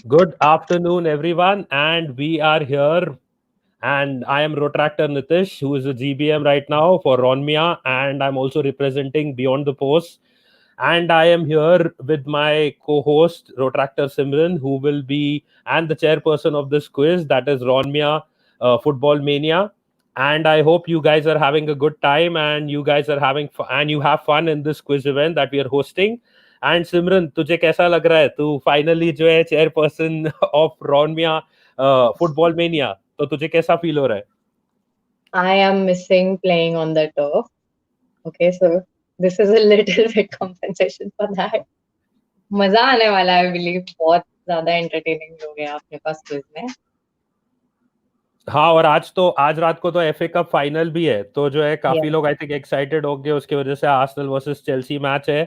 Good afternoon, everyone, and we are here. And I am Rotractor Nitish, who is a GBM right now for Ronmia, and I'm also representing Beyond the Post. And I am here with my co-host Rotractor Simran, who will be and the chairperson of this quiz, that is Ronmia Football Mania. And I hope you guys are having a good time, and you guys are having and you have fun in this quiz event that we are hosting. And Simran तुझे कैसा लग रहा है तू finally जो है chairperson of रॉनमिया football mania तो तुझे कैसा फील हो रहा है I am missing playing on the turf. Okay, so this is a little bit compensation for that. मजा आने वाला है, I believe. बहुत ज्यादा entertaining लोग हैं अपने पास क्विज में. हाँ और आज रात को तो एफए कप फाइनल भी है तो जो है काफी लोग आई थिंक एक्साइटेड होंगे उसकी वजह से आर्सेनल वर्सेस चेल्सी मैच है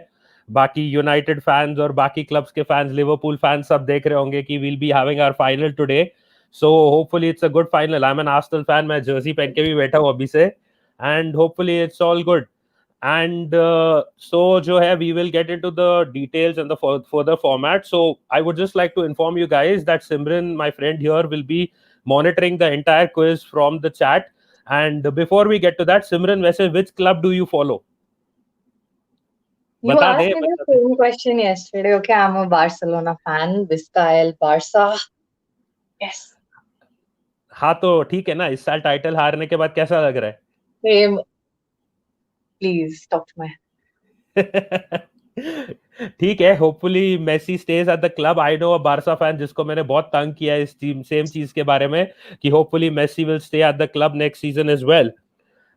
बाकी यूनाइटेड फैंस और बाकी क्लब्स के फैंस लिवरपूल फैंस सब देख रहे होंगे कि will be having our final today so hopefully it's a good final I am an Arsenal fan मैं जर्सी पहन के भी बैठा हूँ अभी से and hopefully it's all good and so jo hai we will get into the details and the further format so I would just like to inform you guys that Simran my friend here will be monitoring the entire quiz from the chat and before we get to that Simran वैसे which club do you follow You asked me the same question yesterday. Okay, I'm a Barcelona fan. Vizcael, Barca. Yes. हाँ तो ठीक है ना इस साल title हारने के बाद कैसा लग रहा है Same. Please talk to my ठीक है hopefully Messi stays at the club I know a Barca fan जिसको मैंने बहुत तंग किया इस टीम सेम चीज के बारे में कि hopefully Messi will stay at the club next season as well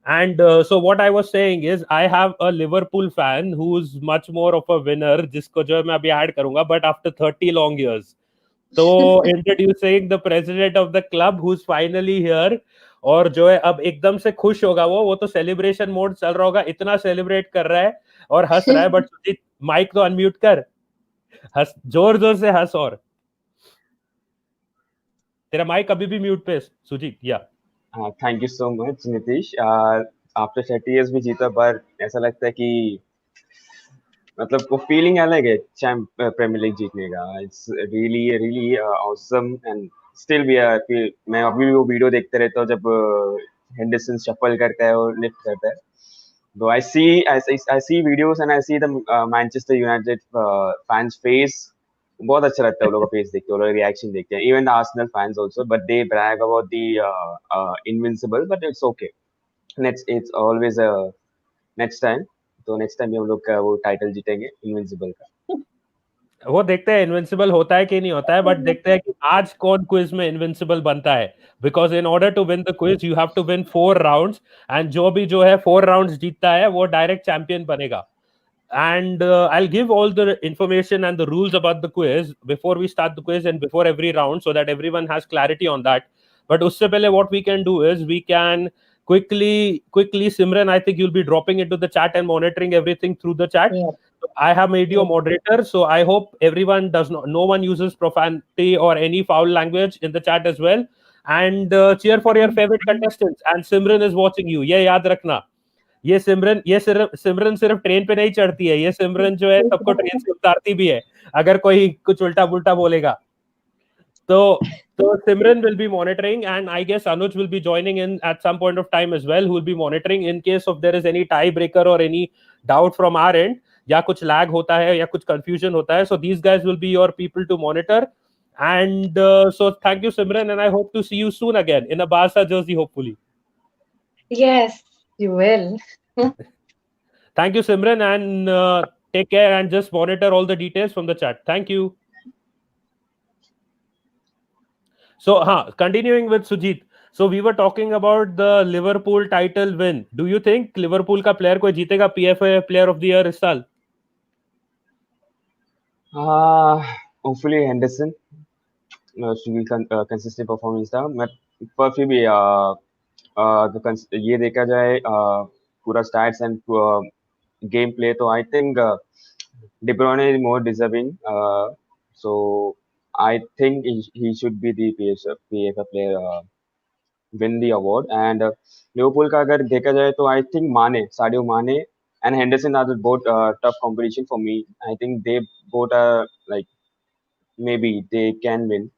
and so what I was saying is I have a Liverpool fan who's much more of a winner जिसको जो है मैं अभी ऐड करूंगा but after 30 long years तो introducing the president of the club who's finally here और जो है अब एकदम से खुश होगा वो तो सेलिब्रेशन मोड चल रहा होगा इतना सेलिब्रेट कर रहा है और हंस रहा है बट सुजीत माइक तो अनम्यूट कर हंस जोर जोर से हंस और तेरा माइक अभी भी म्यूट पे सुजीत या thank you so much Nitish after 30 years भी जीता पर ऐसा लगता है कि मतलब वो फीलिंग अलग है प्रीमियर लीग जीतने का it's really really awesome and still we are मैं अभी भी वो वीडियो देखते रहता हूँ जब हेंडरसन शफल करता है और लिफ्ट करता है तो I see videos and I see the Manchester United fans face बहुत अच्छा लगता है वो लोग का फेस देख के वो लोग रिएक्शन देखते हैं even the Arsenal fans also but they brag about the invincible but it's okay next it's always next time तो नेक्स्ट टाइम हम लोग वो टाइटल जीतेंगे इनविंसिबल का वो देखते हैं इनविंसिबल होता है कि नहीं होता है बट देखते हैं कि आज कौन क्विज में इनविंसिबल बनता है because in order to win the quiz you have to win 4 rounds and जो है 4 राउंड्स जीतता है वो डायरेक्ट चैंपियन बनेगा and I'll give all the information and the rules about the quiz before we start the quiz and before every round so that everyone has clarity on that but usse pehle what we can do is we can quickly Simran I think you'll be dropping into the chat and monitoring everything through the chat so I have made you a moderator so I hope everyone no one uses profanity or any foul language in the chat as well and cheer for your favorite contestants and Simran is watching you ye yaad rakhna ये सिमरन सिर्फ train पे नहीं चढ़ती है ये सिमरन जो है सबको ट्रेन से उतारती भी है अगर कोई कुछ उल्टा पुल्टा बोलेगा तो Simran will be monitoring and I guess Anuj will be joining in at some point of time as well who will be monitoring in case of there is any tiebreaker or any doubt from our end या कुछ lag होता है या कुछ confusion होता है so these guys will be your people to monitor and so thank you Simran and I hope to see you soon again in a Barca jersey hopefully yes you will Thank you, Simran, and take care and just monitor all the details from the chat. Thank you. So, continuing with Sujit. So, we were talking about the Liverpool title win. Do you think Liverpool का player कोई जीतेगा PFA Player of the Year इस साल? Hopefully Henderson. Consistent performance था. पर फिर भी ये देखा जाए पूरा stats and game play तो I think De Bruyne is more deserving so I think he should be the PFA player win the award and Liverpool का अगर देखा जाए तो I think Sadio Mane and Henderson are both tough competition for me I think they both are like maybe they can win.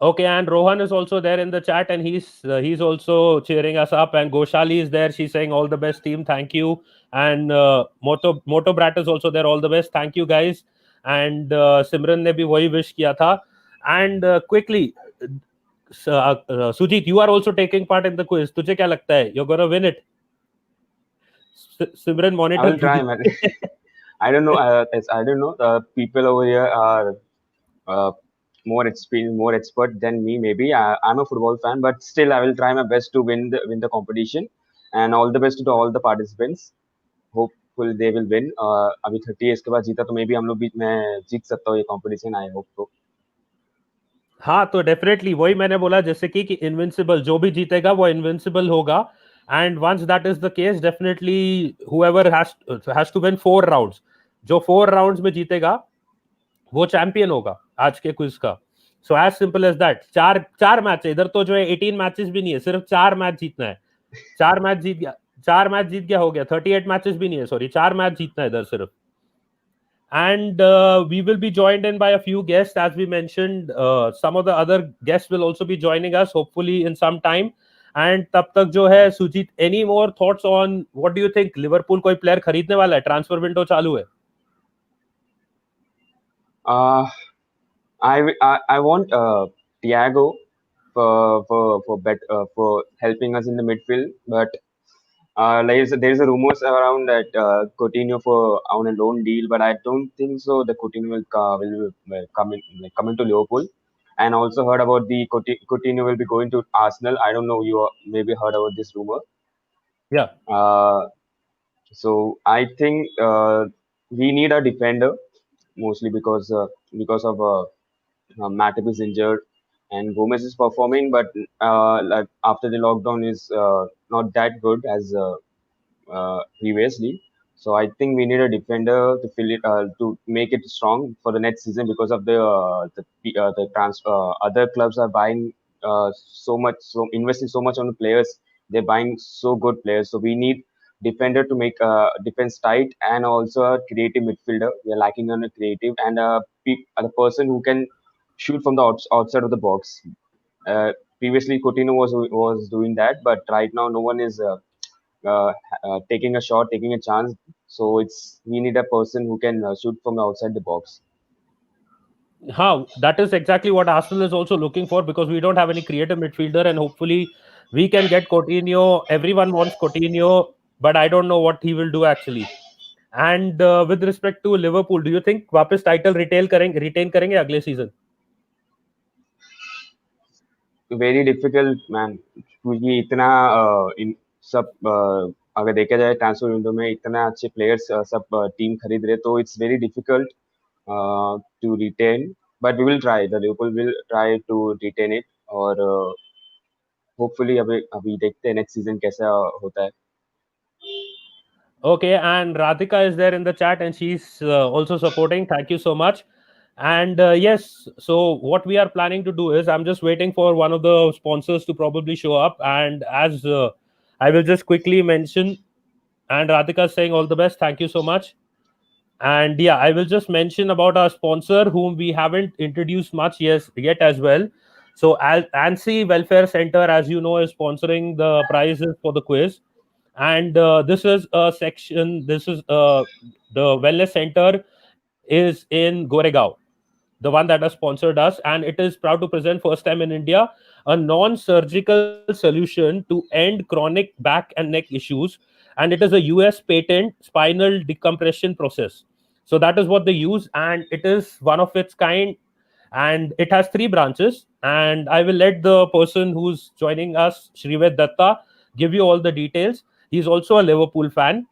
Okay, and Rohan is also there in the chat, and he's also cheering us up. And Goshali is there; she's saying all the best, team. Thank you. And Moto Brat is also there. All the best. Thank you, guys. And Simran ne bhi wahi wish kiya tha. And quickly, Sujit, you are also taking part in the quiz. तुझे क्या लगता है? You're gonna win it. Simran, I monitor will try, man. कीजिए. I don't know. I don't know. People over here are uh, more experienced, more expert than me. Maybe I'm a football fan, but still, I will try my best to win the competition. And all the best to all the participants. Hopefully they will win. अभी 30 years के बाद जीता तो may be हम लोग भी मैं जीत सकता हूँ ये कंपटीशन. आई होप तो. हाँ, तो डेफिनेटली वही मैंने बोला जैसे कि इनविंसिबल जो भी जीतेगा वो इनविंसिबल होगा. And once that is the case definitely whoever has to win 4 rounds, जो 4 राउंड्स में जीतेगा वो चैंपियन होगा आज के क्विज का. So as simple as that. चार मैच है इधर, तो जो है 18 मैचेस भी नहीं है, सिर्फ 4 मैच जीतना है. 4 मैच जीत गया हो गया. 38 मैचेस भी नहीं है, सॉरी, 4 मैच जीतना है इधर सिर्फ. And we will be joined in by a few guests, as we mentioned. Some of the other guests will also be joining us, hopefully in some time. And तब तक जो है Sujit, any more thoughts on what do you think? Liverpool कोई player खरीदने वाला है? Transfer window चालू है. I want Thiago for helping us in the midfield, but there's a rumors around that Coutinho for on a loan deal, but I don't think so. The Coutinho will come into Liverpool, and also heard about the Coutinho will be going to Arsenal. I don't know. You maybe heard about this rumor. Yeah. So I think we need a defender mostly because of Matip is injured and Gomez is performing, but like after the lockdown is not that good as previously. So I think we need a defender to fill it to make it strong for the next season because of the transfer. Other clubs are buying so investing so much on the players. They're buying so good players. So we need defender to make defense tight and also a creative midfielder. We are lacking on a creative and the person who can shoot from the outside of the box. Previously, Coutinho was doing that, but right now no one is uh, taking a shot, taking a chance. So we need a person who can shoot from outside the box. How that is exactly what Arsenal is also looking for, because we don't have any creative midfielder, and hopefully we can get Coutinho. Everyone wants Coutinho, but I don't know what he will do actually. And with respect to Liverpool, do you think वापस title retain करेंगे अगले season? Very difficult, man. क्योंकि इतना इन सब अगर देखा जाए transfer window में इतना अच्छे प्लेयर्स सब टीम खरीद रहे, तो it's very difficult to retain, but we will try. The Liverpool will try to retain it और होपफुली अभी अभी देखते हैं नेक्स्ट सीजन कैसा होता है. Okay, and Radhika is there in the chat, and she's also supporting. Thank you so much. And yes, so what we are planning to do is I'm just waiting for one of the sponsors to probably show up. And as I will just quickly mention, and Radhika is saying all the best. Thank you so much. And yeah, I will just mention about our sponsor, whom we haven't introduced much yet as well. So ANSSI Welfare Center, as you know, is sponsoring the prizes for the quiz. And this is a section. This is the wellness center is in Goregaon, the one that has sponsored us, and it is proud to present first time in India a non-surgical solution to end chronic back and neck issues, and it is a US patent spinal decompression process. So that is what they use, and it is one of its kind, and it has 3 branches. And I will let the person who's joining us, Srived Datta, give you all the details. He is also a Liverpool fan.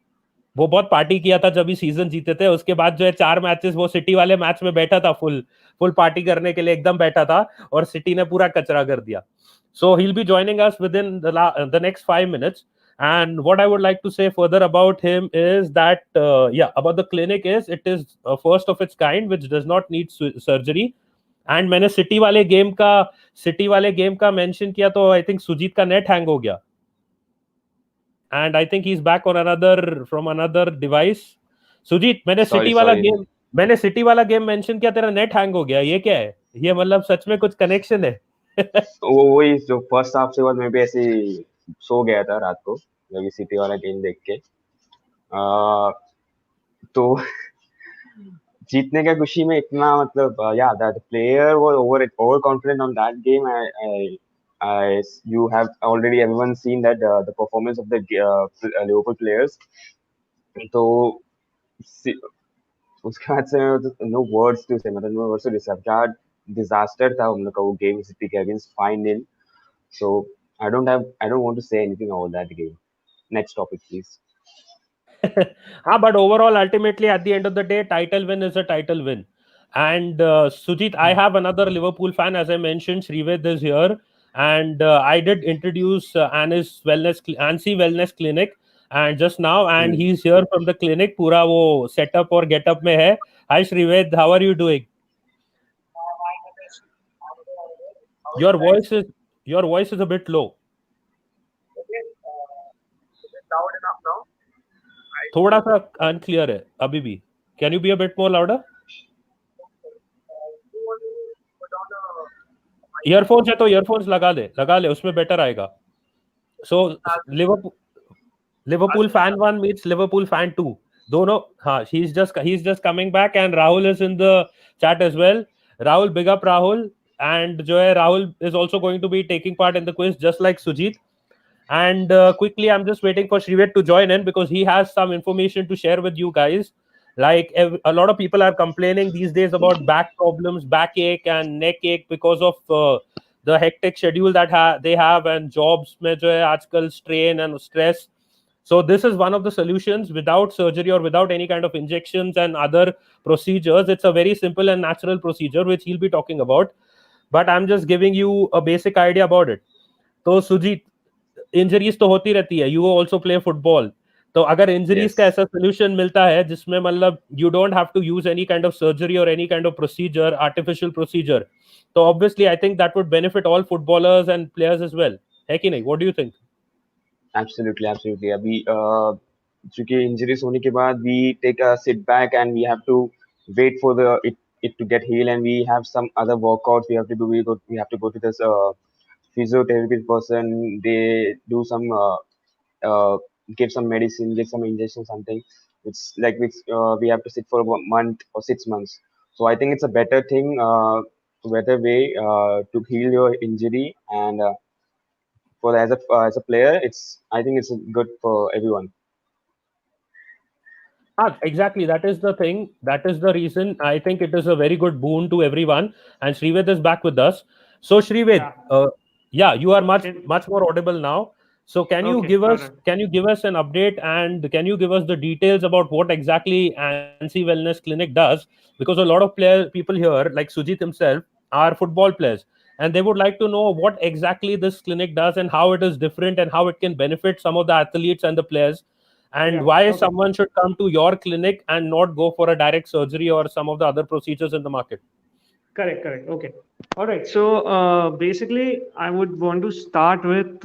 वो बहुत party किया था जब भी season जीते थे. उसके बाद जो है 4 मैचेस वो सिटी वाले मैच में बैठा था, फुल पार्टी करने के लिए एकदम बैठा था, और सिटी ने पूरा कचरा कर दिया. So he'll be joining us within the next 5 minutes. And what I would like to say further about him is that about the clinic is it is first of its kind which does not need surgery. And मैंने city वाले game का mention किया तो I think Sujit का net hang हो गया. And I think he's back on from another device. Sujit, मैंने city वाला गेम मैंने सिटी वाला गेम मेंशन किया, तेरा नेट हैंग हो गया, ये क्या है? ये मतलब सच में कुछ कनेक्शन है? वो वही जो फर्स्ट हाफ से बाद मैं भी ऐसे ही सो गया था रात को जब ये सिटी वाला गेम देख के। तो जीतने का खुशी में इतना मतलब yeah, that player was overconfident on that game. I you have already everyone seen that the performance of the Liverpool players. तो सी- उसके बाद से नो वर्ड्स टू से, मतलब नो वर्ड्स टू डिस्क्राइब क्या डिजास्टर था हम लोग का वो गेम सिटी के against 5-0. So I don't want to say anything about that game. Next topic, please. But overall, ultimately, at the end of the day, title win is a title win. And Sujit, I have another Liverpool fan, as I mentioned. Srived is here, and I did introduce ANSSI Wellness Clinic, and just now, and Hmm. he's here from the clinic. पूरा वो setup और getup में है. Hi Srived, how are you doing? Your voice is your voice is a bit low. थोड़ा सा unclear है अभी भी. Can you be a bit more louder? Earphones है तो ईयरफोन्स लगा ले, उसमें बेटर आएगा. So Liverpool fan 1 meets Liverpool fan 2, दोनों. हाँ, he is just coming back and Rahul is in the chat as well. Rahul, big up Rahul. And जो है, Rahul is also going to be taking part in the quiz just like Sujit. And quickly, I'm just waiting for Srived to join in because he has some information to share with you guys. Like a lot of people are complaining these days about back problems, backache and neck ache because of the hectic schedule that they have, and jobs में जो है आजकल strain and stress. So this is one of the solutions without surgery or without any kind of injections and other procedures. It's a very simple and natural procedure which he'll be talking about. But I'm just giving you a basic idea about it. तो Sujit, injuries तो होती रहती है, you also play football. तो अगर injuries का Yes. ऐसा solution मिलता है जिसमें मतलब you don't have to use any kind of surgery और any kind of procedure, artificial procedure, तो obviously I think that would benefit all footballers and players as well. है कि नहीं? What do you think? Absolutely, absolutely. अभी चूंकि injuries होने के बाद we take a sit back and we have to wait for it to get healed, and we have some other workouts we have to do. We have to go to this physiotherapy person. They do some give some medicine, give some injection, something. It's like we have to sit for a month or 6 months. So I think it's a better way to heal your injury, and for as a player, I think it's good for everyone. Exactly. That is the thing. That is the reason. I think it is a very good boon to everyone. And Srived is back with us. So Srived, yeah, you are much more audible now. So can you give us an update, and can you give us the details about what exactly ANSI Wellness Clinic does? Because a lot of people here, like Sujit himself, are football players, and they would like to know what exactly this clinic does and how it is different and how it can benefit some of the athletes and the players, and why someone should come to your clinic and not go for a direct surgery or some of the other procedures in the market. Correct. Okay. All right. So basically, I would want to start with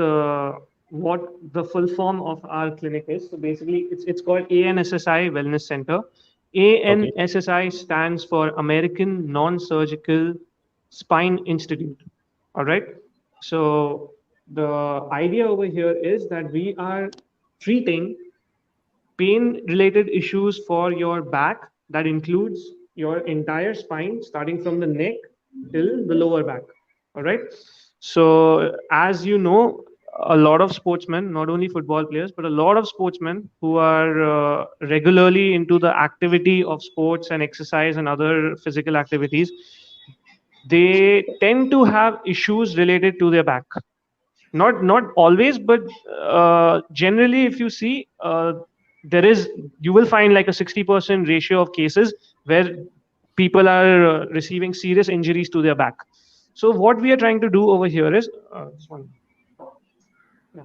what the full form of our clinic is. So basically, it's called ANSSI Wellness Center. Okay. ANSSI stands for American Non-Surgical Spine Institute. All right. So the idea over here is that we are treating pain related issues for your back. That includes your entire spine, starting from the neck till the lower back. All right. So, as you know, a lot of sportsmen, not only football players, but a lot of sportsmen who are regularly into the activity of sports and exercise and other physical activities, they tend to have issues related to their back. Not always, but generally, if you see, there is you will find like a 60% ratio of cases where people are receiving serious injuries to their back. So what we are trying to do over here is this one. Yeah.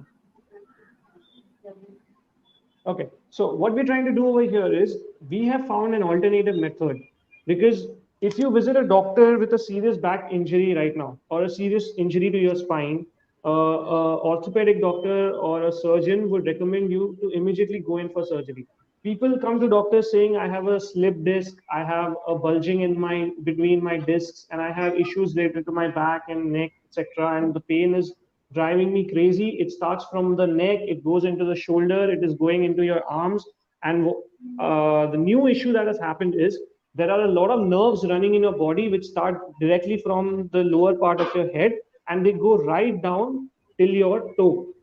Okay. So what we're trying to do over here is we have found an alternative method, because if you visit a doctor with a serious back injury right now or a serious injury to your spine, orthopedic doctor or a surgeon would recommend you to immediately go in for surgery. people come to doctors saying I have a slip disc, I have a bulging in my between my discs, and I have issues related to my back and neck, etc. And the pain is driving me crazy. It starts from the neck, it goes into the shoulder, it is going into your arms. And the new issue that has happened is there are a lot of nerves running in your body which start directly from the lower part of your head and they go right down till your toe.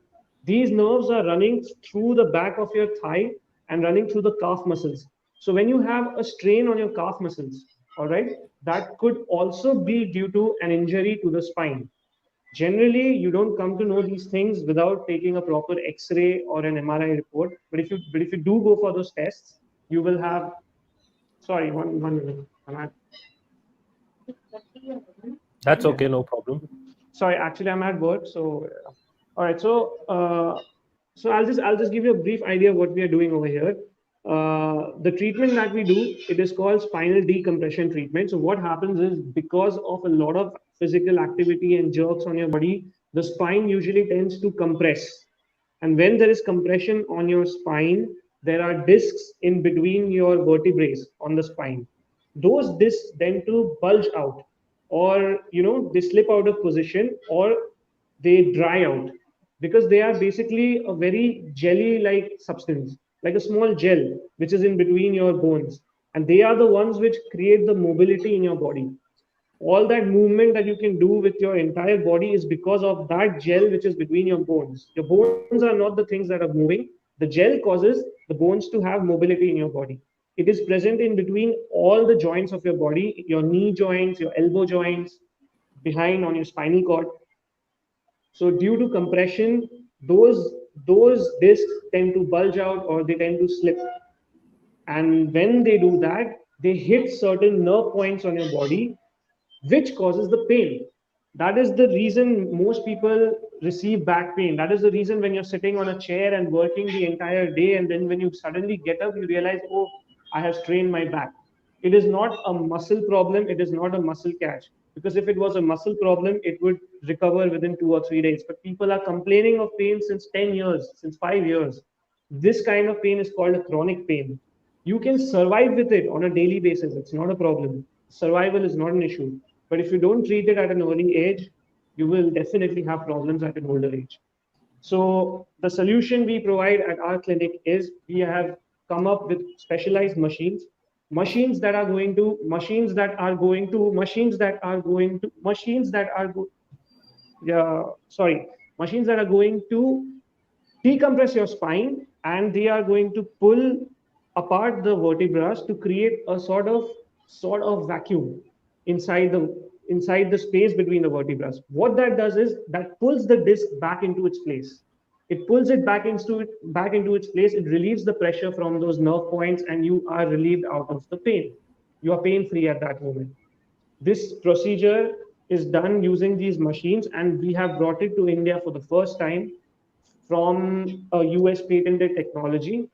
These nerves are running through the back of your thigh and running through the calf muscles. So when you have a strain on your calf muscles, all right, that could also be due to an injury to the spine. Generally, you don't come to know these things without taking a proper X-ray or an MRI report. But if you do go for those tests, you will have. Sorry, one minute. That's okay, no problem. Sorry, actually, I'm at work. So, all right. So I'll just give you a brief idea of what we are doing over here. The treatment that we do, it is called spinal decompression treatment. So what happens is because of a lot of physical activity and jerks on your body, the spine usually tends to compress. And when there is compression on your spine, there are discs in between your vertebrae on the spine. Those discs tend to bulge out, or they slip out of position, or they dry out because they are basically a very jelly like substance, like a small gel which is in between your bones, and they are the ones which create the mobility in your body. All that movement that you can do with your entire body is because of that gel which is between your bones. Your bones are not the things that are moving. The gel causes the bones to have mobility in your body. It is present in between all the joints of your body, your knee joints, your elbow joints, behind on your spinal cord. So due to compression, those discs tend to bulge out or they tend to slip. And when they do that, they hit certain nerve points on your body, which causes the pain. That is the reason most people receive back pain. That is the reason when you're sitting on a chair and working the entire day, and then when you suddenly get up, you realize, oh, I have strained my back. It is not a muscle problem, it is not a muscle catch. Because if it was a muscle problem, it would recover within 2 or 3 days. But people are complaining of pain since 10 years, since 5 years. This kind of pain is called a chronic pain. You can survive with it on a daily basis, it's not a problem. Survival is not an issue. But if you don't treat it at an early age, you will definitely have problems at an older age. So the solution we provide at our clinic is we have come up with specialized machines, machines that are going to decompress your spine, and they are going to pull apart the vertebrae to create a sort of vacuum inside the space between the vertebrae. What that does is that pulls the disc back into its place. It pulls it back into its place. It relieves the pressure from those nerve points, and you are relieved out of the pain. You are pain free at that moment. This procedure is done using these machines, and we have brought it to India for the first time from a US patented technology.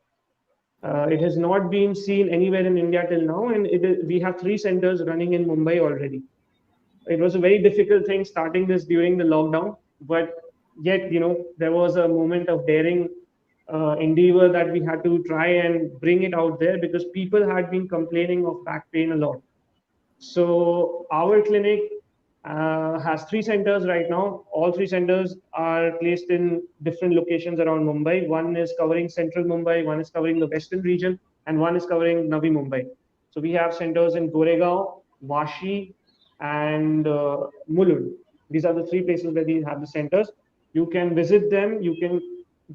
It has not been seen anywhere in India till now, and we have 3 centers running in Mumbai already. It was a very difficult thing starting this during the lockdown, but yet, there was a moment of daring endeavor that we had to try and bring it out there because people had been complaining of back pain a lot. So our clinic has 3 centers right now. All 3 centers are placed in different locations around Mumbai. One is covering central Mumbai, one is covering the western region, and one is covering Navi Mumbai. So we have centers in Goregaon, Vashi, and Mulund. These are the 3 places where we have the centers. You can visit them. You can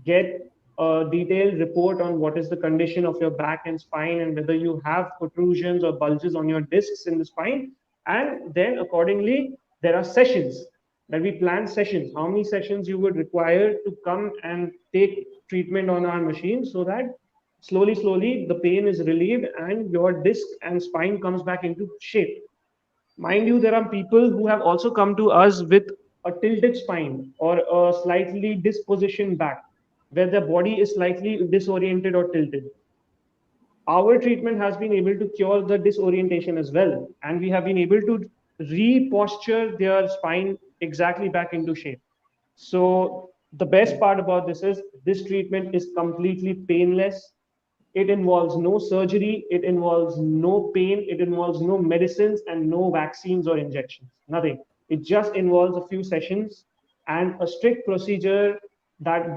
get a detailed report on what is the condition of your back and spine and whether you have protrusions or bulges on your discs in the spine. And then accordingly, there are sessions that we plan sessions, how many sessions you would require to come and take treatment on our machine so that slowly the pain is relieved and your disc and spine comes back into shape. Mind you, there are people who have also come to us with a tilted spine or a slightly dispositioned back, where the body is slightly disoriented or tilted. Our treatment has been able to cure the disorientation as well, and we have been able to reposture their spine exactly back into shape. So the best part about this is this treatment is completely painless. It involves no surgery, it involves no pain, it involves no medicines and no vaccines or injections. Nothing. It just involves a few sessions and a strict procedure that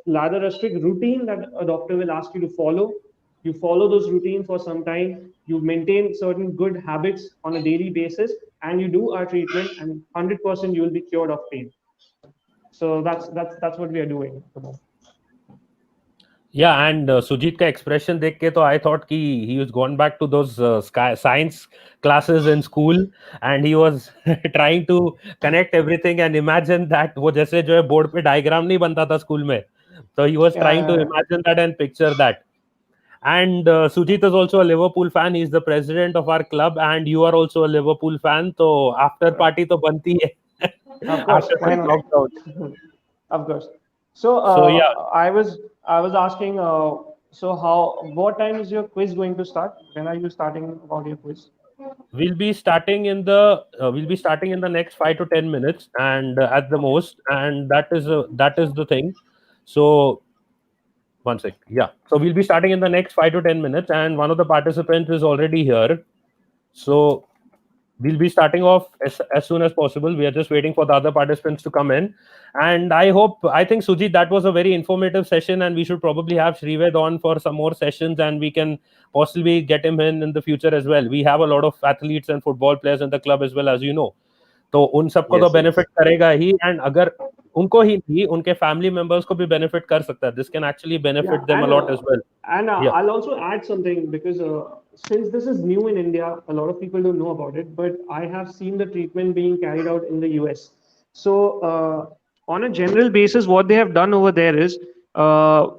rather a strict routine that a doctor will ask you to follow. You follow those routines for some time, you maintain certain good habits on a daily basis, and you do our treatment, and 100% you will be cured of pain. So that's what we are doing. Yeah, and Sujit ka expression देख के तो I thought कि he was gone back to those science classes in school, and he was trying to connect everything and imagine that वो जैसे जो है board पे diagram नहीं बनता था school में, so he was trying to Yeah, imagine that and picture that. And Sujit is also a Liverpool fan. He's the president of our club, and you are also a Liverpool fan. So after party तो बनती है of course. after Why such not? lockdown. Of course. So So yeah, I was asking. So what time is your quiz going to start? When are you starting about your quiz? we'll be starting in the next 5 to 10 minutes, and at the most, and that is the thing. So one sec. Yeah. So we'll be starting in the next 5 to 10 minutes, and one of the participants is already here. So we'll be starting off as soon as possible. We are just waiting for the other participants to come in. And I think, Sujit, that was a very informative session, and we should probably have Srived on for some more sessions, and we can possibly get him in the future as well. We have a lot of athletes and football players in the club as well, as you know. तो उन सबको तो Yes, yes. Benefit करेगा ही, and अगर उनको ही नहीं, उनके family members को भी बेनिफिट कर सकता है. This can actually Yeah, benefit them a lot as well. या I'll also add something because since this is new in India, a lot of people don't know about it. But I have seen the treatment being carried out in the US. So on a general basis, what they have done over there is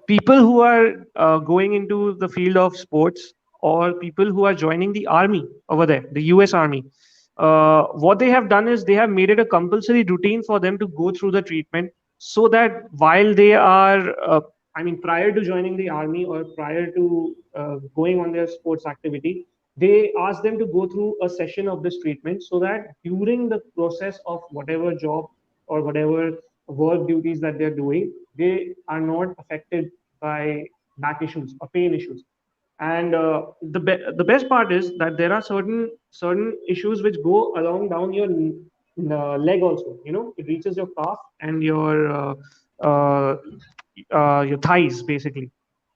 people who are going into the field of sports or people who are joining the army over there, the US Army. What they have done is they have made it a compulsory routine for them to go through the treatment so that while they are prior to joining the army or prior to going on their sports activity, they ask them to go through a session of this treatment so that during the process of whatever job or whatever work duties that they're doing, they are not affected by back issues or pain issues. And the best part is that there are certain issues which go along down your leg also. You know, it reaches your calf and uh, your thighs basically.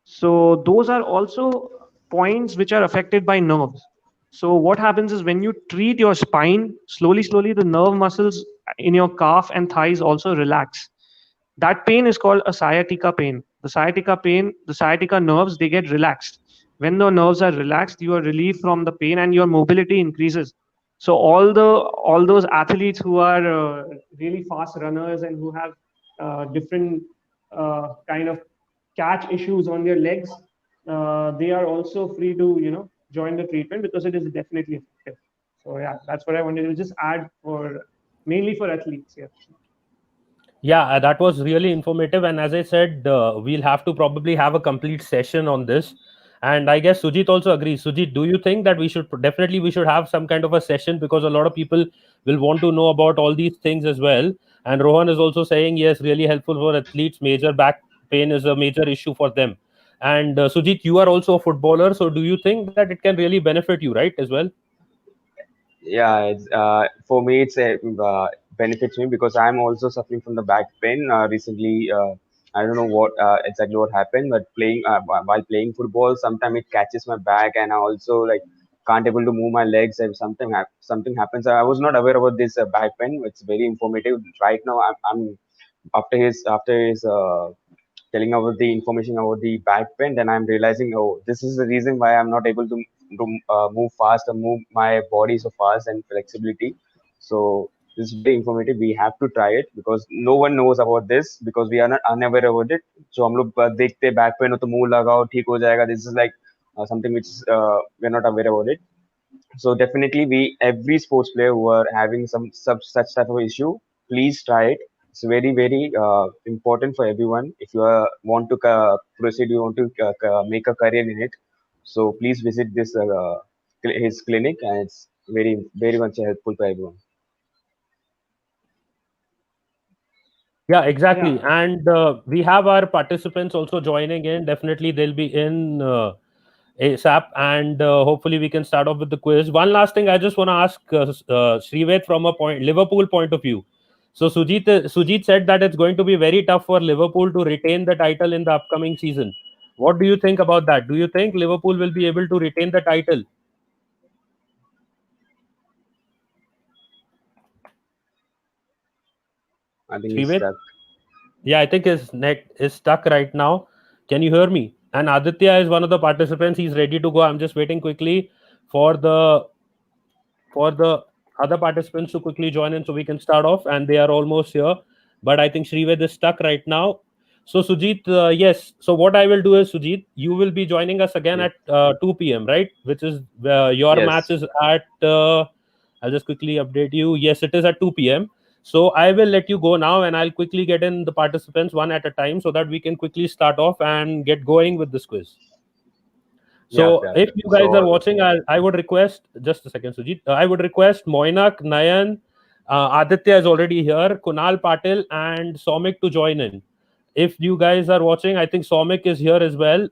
So those are also points which are affected by nerves. So what happens is when you treat your spine, slowly the nerve muscles in your calf and thighs also relax. That pain is called a sciatica pain. The sciatica nerves, they get relaxed. When the nerves are relaxed, you are relieved from the pain and your mobility increases. So all those athletes who are really fast runners and who have different kind of catch issues on their legs, they are also free to join the treatment because it is definitely effective. So yeah, that's what I wanted to just add for mainly for athletes. Yeah. Yeah, that was really informative. And as I said, we'll have to probably have a complete session on this. And I guess Sujit also agrees. Sujit, do you think that we should have some kind of a session, because a lot of people will want to know about all these things as well. And Rohan is also saying, yes, really helpful for athletes. Major back pain is a major issue for them. And Sujit, you are also a footballer. So do you think that it can really benefit you, right, as well? Yeah, for me, benefits me because I'm also suffering from the back pain. Recently, I don't know what exactly what happened, but while playing football, sometimes it catches my back, and I also like can't able to move my legs. If something happens, I was not aware about this back pain. It's very informative. Right now, I'm after his telling about the information about the back pain, then I'm realizing, oh, this is the reason why I'm not able to move fast or move my body so fast and flexibility. So this is very informative. We have to try it because no one knows about this because we are not unaware about it. So हम लोग देखते back pain हो तो मुंह लगाओ ठीक हो जाएगा. This is like something which we're not aware about it. So definitely, every sports player who are having such type of issue, please try it. It's very important for everyone. If you want to proceed, you want to make a career in it. So please visit this his clinic, and it's very much helpful for everyone. Yeah, exactly. Yeah. And we have our participants also joining in. Definitely, they'll be in ASAP, and hopefully, we can start off with the quiz. One last thing, I just want to ask Srived from a Liverpool point of view. So, Sujit said that it's going to be very tough for Liverpool to retain the title in the upcoming season. What do you think about that? Do you think Liverpool will be able to retain the title? I think he's Srived? stuck. Yeah, I think his net is stuck right now. Can you hear me? And Aditya is one of the participants. He's ready to go. I'm just waiting quickly for the other participants to quickly join in so we can start off. And they are almost here. But I think Srived is stuck right now. So Sujit, yes. So what I will do is, Sujit, you will be joining us again Yeah. at 2 p.m. Right? Which is your match Yes. is at. I'll just quickly update you. Yes, it is at 2 p.m. So I will let you go now, and I'll quickly get in the participants one at a time so that we can quickly start off and get going with this quiz. Yeah, So yeah. if you guys are So watching, I would request just a second, Sujit. I would request Moinak, Nayan, Aditya is already here, Kunal Patil, and Somik to join in. If you guys are watching, I think Somik is here as well.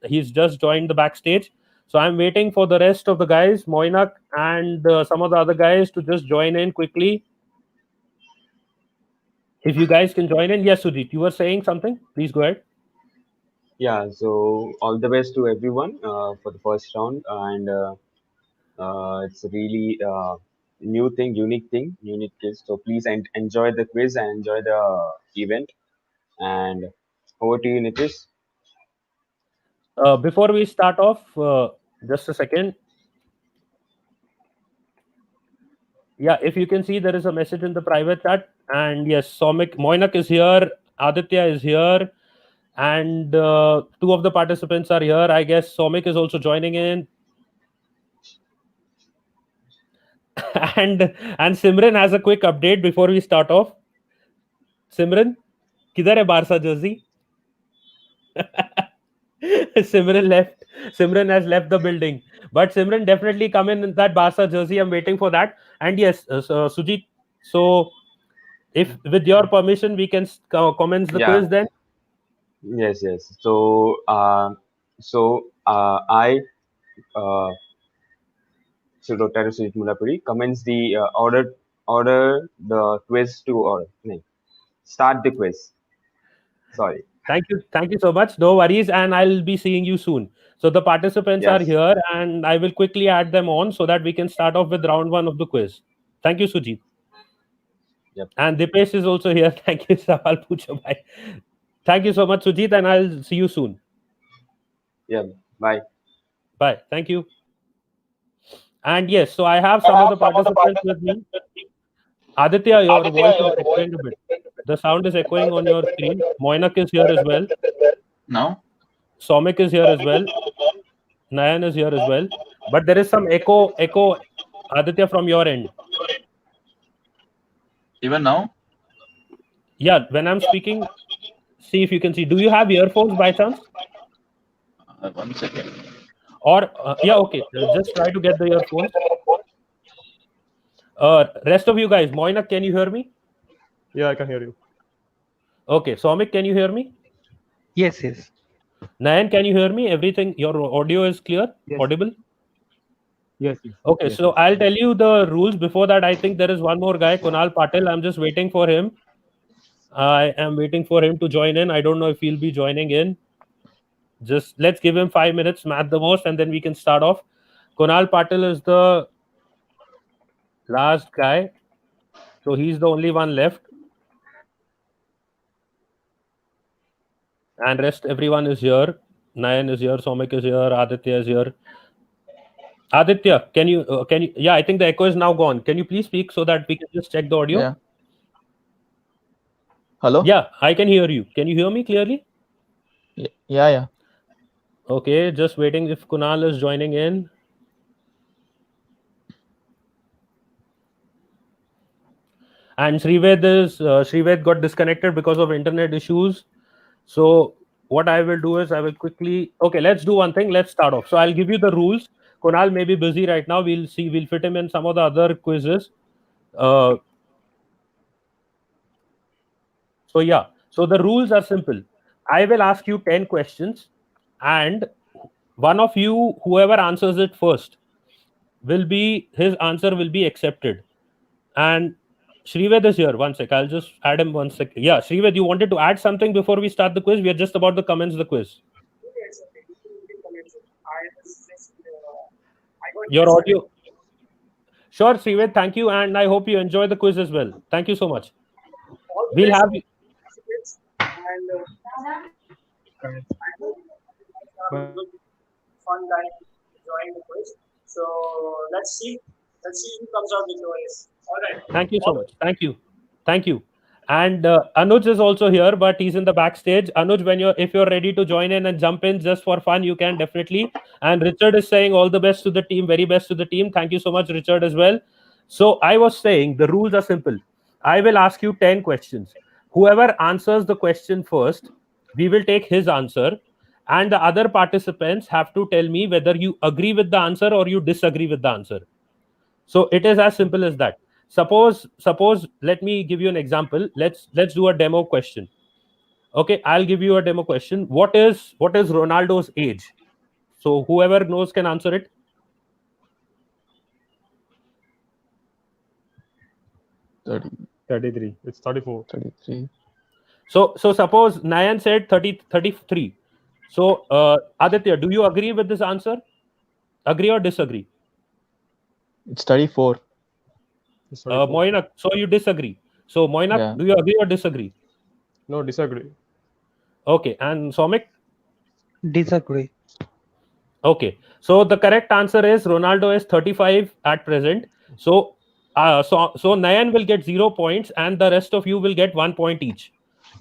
He's just joined the backstage. So I'm waiting for the rest of the guys, Moinak and some of the other guys, to just join in quickly. If you guys can join in, yes, Sujit, you were saying something. Please go ahead. yeah, so all the best to everyone for the first round, and it's a really new thing, unique quiz. So please enjoy the quiz and enjoy the event. And over to you, Nitish. Before we start off, just a second. Yeah, if you can see, there is a message in the private chat, and yes, Somik Moinak is here, Aditya is here, and two of the participants are here. I guess Somik is also joining in, and Simran has a quick update before we start off. Simran, किधर है Barça jersey? Simran left. Simran has left the building, but Simran definitely come in that Barca jersey. I'm waiting for that. And yes, so, Sujit. So, if with your permission, we can commence the Yeah, quiz then. yes. So I, uh, Rotaract Mulapuri, commence the order the quiz to order. No, start the quiz. Sorry. Thank you so much. No worries, and I'll be seeing you soon. So the participants are Yes. here, and I will quickly add them on so that we can start off with round one of the quiz. Thank you, Sujit. Yep. And Dipesh is also here. Thank you, Sawal Pucho Bhai. Thank you so much, Sujit, and I'll see you soon. Yeah. Bye. Bye. Thank you. And yes, so I have some of the participants with me. Aditya, your voice is echoing a bit. The sound is echoing on your screen. Moinak is here as well. Now, Somik is here as well. Nayan is here as well. But there is some echo, Aditya, from your end. even now, Yeah, when I'm speaking, see if you can see. Do you have earphones by chance? 1 second. Or, yeah, okay. Just try to get the earphones. Rest of you guys, Moinak, can you hear me? Yeah, I can hear you. Okay. Somik, can you hear me? Yes. Nayan, can you hear me? Everything, your audio is clear, Yes. audible? Yes. Okay, Yes. so I'll tell you the rules. Before that, I think there is one more guy, Kunal Patil. I'm just waiting for him. I am waiting for him to join in. I don't know if he'll be joining in. Just let's give him 5 minutes, math the most, and then we can start off. Kunal Patil is the last guy. So he's the only one left. And rest everyone is here. Nayan is here, Somik is here, Aditya is here. Aditya, can you yeah, I think the echo is now gone. Can you please speak so that we can just check the audio? Yeah. Hello? Yeah, I can hear you. Can you hear me clearly? Yeah. Okay, just waiting if Kunal is joining in. And Srived got disconnected because of internet issues. So what I will do is I will quickly let's do one thing. Let's start off. So I'll give you the rules. Kunal may be busy right now. We'll fit him in some of the other quizzes. So So yeah, so the rules are simple. I will ask you 10 questions, and one of you, whoever answers it first, his answer will be accepted. And Srived is here. One sec, I'll just add him 1 sec. Yeah, Srived, you wanted to add something before we start the quiz? We are just about to commence the quiz. Your audio. Sure, Srived, thank you, and I hope you enjoy the quiz as well. Thank you so much. We'll have you. Fun time enjoying the quiz. So let's see who comes out victorious. All right. Thank you so much. Thank you. And Anuj is also here, but he's in the backstage. Anuj, if you're ready to join in and jump in just for fun, you can definitely. And Richard is saying all the best to the team, very best to the team. Thank you so much, Richard, as well. So I was saying the rules are simple. I will ask you 10 questions. Whoever answers the question first, we will take his answer, and the other participants have to tell me whether you agree with the answer or you disagree with the answer. So it is as simple as that. Suppose, let me give you an example. Let's do a demo question. Okay, I'll give you a demo question. What is Ronaldo's age? So whoever knows can answer it. 33. It's 34. 33. So suppose Nayan said 33. So Aditya, do you agree with this answer? Agree or disagree? It's 34. It's 34. Moinak, so you disagree. So Moinak, Yeah. do you agree or disagree? No, disagree. Okay, and Somik? Disagree. Okay, so the correct answer is Ronaldo is 35 at present. So Nayan will get 0 points, and the rest of you will get 1 point each.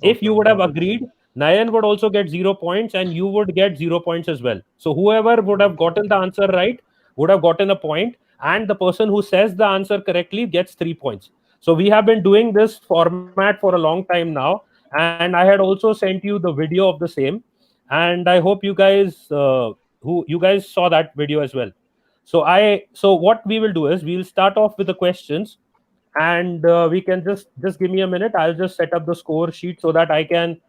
If you would have agreed, Nayan would also get 0 points, and you would get 0 points as well. So whoever would have gotten the answer right would have gotten a point, and the person who says the answer correctly gets 3 points. So we have been doing this format for a long time now, and I had also sent you the video of the same, and I hope you guys saw that video as well. So what we will do is we'll start off with the questions, and we can just give me a minute. I'll just set up the score sheet so that I can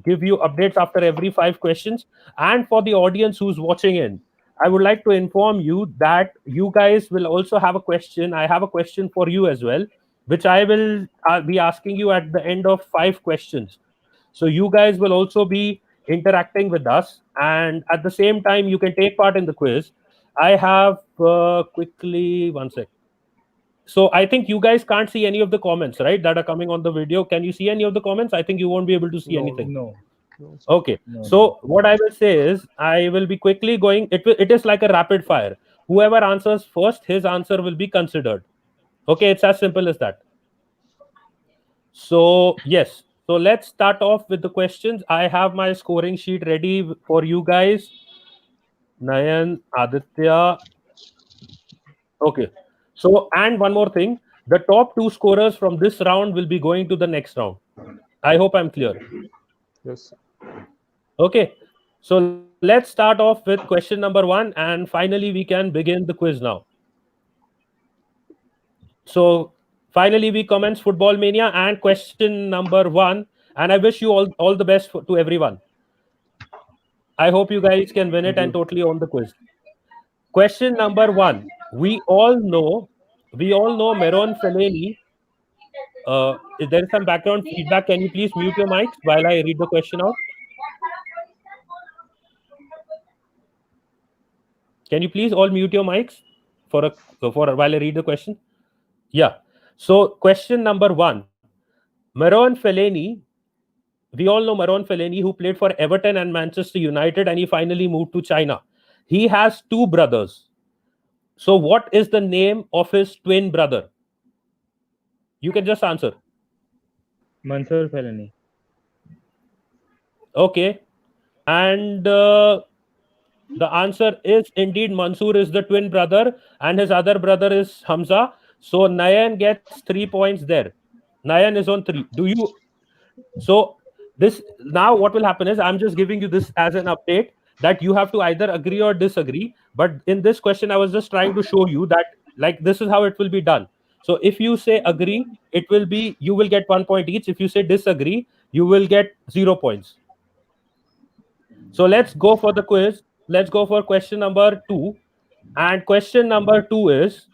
give you updates after every 5 questions. And for the audience who's watching in, I would like to inform you that you guys will also have a question. I have a question for you as well, which I will be asking you at the end of 5 questions. So you guys will also be interacting with us, and at the same time you can take part in the quiz. I have quickly 1 sec. So I think you guys can't see any of the comments, right, that are coming on the video. Can you see any of the comments? I think you won't be able to see anything. No. Okay. So what I will say is I will be quickly going. It is like a rapid fire. Whoever answers first, his answer will be considered. Okay, it's as simple as that. So yes. So let's start off with the questions. I have my scoring sheet ready for you guys. Nayan, Aditya. Okay. So, and one more thing, the top 2 scorers from this round will be going to the next round. I hope I'm clear. Yes. Okay. So let's start off with question number 1, and finally we can begin the quiz now. So finally we commence Football Mania, and question number 1, and I wish you all the best to everyone. I hope you guys can win it and totally own the quiz. Question number 1. We all know Meron Fellaini. Is there some background feedback? Can you please mute your mics while I read the question out? Can you please all mute your mics for while I read the question? Yeah. So question number 1. Meron Fellaini. We all know Meron Fellaini, who played for Everton and Manchester United, and he finally moved to China. He has 2 brothers. So what is the name of his twin brother? You can just answer. Mansoor Fellaini. Okay. And the answer is indeed Mansoor is the twin brother, and his other brother is Hamza. So Nayan gets 3 points there. Nayan is on 3. So this, now what will happen is I'm just giving you this as an update that you have to either agree or disagree. But in this question, I was just trying to show you that like this is how it will be done. So if you say agree, it will be, you will get 1 point each. If you say disagree, you will get 0 points. So let's go for the quiz. Let's go for question number 2. And question number 2 is,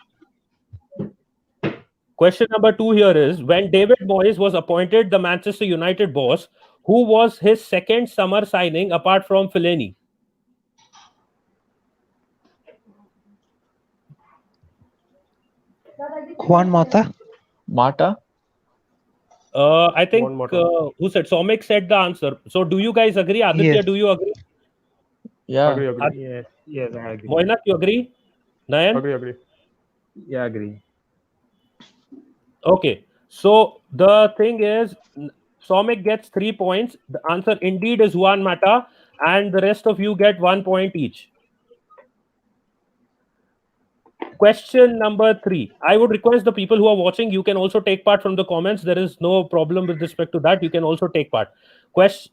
when David Moyes was appointed the Manchester United boss, who was his second summer signing apart from Fellaini? Juan Mata. Mata. I think One more time. who said? Somik said the answer. So do you guys agree? Aditya, Yes. do you agree? Yeah. Agree, agree. Yes, yes, I agree. Moinak, you agree? Nayan? Agree, agree. Yeah, agree. Okay. So the thing is, Somik gets 3 points. The answer indeed is Juan Mata, and the rest of you get 1 point each. Question number 3. I would request the people who are watching, you can also take part from the comments. There is no problem with respect to that. You can also take part.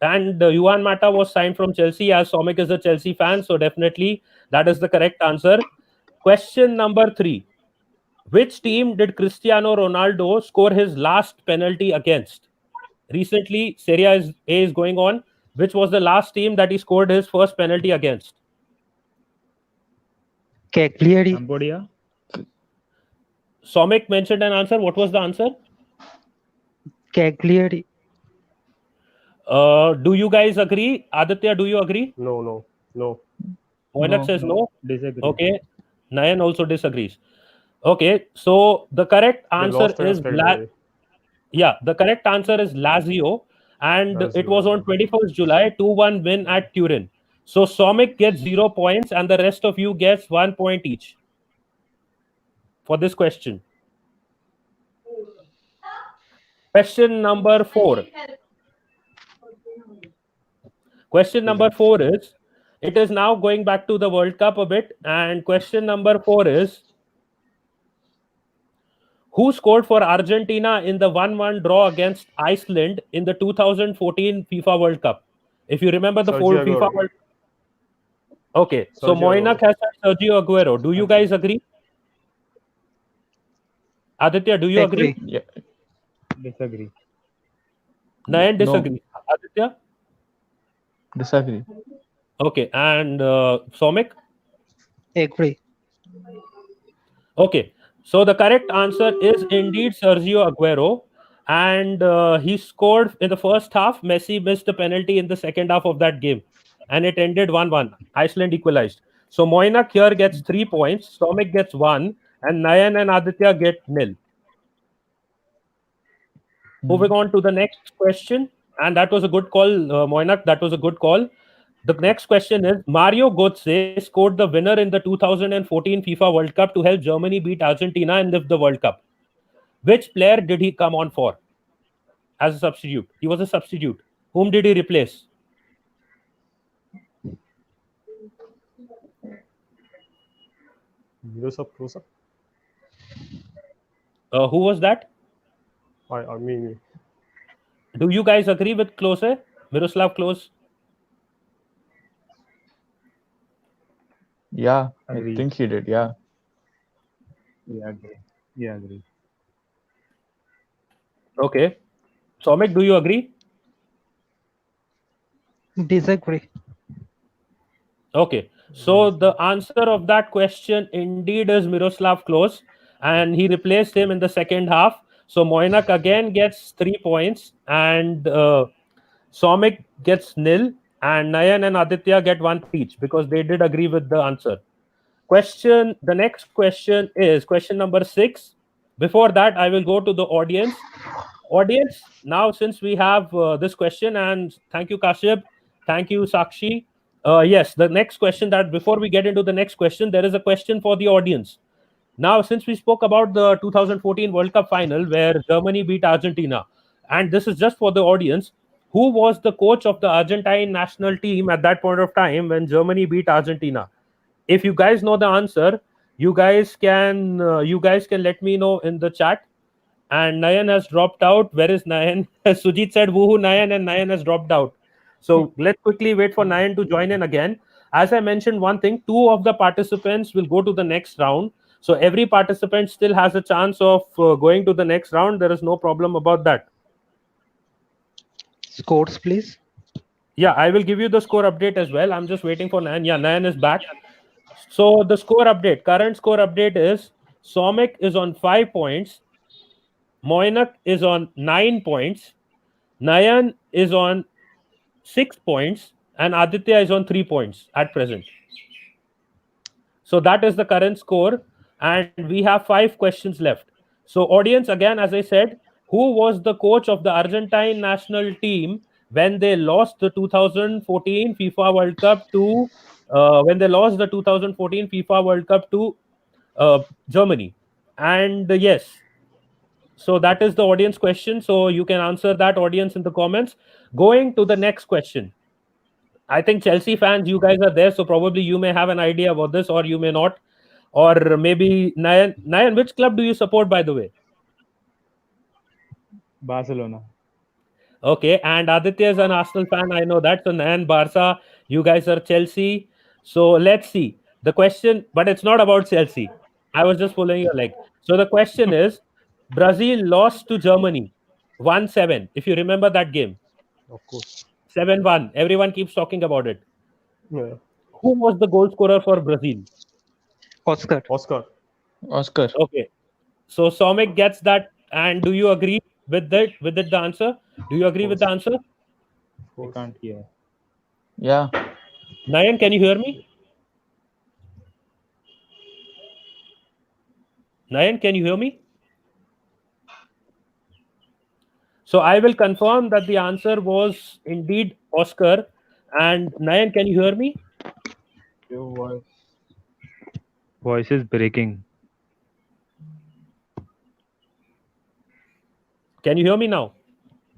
And Juan Mata was signed from Chelsea, as Somik is a Chelsea fan. So definitely that is the correct answer. Question number 3. Which team did Cristiano Ronaldo score his last penalty against? Recently, Serie A is going on. Which was the last team that he scored his first penalty against? Cagliari. Cambodia. Somik mentioned an answer. What was the answer? Cagliari. Do you guys agree? Aditya, do you agree? No, no, no. Moinak No. says no. Disagree. Okay. Nayan also disagrees. Okay. So the correct They answer lost is against Cagliari. the correct answer is Lazio, and it was on 21st July, 2-1 win at Turin. So Somik gets 0 points, and the rest of you gets 1 point each for this question. Question number 4. Question number 4 is, it is now going back to the World Cup a bit, and question number 4 is, who scored for Argentina in the 1-1 draw against Iceland in the 2014 FIFA World Cup? If you remember the full Sergio FIFA Aguero. World Cup. Okay, so Sergio Moinak Aguero. has said Sergio Aguero. Do you guys agree? Aditya, do you agree? Agree. Yeah. Disagree. Nayan No. disagree. Aditya? Disagree. Okay, and Somik? Agree. Okay, so the correct answer is indeed Sergio Aguero, and he scored in the first half. Messi missed a penalty in the second half of that game, and it ended 1-1. Iceland equalized. So Moinak here gets 3 points, Somik gets 1, and Nayan and Aditya get 0. Moving on to the next question, and that was a good call, Moinak. That was a good call. The next question is, Mario Götze scored the winner in the 2014 FIFA World Cup to help Germany beat Argentina and lift the World Cup. Which player did he come on for as a substitute? He was a substitute. Whom did he replace? Miroslav Klose. Who was that? I mean, Do you guys agree with Klose? Miroslav Klose? Yeah. Agree. I think he did. Yeah. Yeah, agree. Yeah, agree. Okay. Somik, do you agree? Disagree. Okay. So the answer of that question indeed is Miroslav Klose, and he replaced him in the second half. So Moinak again gets 3 points, and Somik gets 0, and Nayan and Aditya get 1 each because they did agree with the answer. The next question is question number 6. Before that, I will go to the audience. Audience, now since we have this question, and thank you, Kashyap, thank you, Sakshi. Yes, the next question, that before we get into the next question, there is a question for the audience. Now, since we spoke about the 2014 World Cup final where Germany beat Argentina, and this is just for the audience, who was the coach of the Argentine national team at that point of time when Germany beat Argentina? If you guys know the answer, you guys can let me know in the chat. And Nayan has dropped out. Where is Nayan? Sujit said woohoo Nayan, and Nayan has dropped out. So let's quickly wait for Nayan to join in again. As I mentioned one thing, 2 of the participants will go to the next round. So every participant still has a chance of going to the next round. There is no problem about that. Scores, please. Yeah, I will give you the score update as well. I'm just waiting for Nayan. Yeah, Nayan is back. So the score update, current score update is Somik is on 5 points, Moinak is on 9 points, Nayan is on 6 points, and Aditya is on 3 points at present. So that is the current score, and we have 5 questions left. So, audience, again, as I said, who was the coach of the Argentine national team when they lost the 2014 FIFA World Cup to the 2014 FIFA World Cup to Germany? And yes, so that is the audience question. So you can answer that, audience, in the comments. Going to the next question. I think Chelsea fans, you guys are there, so probably you may have an idea about this, or you may not. Or maybe Nayan, which club do you support, by the way? Barcelona. Okay, and Aditya is an Arsenal fan. I know that. So Nayan, Barca, you guys are Chelsea. So let's see the question, but it's not about Chelsea. I was just pulling your leg. So the question is, Brazil lost to Germany 1-7. If you remember that game, Of course. 7-1. Everyone keeps talking about it. Yeah. Who was the goal scorer for Brazil? Oscar. Oscar. Oscar. Okay. So Somik gets that. And do you agree with that? With it, the answer? Do you agree with the answer? Of I course. can't hear. Yeah. Nayan, can you hear me? Nayan, can you hear me? So I will confirm that the answer was indeed Oscar. And Nayan, can you hear me? Your voice is breaking. Can you hear me now?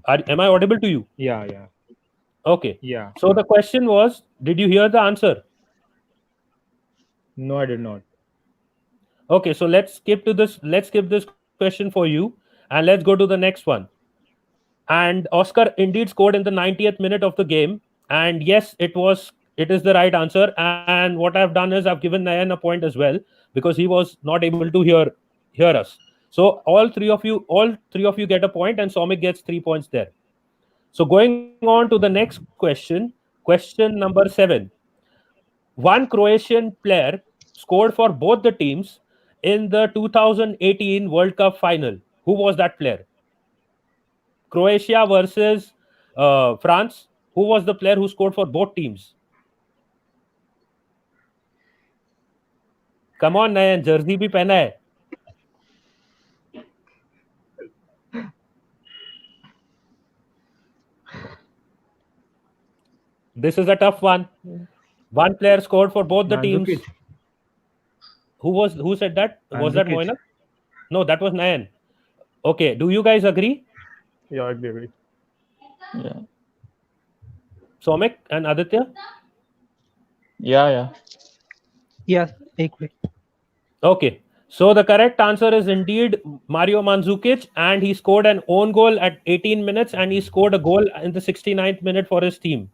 Am I audible to you? Yeah, yeah, Okay. yeah. So the question was, did you hear the answer? No, I did not. Okay, so let's skip this question for you, and let's go to the next one. And Oscar indeed scored in the 90th minute of the game. And yes, it is the right answer. And what I've done is I've given Nayan a point as well, because he was not able to hear us. So all three of you get a point, and Somik gets 3 points there. So going on to the next question number 7. One Croatian player scored for both the teams in the 2018 World Cup final. Who was that player? Croatia versus France. Who was the player who scored for both teams? Come on, Nayan, jersey भी पहना है. This is a tough one. One player scored for both the teams. Mandzukic. Who said that? Was that Mandzukic. Moinak? No, that was Nayan. Okay, do you guys agree? Yeah, I agree. Yeah. Somik and Aditya? Yeah. Yeah, agree. Okay. So the correct answer is indeed Mario Mandzukic, and he scored an own goal at 18 minutes, and he scored a goal in the 69th minute for his team.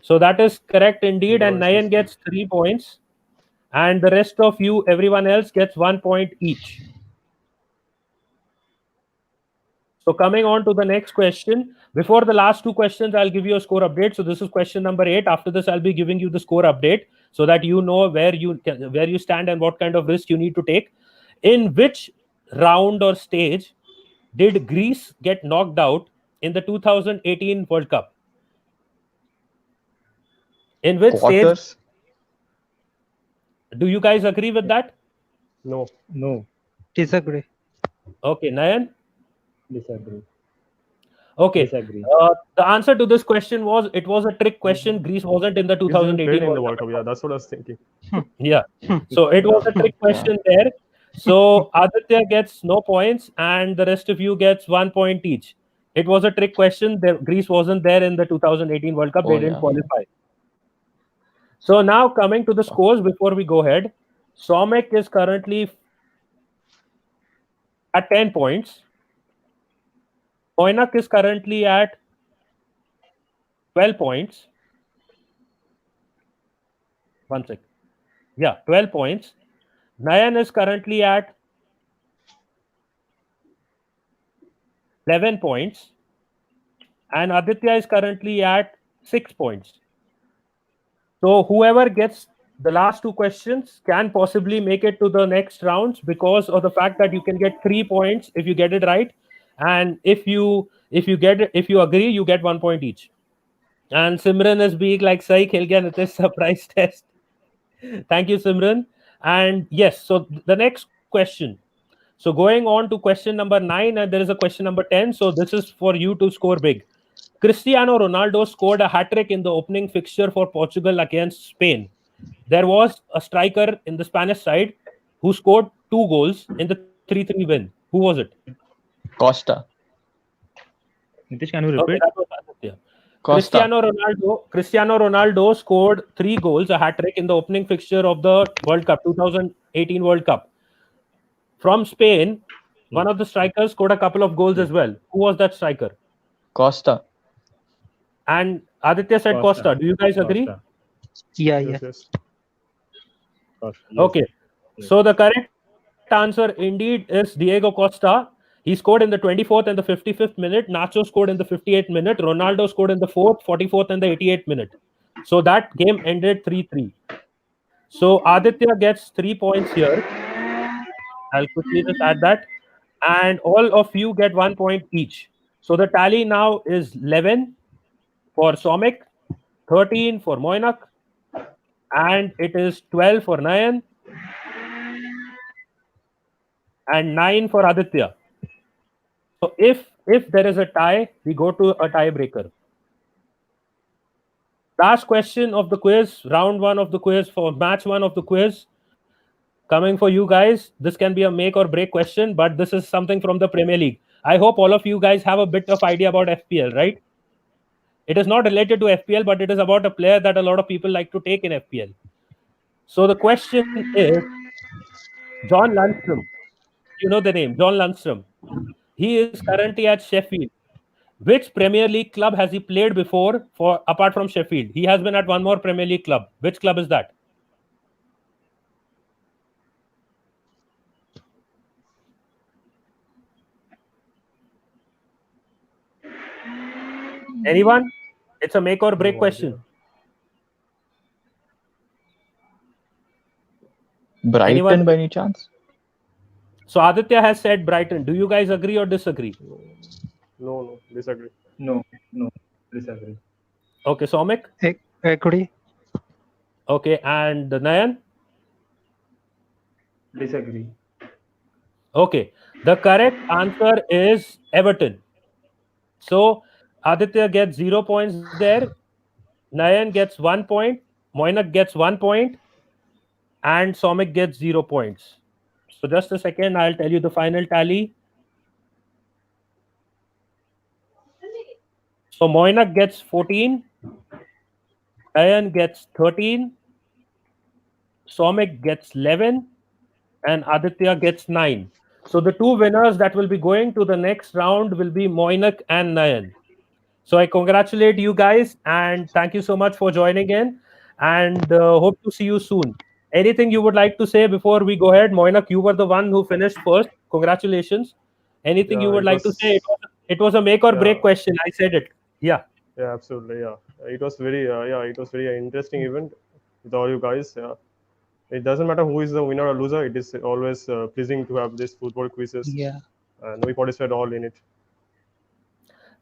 So that is correct indeed, and Nayan gets 3 points, and the rest of you, everyone else, gets 1 point each. So coming on to the next question. Before the last two questions, I'll give you a score update. So this is question number 8. After this, I'll be giving you the score update so that you know where you stand and what kind of risk you need to take. In which round or stage did Greece get knocked out in the 2018 World Cup? In which stage? Quarters. Do you guys agree with that? No. No. Disagree. Okay, Nayan? Disagree. Okay. Disagree. The answer to this question was, it was a trick question. Greece wasn't in the He's didn't 2018 in the World World Cup. Cup. Yeah, that's what I was thinking. Yeah. So it was a trick question there. So Aditya gets no points, and the rest of you gets 1 point each. It was a trick question. Greece wasn't there in the 2018 World Cup. Oh, They didn't yeah. qualify. So now coming to the scores before we go ahead. Somik is currently at 10 points. Moinak is currently at 12 points. 1 sec. Yeah, 12 points. Nayan is currently at 11 points, and Aditya is currently at 6 points. So whoever gets the last two questions can possibly make it to the next rounds because of the fact that you can get 3 points if you get it right, and if you agree, you get 1 point each. And Simran is being like, "Sahi khel gaya Nitish, surprise test." Thank you, Simran. And yes, so the next question. So going on to question number 9, and there is a question number 10. So this is for you to score big. Cristiano Ronaldo scored a hat-trick in the opening fixture for Portugal against Spain. There was a striker in the Spanish side who scored 2 goals in the 3-3 win. Who was it? Costa. Nitish, can you Okay, repeat? that was Aditya. Costa. Cristiano Ronaldo scored 3 goals, a hat-trick in the opening fixture of the World Cup, 2018 World Cup. From Spain, one of the strikers scored a couple of goals as well. Who was that striker? Costa. And Aditya said Costa. Do you guys agree? Costa. Yeah, Yes, yeah. yes. Costa. Yes. Okay. Yes. So the correct answer indeed is Diego Costa. He scored in the 24th and the 55th minute. Nacho scored in the 58th minute. Ronaldo scored in the 4th, 44th, and the 88th minute. So that game ended 3-3. So Aditya gets 3 points here. I'll quickly just add that. And all of you get 1 point each. So the tally now is 11 for Somik, 13 for Moinak, and it is 12 for Nayan, and 9 for Aditya. So if there is a tie, we go to a tiebreaker. Last question of the quiz, round 1 of the quiz, for match 1 of the quiz, coming for you guys. This can be a make or break question, but this is something from the Premier League. I hope all of you guys have a bit of idea about FPL, right? It is not related to FPL, but it is about a player that a lot of people like to take in FPL. So the question is, John Lundstrom. You know the name, John Lundstrom. He is currently at Sheffield. Which Premier League club has he played before, for apart from Sheffield? He has been at one more Premier League club. Which club is that? Anyone? It's a make or break No question. idea. Brighton Anyone? by any chance? So Aditya has said Brighton. Do you guys agree or disagree? No, disagree. No, disagree. Okay, Somik. Agree. Okay, and Nayan. Disagree. Okay, the correct answer is Everton. So Aditya gets 0 points there. Nayan gets 1 point. Moinak gets 1 point. And Somik gets 0 points. So just a second, I'll tell you the final tally. So Moinak gets 14. Nayan gets 13. Somik gets 11. And Aditya gets 9. So the two winners that will be going to the next round will be Moinak and Nayan. So I congratulate you guys and thank you so much for joining in, and hope to see you soon. Anything you would like to say before we go ahead? Moinak, you were the one who finished first. Congratulations. Anything you Yeah, would it like to was. say? It was a make or break Yeah, question. I said it. Yeah. yeah, absolutely. Yeah, it was very. It was very interesting event with all you guys. Yeah, it doesn't matter who is the winner or loser. It is always pleasing to have this football quizzes, Yeah. and we participate all in it.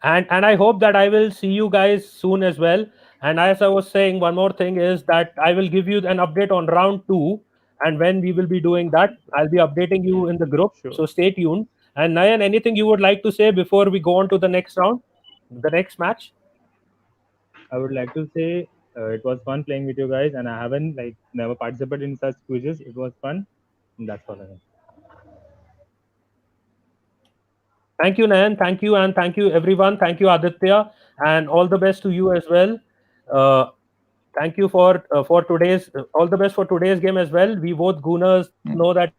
And I hope that I will see you guys soon as well. And as I was saying, one more thing is that I will give you an update on round 2, and when we will be doing that, I'll be updating you in the group. Sure. So stay tuned. And Nayan, anything you would like to say before we go on to the next round, the next match? I would like to say it was fun playing with you guys, and I haven't never participated in such quizzes. It was fun, and that's all I have. Thank you, Nayan. Thank you, and thank you, everyone. Thank you, Aditya, and all the best to you as well. Thank you for today's all the best for today's game as well. We both Gooners know that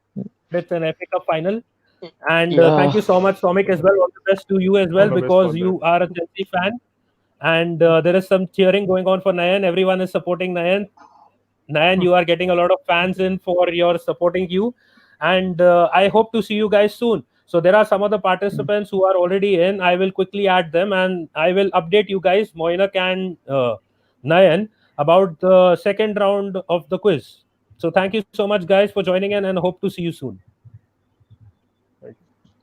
it's an epic cup final, and thank you so much, Somik, as well. All the best to you as well, All the best because for you that. are a Chelsea fan, and there is some cheering going on for Nayan. Everyone is supporting Nayan. Nayan, you are getting a lot of fans in for your supporting you, and I hope to see you guys soon. So there are some of the participants who are already in. I will quickly add them, and I will update you guys, Moinak and Nayan, about the second round of the quiz. So thank you so much, guys, for joining in, and hope to see you soon.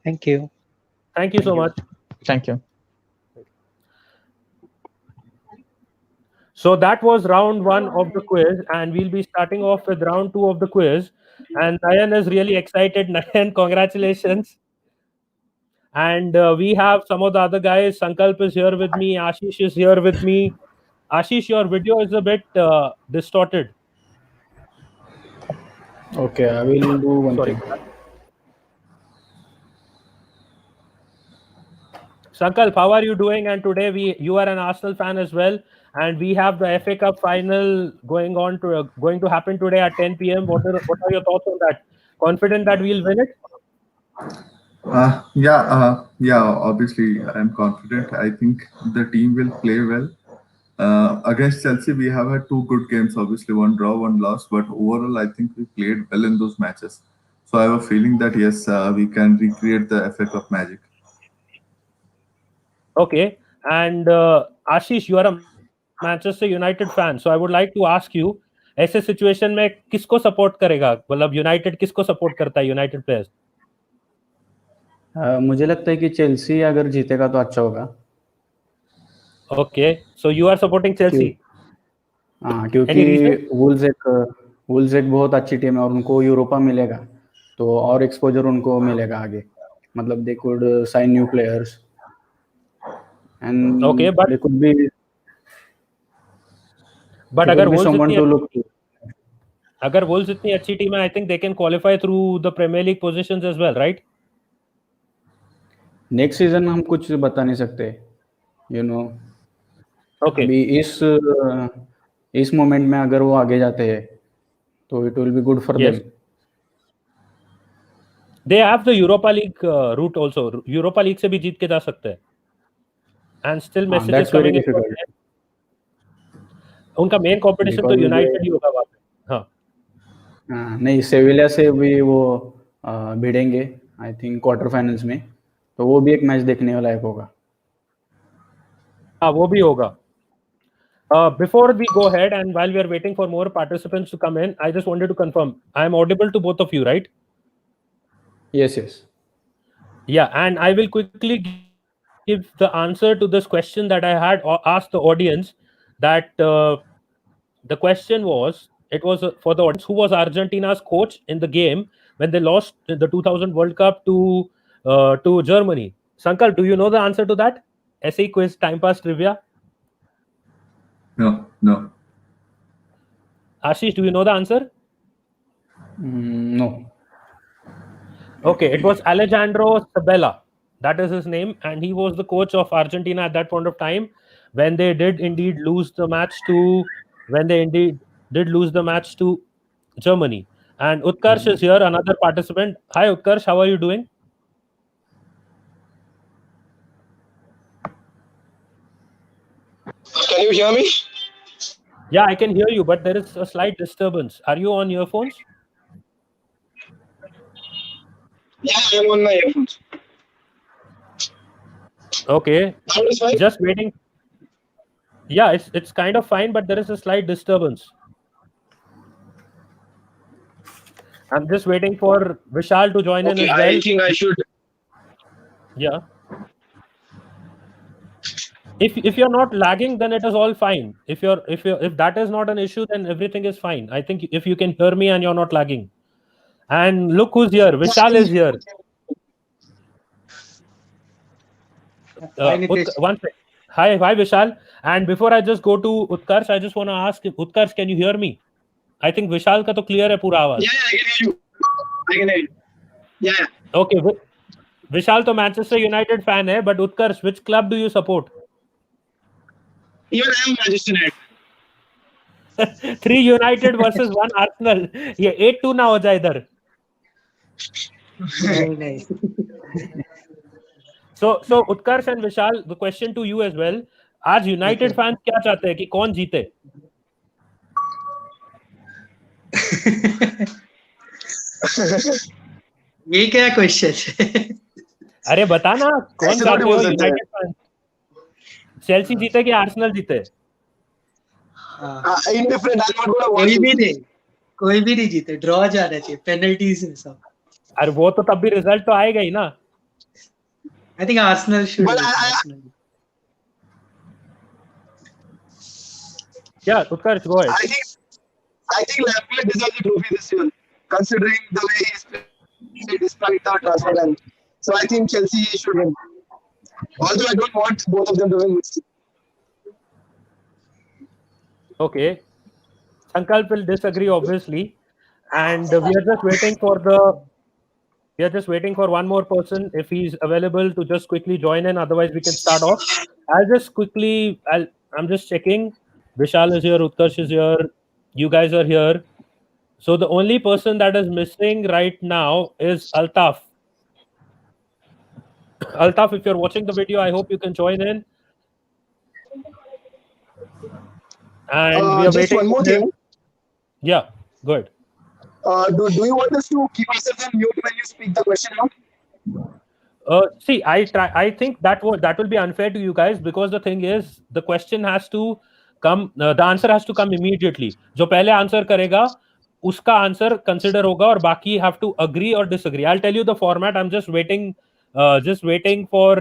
Thank you. Thank you so much. Thank you. So that was round 1 of the quiz, and we'll be starting off with round 2 of the quiz. And Nayan is really excited. Nayan, congratulations. And we have some of the other guys. Sankalp is here with me. Ashish is here with me. Ashish, your video is a bit distorted. Okay, I will do one Sorry. thing. Sankalp, how are you doing? And today you are an Arsenal fan as well, and we have the FA Cup final going to happen today at 10 p.m. What are your thoughts on that? Confident that we'll win it? Yeah. Obviously, I'm confident. I think the team will play well. Against Chelsea, we have had 2 good games. Obviously, 1 draw, 1 loss. But overall, I think we played well in those matches. So I have a feeling that yes, we can recreate the FA Cup magic. Okay. And Ashish, you are a Manchester United fan. So I would like to ask you, ऐसे situation में किसको support करेगा? मतलब United किसको support करता है United players? मुझे लगता है कि चेल्सी अगर जीतेगा तो अच्छा होगा. Okay, so you are supporting Chelsea? हाँ, क्योंकि वुल्स एक बहुत अच्छी टीम है और उनको यूरोपा मिलेगा तो और एक्सपोजर उनको मिलेगा आगे. मतलब they could sign new players and they could be but अगर वुल्स इतनी अच्छी टीम है, I think they can qualify through the premier league positions as well, right? Next season हम कुछ बता नहीं सकते, यू नो. अभी इस मोमेंट में अगर वो आगे जाते हैं तो it will be good for them. They have the Europa league route also. Europa league से भी जीत के जा सकते हैं. And still message is coming in. उनका मेन कंपटीशन तो यूनाइटेड ही होगा वहां पे. हाँ, नहीं, सेविलिया से भी वो भिड़ेंगे आई थिंक क्वार्टर फाइनल्स में, तो वो भी एक मैच देखने वाला होगा. हाँ, वो भी होगा. Before we go ahead and while we are waiting for more participants to come in, I just wanted to confirm I am audible to both of you, right? Yes. Yeah, and I will quickly give the answer to this question that I had asked the audience. That the question was, it was for the audience, who was Argentina's coach in the game when they lost the 2000 World Cup to Germany? Sankal, do you know the answer to that? SE quiz, time pass trivia. No. Ashish, do you know the answer? No. Okay, it was Alejandro Sabella. That is his name, and he was the coach of Argentina at that point of time when they did indeed lose the match to Germany. And Utkarsh is here, another participant. Hi Utkarsh, how are you doing? Can you hear me? Yeah, I can hear you, but there is a slight disturbance. Are you on earphones? Yeah, I'm on my earphones. Okay. Sound is fine? Just waiting. Yeah, it's kind of fine, but there is a slight disturbance. I'm just waiting for Vishal to join in as well. I think I should. Yeah. If you're not lagging, then it is all fine. If that is not an issue, then everything is fine. I think if you can hear me and you're not lagging. And look who's here. Vishal is here. One second. Hi Vishal. And before I just go to Utkarsh, I just want to ask Utkarsh, can you hear me? I think Vishal ka to clear hai pura awaaz. Yeah, I can hear you. I can hear you. Yeah. Okay. Vishal to Manchester United fan hai, but Utkarsh, which club do you support? Even I am Manchester United. 3 United versus 1 Arsenal. ये 8-2 ना हो जाए इधर. Very nice. So Utkarsh and Vishal, the question to you as well. आज United fans क्या चाहते हैं कि कौन जीते? ये क्या क्वेश्चन? अरे बता ना कौन ऐसे चाहते थोड़ी हो बोल सकते हैं। यूनाइटेड फैन, चेल्सी जीते कि आर्सेनल जीते? Indifferent. I'm not gonna watch कोई भी it. नहीं, कोई भी नहीं जीते, ड्रॉ जाना चाहिए, पेनल्टीज में सब. अरे वो तो तब भी रिजल्ट तो आएगा ही ना. I think Arsenal should But win. I Arsenal. Yeah, Utkarsh, go ahead. I think Lampard deserves a trophy this year, considering the way he's played despite the transfer ban. So I think Chelsea should win. Although I don't want both of them to win. Okay. Sankalp will disagree, obviously, and we are just waiting for one more person if he's available to just quickly join in. Otherwise, we can start off. I'm just checking. Vishal is here. Utkarsh is here. You guys are here. So the only person that is missing right now is Altaf. Altaf, if you're watching the video, I hope you can join in. And we are Just waiting. one more thing. Yeah, good. Do you want us to keep ourselves on mute when you speak the question out? See, I think that will be unfair to you guys, because the thing is, the question has to come. The answer has to come immediately. जो पहले answer करेगा, उसका answer consider होगा, और बाकी have to agree or disagree. I'll tell you the format. I'm just waiting for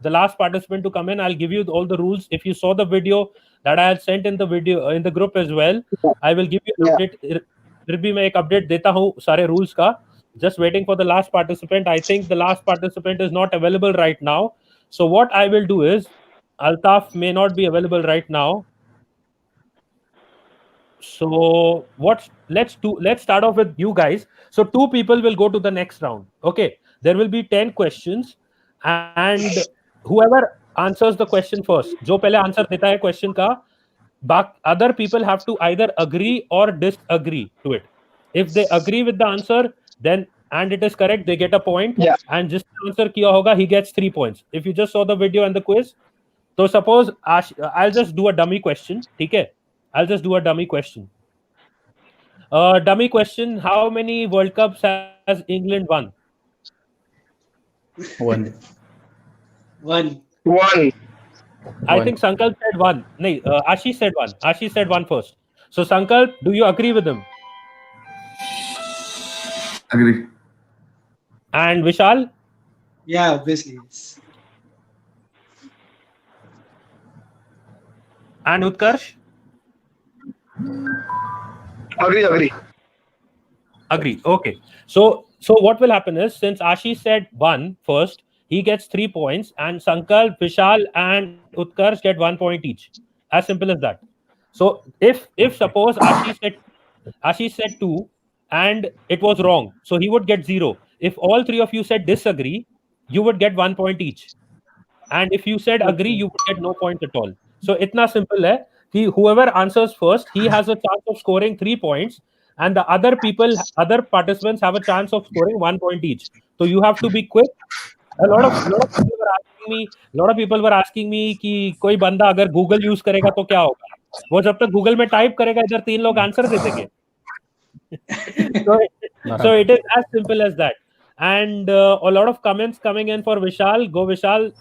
the last participant to come in. I'll give you all the rules. If you saw the video that I had sent in the group as well, I will give you an update. फिर भी मैं एक update देता हूँ सारे rules का. Just waiting for the last participant. I think the last participant is not available right now. So what I will do is, Altaf may not be available right now. So let's start off with you guys. So 2 people will go to the next round. Okay. There will be 10 questions, and whoever answers the question first, जो पहले answer देता है question का, other people have to either agree or disagree to it. If they agree with the answer, then and it is correct, they get a point. Yeah. And just answer kiya hoga, he gets 3 points. If you just saw the video and the quiz, so suppose I'll just do a dummy question. Okay, I'll just do a dummy question. Dummy question: how many World Cups has England won? One. I think Sankalp said 1. No, Ashish said 1. Ashish said 1 first. So Sankalp, do you agree with him? Agree. And Vishal? Yeah, obviously. Yes. And Utkarsh? Agree. Okay. So what will happen is, since Ashish said 1 first, he gets 3 points, and Sankalp, Vishal, and Utkarsh get 1 point each. As simple as that. So if suppose Ashish said 2 and it was wrong, so he would get 0. If all 3 of you said disagree, you would get 1 point each. And if you said agree, you would get no point at all. So itna simple hai ki whoever answers first, he has a chance of scoring 3 points, and the other participants have a chance of scoring 1 point each. So you have to be quick. A lot of people were asking me कि कोई बंदा अगर Google use करेगा तो क्या होगा? वो जब तक Google में टाइप करेगा, इधर 3 लोग आंसर दे देंगे. So it is as simple as that. And a lot of comments coming in for Vishal. Go Vishal.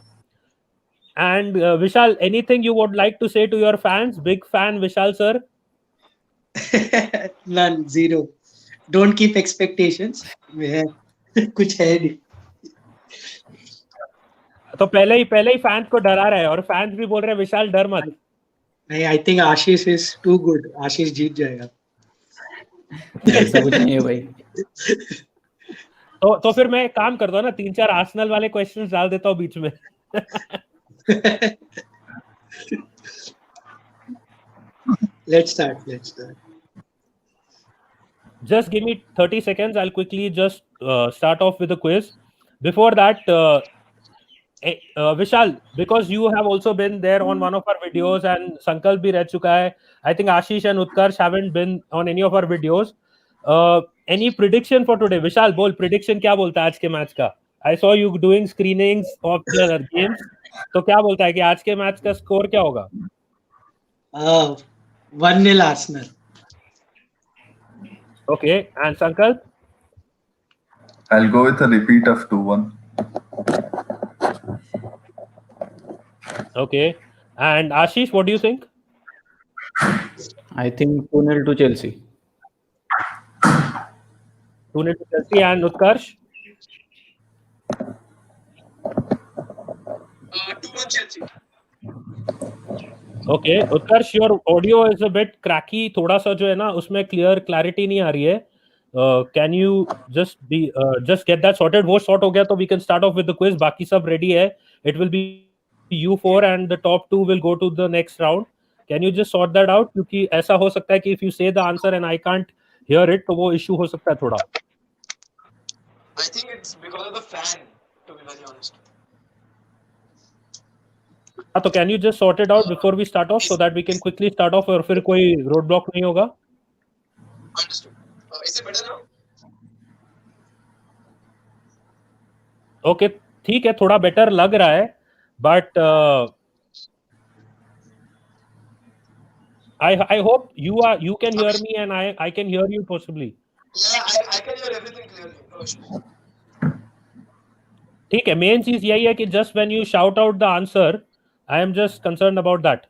And Vishal, anything you would like to say to your fans? Big fan, Vishal sir. None, 0. Don't keep expectations. कुछ है नहीं. तो पहले ही fans को डरा रहा है, और फैंस भी बोल रहे हैं विशाल डर मत. नहीं, I think Ashish is too good. Ashish जीत जाएगा. ऐसा कुछ नहीं है भाई. तो फिर मैं काम करता हूँ ना, 3-4 आर्सेनल वाले क्वेश्चंस डाल देता हूँ बीच में. Let's start. Just give me 30 seconds. I'll quickly just start off with the quiz. Before that, Vishal, because you have also been there on one of our videos, and Sankalp bhi reh chuka hai. I think Ashish and Utkarsh haven't been on any of our videos. Any prediction for today? Vishal, bol prediction kya bolta hai aaj ke match ka? I saw you doing screenings of the games. तो क्या बोलता है कि आज के match का score क्या होगा? 1-0 Arsenal. Okay, and Sankalp? I'll go with a repeat of 2-1. Okay, and Ashish, what do you think? I think 2-0 to Chelsea. 2-0 to Chelsea, and Utkarsh? 2-1 Chelsea. Okay, Utkarsh, your audio is a bit cracky. थोड़ा सा जो है ना उसमें clear clarity नहीं आ रही है. Can you just get that sorted? वो sort हो गया तो we can start off with the quiz. बाकी सब ready है. It will be you four and the top two will go to the next round. Can you just sort that out? क्योंकि ऐसा हो सकता है कि if you say the answer and I can't hear it तो वो issue हो सकता है थोड़ा. I think it's because of the fan, to be very honest. हाँ तो can you just sort it out before we start off so that we can quickly start off और फिर कोई roadblock नहीं होगा? Understood. Is it better now? Okay, ठीक है, थोड़ा better लग रहा है, but I hope you can hear me and I can hear you possibly. Yeah, I can hear everything clearly. No issues. ठीक है, main चीज यही है कि just when you shout out the answer, I am just concerned about that.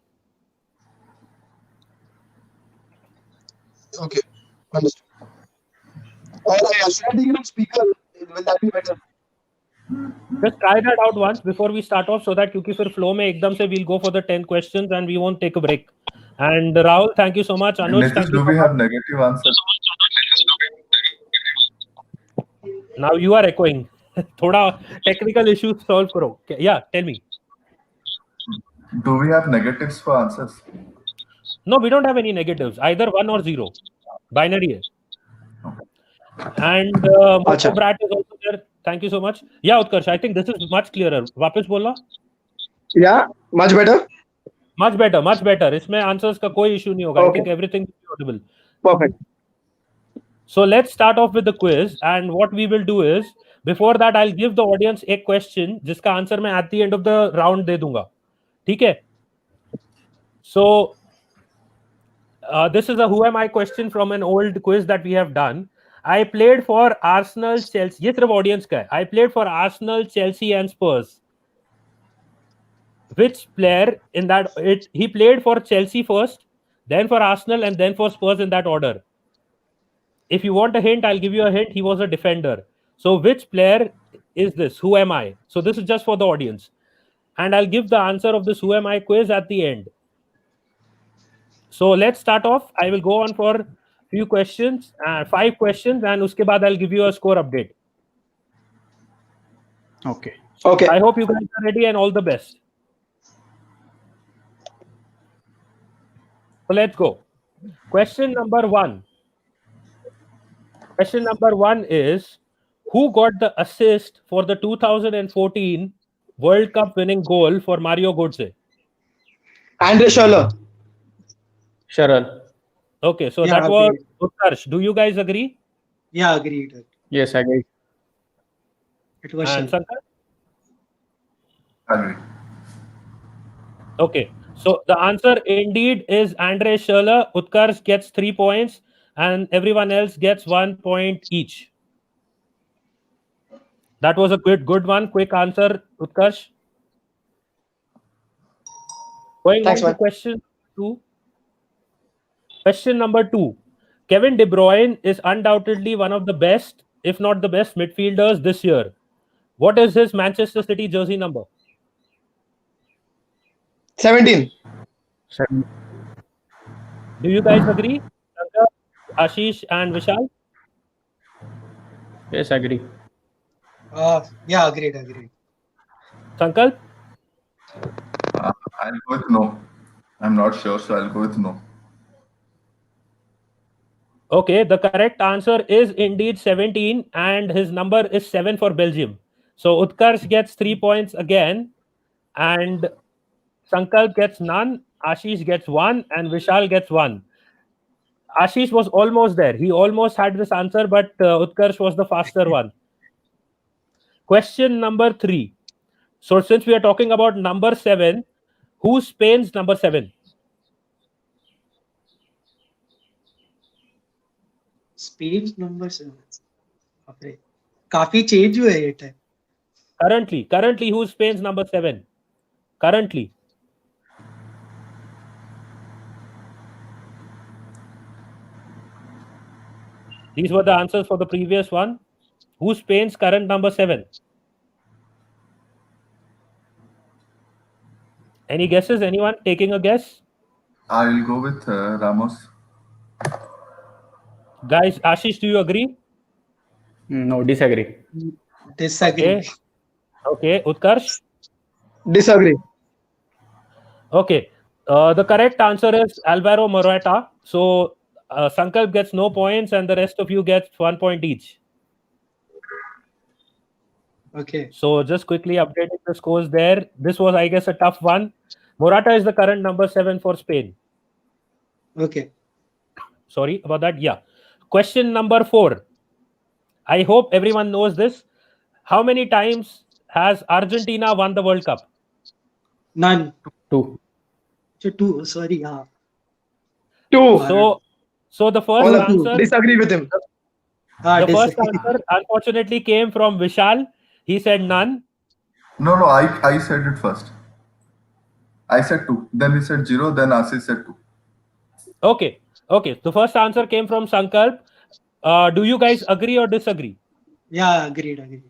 Okay, understood. Should I take it on speaker? Will that be better? Just try that out once before we start off so that क्योंकि फिर flow में एकदम से we'll go for the 10 questions and we won't take a break. And Rahul, thank you so much. Anuj, Nitish, thank you do so we much. have negative answers? Now you are echoing. थोड़ा technical issues solve करो. Yeah, tell me. Do we have negatives for answers? No, we don't have any negatives. Either 1 or 0. Binary है. And Moto Brat is also there. Thank you so much. Yeah, Utkarsh, I think this is much clearer. वापस बोलना. Yeah, much better. Much better, much better. इसमें answers का कोई issue नहीं होगा. I think everything will be audible. Perfect. So let's start off with the quiz. And what we will do is, before that, I'll give the audience a question जिसका answer मैं at the end of the round दे दूंगा. ठीक है? So this is a who am I question from an old quiz that we have done. I played for Arsenal, Chelsea. ये सिर्फ audience का है. I played for Arsenal, Chelsea, and Spurs. Which player in that he played for Chelsea first, then for Arsenal, and then for Spurs in that order. If you want a hint, I'll give you a hint. He was a defender. So which player is this? Who am I? So this is just for the audience. And I'll give the answer of this who am I quiz at the end. So let's start off. I will go on for few questions, 5 questions, and uske baad I'll give you a score update. Okay. Okay. I hope you guys are ready and all the best. So let's go. Question number 1. Question number 1 is, who got the assist for the 2014 World Cup winning goal for Mario Götze? Andre Schürrle. Sharal. Okay, so Yeah, that was Utkarsh. Do you guys agree? Yeah, agreed. Yes, I agree. It was And Sharal. Sankar? Agree. Okay, so the answer indeed is Andre Schürrle. Utkarsh gets 3 points and everyone else gets 1 point each. That was a good one. Quick answer, Utkarsh. Going Thanks, on to man. question 2. Question number 2. Kevin De Bruyne is undoubtedly one of the best, if not the best, midfielders this year. What is his Manchester City jersey number? 17. Do you guys agree? Shankar, Ashish and Vishal? Yes, I agree. Yeah, agreed. Sankalp? I'll go with no. I'm not sure, so I'll go with no. Okay, the correct answer is indeed 17 and his number is 7 for Belgium. So Utkarsh gets 3 points again and Sankalp gets none, Ashish gets 1 and Vishal gets 1. Ashish was almost there. He almost had this answer, but Utkarsh was the faster one. Question number 3. So since we are talking about number 7, who's Spain's number 7? Spain number 7. Okay. काफी change हुआ है ये time. Currently, who's Spain's number 7? Currently. These were the answers for the previous one. Who's Spain's current number 7? Any guesses? Anyone taking a guess? I will go with Ramos. Guys, Ashish, do you agree? No, disagree. Disagree. Okay. Utkarsh? Disagree. Okay. The correct answer is Alvaro Morata. So Sankalp gets no points and the rest of you get 1 point each. Okay. So just quickly updating the scores there. This was, I guess, a tough one. Morata is the current number 7 for Spain. Okay. Sorry about that. Yeah. Question number 4. I hope everyone knows this. How many times has Argentina won the World Cup? None. 2. 2. Sorry. Yeah. 2. So the first answer. Disagree with him. The first answer unfortunately came from Vishal. He said none. No, I said it first. I said 2. Then he said 0. Then Ashish said 2. Okay. The first answer came from Sankalp. Do you guys agree or disagree? Yeah, agreed.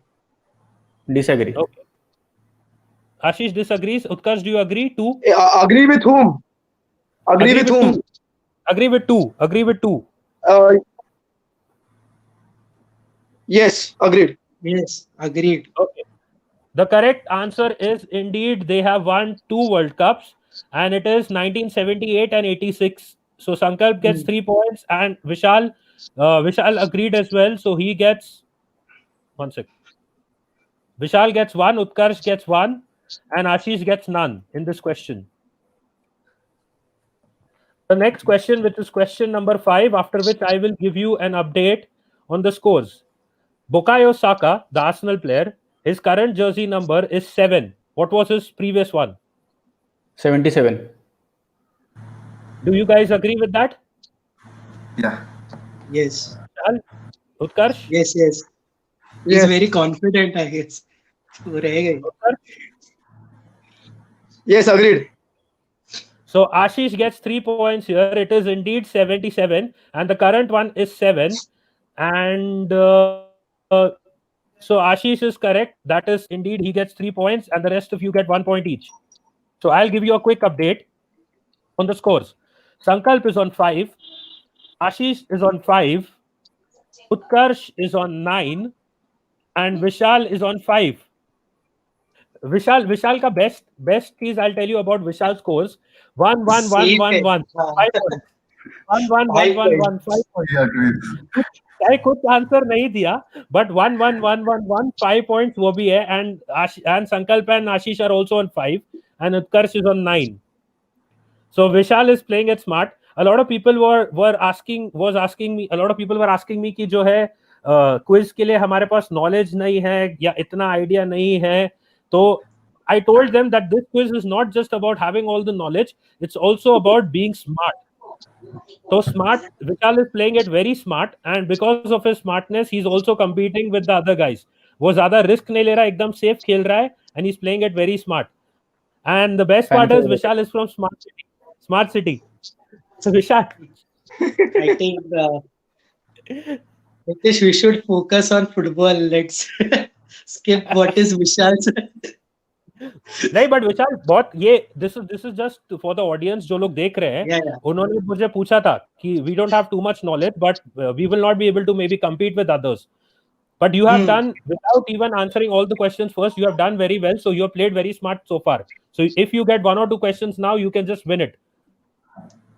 Disagree. Okay. Ashish disagrees. Utkarsh, do you agree? 2? Agree with whom? Agree with whom? 2. Agree with 2. Yes, agreed. Yes, agreed. Okay. The correct answer is indeed they have won 2 World Cups, and it is 1978 and 86. So Sankalp gets 3 points, and Vishal agreed as well. So he gets 1 sec. Vishal gets 1, Utkarsh gets 1, and Ashish gets none in this question. The next question, which is question number 5, after which I will give you an update on the scores. Bukayo Saka, the Arsenal player, his current jersey number is 7. What was his previous one? 77. Do you guys agree with that? Yeah. Yes. Utkarsh? Yes. He's very confident, I guess. Yes, agreed. So Ashish gets 3 points here. It is indeed 77, and the current one is 7. And so Ashish is correct. That is indeed, he gets 3 points, and the rest of you get 1 point each. So I'll give you a quick update on the scores. Sankalp is on 5. Ashish is on 5. Utkarsh is on 9. And Vishal is on 5. Vishal ka best is, I'll tell you about Vishal scores. 1 1 1 1 1 5 points. 1 1 1 1 1 5 points. I कुछ answer नहीं दिया, but 1 1 1 1 1 5 points वो भी है, and Sankalp and Ashish are also on 5, and Utkarsh is on 9. So Vishal is playing it smart. A lot of people were asking me कि जो है quiz के लिए हमारे पास नॉलेज नहीं है या इतना आइडिया नहीं है. तो I told them that this quiz is not just about having all the knowledge, it's also about being smart. So smart, Vishal is playing it very smart, and because of his smartness, he's also competing with the other guys. वो ज़्यादा risk नहीं ले रहा, एकदम safe खेल रहा है, and he's playing it very smart. And the best part is Vishal is from Smart City. So Vishal, I think Nitish, we should focus on football. Let's skip what is Vishal's. नहीं, but विशाल बहुत ये this is just for the audience जो लोग देख रहे हैं. उन्होंने मुझे पूछा था कि we don't have too much knowledge, but we will not be able to maybe compete with others. But you have done, without even answering all the questions first, you have done very well. So you have played very smart so far. So if you get 1 or 2 questions now, you can just win it.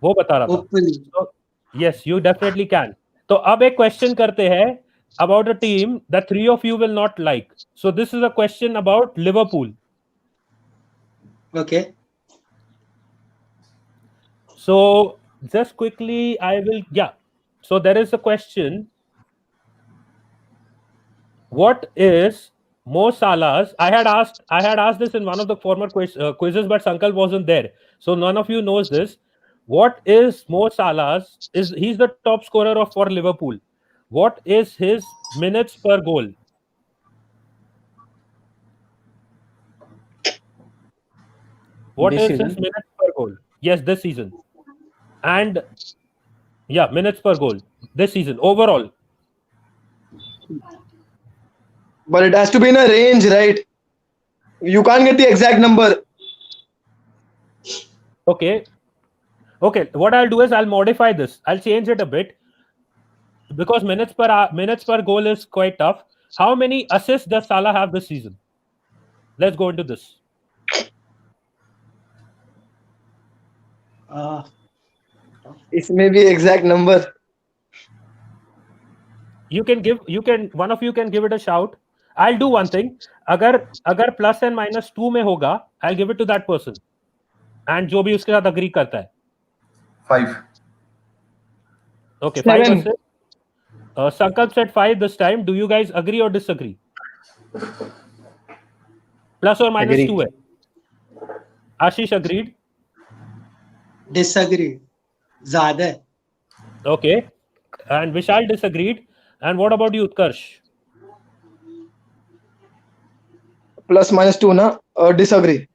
वो बता रहा था. So, yes, you definitely can. तो अब एक question करते हैं about a team that 3 of you will not like. So this is a question about Liverpool. Okay. So just quickly, So there is a question. What is Mo Salah's? I had asked this in one of the former quizzes, but Sankalp wasn't there. So none of you knows this. What is Mo Salah's? He's the top scorer for Liverpool. What is his minutes per goal? What This is his season? minutes per goal? Yes, this season. And yeah, minutes per goal this season overall. But it has to be in a range, right? You can't get the exact number. Okay. What I'll do is I'll modify this. I'll change it a bit because minutes per goal is quite tough. How many assists does Salah have this season? Let's go into this. It's maybe exact number. One of you can give it a shout. I'll do one thing. अगर plus and minus 2 में होगा, I'll give it to that person. And जो भी उसके साथ agree करता है. 5. Okay, 7. 5 assists. Sankalp said 5 this time. Do you guys agree or disagree? Plus or minus Agree. 2 है. Ashish agreed. Disagree. ज़्यादा है. Okay. And Vishal disagreed. And what about you, Utkarsh? Plus minus 2, na? Disagree.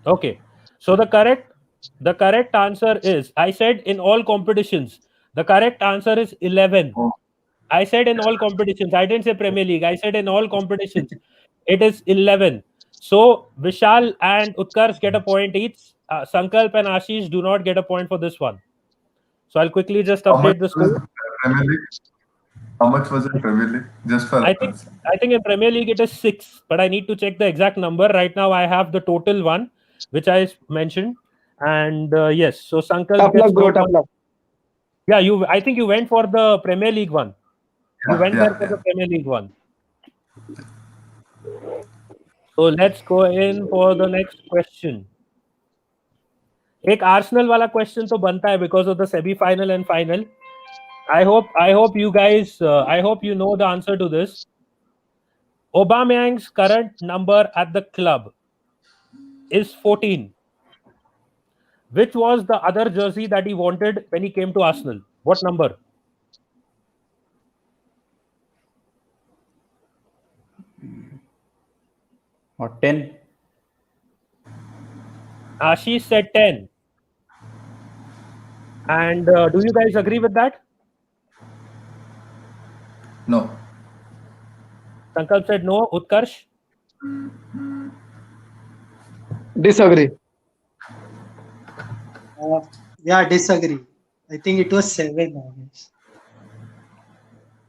Okay. So the correct answer is, I said in all competitions. The correct answer is 11. I said in all competitions. I didn't say Premier League. I said in all competitions. It is 11. So Vishal and Utkarsh get a point each. Sankalp and Ashish do not get a point for this one. So I'll quickly just update the score. How much was in Premier League? Just for I think in Premier League it is 6, but I need to check the exact number. Right now I have the total one, which I mentioned. And yes, so Sankalp Tough gets luck, bro. Tough luck. Yeah, I think you went for the Premier League one. You went there for the Premier League one. So let's go in for the next question. एक Arsenal वाला question तो बनता है because of the semi-final and final. I hope you guys, I hope you know the answer to this. Aubameyang's current number at the club is 14. Which was the other jersey that he wanted when he came to Arsenal? What number? Or 10. Ashish said 10. And do you guys agree with that? No. Sankalp said no. Utkarsh? Disagree. Yeah, disagree. I think it was 7. I guess.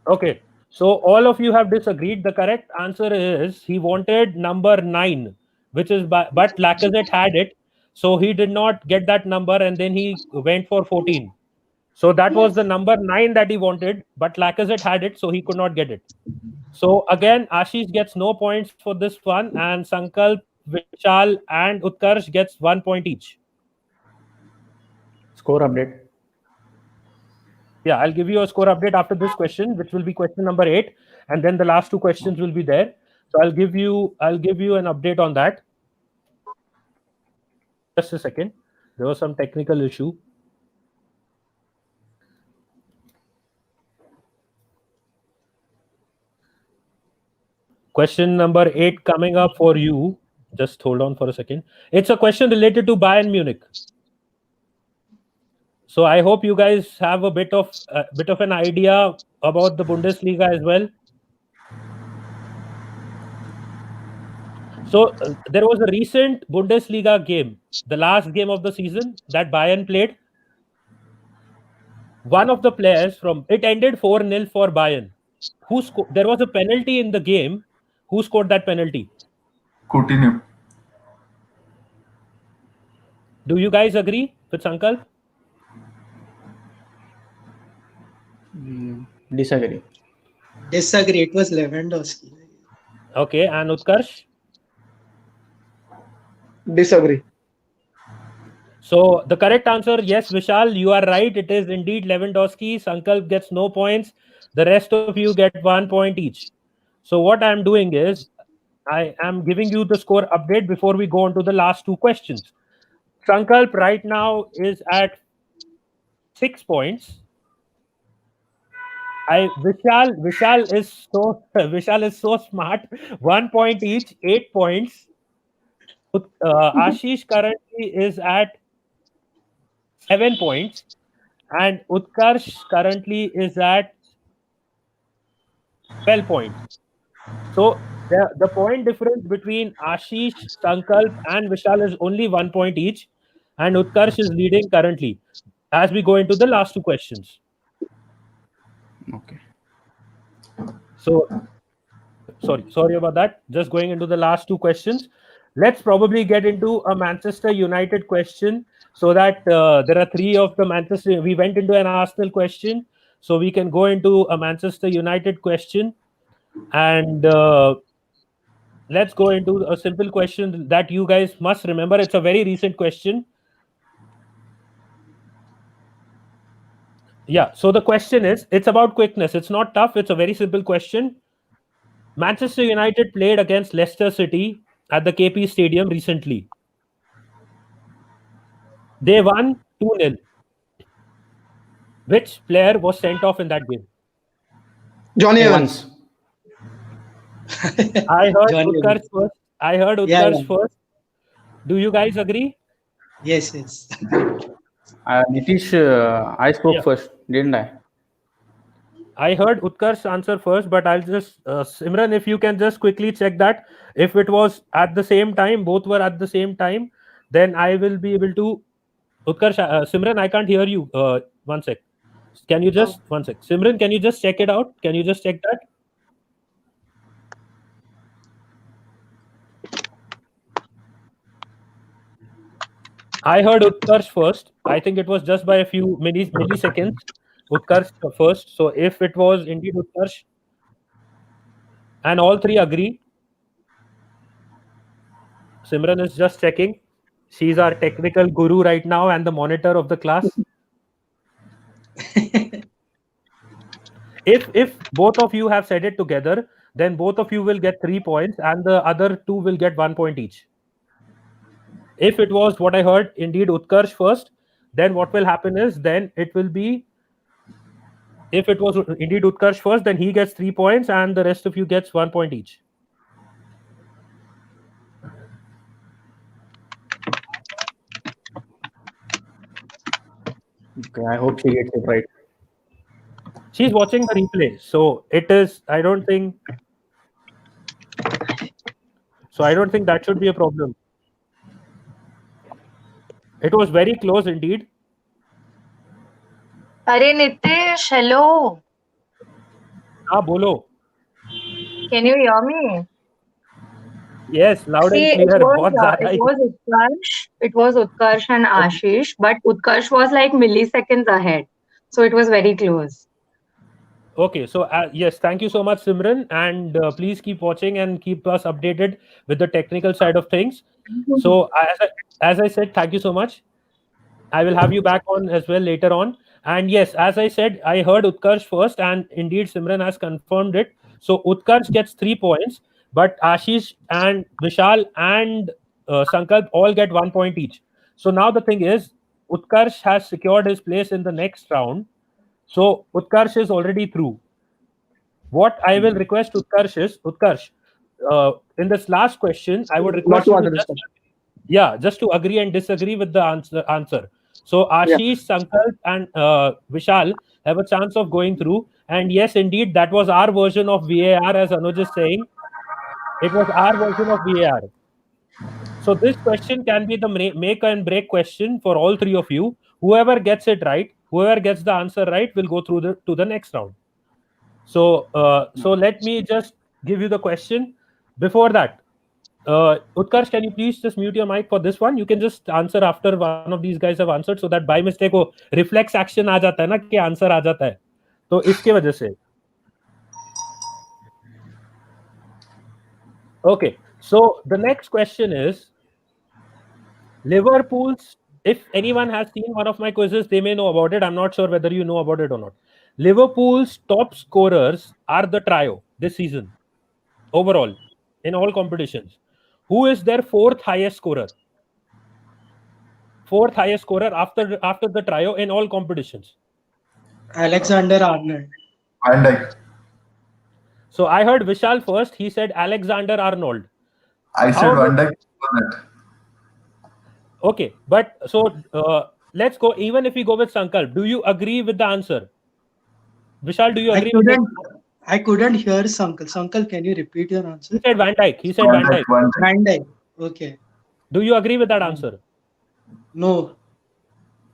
Okay. So all of you have disagreed. The correct answer is he wanted number 9, which is but Lacazette had it. So he did not get that number and then he went for 14. So that was the number 9 that he wanted, but Lacazette had it, so he could not get it. So again, Ashish gets no points for this one, and Sankalp, Vishal, and Utkarsh gets 1 point each. Score update. Yeah, I'll give you a score update after this question, which will be question number 8, and then the last 2 questions will be there. So I'll give you an update on that. Just a second. There was some technical issue. Question number 8 coming up for you. Just hold on for a second. It's a question related to Bayern Munich. So I hope you guys have a bit of an idea about the Bundesliga as well. So there was a recent Bundesliga game, the last game of the season that Bayern played. One of the players it ended 4-0 for Bayern. There was a penalty in the game. Who scored that penalty? Coutinho. Do you guys agree with Sankalp? Disagree. Disagree. It was Lewandowski. Okay, and Utkarsh? Disagree. So the correct answer, yes, Vishal, you are right. It is indeed Lewandowski. Sankalp gets no points. The rest of you get 1 point each. So what I'm doing is I am giving you the score update before we go on to the last 2 questions. Sankalp right now is at 6 points. Vishal is so smart. 1 point each, 8 points. Ashish currently is at 7 points, and Utkarsh currently is at 12 points. So the point difference between Ashish, Sankalp, and Vishal is only 1 point each, and Utkarsh is leading currently. As we go into the last two questions. Okay. So sorry about that. Just going into the last two questions. Let's probably get into a Manchester United question, so that there are three of the Manchester. We went into an Arsenal question, so we can go into a Manchester United question, and let's go into a simple question that you guys must remember. It's a very recent question. Yeah. So the question is, it's about quickness. It's not tough. It's a very simple question. Manchester United played against Leicester City at the KP Stadium recently. They won 2-0. Which player was sent off in that game? Johnny Evans. I heard Johnny Utkarsh Evans. first. I heard Utkarsh first. Do you guys agree? Yes. Nitish, I spoke first, didn't I? I heard Utkarsh answer first, but I'll just Simran, if you can just quickly check that. If it was at the same time, both were at the same time, then I will be able to. Utkarsh, Simran, I can't hear you. One sec. Can you just one sec? Simran, can you just check it out? Can you just check that? I heard Utkarsh first. I think it was just by a few milliseconds. Utkarsh first. So if it was indeed Utkarsh, and all three agree, Simran is just checking. She's our technical guru right now and the monitor of the class. If both of you have said it together, then both of you will get 3 points and the other two will get 1 point each. If it was what I heard, indeed Utkarsh first, then what will happen is, then it will be, if it was indeed Utkarsh first, then he gets 3 points and the rest of you gets 1 point each. Okay, I hope she gets it right. She's watching the replay, so it is. I don't think that should be a problem. It was very close indeed. Arey Nitish, hello. Bolo. Can you hear me? Yes, loud and clear. It was Utkarsh and Ashish, but Utkarsh was like milliseconds ahead. So it was very close. Okay, so yes, thank you so much, Simran, and please keep watching and keep us updated with the technical side of things. So as I said, thank you so much. I will have you back on as well later on. And yes, as I said, I heard Utkarsh first, and indeed Simran has confirmed it. So Utkarsh gets 3 points, but Ashish and Vishal and Sankalp all get 1 point each. So now the thing is, Utkarsh has secured his place in the next round. So Utkarsh is already through. What I will request Utkarsh is, in this last question, I would request you to just to agree and disagree with the answer. So Ashish, Sankalp, and Vishal have a chance of going through. And yes, indeed, that was our version of VAR, as Anuj is saying. It was our version of VAR. So this question can be the make and break question for all three of you. Whoever gets it right, whoever gets the answer right, will go through to the next round. So let me just give you the question. Before that, Utkarsh, can you please just mute your mic for this one? You can just answer after one of these guys have answered, so that by mistake वो reflex action आ जाता है ना कि answer आ जाता है, तो इसके वजह से. Okay, so the next question is Liverpool's. If anyone has seen one of my quizzes, they may know about it. I'm not sure whether you know about it or not. Liverpool's top scorers are the trio this season, overall, in all competitions. Who is their fourth highest scorer? Fourth highest scorer after the trio in all competitions. Alexander-Arnold. Van Dijk. So I heard Vishal first. He said Alexander Arnold. I said Van Dijk before that. Okay, but so let's go. Even if we go with Sankalp, do you agree with the answer? Vishal, do you agree with this? I couldn't hear Sankalp. Sankalp, can you repeat your answer? He said Van Dijk. He said Van Dijk. Van Dijk. Okay. Do you agree with that answer? No.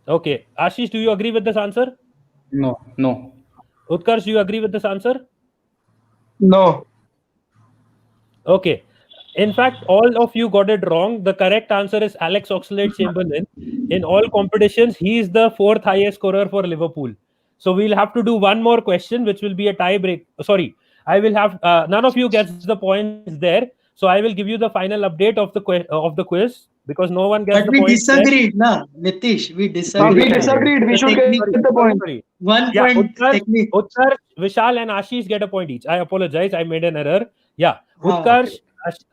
Okay. Ashish, do you agree with this answer? No. Utkarsh, do you agree with this answer? No. Okay. In fact, all of you got it wrong. The correct answer is Alex Oxlade-Chamberlain. In all competitions, he is the 4th highest scorer for Liverpool. So we'll have to do one more question, which will be a tie break. Sorry, I will have none of you gets the points there. So I will give you the final update of the quiz because no one gets But the we points. disagreed, na Nitish. We disagreed. We disagreed. We should get the point. Sorry. 1 Yeah, point technique. Utkarsh, Vishal, and Ashish get a point each. I apologize. I made an error. Yeah, Utkarsh,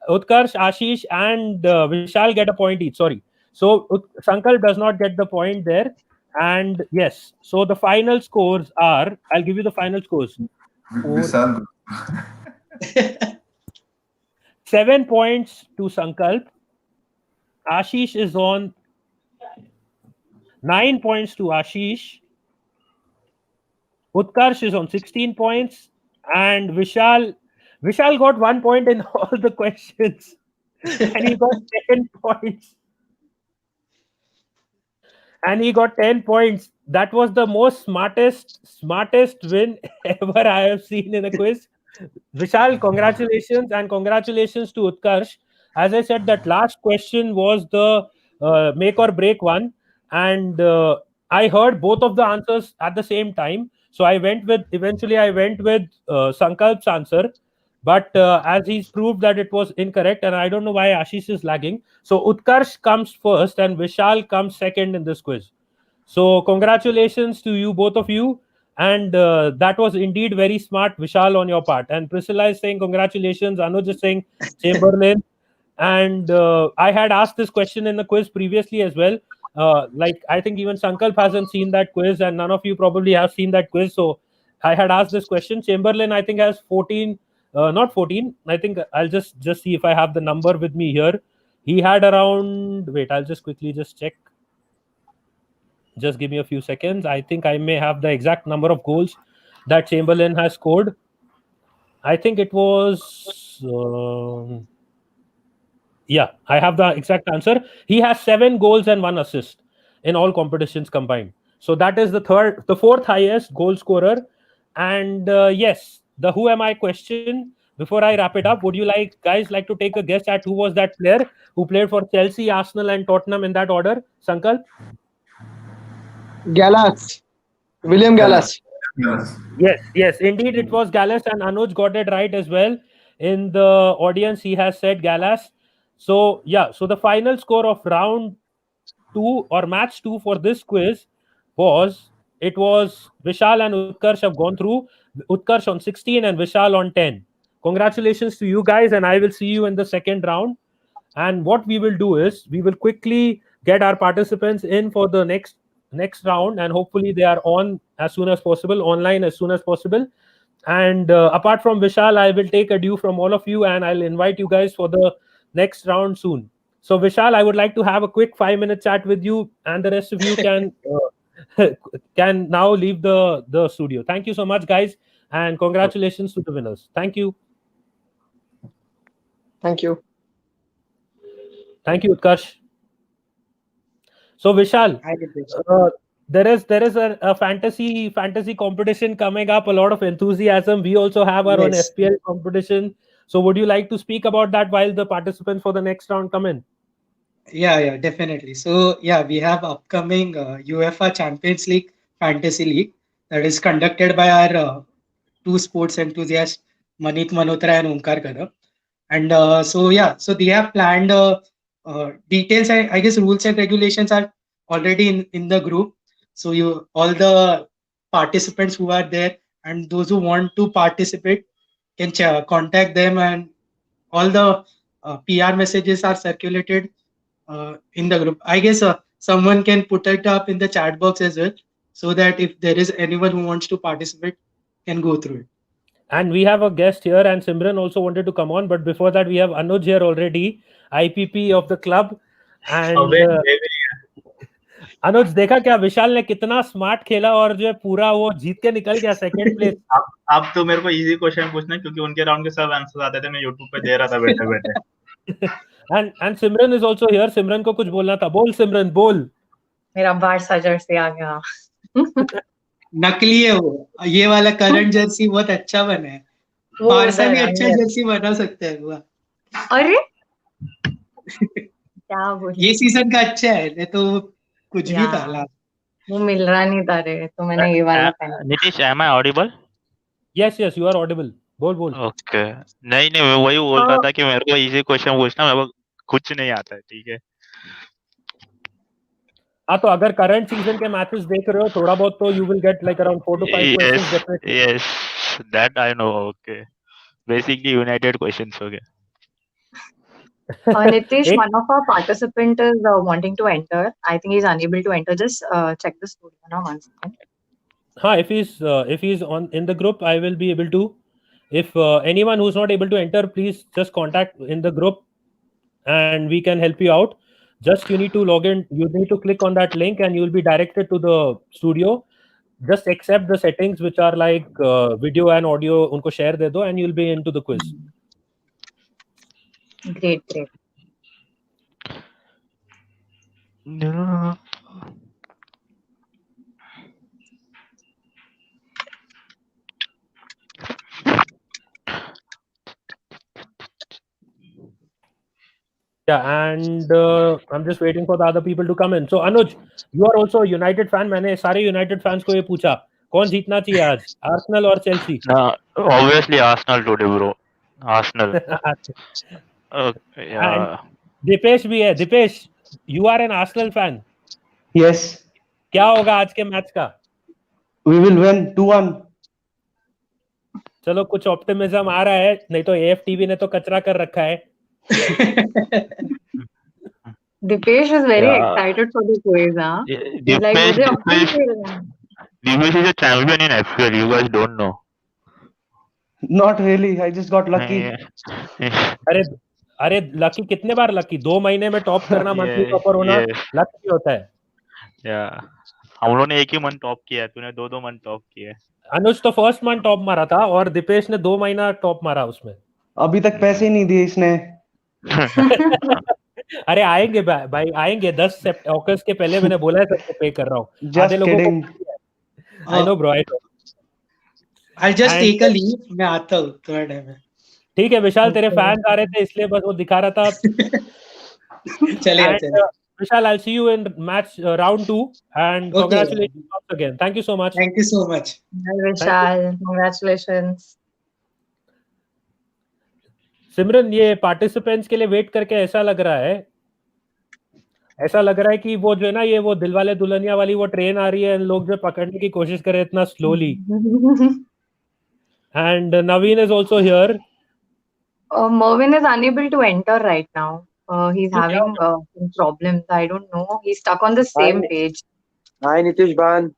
Ashish, and Vishal get a point each. Sorry. So Sankalp does not get the point there. And yes, so the final scores are. I'll give you the final scores. Vishal. 7 points to Sankalp. Ashish is on 9 points to Ashish. Utkarsh is on 16 points. And Vishal got 1 point in all the questions. And he got 10 points. And he got 10 points. That was the most smartest win ever I have seen in a quiz. Vishal, congratulations, and congratulations to Utkarsh. As I said, that last question was the make or break one, and I heard both of the answers at the same time. So eventually I went with Sankalp's answer, but as he's proved that it was incorrect, and I don't know why Ashish is lagging. So Utkarsh comes first, and Vishal comes second in this quiz. So congratulations to you, both of you. And that was indeed very smart, Vishal, on your part. And Priscilla is saying congratulations. Anuj is saying Chamberlain. And I had asked this question in the quiz previously as well. Like I think even Sankalp hasn't seen that quiz, and none of you probably have seen that quiz. So I had asked this question. Chamberlain, I think, has 14, not 14. I think I'll just see if I have the number with me here. He had around. Wait, I'll just quickly just check. Just give me a few seconds. I think I may have the exact number of goals that Chamberlain has scored. I think it was... yeah, I have the exact answer. He has 7 goals and 1 assist in all competitions combined. So that is the 4th highest goal scorer. And yes, the who am I question. Before I wrap it up, would you guys like to take a guess at who was that player who played for Chelsea, Arsenal, and Tottenham in that order? Sankalp? Gallas. William Gallas. Yes, indeed it was Gallas, and Anuj got it right as well. In the audience, he has said Gallas. So yeah, so the final score of round 2 or match 2 for this quiz was Vishal and Utkarsh have gone through. Utkarsh on 16 and Vishal on 10. Congratulations to you guys, and I will see you in the second round. And what we will do is we will quickly get our participants in for the next round, and hopefully they are on as soon as possible, online as soon as possible. And apart from Vishal, I will take a due from all of you, and I'll invite you guys for the next round soon. So Vishal, I would like to have a quick 5-minute chat with you, and the rest of you can now leave the studio. Thank you so much, guys, and congratulations to the winners. Thank you. Thank you. Thank you, Utkarsh. So Vishal, there is a fantasy competition coming up. A lot of enthusiasm. We also have our own FPL competition. So would you like to speak about that while the participants for the next round come in? Yeah, definitely. So yeah, we have upcoming UEFA Champions League Fantasy League that is conducted by our 2 sports enthusiasts, Manit Manotra and Omkar Kadam. And so they have planned details. I guess rules and regulations are already in the group. So all the participants who are there and those who want to participate can contact them, and all the PR messages are circulated in the group. I guess someone can put it up in the chat box as well, so that if there is anyone who wants to participate, can go through it. And we have a guest here, and Simran also wanted to come on, but before that, we have Anuj here already, IPP of the club. And अनुज देखा क्या विशाल ने कितना smart खेला और जो है पूरा वो जीत के निकल गया सेकंड प्लेस। अब तो मेरे को इजी क्वेश्चन पूछना है क्योंकि उनके राउंड के सब आंसर आते थे, मैं यूट्यूब पे दे रहा था बैठे बैठे। And Simran is also here. Simran को कुछ बोलना था, बोल सिमरन बोल। मेरा बारसा जर्सी आ गया। नकली है वो, ये वाला करंट जर्सी बहुत अच्छा बना है। बारसा भी अच्छा जर्सी बना सकता है वो। अरे क्या बोल, ये सीजन का अच्छा है, नहीं तो कुछ भी था लास्ट, वो मिल रहा नहीं था रे, तो मैंने ये वाला पहना। Nitish, am I audible? Yes yes you are audible, बोल बोल। ओके नहीं मैं वही बोल रहा था कि मेरे को इजी क्वेश्चन पूछना, मेरे को कुछ नहीं आता है, ठीक है। हाँ तो अगर करंट सीजन के मैचेस देख रहे हो थोड़ा बहुत तो you will get like around 4 to 5 questions definitely. Yes that I know. Okay basically United questions हो गए। Nitish, one of our participant is wanting to enter. I think he's unable to enter. Just check the studio now once again. हाँ, if he's on in the group, I will be able to. If anyone who's not able to enter, please just contact in the group, and we can help you out. Just you need to log in. You need to click on that link, and you will be directed to the studio. Just accept the settings which are like video and audio. उनको share दे दो, and you'll be into the quiz. Great. No. Yeah, and I'm just waiting for the other people to come in. So Anuj, you are also a United fan. मैंने सारे United fans को ये पूछा कौन जीतना चाहिए आज, आर्सेनल और Chelsea? Obviously Arsenal today, bro. Arsenal. Yeah. Dipesh भी है। Dipesh, you are an Arsenal fan. Yes. क्या होगा आज के मैच का? We will win 2-1. चलो कुछ ऑप्टिमिज्म आ रहा है, नहीं तो AFTV ने तो कचरा कर रखा है। Dipesh is very excited for the quiz, huh? He's like, Dipesh is a champion in FPL. You guys don't know. Not really. I just got lucky. अरे लकी कितने बार लकी? 2 महीने में टॉप करना, मंथली टॉपर होना lucky होता है। हम लोगों ने एक ही मंथ टॉप किया है, तूने 2 मंथ टॉप किया है। अनुज तो फर्स्ट मंथ टॉप मारा था और दीपेश ने 2 महीना टॉप मारा उसमें। अभी तक पैसे नहीं दिए इसने। अरे आएंगे भाई आएंगे, 10 अगस्त के पहले मैंने बोला है सबको पे कर रहा हूँ। आधे लोगों को I know bro, I know. I'll just take a leave. मैं आता हूँ थोड़ा टाइम में। ठीक है विशाल, तेरे फैंस आ रहे थे इसलिए बस वो दिखा रहा था। चलेगा। Vishal, I'll see you in match round 2 and congratulations once again. Thank you so much. Thank you so much. Hi Vishal, congratulations. सिमरन, ये पार्टिसिपेंट्स के लिए वेट करके ऐसा लग रहा है कि वो जो है ना, ये वो दिलवाले दुल्हनिया वाली वो ट्रेन आ रही है, लोग जो पकड़ने की कोशिश कर रहे हैं इतना slowly. And Naveen is also here. Mervin is unable to enter right now. He's having some problems. I don't know. He's stuck on the same page. Hi Nitish, Bhan.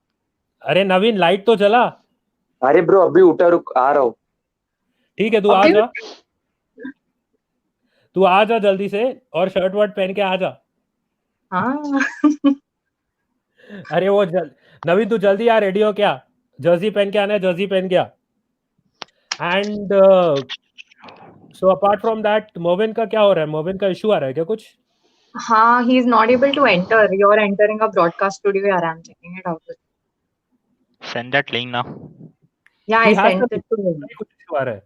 अरे नवीन, लाइट तो चला। अरे ब्रो अभी उठा, रुक आ रहा हूँ। ठीक है, तू आ जा जल्दी से और शर्ट वर्ट पहन के आ जा। अरे वो नवीन तू जल्दी आ, रेडी हो क्या? जर्सी पहन के आना है, जर्सी पहन के आ। And so apart from that, मोविन का क्या हो रहा है? मोविन का इशू आ रहा है क्या कुछ? हाँ, he is not able to enter. You're entering a broadcast studio. यार, I'm checking it out. Send that link now. Yeah, I sent it to him. कुछ इशू आ रहा है।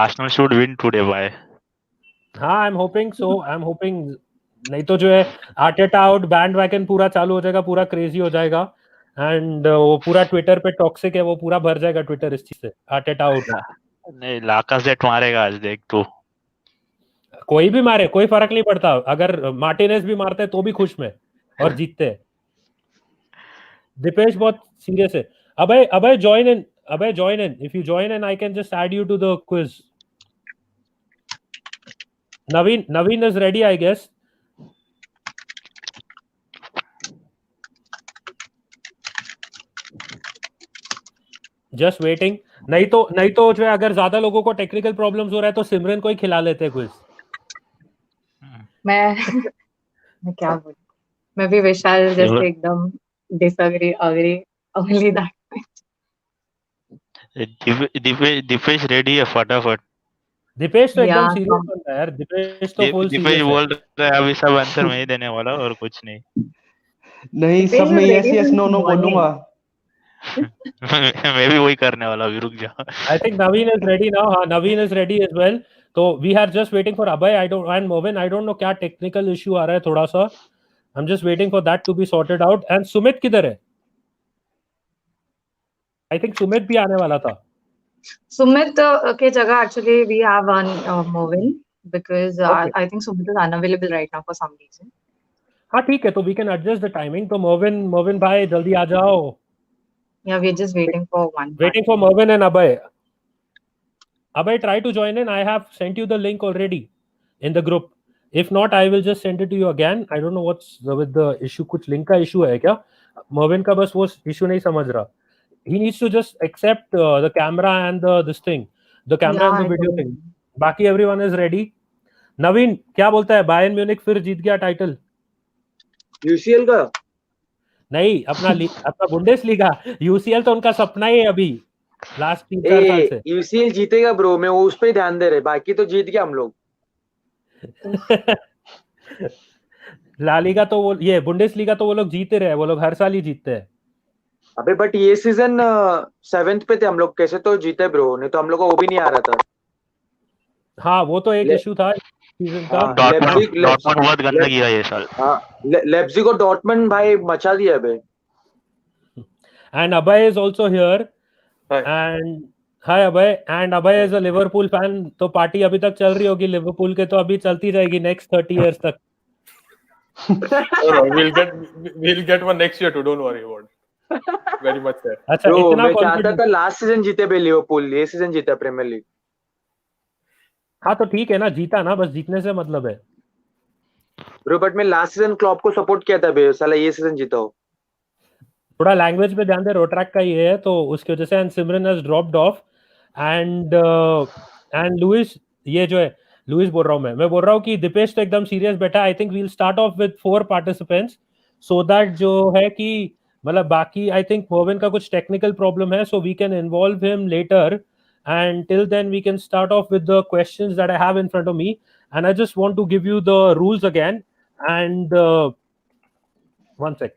Arsenal should win today, bye. हाँ, I'm hoping so. I'm hoping, नहीं तो जो है Arteta out band wagon पूरा चालू हो जाएगा, पूरा क्रेजी हो जाएगा। एंड वो पूरा ट्विटर पे टॉक्सिक है, वो पूरा भर जाएगा ट्विटर इस चीज से। आर्टेटा आउट नहीं, लाकाजेट मारेगा आज, देख तू। कोई भी मारे, कोई फर्क नहीं पड़ता। अगर मार्टिनेज भी मारते तो भी खुश में और जीतते। दीपेश बहुत सीरियस है। अबे join in. If you join in, I can just add you to the quiz. Naveen is ready, I guess. Just waiting. नहीं तो जो है अगर ज्यादा लोगों को टेक्निकल प्रॉब्लम्स हो रहा है तो सिमरन को ही खिला लेते हैं क्विज। मैं क्या बोलूं, मैं भी विशाल जैसे एकदम disagree agree only that. Dipesh ready है फटाफट। दीपेश तो एकदम या सीरियस बनता है यार, दीपेश तो फुल दीपेश सीरियस है। बोल रहा है अभी सब आंसर मैं ही देने वाला और कुछ नहीं। नहीं, दीपेश सब में is yes ready yes since no no morning. बोलूंगा। मैं भी वही करने वाला अभी, रुक जा। I think Naveen is ready now. हाँ, Naveen is ready as well. तो we are just waiting for Abhay. And Movin, I don't know क्या technical issue आ रहा है थोड़ा सा. I'm just waiting for that to be sorted out. And Sumit किधर है? I think Sumit भी आने वाला था. Sumit के जगह actually we have one Movin because Okay. I think Sumit is unavailable right now for some reason. हाँ ठीक है, तो we can adjust the timing. तो Movin भाई जल्दी आ जाओ. Yeah, we're just waiting for one. Waiting for Movin and Abhay. Abhay, try to join in. I have sent you the link already in the group. If not, I will just send it to you again. I don't know what's with the issue. कुछ link का issue है क्या? Movin का बस वो issue नहीं समझ रहा. He needs to just accept the camera and this thing, the camera Yeah, and the I video told thing. him. बाकी everyone is ready. नवीन क्या बोलता है? बायर्न म्यूनिक फिर जीत गया टाइटल? यूसीएल का नहीं, अपना बुंडेसलीगा। यूसीएल तो उनका सपना ही है अभी, लास्ट 3-4 साल से। यूसीएल जीतेगा ब्रो, मैं उस पे ध्यान दे रहे, बाकी तो जीत गया हम लोग। ला लीगा तो वो ये बुंडेसलीगा तो वो लोग जीते रहे, वो लोग हर साल ही जीतते हैं। अबे बट ये सीजन 7th पे थे हम लोग, कैसे तो जीते ब्रो, नहीं तो हम लोग को वो भी नहीं आ रहा था। हाँ वो तो एक इशू था सीजन का। डॉर्टमंड बहुत गंदा किया ये साल। लेप्जिग और डॉर्टमंड भाई मचा दिया बे। And Abhay is also here. And hi Abhay. And Abhay is a Liverpool fan. तो पार्टी अभी तक चल रही होगी लिवरपूल के, तो अभी चलती रहेगी नेक्स्ट 30 years तक। No, we'll get one next year too. Don't worry about it. Very much there. अच्छा Bro, इतना मैं चाहता confident। था लास्ट सीजन जीते बे लिवरपूल, ये सीजन जीता प्रीमियर लीग। हाँ तो ठीक है ना, जीता ना, बस जीतने से मतलब है। ब्रो बट मैं लास्ट सीजन क्लॉप को सपोर्ट किया था बे, साला ये सीजन जीता हो। थोड़ा लैंग्वेज पे ध्यान दे, रोटरैक्ट का ये है तो उसकी वजह से। And Simran has dropped off and Luis, ये जो है लुइस बोल रहा हूँ मैं बोल रहा हूँ कि दीपेश तो एकदम सीरियस बैठा। I think we'll start off with 4 participants so that जो है कि मतलब बाकी आई थिंक मोविन का कुछ टेक्निकल प्रॉब्लम है, so we can involve him later and till then we can start off with the questions that I have in front of me. And I just want to give you the rules again, and one sec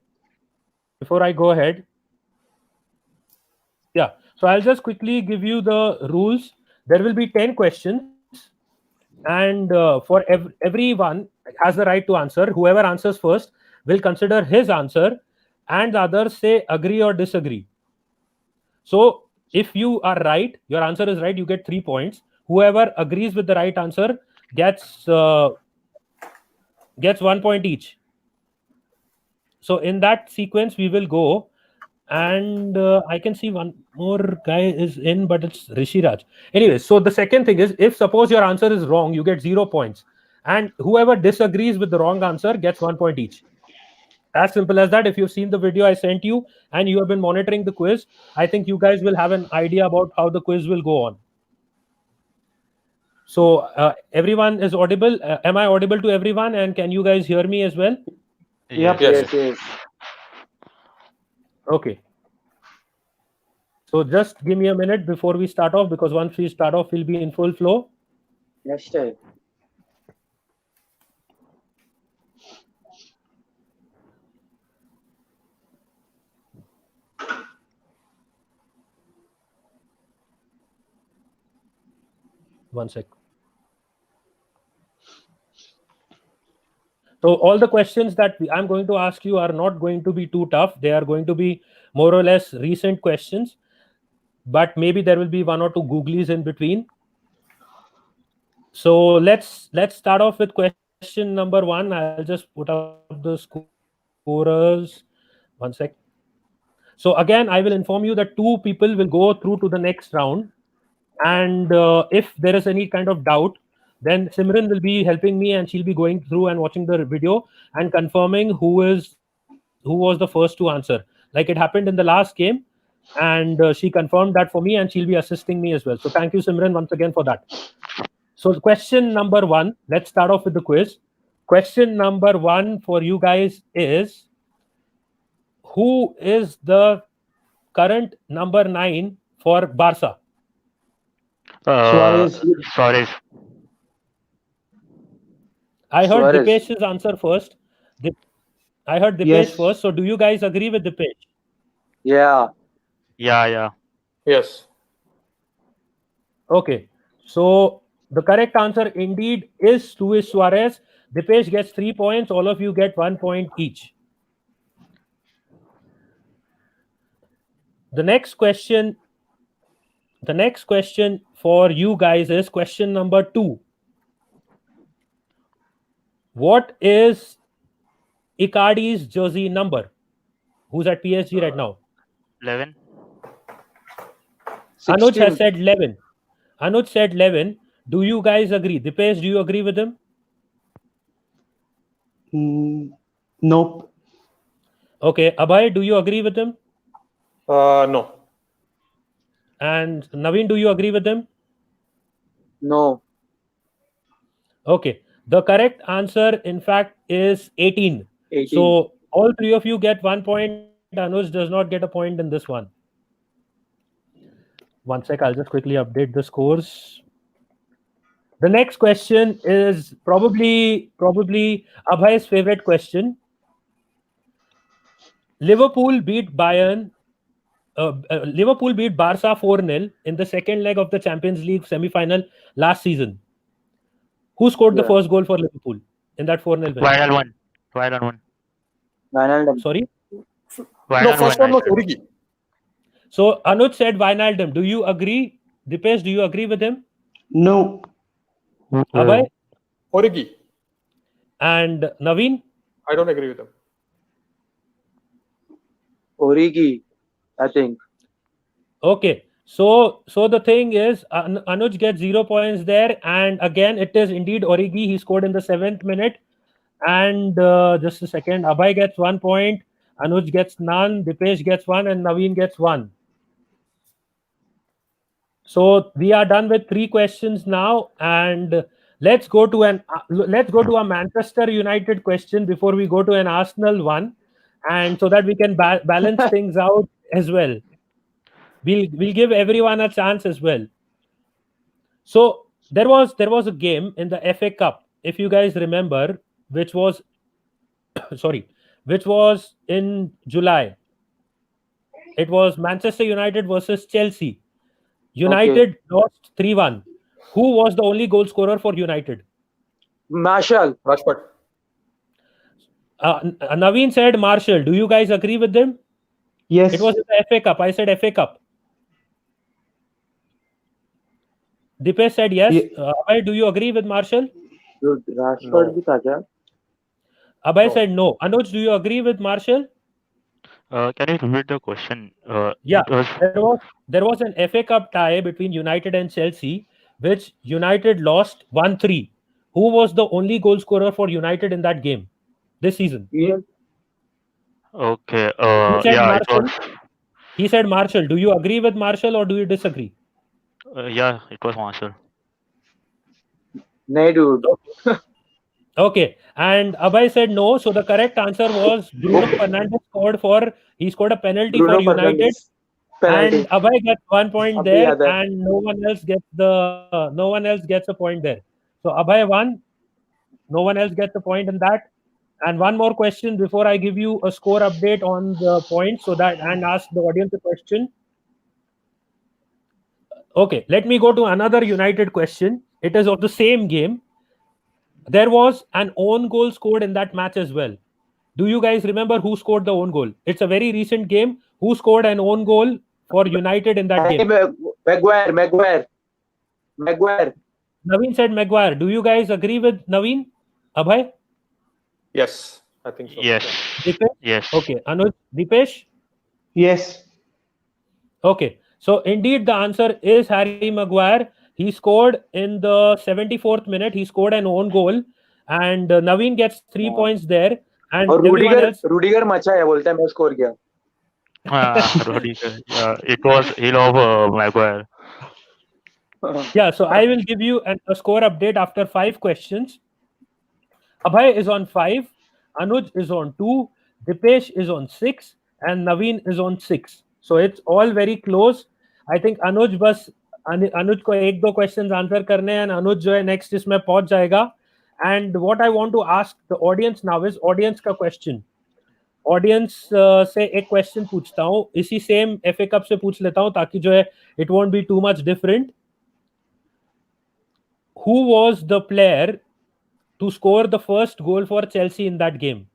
before I go ahead. Yeah, so I'll just quickly give you the rules. There will be 10 questions, and for everyone has the right to answer. Whoever answers first will consider his answer, and the others say agree or disagree. So if you are right, your answer is right, you get 3 points. Whoever agrees with the right answer gets 1 point each. So in that sequence we will go, and I can see one more guy is in, but it's Rishiraj. Anyway, so the second thing is, if suppose your answer is wrong, you get 0 points, and whoever disagrees with the wrong answer gets 1 point each. As simple as that. If you've seen the video I sent you and you have been monitoring the quiz, I think you guys will have an idea about how the quiz will go on. So everyone is audible. Am I audible to everyone? And can you guys hear me as well? Yep. Yes. Okay. So just give me a minute before we start off, because once we start off, we'll be in full flow. Next time. One sec. So all the questions that I'm going to ask you are not going to be too tough. They are going to be more or less recent questions, but maybe there will be 1 or 2 googlies in between. So let's start off with question number 1. I'll just put up the scorers. One sec. So again, I will inform you that 2 people will go through to the next round. And if there is any kind of doubt, then Simran will be helping me, and she'll be going through and watching the video and confirming who was the first to answer. Like it happened in the last game. and she confirmed that for me, and she'll be assisting me as well. So thank you, Simran, once again for that. So question number 1, let's start off with the quiz. Question number 1 for you guys is, who is the current number 9 for Barca? Suarez. I heard Suarez. Dipesh's answer first. I heard Dipesh first. So do you guys agree with Dipesh? Yeah. Yeah. Yes. Okay. So the correct answer indeed is Luis Suarez. Dipesh gets 3 points. All of you get 1 point each. The next question for you guys is question number 2. What is Icardi's jersey number? Who's at PSG right now? 11. Anuj has said 11. Anuj said 11. Do you guys agree? Dipesh, do you agree with him? Nope. Okay. Abhay, do you agree with him? No. And Naveen, do you agree with him? No. Okay. The correct answer, in fact, is 18. 18. So all 3 of you get 1 point. Anuj does not get a point in this one. One sec, I'll just quickly update the scores. The next question is probably Abhay's favorite question. Liverpool beat Barca 4-0 in the second leg of the Champions League semi-final last season. Who scored the first goal for Liverpool in that 4-0 win? Wijnaldum. Sorry? No, first one was Origi. So Anuj said Wijnaldum. Do you agree? Dipesh, do you agree with him? No. Abhay? Origi. And Naveen? I don't agree with him. Origi, I think. Okay. So the thing is, Anuj gets 0 points there, and again it is indeed Origi. He scored in the 7th minute. And just a second, Abhay gets 1 point, Anuj gets none, Dipesh gets 1, and Naveen gets 1. So we are done with 3 questions now, and let's go to a Manchester United question before we go to an Arsenal one, and so that we can balance things out as well. We'll give everyone a chance as well. So there was a game in the FA Cup, if you guys remember, which was in July. It was Manchester United versus Chelsea. United lost 3-1. Who was the only goal scorer for United? Marshall. Rashford. Naveen said Marshall. Do you guys agree with them? Yes. It was in the FA Cup. I said FA Cup. Dipesh said yes. Abhay, do you agree with Marshall? Rashford bhi tha kya? Abhay said no. Anuj, do you agree with Marshall? Can you repeat the question? Yeah, there was an FA Cup tie between United and Chelsea, which United lost 1-3. Who was the only goal scorer for United in that game this season? Okay. He said Marshall. Do you agree with Marshall or do you disagree? Yeah, it was Marshall. No, dude. Okay, and Abhay said no. So the correct answer was Bruno Fernandes scored a penalty for United, and Abhay gets 1 point there, and no one else gets a point there. So Abhay won. No one else gets a point in that. And one more question before I give you a score update on the points, and ask the audience a question. Okay, let me go to another United question. It is of the same game. There was an own goal scored in that match as well. Do you guys remember who scored the own goal? It's a very recent game. Who scored an own goal for United in that game? Maguire. Naveen said Maguire. Do you guys agree with Naveen? Abhay? Yes, I think so. Yes. Dipesh? Yes. Okay. Anuj? Dipesh? Yes. Okay. So indeed the answer is Harry Maguire. He scored in the 74th minute. He scored an own goal, and Naveen gets 3 points there. And और Rudiger मचा है बोलता है मैं score किया. Rudiger. It was Hill of Maguire. Yeah, so I will give you a score update after 5 questions. Abhay is on 5, Anuj is on 2, Dipesh is on 6, and Naveen is on 6. So it's all very close. I think Anuj बस अनुज को एक दो questions answer करने हैं, अनुज जो है next इसमें पहुंच जाएगा. And what I want to ask the audience now is audience का question. ऑडियंस से एक क्वेश्चन पूछता हूँ, इसी सेम एफए कप से पूछ लेता हूँ ताकि जो है it won't be too much different. Who was the player to score the first goal for Chelsea in that game?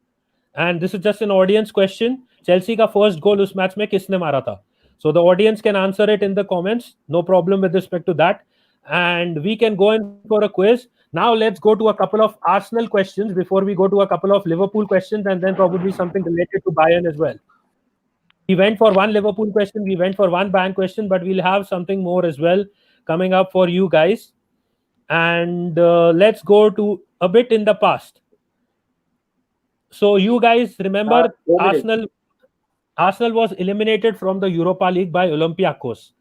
And this is just an audience question. Chelsea का first goal उस match में किसने मारा था? So the audience can answer it in the comments. No problem with respect to that. And we can go in for a quiz. Now let's go to a couple of Arsenal questions before we go to a couple of Liverpool questions and then probably something related to Bayern as well. We went for one Liverpool question, we went for one Bayern question, but we'll have something more as well coming up for you guys. And let's go to a bit in the past. So you guys remember Arsenal was eliminated from the Europa League by Olympiacos,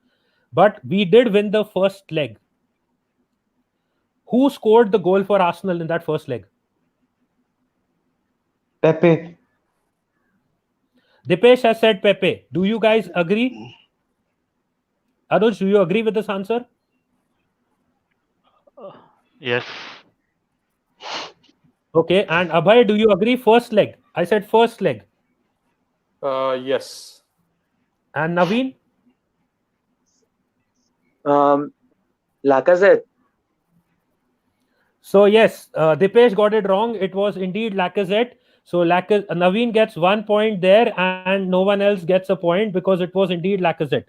but we did win the first leg. Who scored the goal for Arsenal in that first leg? Pepe. Dipesh has said Pepe. Do you guys agree? Anuj, do you agree with this answer? Yes. Okay, and Abhay, do you agree? First leg. I said first leg. Yes. And Naveen? Lacazette. So yes, Dipesh got it wrong. It was indeed Lacazette. So Naveen gets 1 point there and no one else gets a point because it was indeed Lacazette.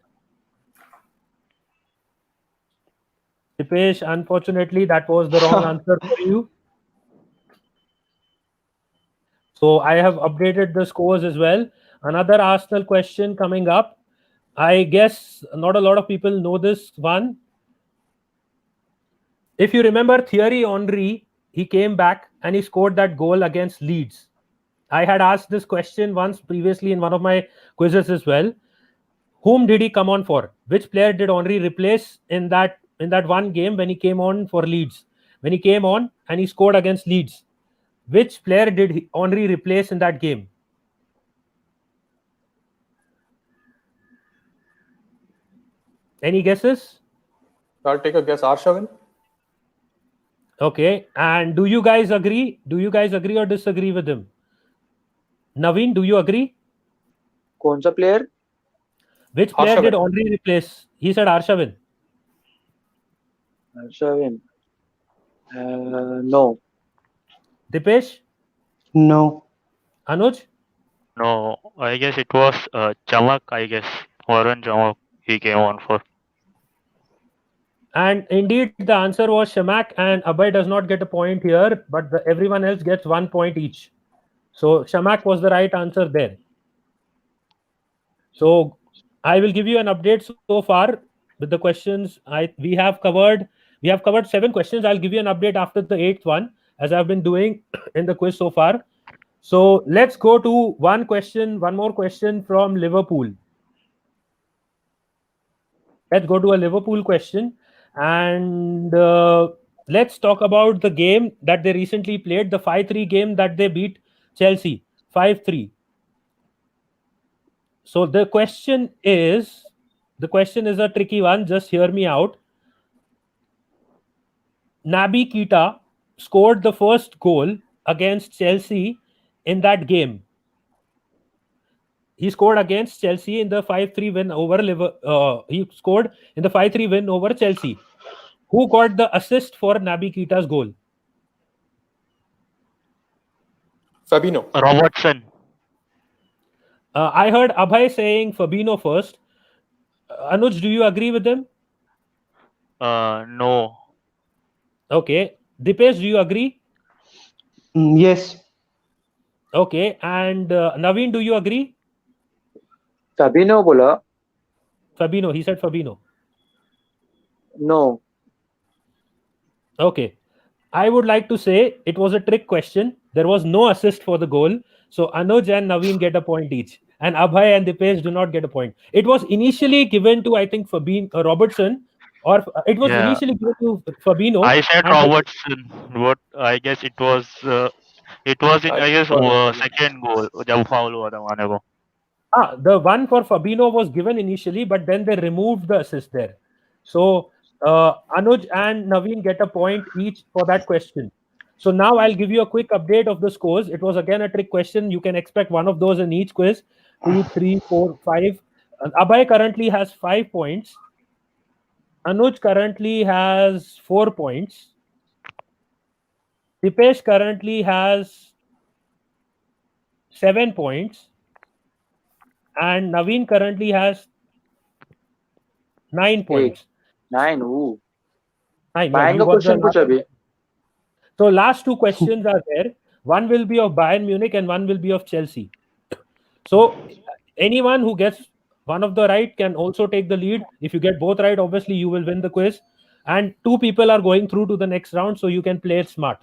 Dipesh, unfortunately, that was the wrong answer for you. So I have updated the scores as well. Another Arsenal question coming up. I guess not a lot of people know this one. If you remember Thierry Henry, he came back and he scored that goal against Leeds. I had asked this question once previously in one of my quizzes as well. Whom did he come on for? Which player did Henry replace in that one game when he came on for Leeds? When he came on and he scored against Leeds, which player did Henry replace in that game? Any guesses? I'll take a guess. Arshavin. Okay. And do you guys agree? Do you guys agree or disagree with him? Naveen, do you agree? कौन सा player? Which player did Henry replace? He said Arshavin. Arshavin. No. Dipesh? No. Anuj? No, I guess it was Chamak, I guess. Warren Chamak he came on for. And indeed, the answer was Shamak, and Abhay does not get a point here, but everyone else gets 1 point each. So Shamak was the right answer there. So I will give you an update so far with the questions. We have covered 7 questions. I'll give you an update after the 8th one, as I've been doing in the quiz so far. So let's go to one more question from Liverpool. Let's go to a Liverpool question. And let's talk about the game that they recently played, the 5-3 game that they beat Chelsea, 5-3. So the question is a tricky one. Just hear me out. Naby Keita scored the first goal against Chelsea in that game. He scored against Chelsea in the 5-3 win over he scored in the 5-3 win over Chelsea. Who got the assist for Naby Keita's goal? Fabinho. Robertson. I heard Abhay saying Fabinho first. Anuj, do you agree with him? No. Okay. Dipesh, do you agree? Yes. Okay. And Naveen, do you agree? Fabinho बोला. Fabinho. He said Fabinho. No. Okay. I would like to say it was a trick question. There was no assist for the goal. So Anuj and Naveen get a point each. and Abhay and Dipesh do not get a point. It was initially given to, I think, Robertson, or it was Yeah, initially given to Fabinho. I said and Robertson. What I guess it was in I guess second goal जब foul हुआ था माने को. The one for Fabinho was given initially, but then they removed the assist there. So Anuj and Naveen get a point each for that question. So now I'll give you a quick update of the scores. It was again a trick question. You can expect one of those in each quiz. 2, 3, 4, 5. Abhay currently has 5 points. Anuj currently has 4 points. Dipesh currently has 7 points. And Naveen currently has 9 points. 9. Ooh. 9. Bayern you का got the question पूछ अभी. So last 2 questions are there. One will be of Bayern Munich and one will be of Chelsea. So anyone who gets one of the right can also take the lead. If you get both right, obviously you will win the quiz. And 2 people are going through to the next round, so you can play it smart.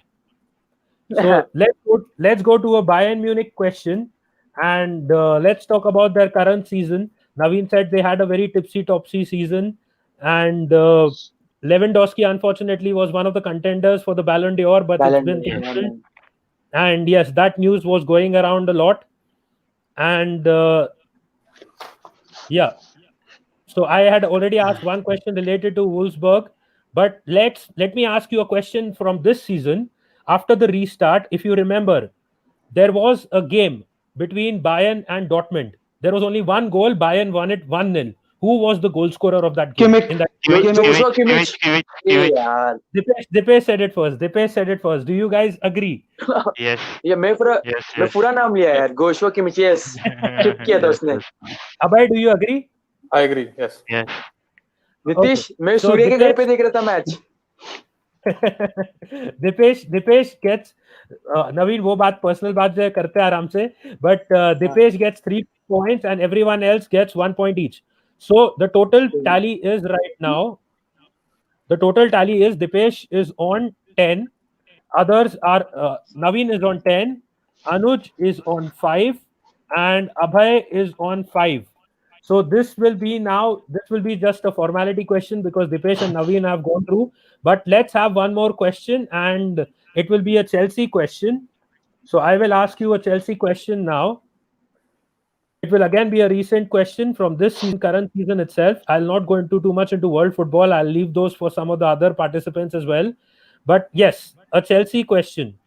So let's go to a Bayern Munich question, and let's talk about their current season. Naveen said they had a very tipsy-topsy season, and Lewandowski unfortunately was one of the contenders for the Ballon d'Or, but it's been cancelled. And yes, that news was going around a lot. And yeah, so I had already asked one question related to Wolfsburg, but let me ask you a question from this season. After the restart, if you remember, there was a game between Bayern and Dortmund. There was only one goal. Bayern won it 1-0. Who was the goal scorer of that game? Kimmich. In that Dipesh said it first. Dipesh said it first. Do you guys agree? Yes. ये मैं पूरा नाम लिया यार. Joshua Kimmich. Yes. Chip किया था उसने. Abhay, do you agree? I agree. Yes. Yes. Nitish, मैं सूर्य के घर पे देख रहा था मैच. Dipesh gets Naveen वो बात पर्सनल बात जो है करते हैं आराम से, but Dipesh gets 3 points and everyone else gets 1 point each. So the total tally is right now. The total tally is Dipesh is on 10. Others are Naveen is on 10, Anuj is on 5, and Abhay is on 5. So this will be just a formality question because Dipesh and Naveen have gone through. But let's have one more question, and it will be a Chelsea question. So I will ask you a Chelsea question now. It will again be a recent question from this season, current season itself. I'll not go into too much into world football. I'll leave those for some of the other participants as well. But yes, a Chelsea question.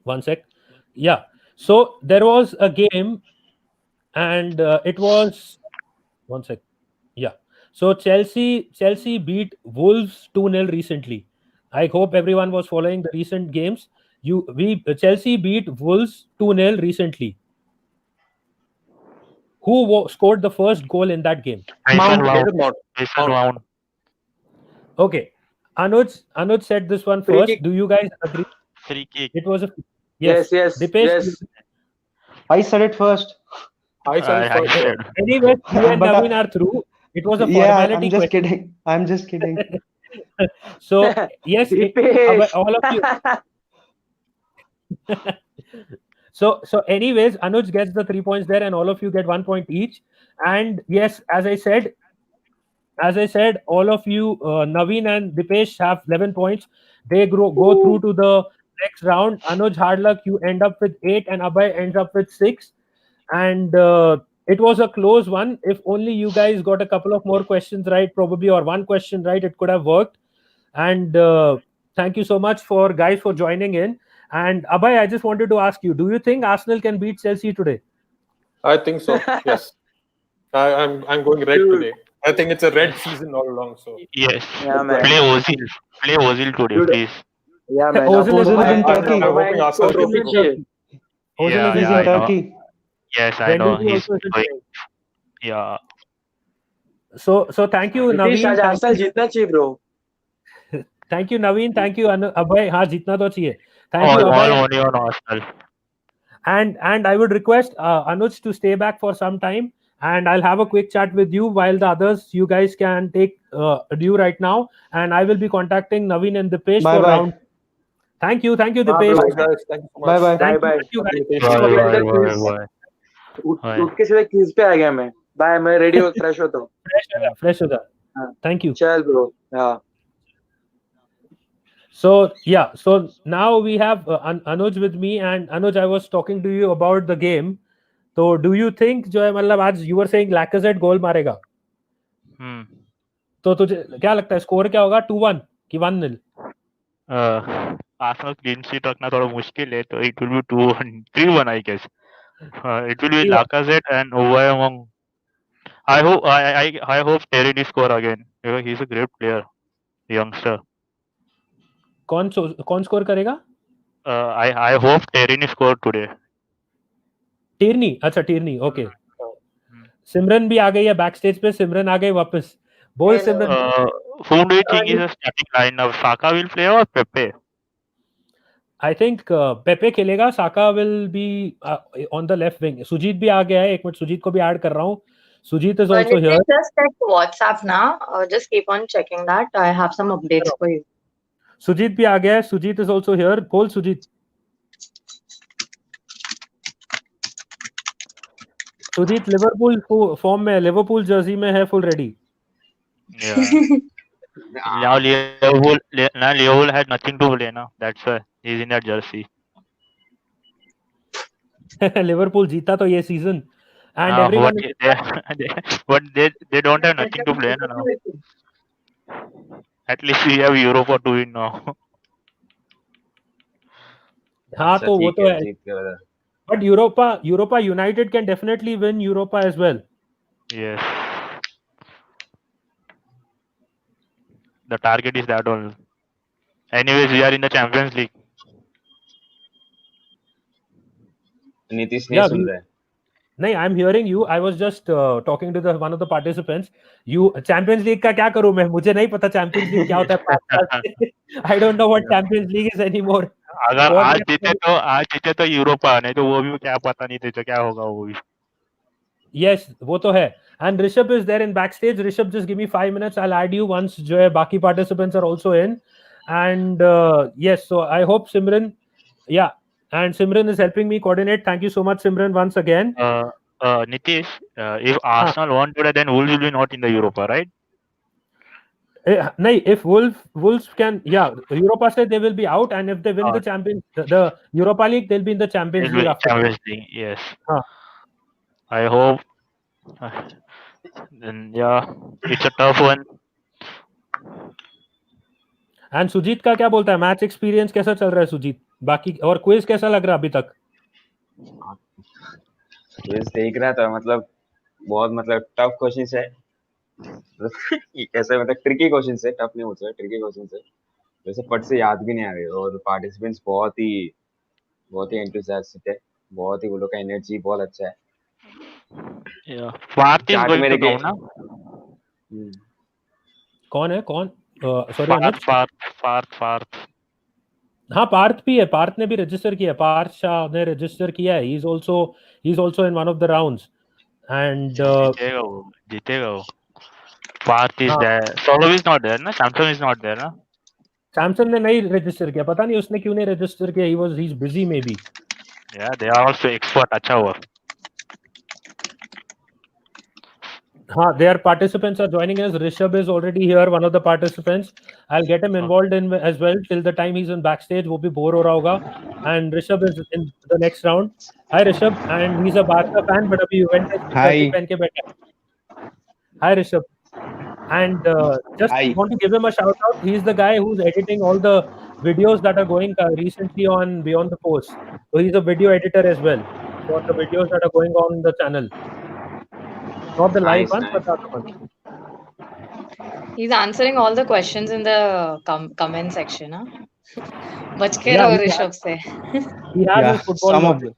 One sec. Yeah. So there was a game, and it was one sec. Yeah. So Chelsea beat Wolves 2-0 recently. I hope everyone was following the recent games. Chelsea beat Wolves 2-0 recently. Who scored the first goal in that game? Mount. Okay. Anuj said this one Free first. kick. Do you guys agree? Free kick. It was a Yes. Dipesh, I said it first. I said it first. Anyway, you and Naveen are through. It was a formality I'm just question. kidding. I'm just kidding. So yes, all of you. So anyways, Anuj gets the 3 points there, and all of you get 1 point each. And yes, as I said, all of you, Naveen and Dipesh have 11 points. They go through to the next round. Anuj, hard luck, you end up with 8, and Abhay ends up with 6. And it was a close one. If only you guys got a couple of more questions right, probably, or one question right, it could have worked. And thank you so much for joining in. And Abhay, I just wanted to ask you, do you think Arsenal can beat Chelsea today? I think so. Yes. I'm going red today. I think it's a red season all along. So yes. Yeah, man. Play Ozil today, please. Yeah, man. Ozil is in Turkey. I'm hoping Arsenal can win. Ozil is in Turkey. Yes, I know. Wendy He's also is going. playing. Yeah. So thank you, Nitish, Naveen. आज Arsenal जीतना चाहिए bro. Thank you, Naveen. Thank you, Abhay. हाँ, जीतना तो चाहिए. Thank all you, Abhay. money on Arsenal. And I would request Anuj to stay back for some time, and I'll have a quick chat with you while the others, you guys can take due right now, and I will be contacting Naveen and Dipesh for round. Thank you, हाँ Dipesh. bro, Bye guys. Thank you so Bye much. bye. bye Thank bye. you guys. Nitish. Thank you for Bye, playing. bye, bye, bye. Bye. उठ के सीधे cues पे आ गया मैं. Bye, मैं ready हो fresh होता हूँ. Fresh होगा. हाँ, Thank you. चल ब्रो. हाँ. So yeah, so now we have Anuj with me, and Anuj, I was talking to you about the game. So do you think जो है मतलब आज you were saying Lacazette goal मारेगा? तो तुझे क्या लगता है स्कोर क्या होगा? 2-1 कि 1-0? आर्सेनल क्लीन शीट रखना थोड़ा मुश्किल है, तो it will be 2-1, 3-1 I guess. It will be 3-1. Lacazette and Aubameyang. I hope Terry score again because he's a great player, youngster. कौन स्कोर करेगा? I hope Terry score today. टिर्नी. अच्छा टिर्नी. Okay. सिमरन भी आ गई है बैक स्टेज पे. सिमरन आ गई वापस. बोल सिमरन. Who do you think is a starting lineup? Saka will play or Pepe? I think Pepe खेलेगा. Saka will be on the left wing. Sujit भी आ गया है. एक मिनट सुजीत को भी ऐड कर रहा हूँ. Sujit is also here. Just check WhatsApp now. Just keep on checking that. I have some updates for you. Sujit भी आ गया है. Sujit is also here. बोल सुजीत. सुजीत लिवरपूल फॉर्म में है. लिवरपूल जर्सी में है. Full ready. Now Liverpool had nothing to play now. That's why he's in that jersey. Liverpool जीता तो ये season. And everyone but they don't have nothing to play now. At least we have Europa to win now. हाँ तो वो तो है. But Europa United can definitely win Europa as well. Yes. The target is that all. Anyways, we are in the Champions League. Nitish नहीं सुन रहा है. नहीं, I'm hearing you. I was just talking to one of the participants. You Champions League का क्या करूँ मैं? मुझे नहीं पता Champions League क्या होता है. I don't know what Champions League is anymore. अगर आज जीते तो यूरोपा, नहीं तो वो भी क्या पता नहीं तो क्या होगा वो भी. Yes, वो तो है. And Rishabh is there in backstage. Rishabh, just give me 5 minutes. I'll add you once जो है बाकी participants are also in. And yes, so I hope Simran, yeah, and Simran is helping me coordinate. Thank you so much, Simran, once again. Nitish, if Arsenal won today, then Wolves will be not in the Europa, right? No, if Wolves can, yeah, Europa said they will be out, and if they win the Europa League, they'll be in the Champions League after. Champions League, yes. I hope. Then yeah, it's a tough one. And Sujit का क्या बोलता है? Match experience कैसा चल रहा है सुजीत? बाकी और क्विज कैसा लग रहा है अभी तक? क्विज देख रहा था, मतलब बहुत मतलब टफ क्वेश्चंस है. कैसे मतलब ट्रिकी क्वेश्चंस है. टफ नहीं होता है, ट्रिकी क्वेश्चंस है. वैसे फट से याद भी नहीं आ रहे. और पार्टिसिपेंट्स बहुत ही एंथुसियास्टिक है. बहुत ही वो लोग का एनर्जी बहुत अच्छा है. Parth is going to come ना. कौन है? कौन? सॉरी अनुज. पार्थ. हाँ पार्थ भी है. पार्थ ने भी रजिस्टर किया. पार्थ शाह ने रजिस्टर किया है. he is also in one of the rounds. And जीतेगा वो. Path is there. Solo is not there, na? Samson is not there, na? Samson ने नहीं रजिस्टर किया. पता नहीं उसने क्यों नहीं रजिस्टर किया. He's busy maybe. Yeah, they are also expert. अच्छा हुआ. हाँ, their participants are joining us. Rishabh is already here, one of the participants. I'll get him involved in as well till the time he's in backstage. वो भी bore हो रहा होगा. And Rishabh is in the next round. Hi Rishabh, and he's a Barca fan, but अभी Juventus की jersey पहन के बैठा है. Hi Rishabh. And just want to give him a shout out. He's the guy who's editing all the videos that are going recently on Beyond the Post. So he's a video editor as well for the videos that are going on the channel. Not the live ones, but the other ones. He's answering all the questions in the comment section. Huh? बच के रहो ऋषभ से. He has his football. Some of them.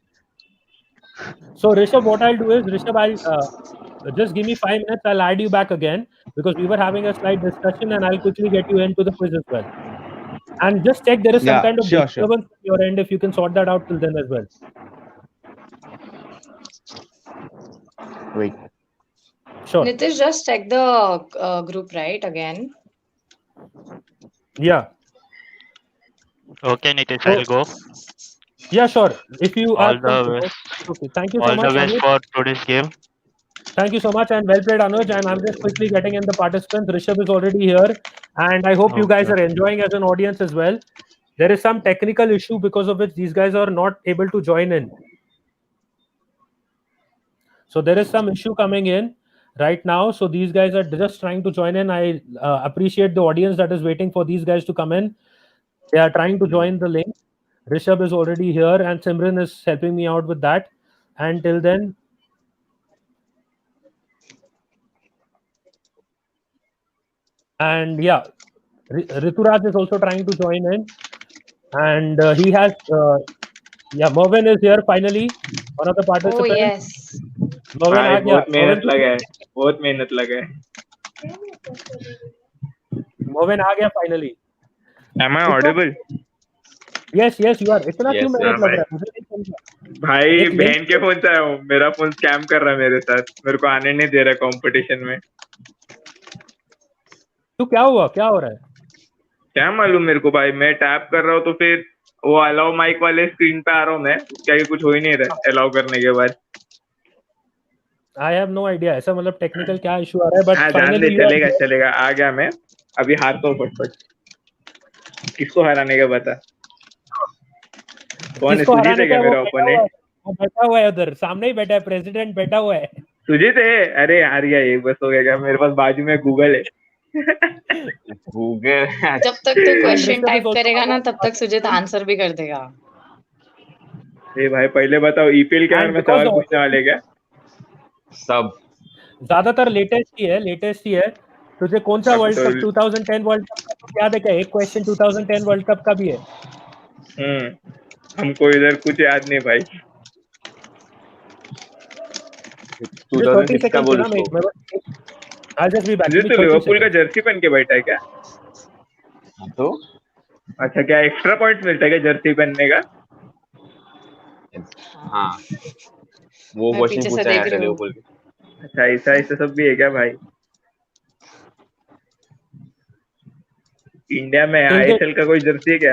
So Rishabh, what I'll do is, Rishabh, I'll just give me 5 minutes. I'll add you back again because we were having a slight discussion, and I'll quickly get you into the quiz as well. And just check there is some kind of disturbance on your end. If you can sort that out till then as well. Wait. Sure. Nitish, just check the group right again. Yeah. Okay, Nitish, So, I'll go. yeah, sure. If you All have some, the best. okay. Thank you so All the much, best Anuj. for today's game. Thank you so much and well played, Anuj. And I'm just quickly getting in the participants. Rishabh is already here, and I hope you guys are enjoying as an audience as well. There is some technical issue because of which these guys are not able to join in. So there is some issue coming in right now. So these guys are just trying to join in. I appreciate the audience that is waiting for these guys to come in. They are trying to join the link. Rishabh is already here, and Simran is helping me out with that. And till then, and yeah, Rituraj is also trying to join in, and he has yeah, Mervin is here finally, one of the Oh participants. yes. Mervin भाई आ गया. बहुत मेहनत Mervin, लगा है, बहुत मेहनत लगा है. Mervin आ गया finally. Am I इतना audible? yes you are. इतना क्यों Yes, मेहनत sir. लग रहा है मुझे नहीं समझा. भाई एक बहन link के फोन से आया हूँ, मेरा फोन स्कैम कर रहा है मेरे साथ, मेरे को आने नहीं दे रहा कंपटीशन में. तो क्या हुआ, क्या हो रहा है? क्या मालूम मेरे को भाई, मैं टैप कर रहा हूँ तो फिर वो अलाउ माइक वाले स्क्रीन पे आ रहा हूँ मैं, उसके आगे कुछ हो ही नहीं रहा अलाउ करने के बाद. I have no idea. ऐसा मतलब टेक्निकल क्या इशू आ रहा है, बट हाँ जान दे, फाइनली चलेगा चलेगा, आ गया मैं. अभी हारता हूँ फटफट. किसको हराने का बता. कौन है, किसको सुजीत हराने है क्या का? वो मेरा बैठा हुआ है, ओपोनेंट? वो बैठा हुआ है उधर, सामने ही बैठा है, प्रेसिडेंट बैठा हुआ है. सुजीत है? अरे हार गया, एक बस हो गया क्या? मेरे पास बाजू में गूगल है. गूगल. जब तक तू And question Rishabh is type also करेगा ना, one of the तब तक सुजित participants. आंसर भी कर देगा. ए भाई पहले बताओ, ईपीएल के बारे And में because सवाल the पूछने वाले क्या? सब ज्यादातर लेटेस्ट ही है. तुझे कौन सा अभी वर्ल्ड तो कप 2010 वर्ल्ड कप का तो याद है क्या? एक क्वेश्चन 2010 वर्ल्ड कप का भी है. हमको इधर कुछ याद नहीं भाई. 30 2006 का seconds बोल देना मैं उसको. I'll just be back. Sujit Give me तो 30 लिवरपूल का seconds. जर्सी पहन के बैठा है क्या? तो अच्छा, क्या एक्स्ट्रा पॉइंट्स मिलता है क्या जर्सी पहनने का? हाँ, वो मैं क्वेश्चन पीछे से पूछा देख गया था रही हूँ. लिवरपूल के. अच्छा, ऐसा सब भी है क्या भाई? इंडिया में इनके आईएसएल का कोई जर्सी है क्या?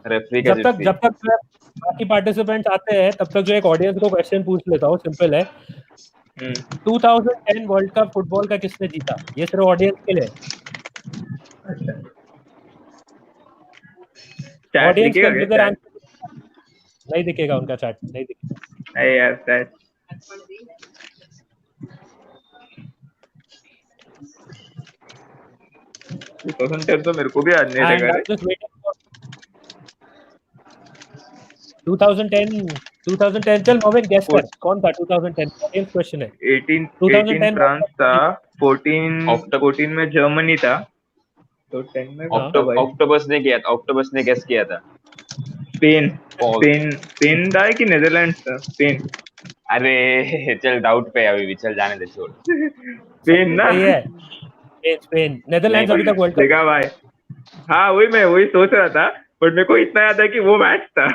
रेफरी का जब जर्सी. तक जो है बाकी पार्टिसिपेंट्स आते हैं, तब तक जो एक ऑडियंस को क्वेश्चन पूछ लेता हूँ. सिंपल है. 2010 वर्ल्ड कप फुटबॉल का किसने जीता? ये सिर्फ ऑडियंस के लिए. चैट ऑडियंस दिखेगा कैन क्या? Give their chat answer. नहीं दिखेगा उनका चैट, नहीं दिखेगा. अरे यार चैट. तो मेरे को भी याद नहीं And रहेगा I'm रे. just waiting for 2010 चल मोविन गेस कर कौन था 2010. ऑडियंस क्वेश्चन है. 18 फ्रांस था, 14 में जर्मनी था, तो 10 में कौन था भाई? ऑक्टोबस ने गेस किया था. स्पेन था कि नेदरलैंड्स था? स्पेन. अरे चल डाउट पे अभी भी, चल जाने दे, छोड़. स्पेन ना? सही है. स्पेन. नेदरलैंड्स अभी तक वर्ल्ड कप. देखा भाई. हाँ वही सोच रहा था, बट मेरे को इतना याद है कि वो मैच था.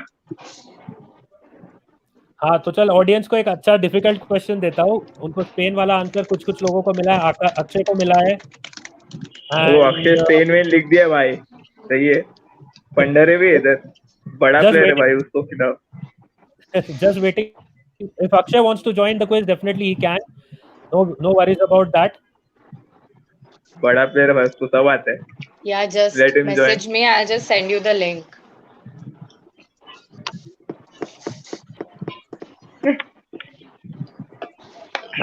हाँ तो चल ऑडियंस को एक अच्छा डिफिकल्ट क्वेश्चन देता हूँ. उनको स्पेन वाला आंसर कुछ लोगों को मिला है. अक्षय को मिला है. वो अक्षय स्पेन में लिख दिया भाई. सही है. पंडरे भी इधर बड़ा प्लेयर है भाई, उसको खिलाओ. Just waiting. If Akshay wants to join the quiz, definitely he can. No worries about that. बड़ा प्लेयर है भाई, उसको सब आता है. Yeah, just Let him message join. me. I'll just send you the link.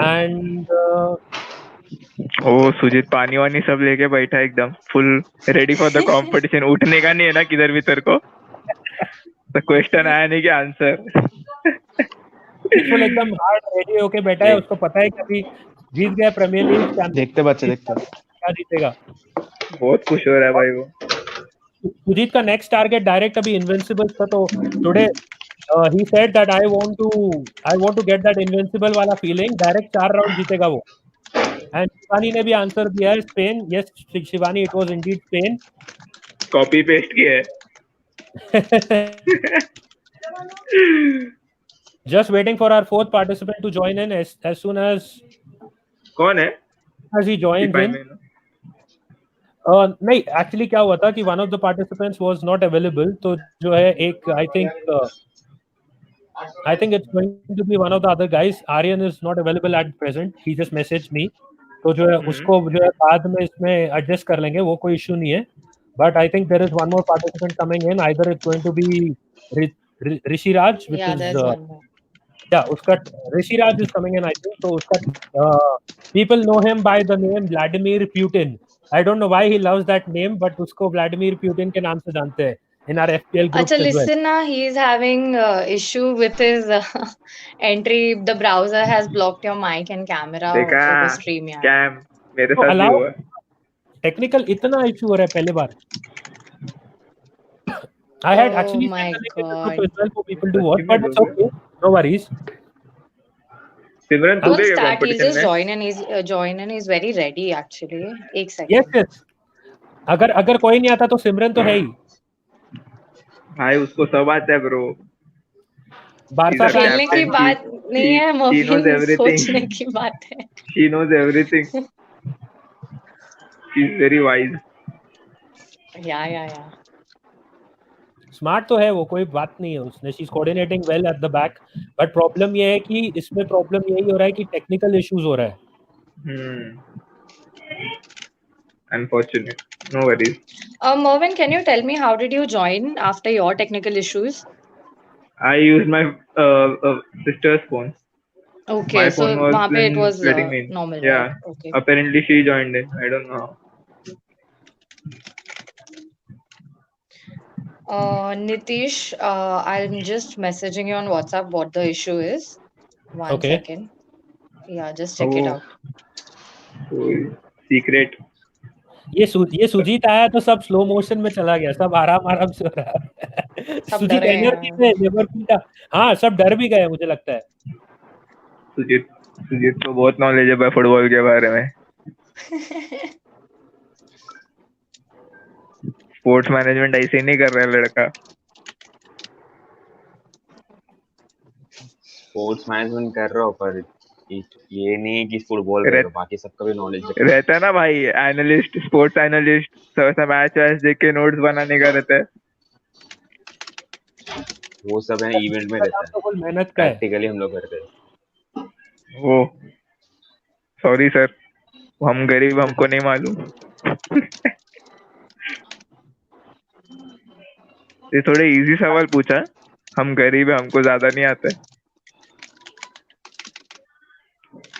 And ओ सुजीत पानी वानी सब लेके बैठा एकदम full ready for the competition. उठने का नहीं है ना किधर भी तेरे को? तो क्वेश्चन आया नहीं कि आंसर. फुल एकदम हार्ड रेडी होके बैठा है. उसको पता है कि अभी जीत गया प्रीमियर लीग. देखते बच्चे देखते क्या जीतेगा. बहुत खुश हो रहा है भाई वो. सुजीत का नेक्स्ट टारगेट डायरेक्ट अभी इनविंसिबल था. तो today he said that I want to get that invincible वाला feeling. डायरेक्ट 4 राउंड जीतेगा वो. एंड शिवानी ने भी आंसर दिया है Spain. Yes Shivani, it was Indeed Spain. Copy paste किया है. Just waiting for our fourth participant to join in as soon as कौन है? he joins in. नहीं एक्चुअली क्या हुआ था कि one of the participants was not available, तो जो है एक I think it's going to be one of the other guys. Aryan is not available at present. He just messaged me. तो जो है उसको जो है बाद में इसमें एडजस्ट कर लेंगे, वो कोई इशू नहीं है. But I think there is one more participant coming in. Either it's going to be Rishi Raj, which Yeah, is there's one more. yeah, उसका Rishi Raj is coming in. I think so. उसका people know him by the name Vladimir Putin. I don't know why he loves that name, but उसको Vladimir Putin के नाम से जानते हैं in our FPL groups Acha, as well. listen, he is having issue with his entry. The browser has blocked your mic and camera देखा over stream. यार. Scam मेरे तो साथ भी allow हुआ. टेक्निकल इतना इशू हो रहा है पहले बार. I had Oh actually my sent a link in the group God. as well for people to watch, but it's okay. No worries. सिमरन तू Don't भी start. He'll कंपटीशन just में. join and he's very ready actually. एक second. Yes, yes. अगर कोई नहीं आता तो सिमरन तो है ही. भाई उसको सब आता है ब्रो. बारसा खेलने की बात नहीं है, She knows मोबिन everything. सोचने की बात है. She knows everything. She's very wise. Yeah. Smart तो है वो, कोई बात नहीं है उसने. She is coordinating well at the back, but problem ये है कि इसमें प्रॉब्लम यही हो रहा है कि टेक्निकल इश्यूज हो रहा है. Unfortunate. No worries. Mervin, can you tell me how did you join after your technical issues? I used my sister's phone. Okay, My so phone was वहाँ पे it was letting me in. normal, Yeah. right? Okay. Apparently she joined in. I don't know how. Nitish, I'm just messaging you on WhatsApp what the issue is. One Okay. second. Yeah, just check it out. Secret. ये सुजीत आया तो सब slow motion में चला गया, सब आराम से हो रहा है. सुजीत डरे हैं. एनर्जी में लिवरपूल का. हाँ, सब डर भी गए मुझे लगता है. सुजीत को बहुत नॉलेज है फुटबॉल के बारे में. स्पोर्ट्स मैनेजमेंट ऐसे नहीं कर रहा है लड़का. स्पोर्ट्स मैनेजमेंट कर रहा हूँ, पर ये नहीं है कि फुटबॉल कर रहा हूँ, बाकी सबका भी नॉलेज रहता है ना भाई. एनालिस्ट, स्पोर्ट्स एनालिस्ट सब मैच देख के नोट्स बनाने का रहता है. वो सब है इवेंट में रहता है. तो मेहनत का है. प्रैक्टिकली हम लोग करते हैं. वो सॉरी सर, हम गरीब, हमको नहीं मालूम. ये थोड़े इजी सवाल पूछा. हम गरीब है, हमको ज्यादा नहीं आता है.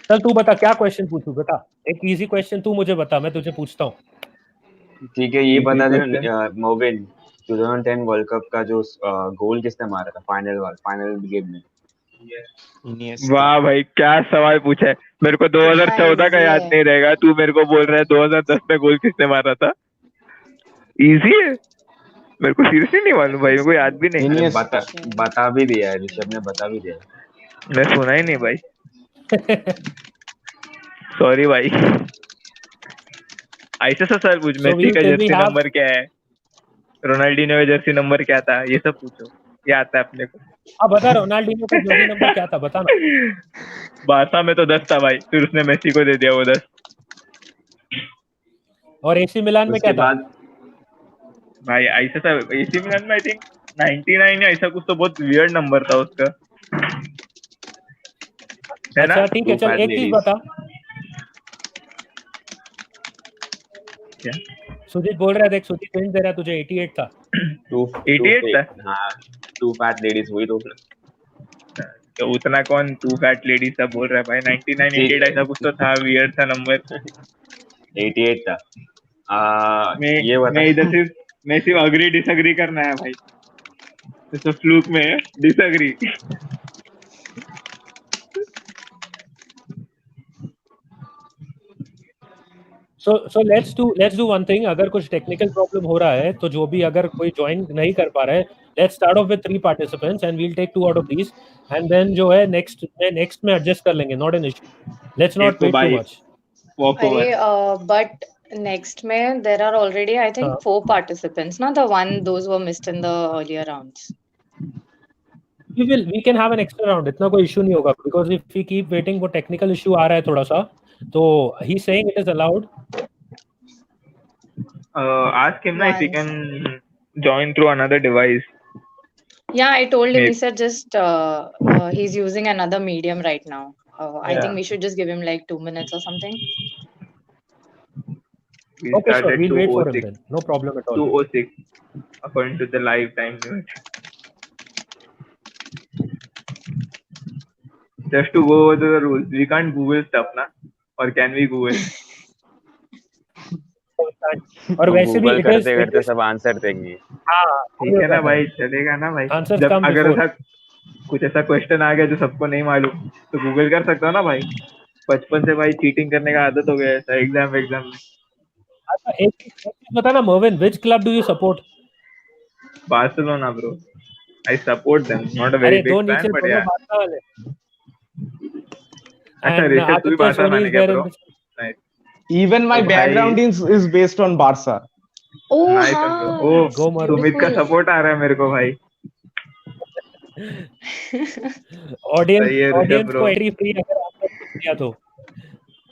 चल तू बता क्या क्वेश्चन पूछूं. बता एक इजी क्वेश्चन तू मुझे बता, मैं तुझे पूछता हूँ. ठीक है, ये बता दे मोबिन, 2010 वर्ल्ड कप का जो गोल किसने मारा था फाइनल गेम में? वाह भाई, क्या सवाल पूछा है. मेरे को 2014 का याद नहीं रहेगा, तू मेरे को बोल रहा है 2010 में गोल किसने मारा था. इजी है, मेरे को सीरियसली नहीं मालूम भाई, मेरे को याद भी नहीं. बता भी दिया है ऋषभ ने, बता भी दिया. मैं सुना ही नहीं भाई. सॉरी भाई. ऐसा सवाल पूछ. मेसी का जर्सी नंबर क्या है, रोनाल्डिनो का जर्सी नंबर क्या था, ये सब पूछो. ये आता है अपने को. अब बता रोनाल्डिनो का जर्सी नंबर क्या था, बता ना. बारसा में तो 10 था भाई, फिर उसने मेसी को दे दिया वो 10. और एसी मिलान में क्या था भाई? ऐसा था एसी मिलान में आई थिंक 99 या ऐसा कुछ, तो बहुत वियर्ड नंबर था उसका, है ना. अच्छा ठीक है, चल एक चीज बता. क्या सुजीत बोल रहा है, देख सुजीत हिंट दे रहा है तुझे. 88 था. 88 था. हाँ, 2 फैट लेडीज वही तो. उतना कौन 2 फैट लेडीज था बोल रहा है भाई. 99 88 ऐसा कुछ तो था, वियर्ड था नंबर. 88 था. ये बता. मैं इधर सिर्फ अग्री डिसएग्री करना है भाई. तो फ्लूक में disagree. So let's do one thing. अगर कुछ टेक्निकल प्रॉब्लम हो रहा है तो जो भी अगर कोई ज्वाइन नहीं कर पा रहा है, let's start off with 3 participants and we'll take 2 out of these and then जो है next में adjust कर लेंगे. Not an issue. Let's not wait too much. But next में there are already I think 4 participants, not those who were missed in the earlier rounds. We can have an extra round. इतना कोई issue नहीं होगा, because if we keep waiting, वो technical issue आ रहा है थोड़ा सा. तो he's saying it is allowed. Ask him if he Once. can join through another device. Yeah, I told him. Maybe. He said just he's using another medium right now. I Yeah. think we should just give him like 2 minutes or something. We Okay, sure. started We'll wait for him 2:06. then. No problem at all. 2:06 according to the live time limit. Just to go over the rules, we can't Google stuff, na? Or can we Google? और वैसे भी Google it is करते करते सब answer देंगे। हाँ ठीक है ना भाई, चलेगा ना भाई। Answers जब come अगर before. ऐसा कुछ ऐसा क्वेश्चन आ गया जो सबको नहीं मालूम तो गूगल कर सकता हो ना भाई। बचपन से भाई चीटिंग करने का आदत हो गया है एग्जाम में। अच्छा एक चीज बता ना मोविन, which club do you support? Barcelona, bro. I support them. Not a अरे very दो big नीचे fan, but दोनों yeah. बारसा वाले। अच्छा And ऋषभ तू भी Aditya बारसा Soni मान is गया there bro. in this. Nice. Even my तो भाई background is based on Barca. Oh nice bro. हाँ, ओ Go Maru. सुमित का beautiful. सपोर्ट आ रहा है मेरे को भाई। ऑडियंस सही है ऋषभ ऑडियंस ब्रो। को एंट्री फ्री अगर आपने कुछ किया तो।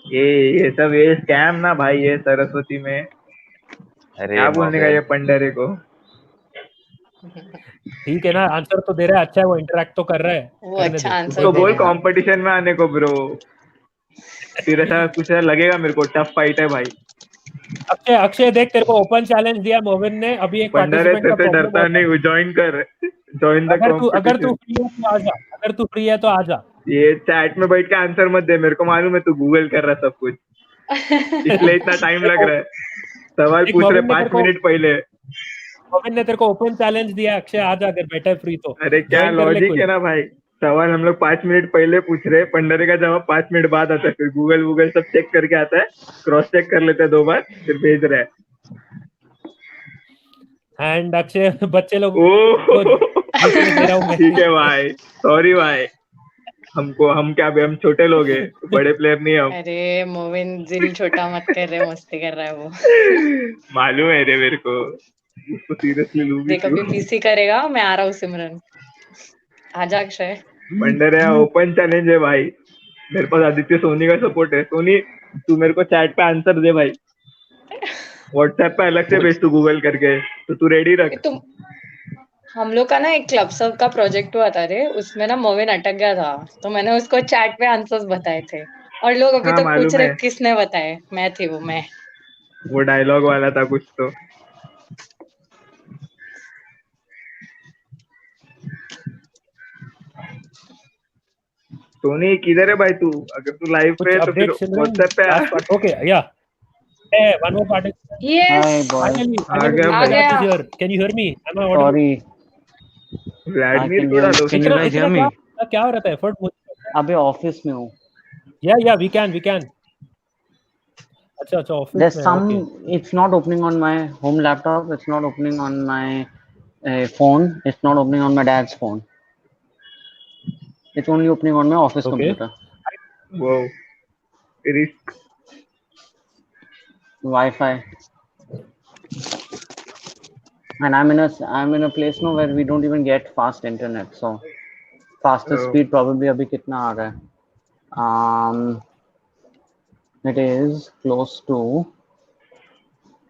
ये सब ये स्कैम ना भाई ये सरस्वती में। अरे क्या बोलने का ये मोविन पंडरे को। ठीक है ना, आंसर तो दे रहा है, अच्छा है, वो इंटरेक्ट तो कर रहा है, वो करने अच्छा दे। आंसर उसको दे बोल रहा है। कंपटीशन में आने को ब्रो। फिर ऐसा कुछ लगेगा मेरे को टफ फाइट है भाई। अक्षय अक्षय देख तेरे को ओपन चैलेंज दिया मोविन ने, अभी एक पंडरे पार्टिसिपेंट का तेरे से प्रॉब्लम डरता होता है। नहीं, ज्वाइन कर, ज्वाइन द अगर तू कंपटीशन। फ्री है तो आ जा, अगर तू फ्री है तो आ जा। ये चैट में बैठ के आंसर मत दे, मेरे को मालूम है तू गूगल कर रहा सब कुछ, इसलिए इतना टाइम लग रहा है। सवाल पूछ रहे 5 मिनट पहले। मोविन ने तेरे को ओपन चैलेंज दिया, अक्षय आ जा अगर बैठा है फ्री तो। अरे क्या ज्वाइन कर ले लॉजिक कोई। है ना भाई, सवाल हम लोग 5 मिनट पहले पूछ रहे, पंडरे का जवाब 5 मिनट बाद आता है, फिर गूगल सब चेक करके आता है, क्रॉस चेक कर लेते हैं 2 बार, फिर भेज रहे हैं। एंड अक्षय बच्चे लोग ठीक है भाई, सॉरी भाई, हम क्या हम छोटे लोग हैं, बड़े प्लेयर नहीं हम। अरे मोविन दिल छोटा मत कर रहे, मस्ती कर रहा है वो। मालूम है रे मेरे को, उसको सीरियसली लूं भी देख अभी क्यों। पीसी करेगा, मैं आ रहा हूँ सिमरन। आजा अक्षय। पंडरे ओपन चैलेंज है भाई, मेरे पास आदित्य सोनी का सपोर्ट है। सोनी तू मेरे को चैट पे आंसर दे भाई, व्हाट्सएप पे अलग से भेज तू गूगल करके, तो तू रेडी रख। हम लोग का ना एक क्लब सब का प्रोजेक्ट हुआ था रे, उसमें ना मोविन अटक गया था, तो मैंने उसको चैट पे आंसर्स बताए थे, और लोग अभी हाँ, तक पूछ मालूम रहे है। किसने बताए। मैं थी वो डायलॉग वाला था कुछ तो। सोनी किधर है भाई तू? अगर तू लाइव पे है तो फिर व्हाट्सएप पे आ। ओके या वन मोर पार्टिसिपेंट। यस आ गया here, can you hear me? Am I audible? Sorry Vladimir को डालो। क्या हो रहा था एफर्ट मुझे? अभी ऑफिस में हूँ। या वी कैन अच्छा ऑफिस There's में some, okay. it's not opening on my home laptop, it's not opening on my phone, it's not opening on my dad's phone. It's only opening on my office computer. Wow. Risk. Wi-Fi. And I'm in a place now where we don't even get fast internet, so fastest speed probably अभी कितना आ रहा है? It is close to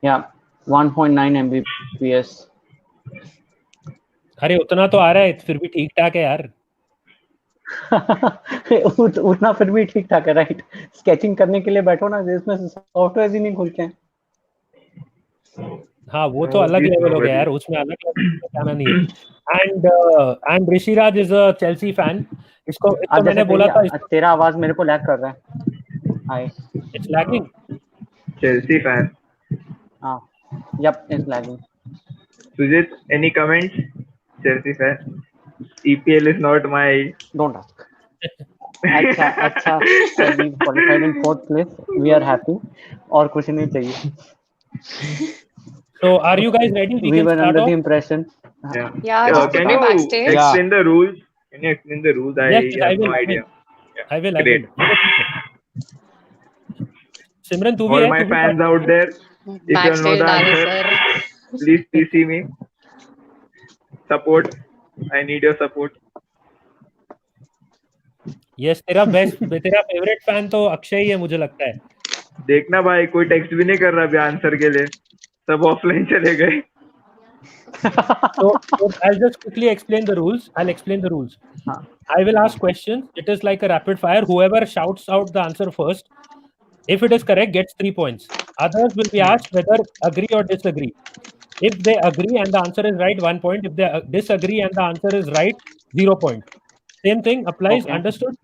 1.9 Mbps. अरे उतना तो आ रहा है, फिर भी ठीक ठाक है यार। उतना फिर भी ठीक ठाक है, राइट? स्केचिंग करने के लिए बैठो ना, इसमें सॉफ्टवेयर ही नहीं खुलते हैं। हाँ वो तो अलग लेवल हो गया यार, उसमें अलग लेवल जाना नहीं है। And Rishiraj is a Chelsea fan. इसको मैंने बोला था, तेरा आवाज मेरे को लैग कर रहा है। Hi, it's lagging. Chelsea fan. हाँ, yup, it's lagging. Sujit, any comments? Chelsea fan. EPL is not my. Don't ask. अच्छा, we qualified in 4th place. We are happy. और कुछ नहीं चाहिए। So are you guys ready? We were under the impression. Yeah. Can you explain the rules? Can you explain the rules? Yes, I have no idea. I will. Great. Simran, तू भी All है? my fans out there, if you know the answer, please CC me. Support. I need your support. Yes, तेरा favourite fan तो अक्षय ही है मुझे लगता है। देखना भाई, कोई टेक्स्ट भी नहीं कर रहा अभी आंसर के लिए। सब ऑफलाइन चले गए. So I'll just quickly explain the rules. I'll explain the rules. I will ask questions. It is like a rapid fire. Whoever shouts out the answer first, if it is correct, gets 3 points. Others will be asked whether agree or disagree. If they agree and the answer is right, 1 point. If they disagree and the answer is right, 0 point. Same thing applies. Okay. Understood?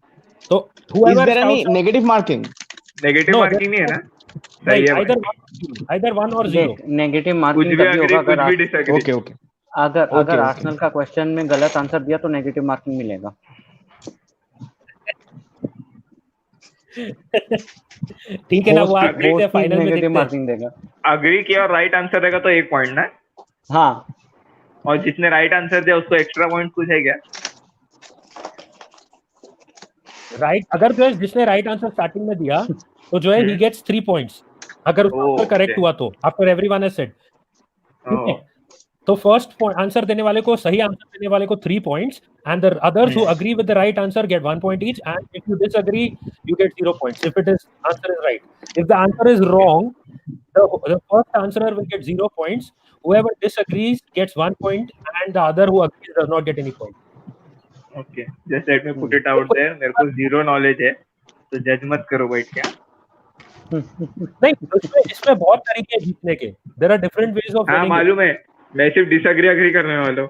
So Is whoever there any shouts out, negative marking? Negative no, marking नहीं है ना? no, सही है either भाई. one or zero. देख negative कुछ marking भी तभी agree, होगा कुछ भी disagree. Okay, okay. अगर Okay, आर्सेनल का क्वेश्चन में गलत आंसर दिया तो नेगेटिव मार्किंग मिलेगा. ठीक है ना, वो आज देखते हैं फाइनल में नेगेटिव देखते हैं. मार्किंग देगा. अग्री किया और राइट आंसर देगा तो 1 पॉइंट ना. हाँ. और जिसने राइट आंसर दिया उसको एक्स्ट्रा पॉइंट कुछ है क्या? राइट अगर जो है जिसने राइट आंसर स्टार्टिंग में दिया तो जो है ही गेट्स 3 पॉइंट्स अगर उसका करेक्ट हुआ तो आफ्टर एवरीवन हैज सेड. ठीक है, तो फर्स्ट आंसर देने वाले को सही आंसर देने वाले को 3 points and the others who agree with the right answer get 1 point each and if you disagree you get 0 points if it is answer is right. If the answer is wrong the first answerer will get 0 points. Whoever disagrees gets 1 point and the other who agrees does not get any point. Okay, just let me put it out there. मेरे को zero knowledge है, तो जज मत करो बैठ के. नहीं, इसमें बहुत तरीके हैं जीतने के. There are different ways of winning. हाँ मालूम है, मैं सिर्फ डिसएग्री अग्री करने वाला हूँ.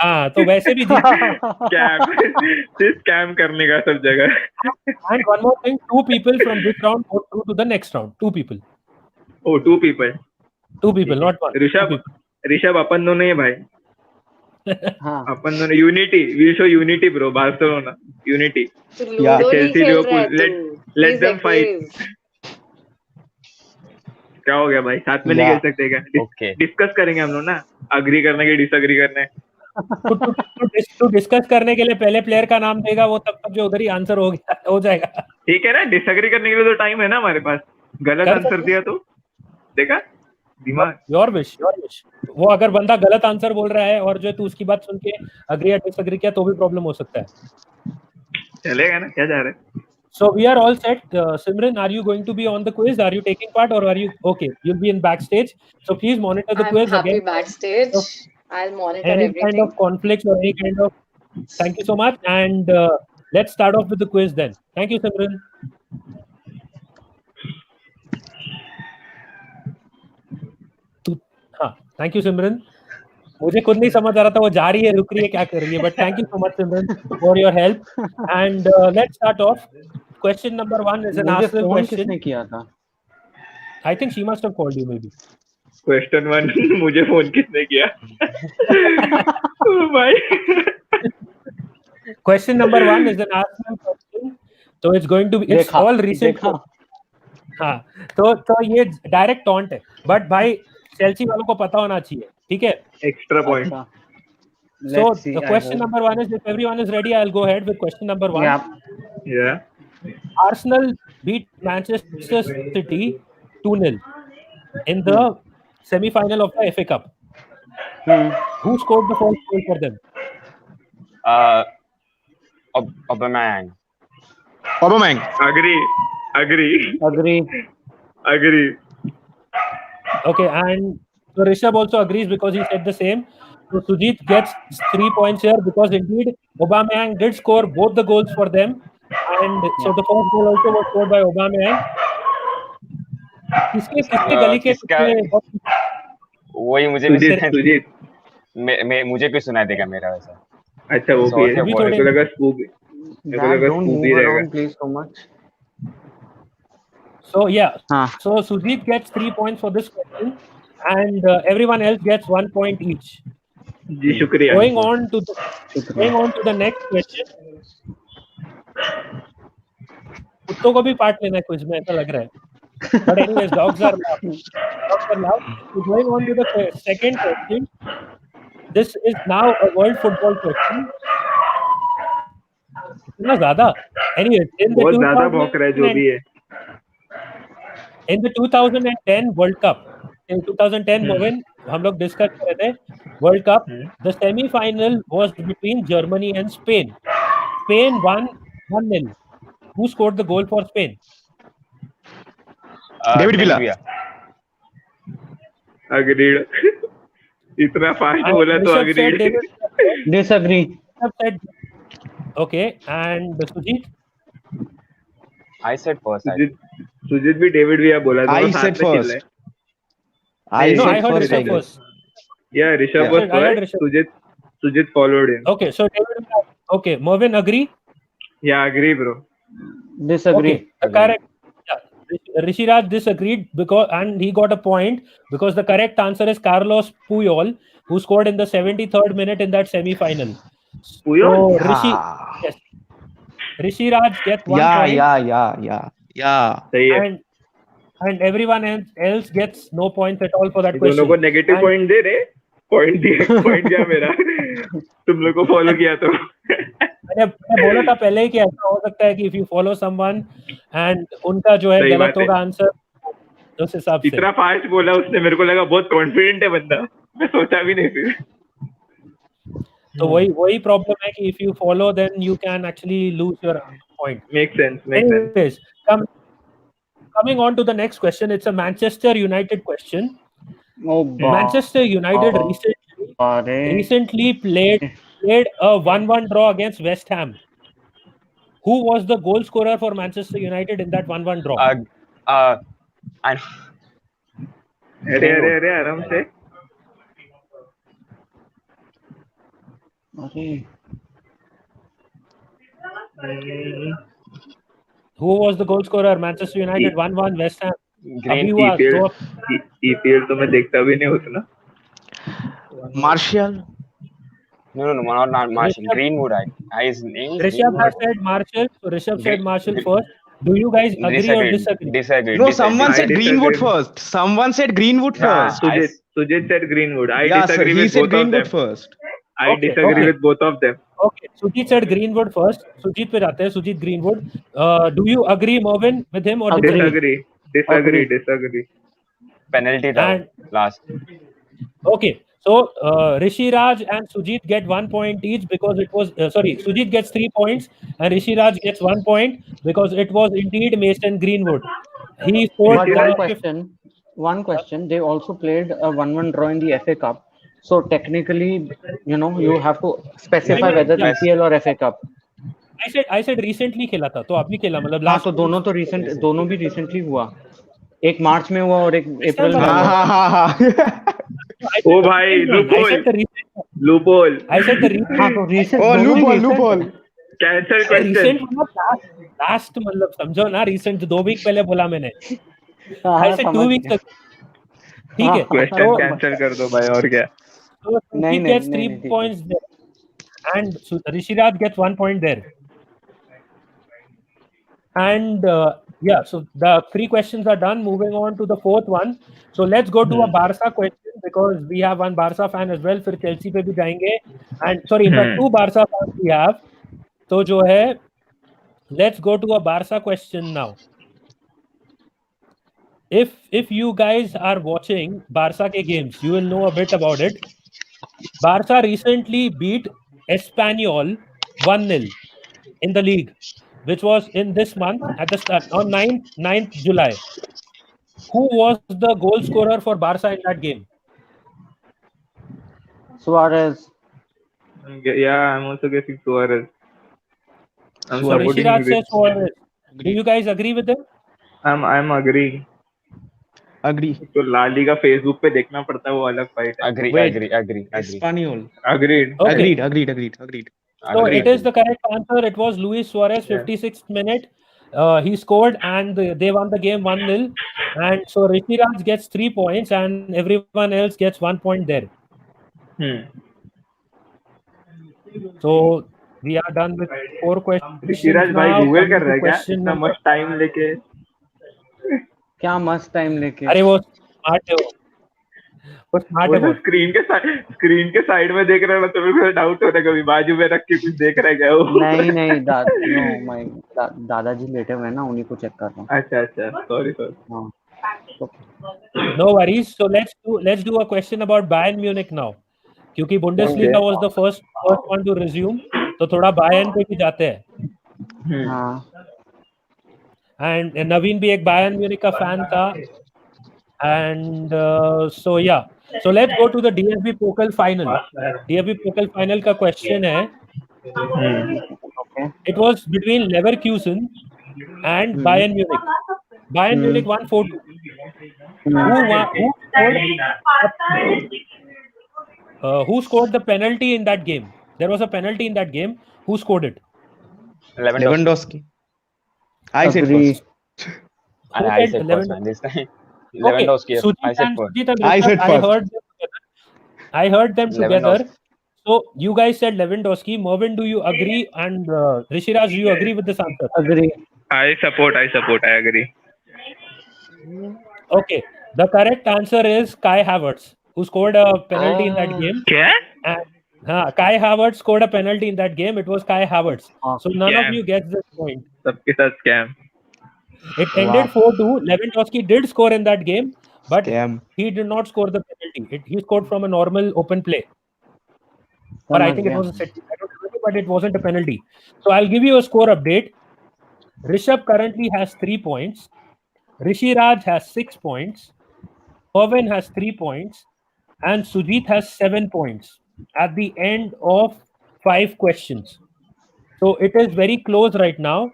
हाँ, तो वैसे भी स्कैम करने का सब जगह. And one more thing, 2 people from this round go through to the next round. 2 people. Oh, 2 people. 2 people, not 1. Rishabh अपन दोनों ही भाई. अपन दोनों unity. We show unity bro. Barcelona unity. Chelsea Liverpool. Let them fight. क्या हो गया भाई? साथ में नहीं खेल सकते क्या? डिस्कस करेंगे हम लोग ना. अग्री करने के डिसएग्री करने. तो डिस्कस करने के लिए पहले प्लेयर का नाम देगा वो तब जो उधर ही आंसर हो जाएगा. ठीक है ना, डिसएग्री करने के लिए तो टाइम है ना हमारे पास. गलत आंसर दिया तो देखा दिमाग. Your wish. वो अगर बंदा गलत आंसर बोल रहा है और जो तू उसकी बात सुन के अग्री या डिसएग्री किया तो भी प्रॉब्लम हो सकता है. चलेगा ना, क्या जा रहा है. So we are all set. Simran, are you going to be on the quiz? Are you taking part or are you okay? You'll be in backstage. So please monitor the quiz happy again. Backstage. I'll monitor any everything. kind of conflict or any kind of. Thank you so much. And let's start off with the quiz then. Thank you, Simran. हाँ, thank you, Simran. मुझे खुद नहीं समझ आ रहा था वो जा रही है रुक रही है क्या कर रही है, but thank you so much Simran for your help. And let's start off. Question number 1 is an Arsenal question. किसने किया था? I think she must have called you maybe. Question 1 मुझे फोन किसने किया? भाई. Question number 1 is an Arsenal question. So it's going to be it's all recent. हाँ, तो ये डायरेक्ट टॉन्ट है, बट भाई चेल्सी वालों को पता होना चाहिए. ठीक है, extra point. So the question number 1 is, if everyone is ready, I'll go ahead with question number 1. Yeah. Arsenal beat Manchester City 2-0 in the semi-final of the FA Cup. Who scored the first goal for them? Aubameyang. Agree. Okay, and so Rishabh also agrees because he said the same. So Sujit gets 3 points here because indeed Aubameyang did score both the goals for them, and so the first goal also was scored by Aubameyang. किसके गली के वही मुझे सुजीत मुझे भी सुनाई देगा मेरा वैसा. अच्छा वो भी है. मेरे को लगा Scooby. Don't move around please so much. So yeah, so Sujit gets 3 points for this question, and everyone else gets 1 point each. जी शुक्रिया. Going on to the next question. कुत्तों को भी पार्ट लेना है क्विज में ऐसा लग रहा है. But anyways, dogs are loud. So going on to the second question. This is now a world football question. इतना ज़्यादा. Anyways, बहुत ज़्यादा भौंक रहा है जो भी है. In the 2010 World Cup, in 2010 Mohan, हम लोग डिस्कस कर रहे थे World Cup. The semi-final was between Germany and Spain. Spain won 1-0. Who scored the goal for Spain? David Villa. Agreed. इतना फास्ट बोला तो Rishabh said agreed. David. Disagree. Rishabh said okay, and Sujit. I said first. I Sujit भी David भी आप बोला I दोनों said साथ में चिल्लाए. first. I No, I said heard first, I Rishabh guess. first. Yeah, Rishabh Yeah. was I heard first. Rishabh. Sujit followed him. Okay, so David. Okay, Mervin agree. Yeah, agree, bro. Disagree. Okay, correct. Yeah, Rishiraj disagreed because, and he got a point because the correct answer is Carlos Puyol, who scored in the 73rd minute in that semi-final. Puyol? Yeah. Yes, Rishiraj gets 1 Yeah, point, yeah. सही है. and everyone else gets no points at all for that ये दोनों question. को negative And- point दे रहे. Point दिया मेरा. तुम लोग को फॉलो किया तो. मैंने बोला था पहले ही कि ऐसा हो सकता है कि if you follow someone and उनका जो है सही गलत बात है. होगा आंसर उस हिसाब से. इतना फास्ट बोला उसने, मेरे को लगा बहुत कॉन्फिडेंट है बंदा. मैं सोचा भी नहीं फिर. तो वही प्रॉब्लम है कि if you follow then you can actually lose your point. Makes sense. Anyways, coming on to the next question, it's a Manchester United question. Oh, Manchester United recently played a 1-1 draw against West Ham. Who was the goal scorer for Manchester United in that 1-1 draw? अरे आराम से. Who was the goal scorer? Manchester United 1-1 West Ham. EPL तो मैं देखता भी नहीं उतना. Martial. No, not Martial. Greenwood. His name is Rishabh has said Martial. So Rishabh said Martial first. Do you guys agree or disagree? Disagree. No, someone said Greenwood first. Sujit said Greenwood. I Yeah, sir. disagree He with said both of Greenwood them. first. I disagree with both of them. Okay, Sujit said Greenwood first. Sujit पे जाते हैं. Sujit Greenwood. Do you agree, Mervin, with him or disagree? Disagree. Penalty था last. Okay, so Rishi Raj and Sujit get 1 point each because it was Sujit gets 3 points and Rishi Raj gets 1 point because it was indeed Mason Greenwood. He scored. But one question. They also played a 1-1 draw in the FA Cup. So technically, you have to specify whether EPL or FA Cup. I said recently खेला था, तो अभी खेला मतलब हाँ, तो दोनों भी recently हुआ. एक मार्च में हुआ और एक अप्रैल में हुआ. ओ भाई, loophole. I said the recent. हाँ, तो recent. Oh, loophole. Cancel question. Recent मतलब last मतलब समझो ना, recent 2 week पहले बोला मैंने. I said 2 weeks ago. ठीक है. Question cancel कर दो भाई, और क्या? So he gets 3 points there, and Rishi Raj gets 1 point there. And so the 3 questions are done. Moving on to the 4th one. So let's go to a Barca question because we have one Barca fan as well. फिर Chelsea पे भी जाएंगे. And sorry, in fact 2 Barca fans we have. तो जो है, let's go to a Barca question now. If you guys are watching Barca के games, you will know a bit about it. Barca recently beat Espanyol 1-0 in the league, which was in this month at the start on 9th July. Who was the goal scorer for Barca in that game? Suarez. Yeah, I'm also guessing Suarez. So Rishi Raj says Suarez. Do you guys agree with him? I'm agreeing. Agree. तो La Liga Facebook पे देखना पड़ता है, वो अलग fight है. Agree. Espanyol. Agreed. Okay. Agreed. So it is the correct answer. It was Luis Suarez, 56th minute. He scored and they won the game 1-0. And so Rishi Raj gets 3 points and everyone else gets 1 point there. So we are done with 4 questions. Rishi Raj भाई Google कर रहा है क्या? इतना मस्त time लेके. क्या मस्त टाइम लेके. अरे वो स्मार्ट है, वो स्मार्ट है. वो स्क्रीन के साइड में देख रहा है तो मेरे को डाउट हो रहा है कभी बाजू में रख के कुछ देख रहा है क्या वो. नहीं दादाजी लेटे हुए हैं ना, उन्हीं को चेक कर रहा हूँ. अच्छा sorry. No worries. So let's do a question about Bayern Munich now. क्योंकि Bundesliga was the first one to resume, तो थोड़ा Bayern पे भी जाते हैं. हाँ. And नवीन भी एक Bayern Munich का फैन था. And so yeah, so let's go to the DFB Pokal final. DFB Pokal final का question है. Okay. It was between Leverkusen and Bayern Munich. Bayern Munich won 4-2. Who scored the penalty in that game? There was a penalty in that game. Who scored it? Lewandowski. I said Agree. first. I said first, man. This time, Lewandowski. Sujit I said and first. Sujit and I said first. I heard them together. Lewandowski. So you guys said Lewandowski. Mervin, do you agree? And Rishiraj, do you agree with this answer? Agree. I support. I agree. Okay. The correct answer is Kai Havertz, who scored a penalty in that game. क्या? And, Kai Havertz scored a penalty in that game. It was Kai Havertz. So none of you gets this point. सबके साथ scam. It ended 4-2. Lewandowski did score in that game, but Scam. he did not score the penalty. He scored from a normal open play. Or I think it was a set piece. I don't remember, but it wasn't a penalty. So I'll give you a score update. Rishabh currently has 3 points. Rishi Raj has 6 points. Mervin has 3 points. And Sujit has 7 points at the end of 5 questions. So it is very close right now.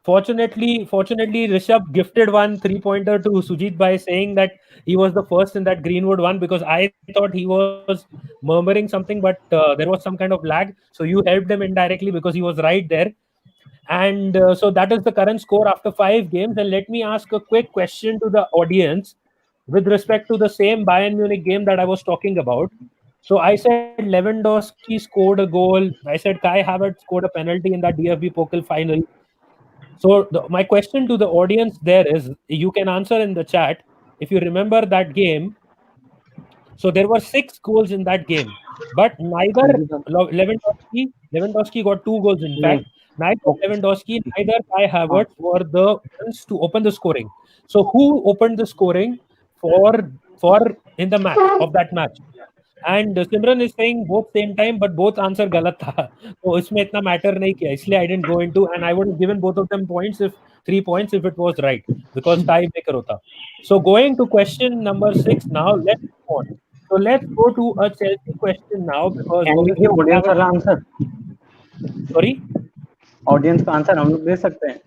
Fortunately, Rishabh gifted one 3-pointer to Sujit by saying that he was the first in that Greenwood one, because I thought he was murmuring something, but there was some kind of lag. So you helped him indirectly because he was right there. And so that is the current score after 5 games. And let me ask a quick question to the audience with respect to the same Bayern Munich game that I was talking about. So I said Lewandowski scored a goal. I said Kai Havertz scored a penalty in that DFB Pokal final. So my question to the audience there is, you can answer in the chat if you remember that game. So there were 6 goals in that game, but neither Lewandowski got 2 goals. In fact, neither Lewandowski, neither Kai Havertz were the ones to open the scoring. So who opened the scoring for in the match of that match? And Simran is saying both same time, but both answer galat tha. So इसमें इतना matter नहीं किया. इसलिए I didn't go into, and I would have given both of them points, 3 points if it was right, because tiebreaker hota. So going to question number 6 now. Let's move on. So let's go to a Chelsea question now, because Can we give audience वाला answer? Sorry? Audience का answer हम लोग दे सकते हैं.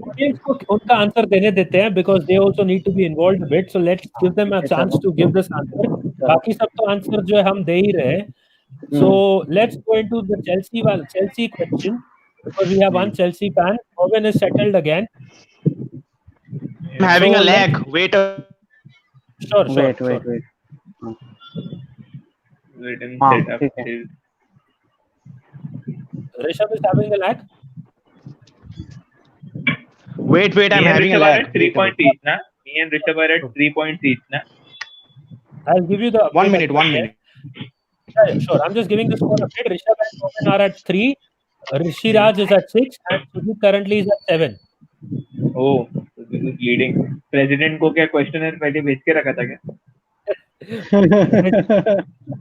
Audience को उनका answer देने देते हैं, because they also need to be involved a bit. So let's give them a chance to give this answer. बाकी सब तो आंसर जो है हम दे ही रहे. So let's go into the Chelsea question, because we have one Chelsea fan. Owen is settled again. I'm having a lag. Wait. Sure. Wait. Rishabh is having a lag. Wait. I'm having a lag. 3 points each, na? Me and Rishabh are at 3 points each, na? I'll give you the 1 minute. Yeah, sure. I'm just giving the score update. Rishabh and Owen are at 3. Rishi Raj is at 6, and Sujit currently is at 7. Oh, so this is leading. President को क्या questionnaire पहले भेज के रखा था क्या?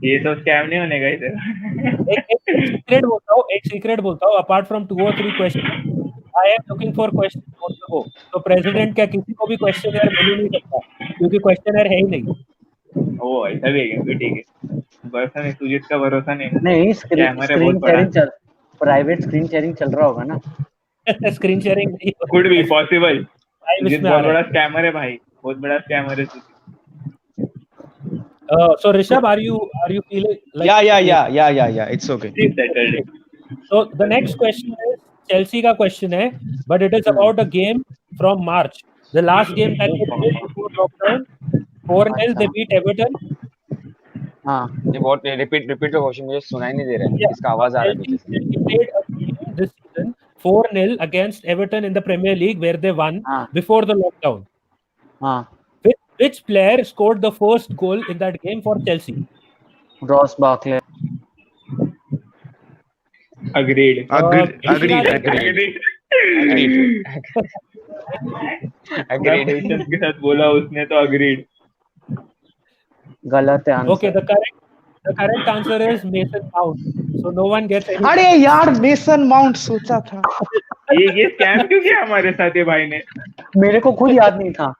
ये तो scam नहीं होने का इधर. एक secret बोलता हूँ. Apart from 2 or 3 questions, I am looking for questions on the go. तो president क्या किसी को भी questionnaire मिल ही नहीं सकता, क्योंकि questionnaire है ही नहीं. ओ ऐसा भी है, फिर ठीक है. भरोसा नहीं, सुजीत का भरोसा नहीं. नहीं, प्राइवेट स्क्रीन शेयरिंग चल रहा होगा ना. Screen sharing could be possible. Sujit बहुत बड़ा स्कैमर है भाई, बहुत बड़ा स्कैमर है Sujit. So Rishabh, are you feeling like? Yeah. It's okay. So the next question is Chelsea का question है, but it is about a game from March. The last game that they played before lockdown, 4-0 they beat Everton. हाँ. ये बहुत repeat the question, मुझे सुनाई नहीं दे रहा है. इसका आवाज आ रहा है पीछे से. Chelsea played a game this season 4-0 against Everton in the Premier League, where they won before the lockdown. Which player scored the first goal in that game for Chelsea? Ross Barkley. Agreed. Patience के साथ बोला उसने तो agreed. गलत है answer. Okay, the correct answer is Mason Mount. So no one gets any. अरे यार mason mount सोचा था. ये स्कैम क्यों किया हमारे साथ ये भाई ने? मेरे को खुद याद नहीं था.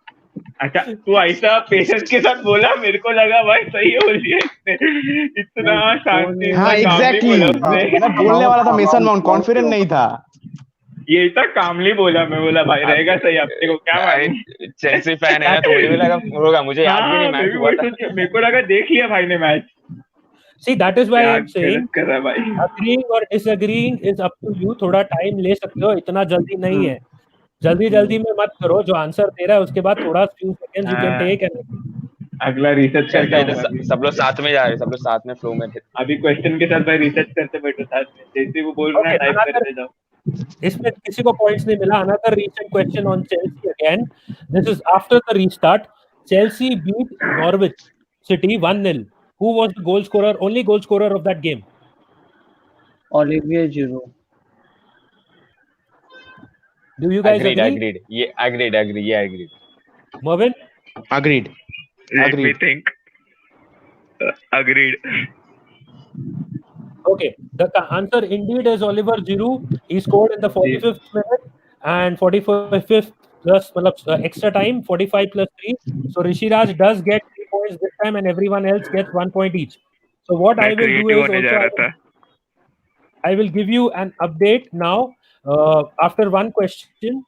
अच्छा तू ऐसा पेशेंस के साथ बोला, मेरे को लगा भाई सही बोल दिया इसने, इतना शांति हाँ इतना कामली एग्जैक्टली बोला उसने। मैं बोलने वाला था मेसन माउंट, कॉन्फिडेंट नहीं था। ये इतना कामली बोला, मैं बोला भाई रहेगा सही, अपने को क्या अरे मालूम। चेल्सी फैन है ना, तो मुझे भी लगा होगा, मुझे याद भी नहीं हाँ मैं मैच भी हुआ वही था। सोच, मेरे को लगा देख लिया भाई ने match. See, that is why क्या I'm saying गलत कर रहा है भाई। agreeing or disagreeing is up to you. थोड़ा टाइम ले सकते हो, इतना जल्दी नहीं है। जल्दी में मत करो, जो आंसर दे रहा है उसके बाद थोड़ा few seconds you can take and अगला रिसर्च चलता करके है आऊंगा। तो सब लोग साथ में जा रहे हैं, सब लोग साथ में फ्लो में थे। अभी क्वेश्चन के साथ भाई रिसर्च करते बैठो साथ में, जैसे वो बोल रहा है Okay, टाइप another करते जाओ। इसमें किसी को points नहीं मिला. Another recent question on Chelsea again. This is after the restart. Chelsea beat Norwich City 1-0. Who was the goal scorer? Only goal scorer of that game? Olivier Giroud. Do you guys agree? Agreed. Yeah, agreed. Mervin? Agreed. Let me think. Agreed. Okay, the answer indeed is Oliver Giroud. He scored in the 45th minute and 45th plus extra time, 45 plus 3. So Rishiraj does get 3 points this time and everyone else gets 1 point each. So what I will do is also I will give you an update now after one question.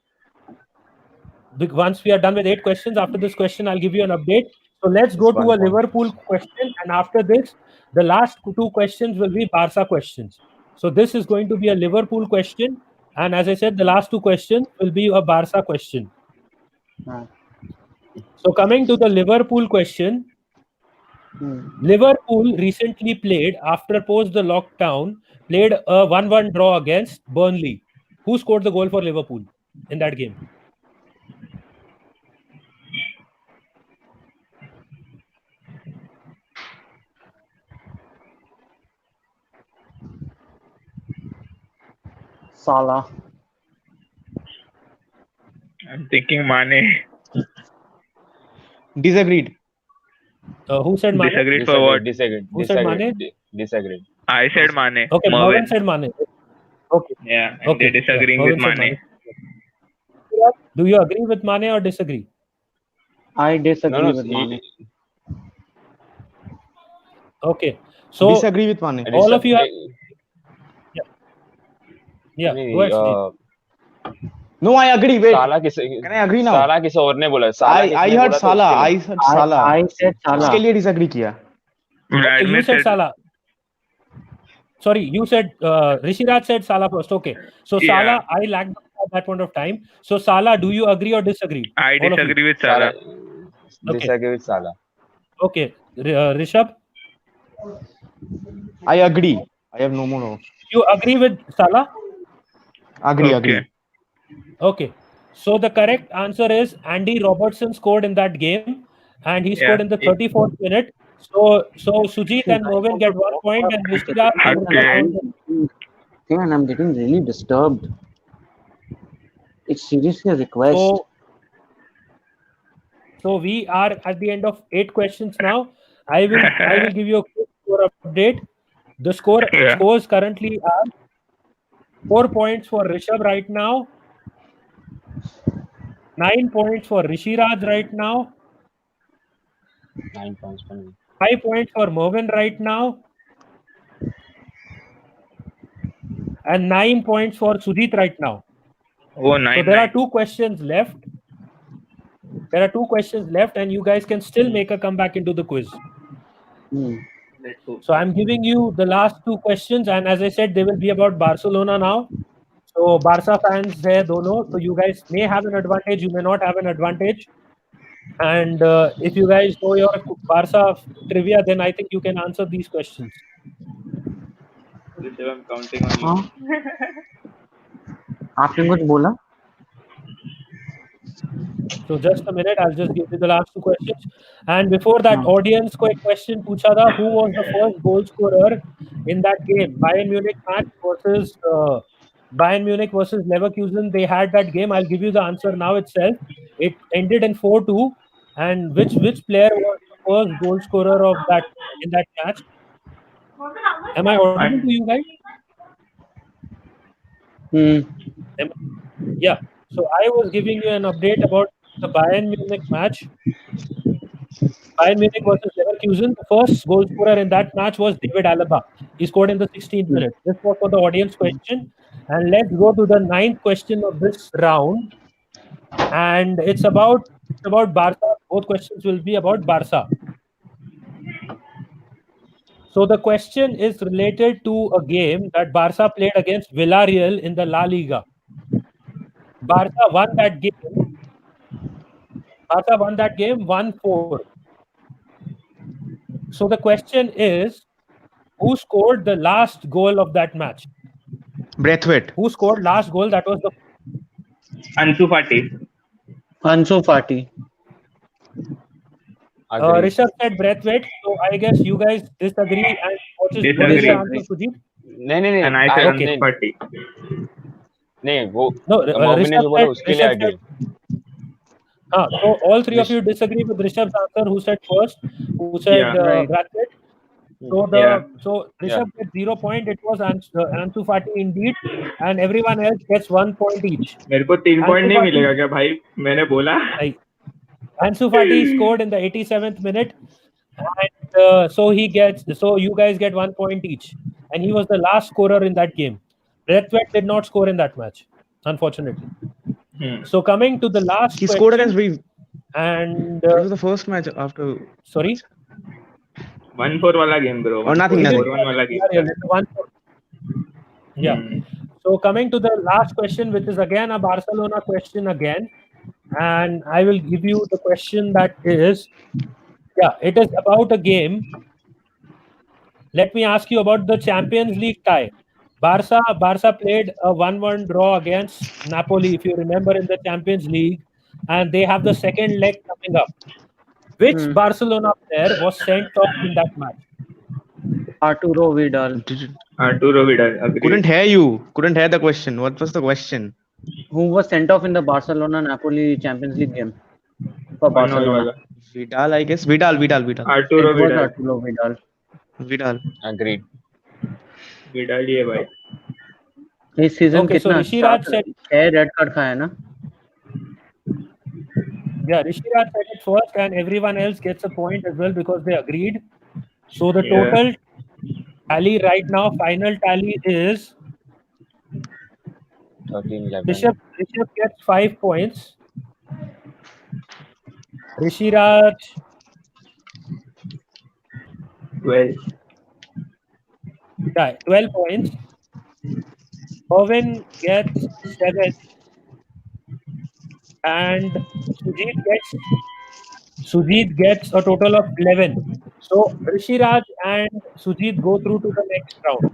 Once we are done with 8 questions, after this question, I'll give you an update. So let's go to a Liverpool question, and after this, the last 2 questions will be Barca questions. So this is going to be a Liverpool question, and as I said, the last 2 questions will be a Barca question. So coming to the Liverpool question, Liverpool recently played, after post the lockdown, played a 1-1 draw against Burnley. Who scored the goal for Liverpool in that game? Salah. I'm thinking Mane. Disagreed. Who said Mane? Disagreed for what? Disagreed. Who said Mane? Disagreed. I said Mane. Okay, Mervin said Mane. Okay. Yeah, and they're disagreeing with Mane. Do you agree with Mane or disagree? I disagree with Mane. Okay. So disagree with Mane. All of you are. Yeah. Go ahead, Steve. No, I agree. Wait. Can I agree now? साला किसी और ने बोला. I heard Salah. I heard Salah. I said Salah. उसके लिए disagree किया. Okay, you said Salah. Sorry, you said Rishiraj said Salah first. Okay, so Salah, I lagged at that point of time. So Salah, do you agree or disagree? I disagree with Salah. Disagree with Salah. Okay, Rishabh. I agree. I have no more. You agree with Salah? Agree. Okay. So the correct answer is Andy Robertson scored in that game, and he scored in the 34th minute. So Sujit and Mervin get 1 point, and Rishiraj. Okay, and I'm getting really disturbed. It's seriously a request. So we are at the end of 8 questions now. I will give you a quick score update. The scores currently are 4 points for Rishabh right now, 9 points for Rishiraj right now, 9 points for me. 5 points for Mervin right now, and 9 points for Sujit right now. Oh, 9. So there are 2 questions left. And you guys can still make a comeback into the quiz. So I'm giving you the last 2 questions, and as I said, they will be about Barcelona now. So Barca fans hai dono. So you guys may have an advantage, you may not have an advantage. And if you guys know your Barca trivia, then I think you can answer these questions. I'm counting on you. आपने कुछ बोला? So just a minute, I'll just give you the last 2 questions. And before that, audience को एक question पूछा था, who was the first goal scorer in that game? Bayern Munich match versus Leverkusen. They had that game. I'll give you the answer now itself. It ended in 4-2. And which player was the first goal scorer of that in that match? Am I audible to you guys? Yeah. So I was giving you an update about the Bayern Munich match. Bayern Munich versus Leverkusen. The first goal scorer in that match was David Alaba. He scored in the 16th minute. This was for the audience question. And let's go to the 9th question of this round. And it's about Barca. Both questions will be about Barca. So the question is related to a game that Barca played against Villarreal in the La Liga. Barca won that game. Barca won that game 1-4. So the question is, who scored the last goal of that match? Braithwaite. Who scored last goal? That was the Ansu Fati. Ansu Fati. Rishabh said Braithwaite. So I guess you guys disagree. And what is your answer, Sujit? नहीं And I said Ansu Fati. नहीं वो No, mommy ने जो बोला उसके लिए agree. So all three of you disagree with Rishabh's answer. Who said first? Who said Braithwaite? So Rishabh gets 0 point. It was Ansu Fati indeed, and everyone else gets 1 point each. मेरे को 3 point नहीं मिलेगा क्या भाई? मैंने बोला. Ansu Fati scored in the 87th minute, and so you guys get 1 point each, and he was the last scorer in that game. Braithwaite did not score in that match, unfortunately. So coming to the last, he scored against Reeve, and it was the first match after. Sorry. 1-4 वाला game, bro. Oh, nothing. 4-1 वाला game. 1-4. Yeah. So coming to the last question, which is again a Barcelona question again, and I will give you the question that is, it is about a game. Let me ask you about the Champions League tie. Barca played a 1-1 draw against Napoli, if you remember, in the Champions League, and they have the second leg coming up. Which Barcelona player was sent off in that match? Arturo Vidal. Agreed. Couldn't hear you. Couldn't hear the question. What was the question? Who was sent off in the Barcelona-Napoli Champions League game for Barcelona? Vidal, I guess. Vidal. Arturo Vidal. Vidal. Agreed. Vidal ही है भाई. इस season Okay, so कितना Rishi Raj said 6 red card खाया ना? Yeah, Rishi Raj said it first, and everyone else gets a point as well because they agreed. So the total tally right now, final tally is 13-11. Rishabh gets 5 points. Rishi Raj 12. Yeah, 12 points. Owen gets 7. And Sujit gets a total of 11. So Rishi Raj and Sujit go through to the next round.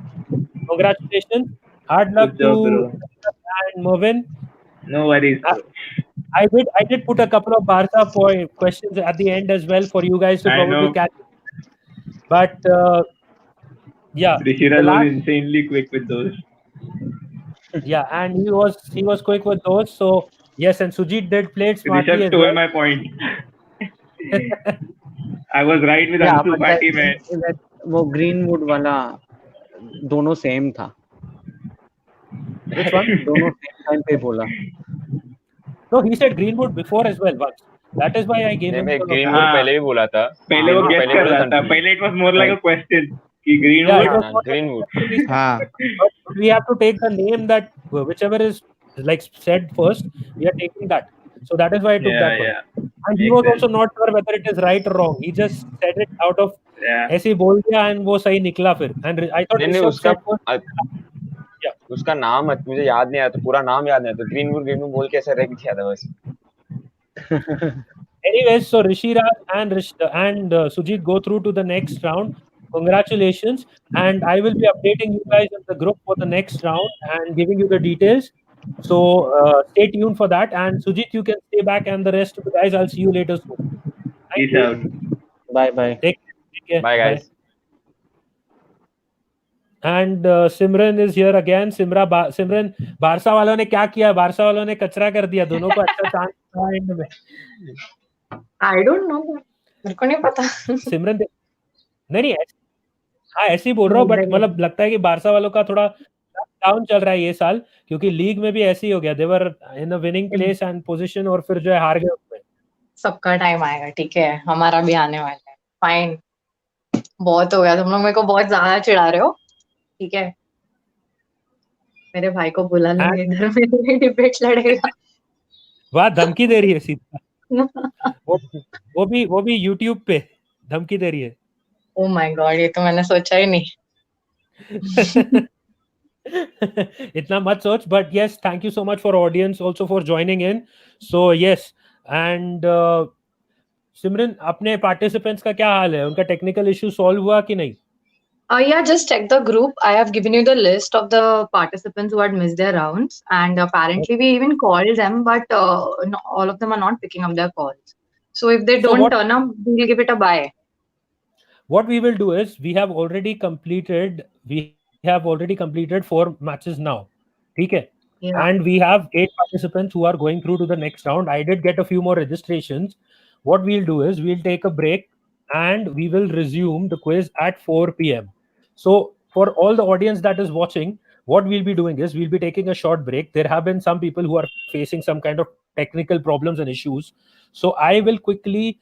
Congratulations. Hard luck to and Mervin. No worries. I did put a couple of Barca questions at the end as well for you guys to probably catch. But Rishi Raj was insanely quick with those. Yeah, and he was quick with those. So yes, and Sujit did play smartly. Rishabh stole my point. I was right with Ansu Fati, man. वो greenwood वाला दोनों same था. Which one? दोनों same time पे बोला. No, he said Greenwood before as well once. That is why I gave him. Greenwood पहले भी बोला था. पहले वो guess कर रहा था. पहले it was more like a question. कि Greenwood. Greenwood. But we have to take the name that whichever is like said first. We are taking that. So that is why I took that one. And he was also not sure whether it is right or wrong. He just said it out of ऐसे ही बोल दिया and वो सही निकला फिर. And I thought उसका नाम मुझे याद नहीं आया तो पूरा नाम याद नहीं, तो ग्रीनवुड बोल के ऐसे रख दिया था बस. Anyways, so Rishi Raj and Sujit go through to the next round. Congratulations, and I will be updating you guys in the group for the next round and giving you the details. So stay tuned for that. And Sujit, you can stay back, and the rest of the guys, I'll see you later soon. Peace out. Bye. Take care. Bye guys. And Simran is here again. Simran, Barça वालों ने क्या किया? Barça वालों ने कचरा कर दिया. दोनों को अच्छा चांस था एंड में. I don't know. मेरे को नहीं पता. सिमरन नहीं हाँ ऐसे ही बोल रहा हूँ, बट मतलब लगता है कि बारसा वालों का थोड़ा डाउन चल रहा है ये साल, क्योंकि लीग में भी ऐसे ही हो गया. They were in a winning place and position और फिर जो है हार गए उसमें. सबका टाइम आएगा, ठीक है, हमारा भी आने वाला है। फाइन, बहुत हो गया, तुम लोग मेरे को बहुत ज्यादा चिढ़ा रहे हो, ठीक है। मेरे भाई को बुला लेंगे इधर, मेरे डिबेट लड़ेगा। वाह, धमकी दे रही है सीधा। वो भी यूट्यूब पे धमकी दे रही है। ओ माय गॉड, ये तो मैंने सोचा ही नहीं। इतना मत सोच, but yes, thank you so much for audience also for joining in. So yes, and सिमरन, अपने पार्टिसिपेंट्स का क्या हाल है? उनका टेक्निकल इशू सॉल्व हुआ कि नहीं? Yeah, just check the group. I have given you the list of the participants who had missed their rounds, and apparently we even called them, but no, all of them are not picking up their calls. So if they So don't what turn up, we'll give it a bye. what we will do is we have already completed 4 matches now. ठीक है? Yeah. And we have 8 participants who are going through to the next round. I did get a few more registrations. What we'll do is we'll take a break and we will resume the quiz at 4 p.m. So for all the audience that is watching, what we'll be doing is we'll be taking a short break. There have been some people who are facing some kind of technical problems and issues. So I will quickly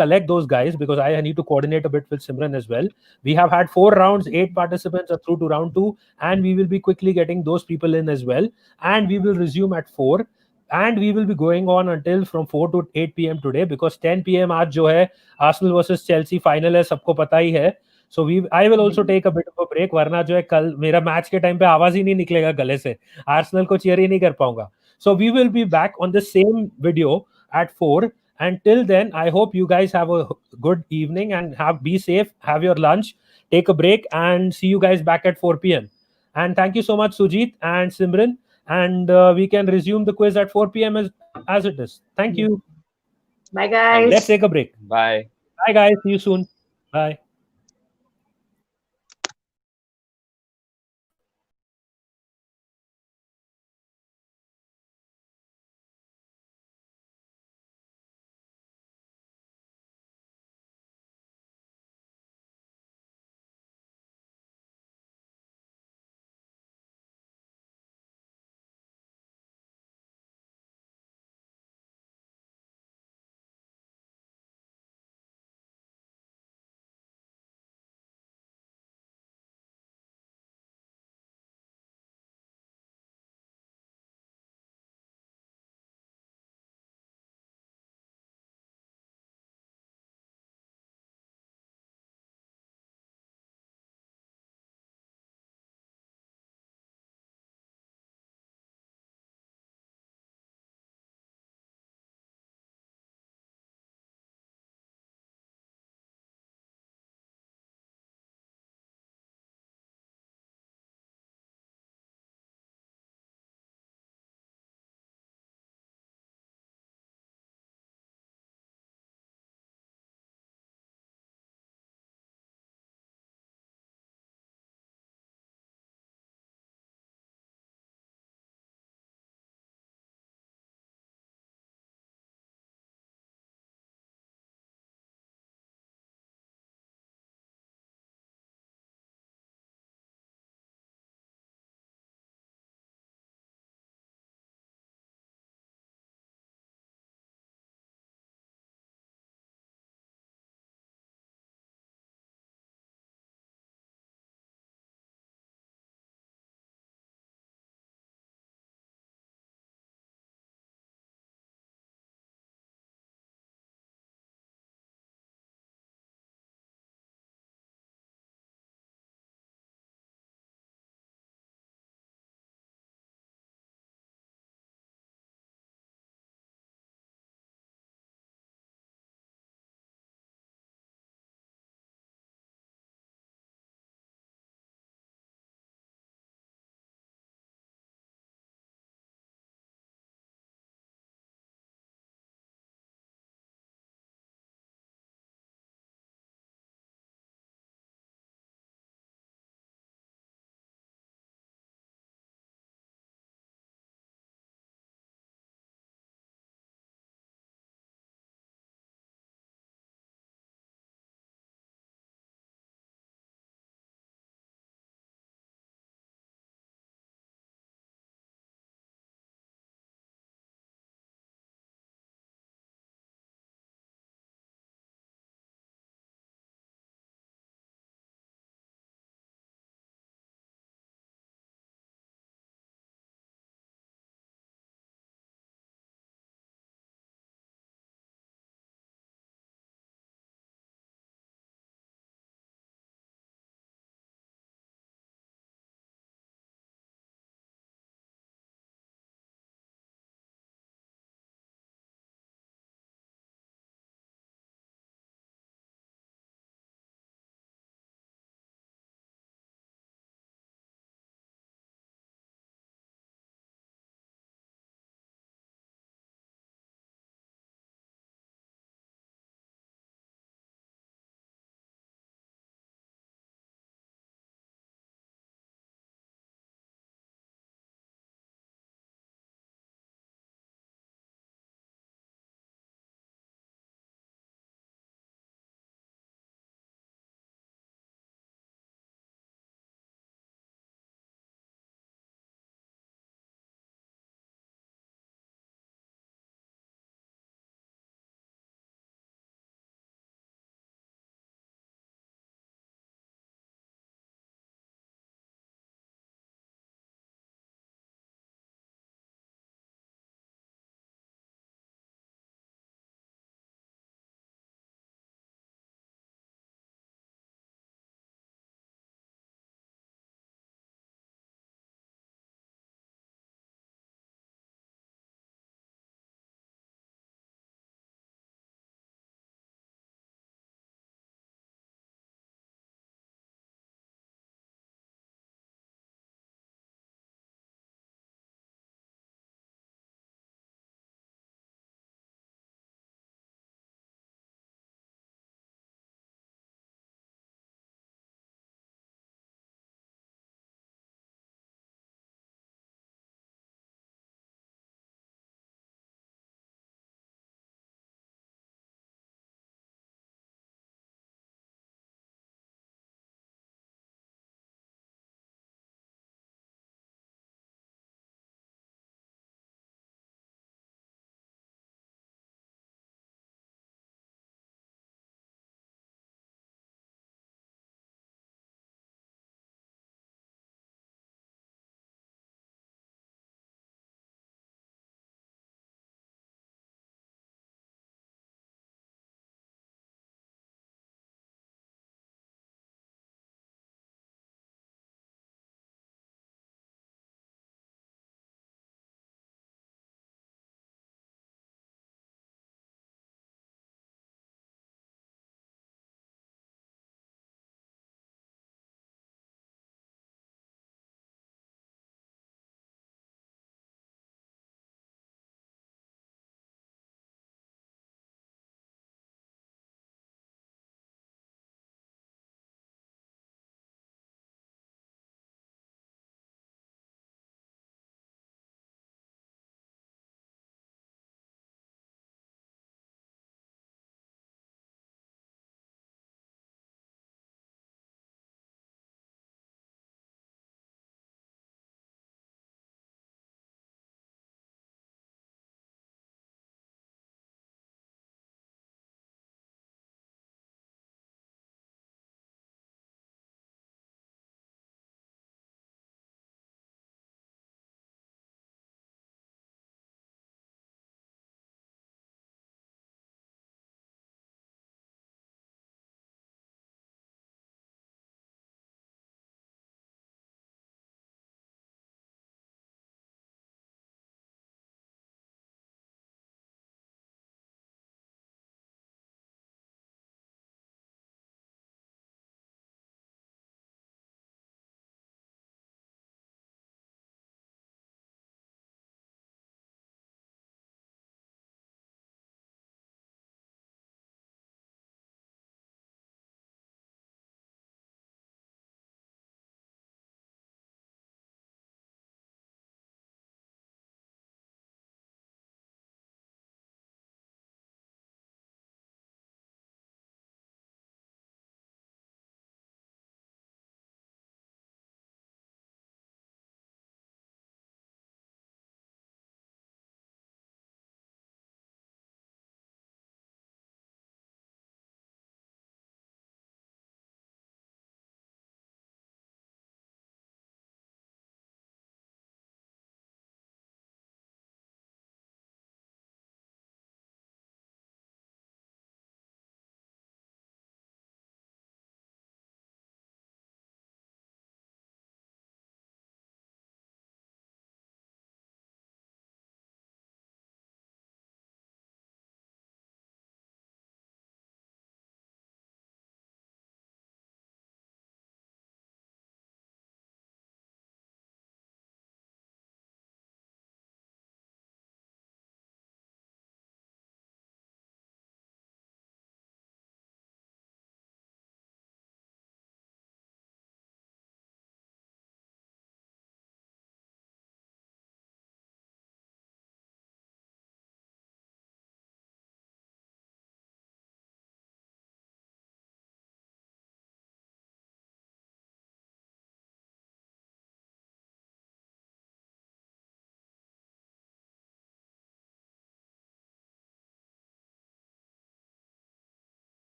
collect those guys because I need to coordinate a bit with Simran as well. We have had 4 rounds, 8 participants are through to round 2, and we will be quickly getting those people in as well. And we will resume at 4. And we will be going on until from 4 to 8 p.m. today because 10 p.m. आज जो है Arsenal versus Chelsea final है, सबको पता ही है. So I will also take a bit of a break, वरना जो है कल मेरा मैच के टाइम पे आवाज ही नहीं निकलेगा गले से, आर्सेनल को चीयर ही नहीं कर पाऊंगा. So we will be back on the same video at 4. And till then, I hope you guys have a good evening and be safe, have your lunch, take a break, and see you guys back at 4 p.m. And thank you so much, Sujit and Simran. And we can resume the quiz at 4 p.m. as it is. Thank you. Bye, And guys. let's take a break. Bye. Bye, guys. See you soon. Bye.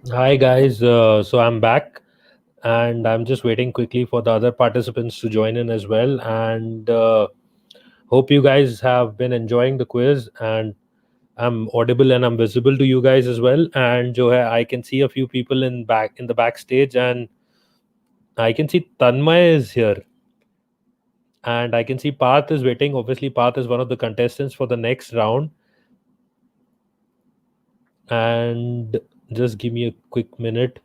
Hi guys, so I'm back and I'm just waiting quickly for the other participants to join in as well, and hope you guys have been enjoying the quiz, and I'm audible and I'm visible to you guys as well. And जो है, I can see a few people in the backstage, and I can see Tanmay is here, and I can see Parth is waiting. Obviously, Parth is one of the contestants for the next round. And just give me a quick minute.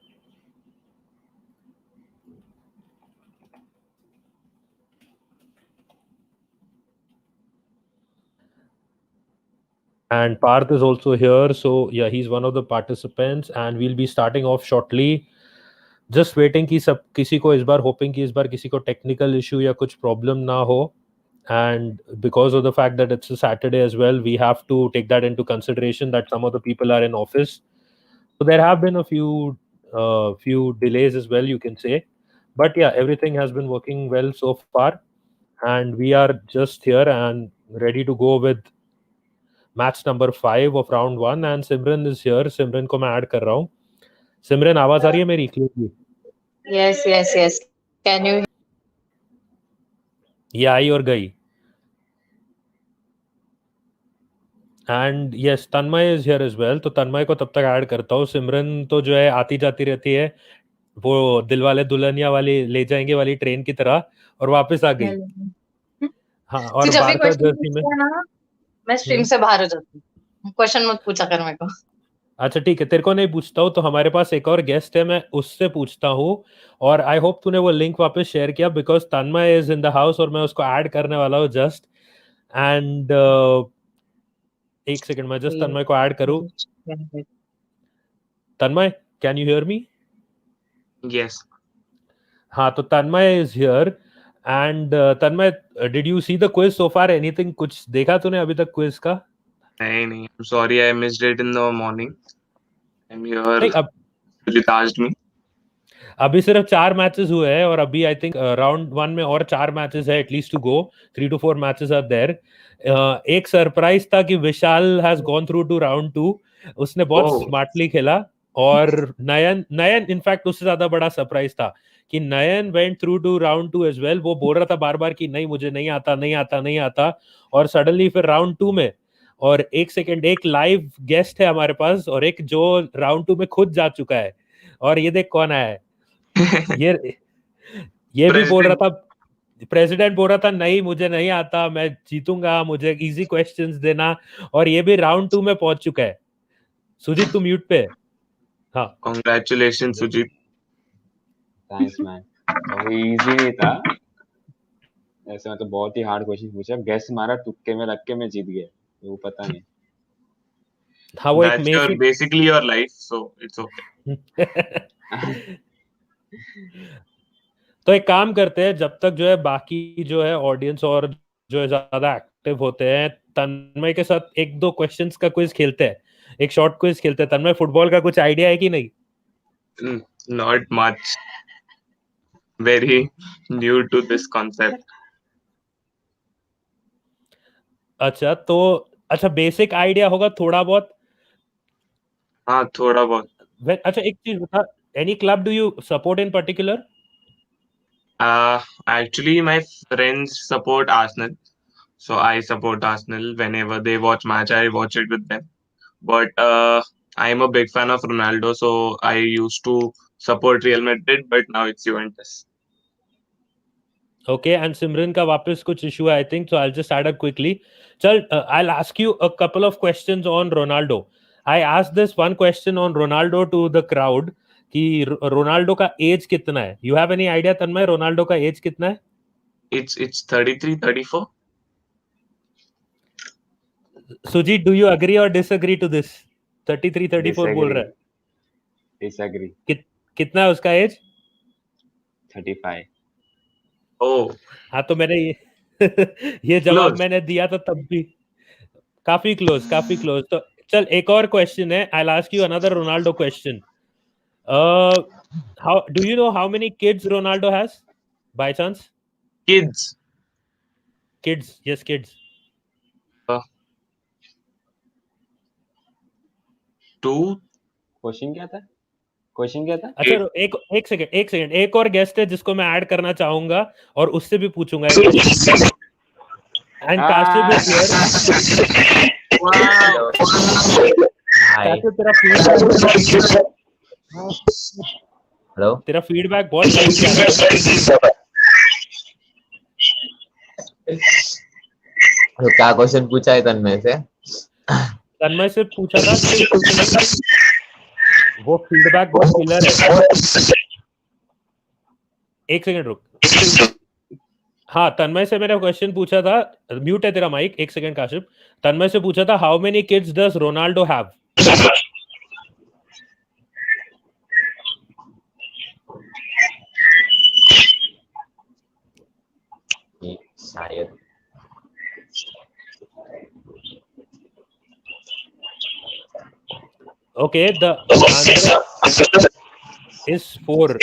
And Parth is also here. So yeah, he's one of the participants, and we'll be starting off shortly. Just waiting कि सब किसी को इस बार hoping कि इस बार किसी को technical issue या कुछ problem ना हो. And because of the fact that it's a Saturday as well, we have to take that into consideration that some of the people are in office. So there have been a few delays as well, you can say. But yeah, everything has been working well so far, and we are just here and ready to go with match number 5 of round 1 and Simran is here. Simran को मैं add कर रहा हूँ. सिमरन, आवाज आ रही है मेरी क्लियरली? Yes. Can you? ये आई और गई. And yes, Tanmay is here as well. तो तन्मय को तब तक ऐड करता हूँ. सिमरन तो जो है आती जाती रहती है, वो दिलवाले दुल्हनिया वाली ले जाएंगे वाली ट्रेन की तरह, और वापस आ गई. हाँ, तू और जब भी बारका क्वेश्चन जर्सी में. पूछता है ना, मैं स्ट्रीम से बाहर हो जाती हूँ. क्वेश्चन मत पूछा कर मेरे को. अच्छा ठीक है, तेरे को नहीं पूछता हूँ. तो हमारे पास एक और गेस्ट है, मैं उससे पूछता हूँ. और आई होप तूने वो लिंक वापस शेयर किया, because Tanmay is in the house और मैं उसको ऐड करने वाला हूँ जस्ट. एंड एक सेकंड, मैं जस्ट तन्मय को ऐड करूँ. Tanmay, can you hear me? Yes. हाँ, तो Tanmay is here. And Tanmay, did you see the quiz so far? Anything, कुछ देखा तूने अभी तक क्विज का? नहीं. I'm sorry, I missed it in the morning. I'm here. नहीं, अब It asked me. अभी सिर्फ 4 मैचेस हुए हैं, और अभी आई थिंक राउंड 1 में और 4 मैचेस है at least to go. 3 to 4 matches are there. एक सरप्राइज था कि Vishal has gone through to round 2. उसने बहुत स्मार्टली खेला. और नयन इनफैक्ट उससे ज्यादा बड़ा सरप्राइज था कि Nayan went through to round 2 as well. वो बोल रहा था बार बार कि नहीं, मुझे नहीं आता. और सडनली फिर राउंड 2 में, और एक सेकेंड, एक लाइव गेस्ट है हमारे पास, और एक जो राउंड 2 में खुद जा चुका है. और ये देख कौन आया है. ये भी बोल रहा था, प्रेसिडेंट बोल रहा था नहीं, मुझे नहीं आता, मैं जीतूंगा, मुझे इजी क्वेश्चंस देना. और ये भी राउंड 2 में पहुंच चुका है. सुजीत, तू म्यूट पे. हाँ, Congratulations, Sujit. Thanks man. वो इजी नहीं था ऐसे, मतलब बहुत ही हार्ड क्वेश्चन पूछा. गेस मारा तुक्के में, रख के मैं जीत गया. वो पता नहीं. हाँ, वो एक That's basically your life, so it's okay. तो एक काम करते हैं, जब तक जो है बाकी जो है ऑडियंस और जो है ज्यादा एक्टिव होते हैं, तन्मय के साथ 1-2 क्वेश्चंस का क्विज खेलते हैं. एक शॉर्ट क्विज खेलते हैं. तन्मय, फुटबॉल का कुछ आइडिया है कि नहीं? Not much. Very new to this concept. अच्छा, बेसिक आइडिया होगा थोड़ा बहुत? हाँ, थोड़ा बहुत. अच्छा, एक चीज बता, any club do you support in particular? Actually, my friends support Arsenal, so I support Arsenal. Whenever they watch match, I watch it with them. But I'm a big fan of Ronaldo, so I used to support Real Madrid, but now it's Juventus. Okay, and Simran का वापस कुछ issue है, I think, so I'll just add up quickly. चल, I'll ask you a couple of questions on Ronaldo. I asked this one question on Ronaldo to the crowd कि Ronaldo का as कितना है? You have any idea, Tanmay, Ronaldo का as कितना है? It's 33, 34. Sujit, do you agree or disagree to this? 33, 34 बोल रहा है. Disagree. कितना है उसका एज? 35. हाँ, तो मैंने ये जवाब मैंने दिया था तब भी. काफी क्लोज. तो चल, एक और क्वेश्चन है. I'll ask you another Ronaldo question. How do you know how many kids Ronaldo has by chance? Kids. Yes, kids. 2. Question क्या था? क्वेश्चन क्या था? अच्छा एक सेकंड एक और गेस्ट है जिसको मैं ऐड करना चाहूंगा और उससे भी पूछूंगा and Kashif is here. Kashif तेरा फीडबैक हेलो तेरा फीडबैक बहुत नॉइजी आ रहा है। तो क्या क्वेश्चन पूछा है तन्मय से? तन्मय से पूछा था वो फीडबैक बहुत क्लियर है। एक सेकंड रुक। हाँ तन्मय से मेरा क्वेश्चन पूछा था, म्यूट है तेरा माइक, एक सेकंड काशिफ। तन्मय से पूछा था how many kids does Ronaldo have? शायद Okay, the answer is 4.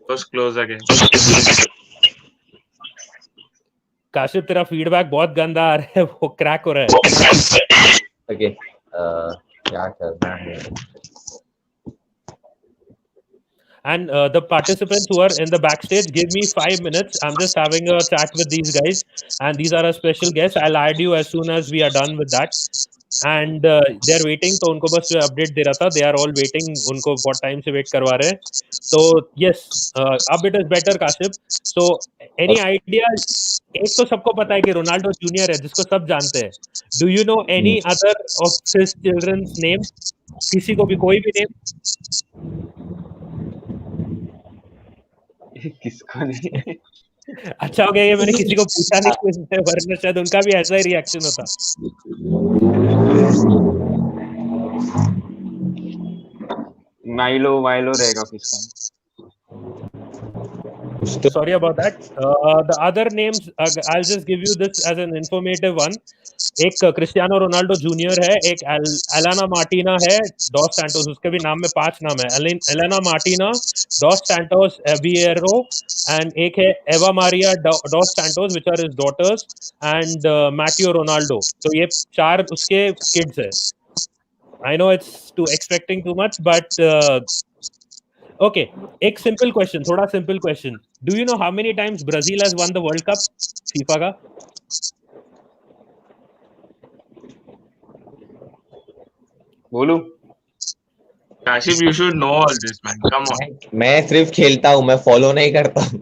Was close again. Kashif तेरा फीडबैक बहुत गंदा आ रहा है, वो क्रैक हो रहा है। ओके क्या करना है? And the participants who are in the backstage, give me 5 minutes. I'm just having a chat with these guys, and these are our special guests. I'll add you as soon as we are done with that. And they're waiting, तो उनको बस update दे रहा था. They are all waiting. उनको बहुत time से wait करवा रहे हैं. तो yes, अब it is better, Kashif. So any idea? एक तो सबको पता है कि रोनाल्डो जूनियर है, जिसको सब जानते हैं. Do you know any other of his children's name? किसी को भी कोई भी नेम? किसको नहीं? अच्छा हो गया ये मैंने किसी को पूछा नहीं क्विज में, वरना शायद उनका भी ऐसा ही रिएक्शन होता। माइलो रहेगा किसका? Sorry about that. The other names, I'll just give you this as an informative one. एक क्रिस्टियानो रोनाल्डो जूनियर है, एक एलाना मार्टिना है, डॉस सैंटोस, उसके भी नाम में 5 नाम है, Alana Martina, dos Santos Aveiro, and एक है Eva Maria dos Santos which are his daughters, and Mateo Ronaldo. तो ये 4 उसके किड्स है। I know it's too expecting too much, but okay, एक simple question, थोड़ा simple question. Do you know how many times Brazil has won the World Cup? FIFA का? बोलूं? Kashif, you should know all this, man. Come on. मैं सिर्फ खेलता हूँ, मैं follow नहीं करता हूँ।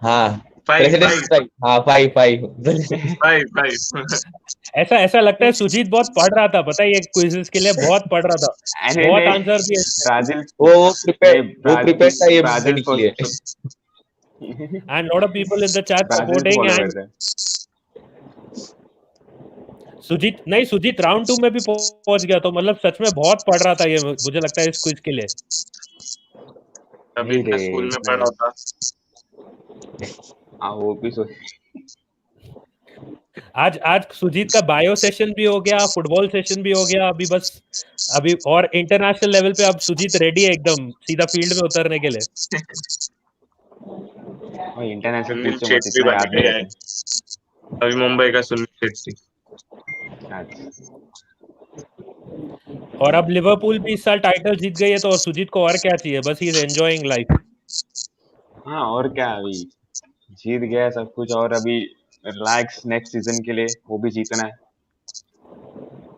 हाँ ऐसा लगता है सुजीत बहुत पढ़ रहा था, पता है, ये क्विज़ेस के लिए बहुत पढ़ रहा था, बहुत आंसर भी ब्राजील वो प्रिपेयर था ये ब्राजील के लिए। And lot of people in the chat supporting and Sujit round 2 में भी पहुंच गया, तो मतलब सच में बहुत पढ़ रहा था ये, मुझे लगता है इस क्विज के लिए। अभी मैं स्कूल में पढ़ रहा था। वो भी आज सुजीत का बायो सेशन भी हो गया, फुटबॉल सेशन भी हो गया, अभी और इंटरनेशनल लेवल पे अब सुजीत रेडी है एकदम सीधा फील्ड में उतरने के लिए। इंटरनेशनल पिच तो इतना याद नहीं रहता। अभी मुंबई का सुनील छेत्री। और अब लिवरपूल भी इस साल टाइटल जीत गई है, तो सुजीत को और क्या चाहिए, बस ही इज एंजॉयिंग लाइफ। हाँ और क्या, अभी जीत गया सब कुछ और अभी रिलैक्स नेक्स्ट सीजन के लिए, वो भी जीतना है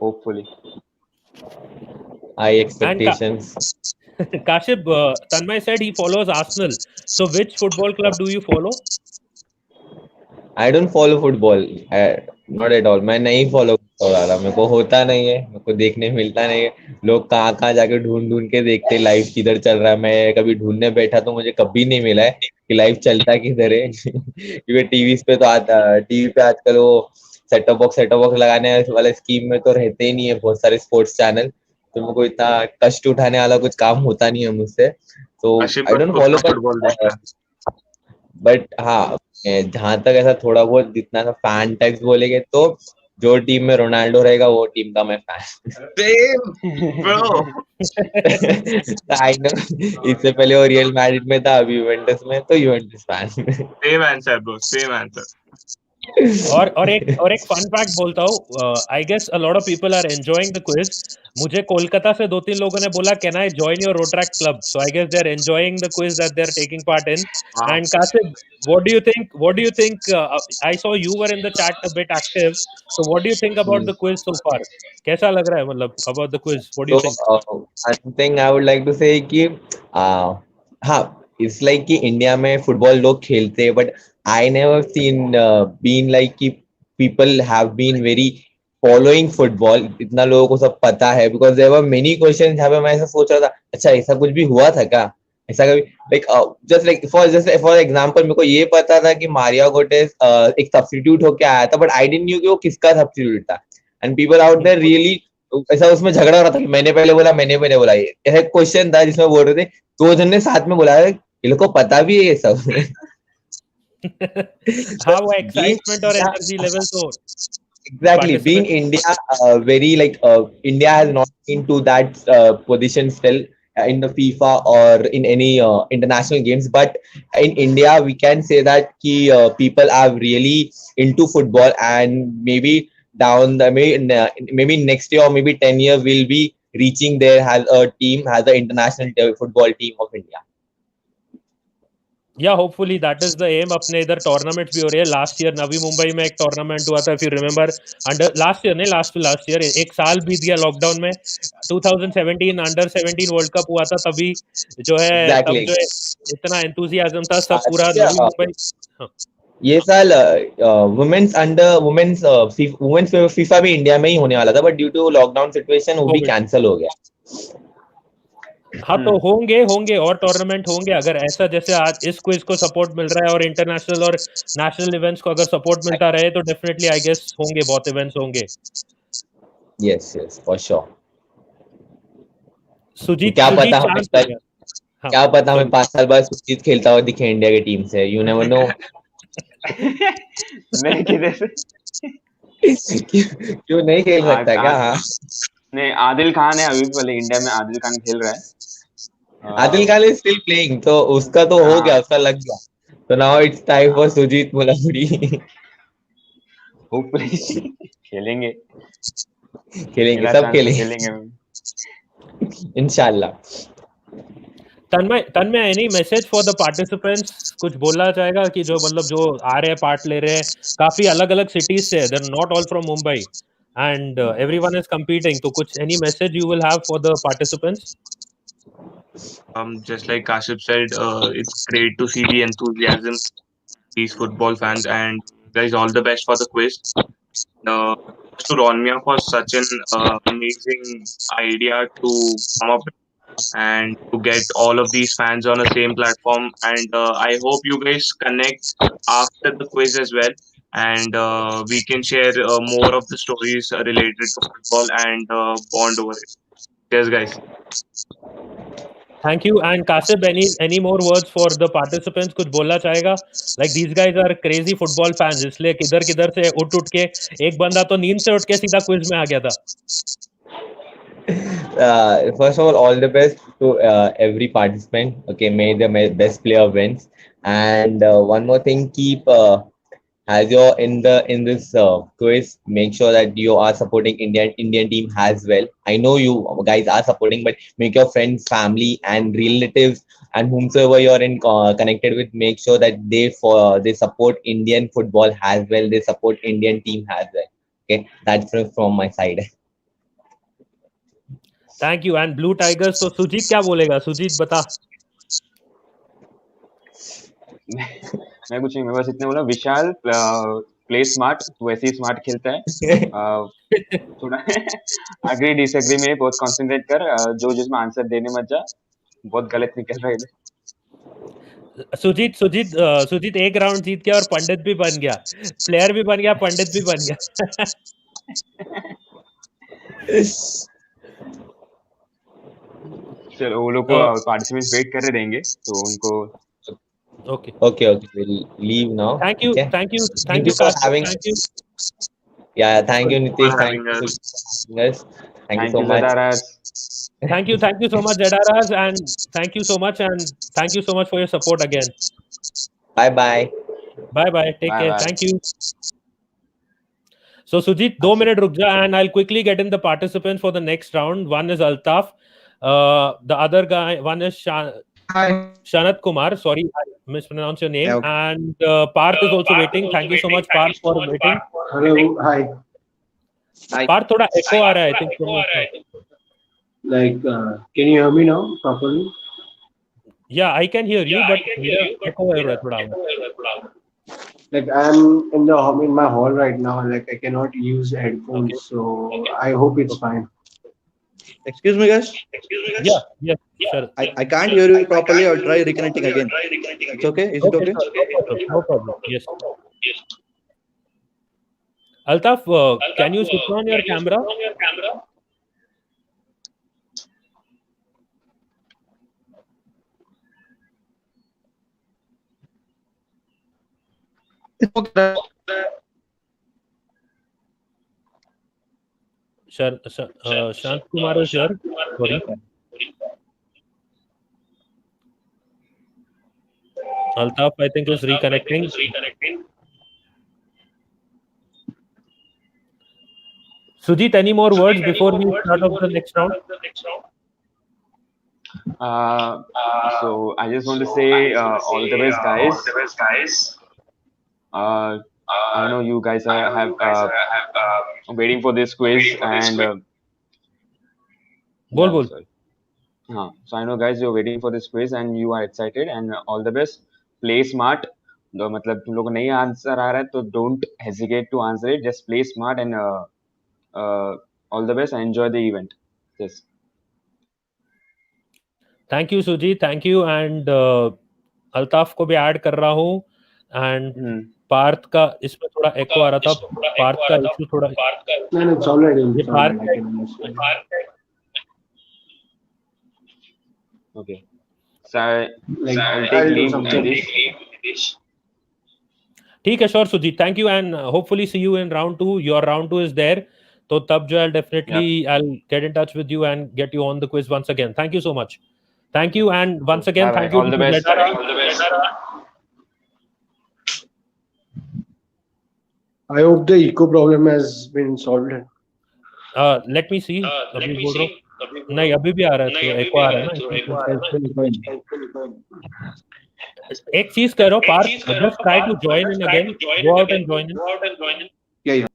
hopefully. High expectations. Kashif, Tanmay said he follows Arsenal. So which football club do you follow? I don't follow football, not at all. मैं नहीं फॉलो करता रहा, मेरे को होता नहीं है, मेरे को देखने मिलता नहीं है। लोग कहाँ जाके ढूंढ के देखते लाइव किधर चल रहा है। मैं कभी ढूंढने बैठा तो मुझे कभी नहीं मिला है कि लाइव चलता किधर है। क्योंकि टीवी पे तो टीवी पे आजकल वो सेटअप बॉक्स लगाने वाले स्कीम में तो रहते ही नहीं है बहुत सारे स्पोर्ट्स चैनल, तो मेरे को इतना कष्ट उठाने वाला कुछ काम होता नहीं है मुझसे, तो आई डोंट फॉलो। बट हाँ, जहां तक ऐसा थोड़ा बहुत जितना सा फैन टैक्स बोलेंगे तो जो टीम में रोनाल्डो रहेगा वो टीम का मैं फैन। आई नो, इससे पहले वो रियल मैड्रिड में था, अभी यूवेंटस में, तो Juventus fan. Same answer bro, same answer. और एक फन फैक्ट बोलता हूँ, I guess a lot of people are enjoying the quiz. मुझे कोलकाता से 2-3 लोगों ने बोला can I join your Rotaract club, so I guess they are enjoying the quiz that they are taking part in. And Kasib, what do you think I saw you were in the chat a bit active, so what do you think about the quiz so far? कैसा लग रहा है, मतलब about the quiz, what do you think? one thing I would like to say कि हाँ, it's like कि India में football लोग खेलते हैं, but I never seen been like कि people have been very following football. इतना लोगों को सब पता है, because there were many questions जहाँ पे मैं ऐसा सोच रहा था, अच्छा ऐसा कुछ भी हुआ था क्या, ऐसा कभी like just for example मेरे को ये पता था कि मारिया गोटेस एक सब्स्टिट्यूट होके आया था, but I didn't knew कि वो किसका सब्स्टिट्यूट था. And people out there really ऐसा उसमें झगड़ा हो रहा था कि मैंने पहले बोला, ये ऐसा क्वेश्चन था जिसमें बोल रहे थे दो जन ने साथ में बोला, ये लोग को पता भी है ये सब. हाँ, वो एक्साइटमेंट और एनर्जी लेवल तो exactly being India very like India has not been to that position still in the FIFA or in any international games, but in India we can say that people are really into football, and maybe down the maybe next year or maybe 10 years we'll be reaching there as an international football team of India. या hopefully that is the aim. अपने इधर tournaments भी हो रहे हैं. Last year Navi Mumbai में एक tournament हुआ था, if you remember, under last year एक साल बीत गया लॉकडाउन में. 2017 अंडर 17 वर्ल्ड कप हुआ था, तभी जो है Exactly. तब जो है इतना एंथुसियाज्म था, सब पूरा नवी मुंबई. ये साल वुमेन्स फीफा भी इंडिया में ही होने वाला था, but due to lockdown situation वो भी कैंसिल हो गया. हाँ, तो होंगे और टूर्नामेंट होंगे. अगर ऐसा जैसे आज इस क्विज को सपोर्ट मिल रहा है और इंटरनेशनल और नेशनल इवेंट्स को अगर सपोर्ट मिलता रहे तो डेफिनेटली आई गेस होंगे, बहुत इवेंट्स होंगे. Yes for sure. सुजीत क्या पता मैं 5 साल बाद सुजीत खेलता हुआ दिखे इंडिया की टीम से. You never know. नहीं, किधर से क्यों नहीं खेल सकता क्या? हाँ, नहीं, आदिल खान है अभी पहले इंडिया में. आदिल खान खेल रहा है. Adil Khan is still playing, तो उसका तो हो गया, उसका लग गया. तो now it's time for Sujit Mulamudi. Hopefully खेलेंगे सब खेलेंगे इंशाल्लाह. Tanmay any message for the participants? कुछ बोलना चाहेगा कि जो मतलब जो आ रहे हैं, पार्ट ले रहे हैं, काफी अलग अलग सिटीज से, they are not all from Mumbai and everyone is competing, तो कुछ any message you will have for the participants? Just like Kashif said, it's great to see the enthusiasm these football fans, and guys, all the best for the quiz. To Ronmia for such an amazing idea to come up with and to get all of these fans on the same platform. And I hope you guys connect after the quiz as well, and we can share more of the stories related to football and bond over it. Cheers, guys. Thank you. And Kasib, any more words for the participants? कुछ बोलना चाहेगा? Like these guys are crazy football fans, इसलिए किधर से उठ के एक बंदा तो नींद से उठ के सीधा क्विज में आ गया था. First of all the best to every participant. Okay, may the best player wins. And one more thing, keep as you're in this quiz, make sure that you are supporting Indian team as well. I know you guys are supporting, but make your friends, family, and relatives, and whomsoever you're in connected with, make sure that they support Indian football as well. They support Indian team as well. Okay, that's from my side. Thank you. And Blue Tigers, तो सुजीत क्या बोलेगा? सुजीत बता. मैं कुछ नहीं, मैं बस इतने बोला, विशाल प्ले स्मार्ट, तू ऐसे ही स्मार्ट खेलता है. थोड़ा अग्री डिसएग्री में बहुत कंसंट्रेट कर, जो जिसमें आंसर देने मत जा, बहुत गलत निकल रहा है. सुजीत एक राउंड जीत गया और पंडित भी बन गया, प्लेयर भी बन गया, पंडित भी बन गया. चलो, वो लोग को पार्टिसिपेंट्स वेट कर रहेंगे, तो उनको Okay, we'll leave now. Thank you for having. Thank you. Yeah, thank you Nitish, thank you guys, thank you so much. Thank you so much Zadaras, and thank you so much for your support again. Bye. Bye bye. Take care. Bye. Thank you. So Sujit, 2 minute ruk ja, and I'll quickly get in the participants for the next round. One is Altaf. The other guy, one is Shanat Kumar. Sorry, I mispronounced your name. Yeah, okay. And Parth is also waiting. Thank you so much, Parth, for waiting. Hello, hi. Parth, thoda echo aa raha hai, I think. Like, can you hear me now properly? Yeah, I can hear you, but echo hai thoda. Like, I'm in my hall right now. Like, I cannot use headphones, so I hope it's fine. Excuse me, guys. Yeah, sure. I can't hear you properly. I'll try reconnecting again. It's okay? Is it okay? Sure, no problem. Yes. Altaf, can you switch on your camera? Shant Kumar is here. Sorry. Altaf, I think, is reconnecting. Sujit, any more words before we start off the next round? So I just want to say all the best, guys. I know you guys have waiting for this quiz and Bol. So I know, guys, you're waiting for this quiz and you are excited and all the best. Play smart. तो मतलब तुम लोग को नहीं answer आ रहा है तो don't hesitate to answer it. Just play smart and all the best and enjoy the event. Yes. Thank you, Sujit. Thank you. And Altaf को भी ऐड कर रहा हूँ. And पार्थ का इसमें थोड़ा एको आ रहा था. पार्थ का इशू थोड़ा. No, it's already. Okay. So I'll take leave, Nitish. ठीक है, sure, Sujit. Thank you, and hopefully see you in round 2. Your round 2 is there. So tab jo I'll definitely I'll get in touch with you and get you on the quiz once again. Thank you so much. Thank you, and once again, thank you. All the best. All the best. I hope the eco problem has been solved. Let me see. अभी बोल रहा हूँ. नहीं, अभी भी आ रहा है. तो एको आ रहा है ना. एक चीज करो, Partha, just try to join in again. Go out and join in. Yeah.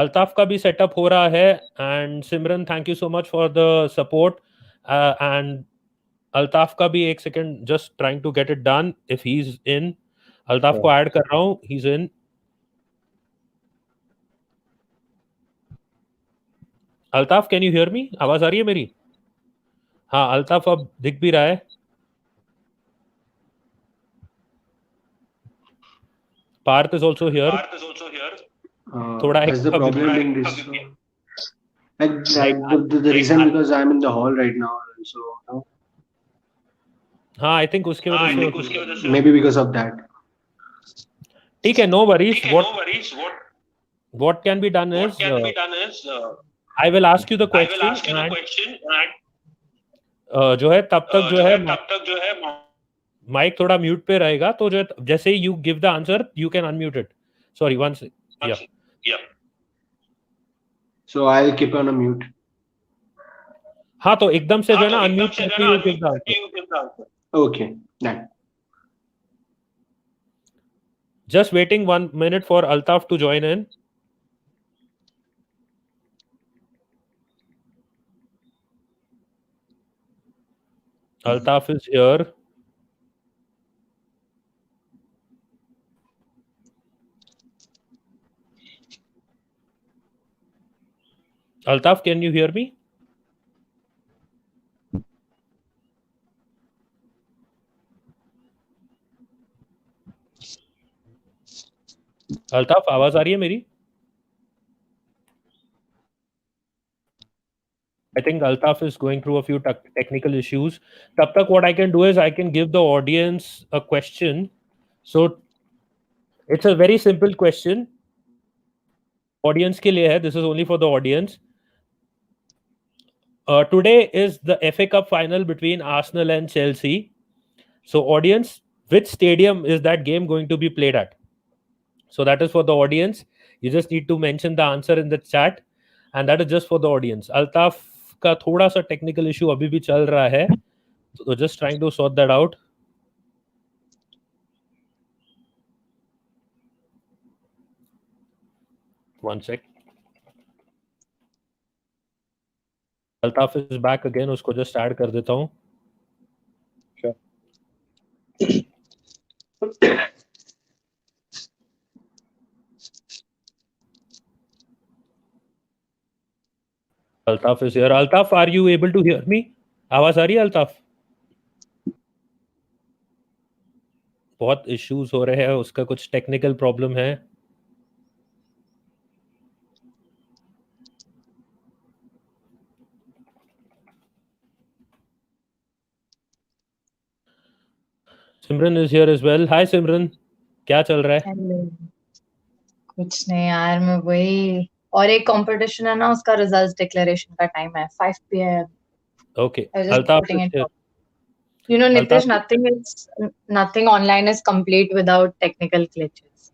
Altaf का भी सेटअप हो रहा है. And Simran, thank you so much for the support. And Altaf का भी एक second, just trying to get it done. If he is in, Altaf को add कर रहा हूँ. He is in. Altaf, can you hear me? आवाज आ रही है मेरी? हाँ, अल्ताफ अब दिख भी रहा है. Parth is also here. Is the problem being this? The reason because I'm in the hall right now, so no. हाँ, I think उसके वजह से. Maybe because of that. ठीक है, no worries. What can be done is I will ask you the question and जो है तब तक जो है माइक थोड़ा म्यूट पे रहेगा. तो जो जैसे ही you give the answer you can unmute it. Sorry, once. Yeah So I'll keep on a mute. हाँ, तो एकदम से जो है ना अनम्यूट करके you give the answer. Okay, done. Just waiting 1 minute for Altaf to join in. Altaf is here. Altaf, can you hear me? Altaf, आवाज आ रही है मेरी? I think Altaf is going through a few technical issues. तब तक what I can do is I can give the audience a question. So it's a very simple question. Audience के लिए है. This is only for the audience. Today is the FA Cup final between Arsenal and Chelsea. So audience, which stadium is that game going to be played at? So that is for the audience. You just need to mention the answer in the chat, and that is just for the audience. Altaf का थोड़ा सा technical issue अभी भी चल रहा है, so just trying to sort that out. One sec. Altaf is back again. उसको just add कर देता हूँ. Altaf is here. Altaf, are you able to hear me? आवाज आ रही है अल्ताफ? बहुत इश्यूज हो रहे हैं, उसका कुछ टेक्निकल प्रॉब्लम है. सिमरन is here as well. Hi सिमरन, क्या चल रहा है? Hello. कुछ नहीं यार, मैं वही और एक कंपटीशन है ना, उसका रिजल्ट्स डिक्लेरेशन का टाइम है 5 PM. Okay. I was just Altaf putting is it here. up. You know, Nitish, Altaf, nothing online is complete without technical glitches.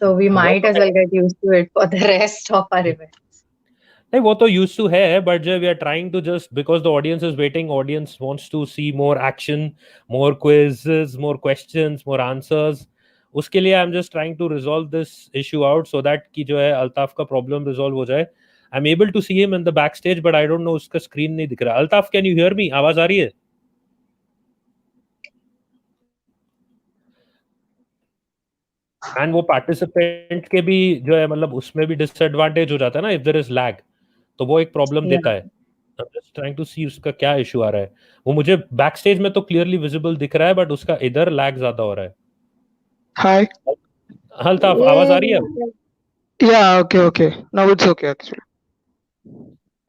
So we वो might तो as है. well get used to it for the rest of our event. नहीं, वो तो used to है, but we are trying to just, because the audience is waiting, audience wants to see more action, more quizzes, more questions, more answers. उसके लिए I'm just trying to resolve this issue out so that कि जो है अल्ताफ का problem resolve हो जाए. I'm able to see him in the backstage, but I don't know, उसका screen नहीं दिख रहा. Altaf, can you hear me? आवाज आ रही है? And वो participant के भी जो है, मतलब उसमें भी disadvantage हो जाता है ना, if there is lag, तो वो एक प्रॉब्लम देता है. I'm just trying to see उसका क्या इशू आ रहा है. वो मुझे बैक स्टेज में तो क्लियरली विजिबल दिख रहा है, बट उसका इधर लैग ज्यादा हो रहा है. Hi. अल्ताफ, आवाज आ रही है? Yeah, okay. Now it's okay actually.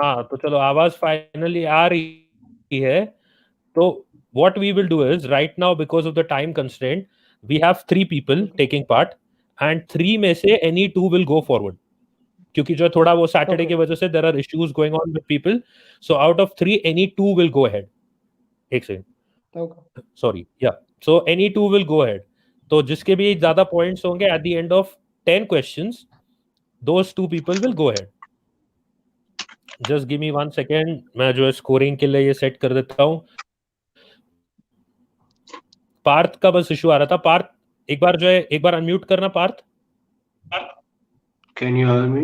हाँ, तो चलो, आवाज फाइनली आ रही है. तो what we will do is, right now, because of the time constraint, we have 3 people taking part, and 3 में से any 2 will go forward. क्योंकि जो थोड़ा वो सैटरडे की वजह से there are issues going on with people, so out of 3 any 2 will go ahead. एक सेकंड, Okay. सॉरी, या, so any 2 will go ahead. तो जिसके भी ज्यादा पॉइंट्स होंगे at the end of 10 questions, those 2 people will go ahead. Just give me 1 second, मैं जो है स्कोरिंग के लिए ये सेट कर देता हूँ. पार्थ का बस इशू आ रहा था. पार्थ, एक बार अनम्यूट करना. Partha, Can you hear me?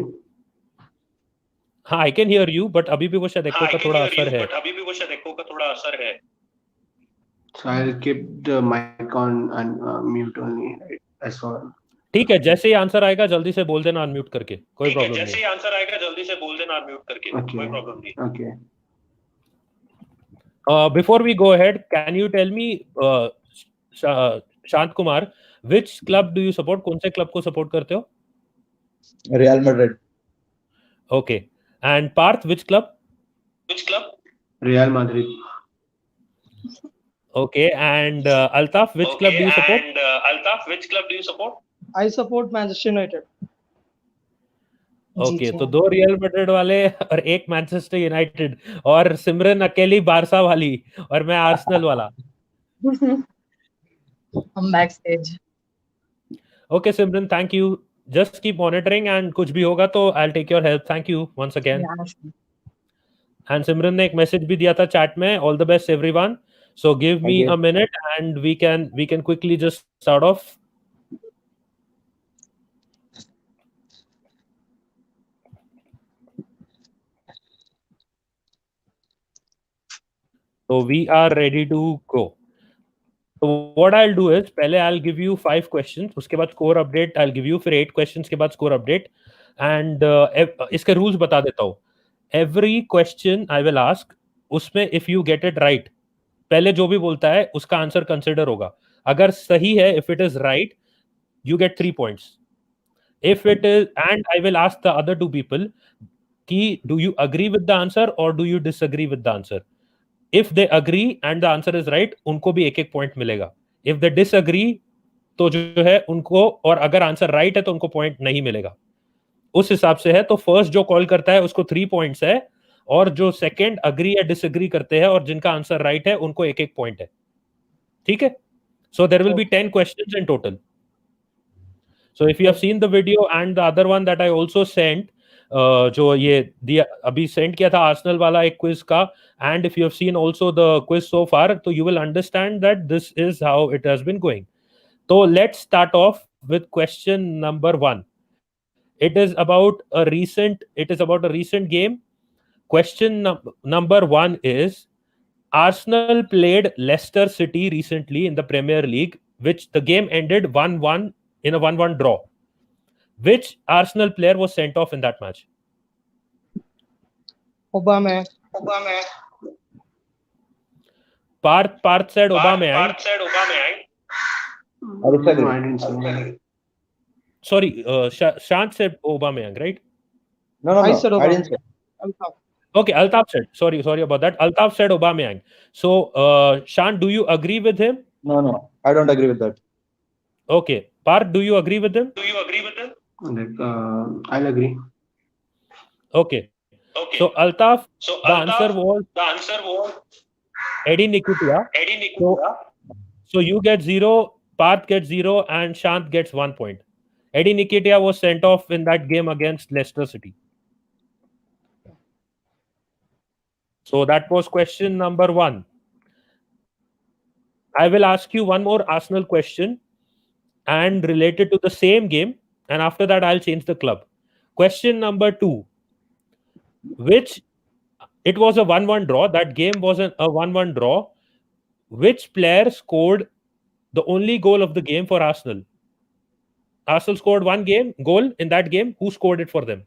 हाँ, I can hear you, but अभी भी वो शायद एको का थोड़ा असर है. So I'll keep the mic on and mute only. Right? That's all. ठीक है, जैसे ही आंसर आएगा जल्दी से बोल देना अनम्यूट करके, कोई प्रॉब्लम नहीं. जैसे ही आंसर आएगा जल्दी से बोल देना अनम्यूट करके, कोई प्रॉब्लम नहीं. Okay. Before we go ahead, can you tell me, शांत Kumar, which club do you support? कौन से क्लब को सपोर्ट करते हो? Real Madrid. Okay. And Parth, which club? Real Madrid. Okay. And Altaf, which club do you support? I support Manchester United. Okay, तो 2 real Madrid वाले और 1 Manchester United, और सिमरन अकेली बारसा वाली, और मैं आर्सेनल वाला. I'm backstage. Okay, Simran, thank you. Just keep monitoring, and कुछ भी होगा तो I'll take your help. Thank you once again. Yeah. And Simran ने एक मैसेज भी दिया था चैट में, all the best everyone. So give me a minute and we can quickly just start off. So we are ready to go. So what I'll do is, पहले I'll give you 5 questions, उसके बाद score update I'll give you, फिर 8 questions के बाद score update, and इसके rules बता देता हूँ. Every question I will ask, उसमें if you get it right, पहले जो भी बोलता है उसका आंसर कंसिडर होगा. अगर सही है, if it is right, you get 3 points. If it is, and I will ask the other 2 people कि do you agree with the answer or do you disagree with the answer. If they agree and the answer is right, उनको भी 1-1 point मिलेगा. If they disagree, तो जो है उनको, और अगर आंसर राइट है तो उनको पॉइंट नहीं मिलेगा. उस हिसाब से है. तो फर्स्ट जो कॉल करता है उसको 3 पॉइंट्स है, और जो सेकंड अग्री या डिसएग्री करते हैं और जिनका आंसर राइट है उनको 1-1 पॉइंट है. ठीक है? So there will be 10 questions in total. So if you have seen the video and the other one that I also sent, जो ये दिया अभी send किया था Arsenal वाला एक quiz का, and if you have seen also the quiz so far, so you will understand that this is how it has been going. So let's start off with question number 1. It is about a recent game. Question number 1 is: Arsenal played Leicester City recently in the Premier League, which the game ended 1-1 in a 1-1 draw. Which Arsenal player was sent off in that match? Obama. Parth said Aubameyang. I didn't say. Sorry, Shant said Aubameyang, right? No, I said I didn't say. Okay, Altaf said. Sorry about that. Altaf said Aubameyang. So, Shant, do you agree with him? No, I don't agree with that. Okay, Parth, do you agree with him? I'll agree. Okay. So, Altaf, the answer was Eddie Nketiah. So you get 0, Parth gets 0, and Shant gets 1 point. Eddie Nketiah was sent off in that game against Leicester City. So that was question number 1. I will ask you one more Arsenal question and related to the same game, and after that I'll change the club. Question number 2. It was a 1-1 draw. That game was a 1-1 draw. Which player scored the only goal of the game for Arsenal? Arsenal scored one goal in that game. Who scored it for them?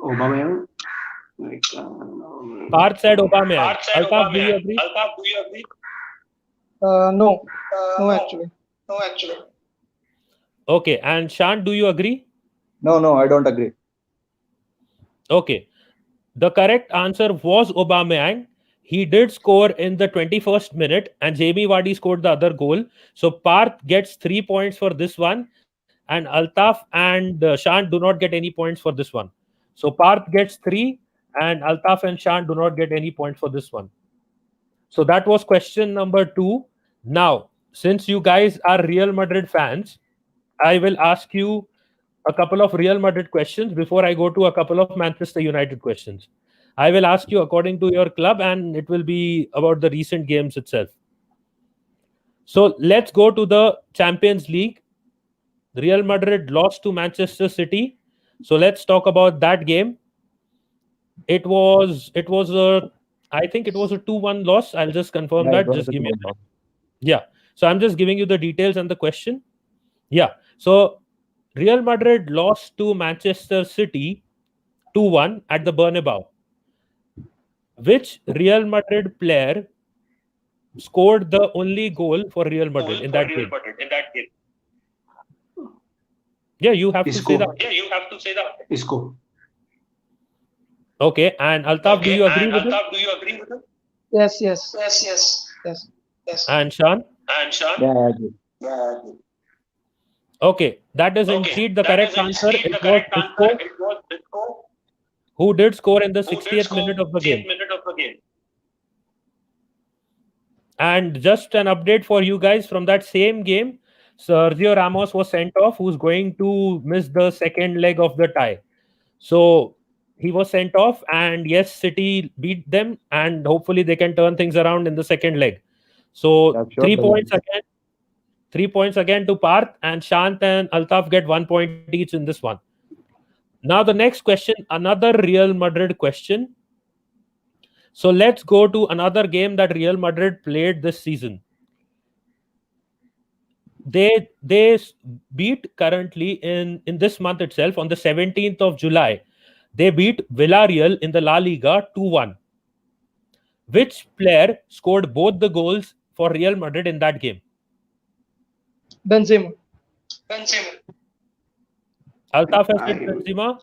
Aubameyang. Parth said Aubameyang. Altaf, do you agree? No, actually. Okay, and Shant, do you agree? No, I don't agree. Okay. The correct answer was Aubameyang. He did score in the 21st minute, and Jamie Vardy scored the other goal. So Parth gets 3 points for this one, and Altaf and Shant do not get any points for this one. So Parth gets 3, and Altaf and Shant do not get any points for this one. So that was question number 2. Now, since you guys are Real Madrid fans, I will ask you a couple of Real Madrid questions before I go to a couple of Manchester United questions. I will ask you according to your club, and it will be about the recent games itself. So let's go to the Champions League. Real Madrid lost to Manchester City. So let's talk about that game. I think it was a 2-1 loss. I'll just confirm that. Just give me a minute. Yeah. So I'm just giving you the details and the question. Yeah. So Real Madrid lost to Manchester City 2-1 at the Bernabeu. Which Real Madrid player scored the only goal for Real Madrid in that game? Yeah, you have to say that. Isco. Okay, and Altaf, do you agree with him? Yes. And Shan? Yeah, I agree. Okay, that is indeed the correct answer. It was Isco who did score in the 60th minute of the game. And just an update for you guys from that same game, Sergio Ramos was sent off, who's going to miss the second leg of the tie. So he was sent off, and yes, City beat them, and hopefully they can turn things around in the second leg. So 3 points again. 3 points again to Parth, and Shant and Altaf get 1 point each in this one. Now the next question, another Real Madrid question. So let's go to another game that Real Madrid played this season. They beat currently in this month itself, on the 17th of July. They beat Villarreal in the La Liga 2-1. Which player scored both the goals for Real Madrid in that game? Benzema. Altaf has said Benzema.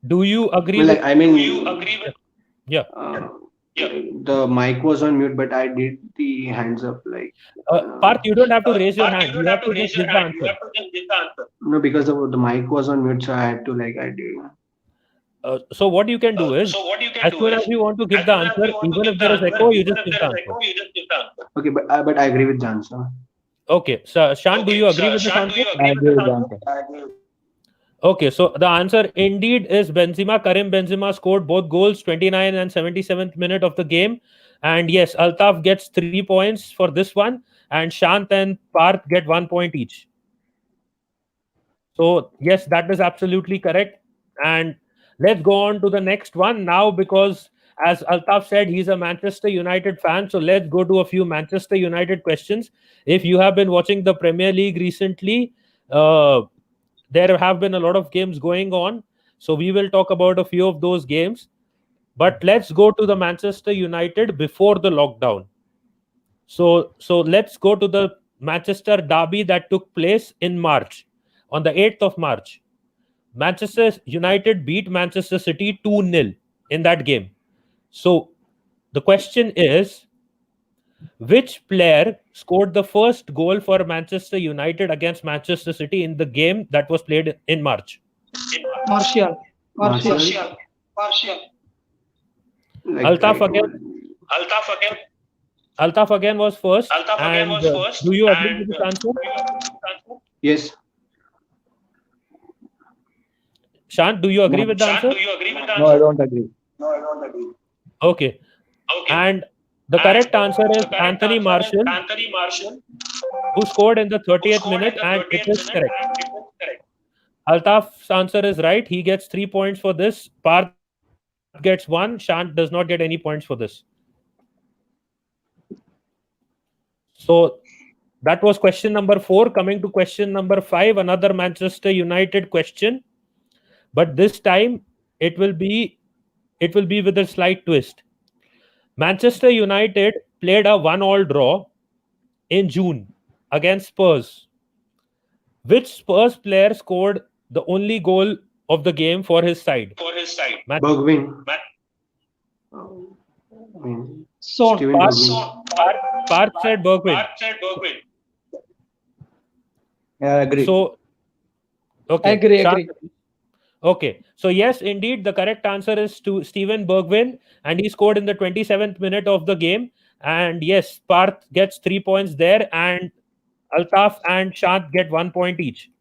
Do you agree? Well, with, I mean, do you agree with? Yeah. The mic was on mute, but I did the hands up. Parth, you don't have to raise your hand. You have to just give the answer. No, because the mic was on mute, so I had to I did. So what you can do is, as soon as you want to give the answer, even if there is echo, you just give the answer. Okay, but I agree with the answer. Okay, so Shan, do you agree with this answer? I agree with the answer. Okay, so the answer indeed is Benzema. Karim Benzema scored both goals, 29 and 77th minute of the game. And yes, Altaf gets 3 points for this one, and Shant and Parth get 1 point each. So yes, that is absolutely correct. And let's go on to the next one now, because as Altaf said, he's a Manchester United fan. So let's go to a few Manchester United questions. If you have been watching the Premier League recently, there have been a lot of games going on. So we will talk about a few of those games. But let's go to the Manchester United before the lockdown. So let's go to the Manchester derby that took place in March, on the 8th of March. Manchester United beat Manchester City 2-0 in that game. So the question is, which player scored the first goal for Manchester United against Manchester City in the game that was played in March? Martial. Altaf again was first. Do you agree with this answer? Yes. Shant, do you agree with the answer? No, I don't agree. Okay. And the correct answer is Anthony Martial, who scored in the 30th minute, and it is correct. Altaf's answer is right. He gets 3 points for this. Parth gets 1. Shant does not get any points for this. So that was question number 4. Coming to question number 5, another Manchester United question, but this time it will be with a slight twist. Manchester United played a 1-1 draw in June against Spurs. Which Spurs player scored the only goal of the game for his side? Bergwijn. Son. Parth said Bergwijn. Yeah, I agree. So, okay. Agree. Okay, so yes, indeed, the correct answer is to Steven Bergwijn, and he scored in the 27th minute of the game. And yes, Parth gets 3 points there, and Altaf and Shant get 1 point each.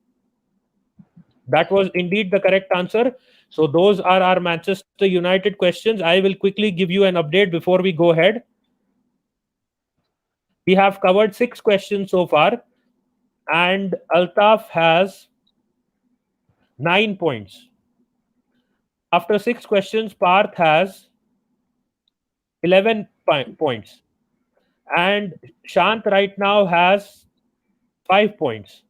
That was indeed the correct answer. So those are our Manchester United questions. I will quickly give you an update before we go ahead. We have covered 6 questions so far, and Altaf has 9 points. After 6 questions, Parth has 11 points. And Shant right now has 5 points.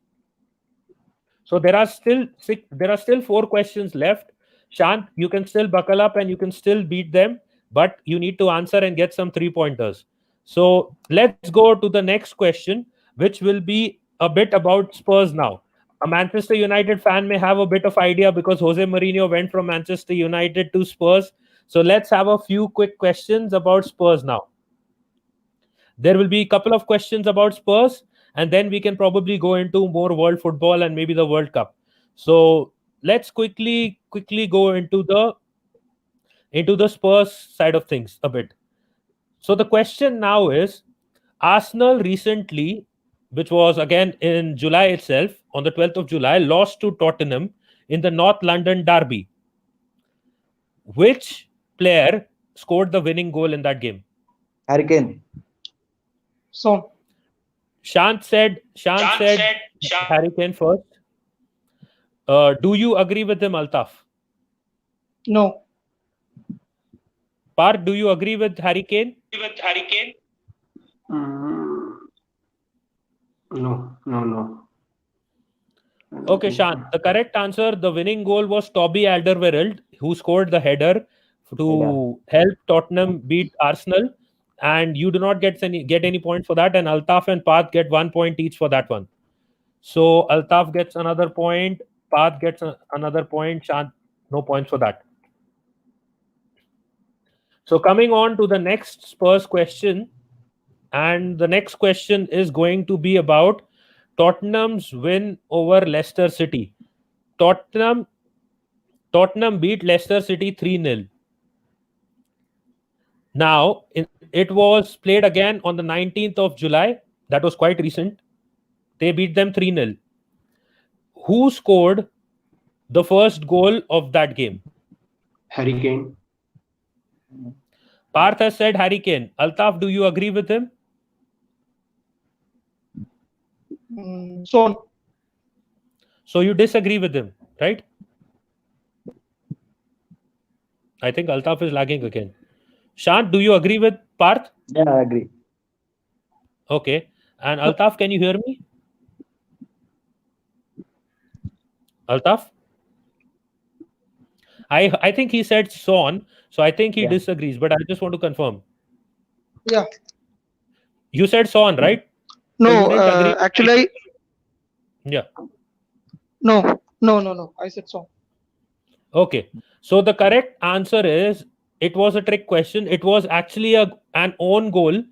So there are still 4 questions left. Shant, you can still buckle up and you can still beat them, but you need to answer and get some 3-pointers. So let's go to the next question, which will be a bit about Spurs now. A Manchester United fan may have a bit of idea because Jose Mourinho went from Manchester United to Spurs. So let's have a few quick questions about Spurs now. There will be a couple of questions about Spurs, and then we can probably go into more world football and maybe the World Cup. So let's quickly go into the Spurs side of things a bit. So the question now is, Arsenal recently, which was again in July itself, on the 12th of July, lost to Tottenham in the North London derby. Which player scored the winning goal in that game? Harry Kane. Son. Shant said Harry Kane first. Do you agree with him, Altaf? No. Parth, do you agree with Harry Kane? No. Okay, Shant. The correct answer, the winning goal was Toby Alderweireld, who scored the header to help Tottenham beat Arsenal. And you do not get any points for that. And Altaf and Parth get 1 point each for that one. So Altaf gets another point. Parth gets another point. Shant, no points for that. So coming on to the next Spurs question. And the next question is going to be about Tottenham's win over Leicester City. Tottenham Tottenham beat Leicester City 3-0. Now, it was played again on the 19th of July. That was quite recent. They beat them 3-0. Who scored the first goal of that game? Harry Kane. Parth has said Harry Kane. Altaf, do you agree with him? Son. So you disagree with him, right? I think Altaf is lagging again. Shant, do you agree with Parth? Yeah, I agree. Okay. And Altaf, can you hear me? Altaf? I think he said Son, so I think he disagrees, but I just want to confirm. Yeah. You said Son, right? No, So you didn't agree with actually, Yeah. no. I said Son. Okay. So the correct answer is, it was a trick question. It was actually an own goal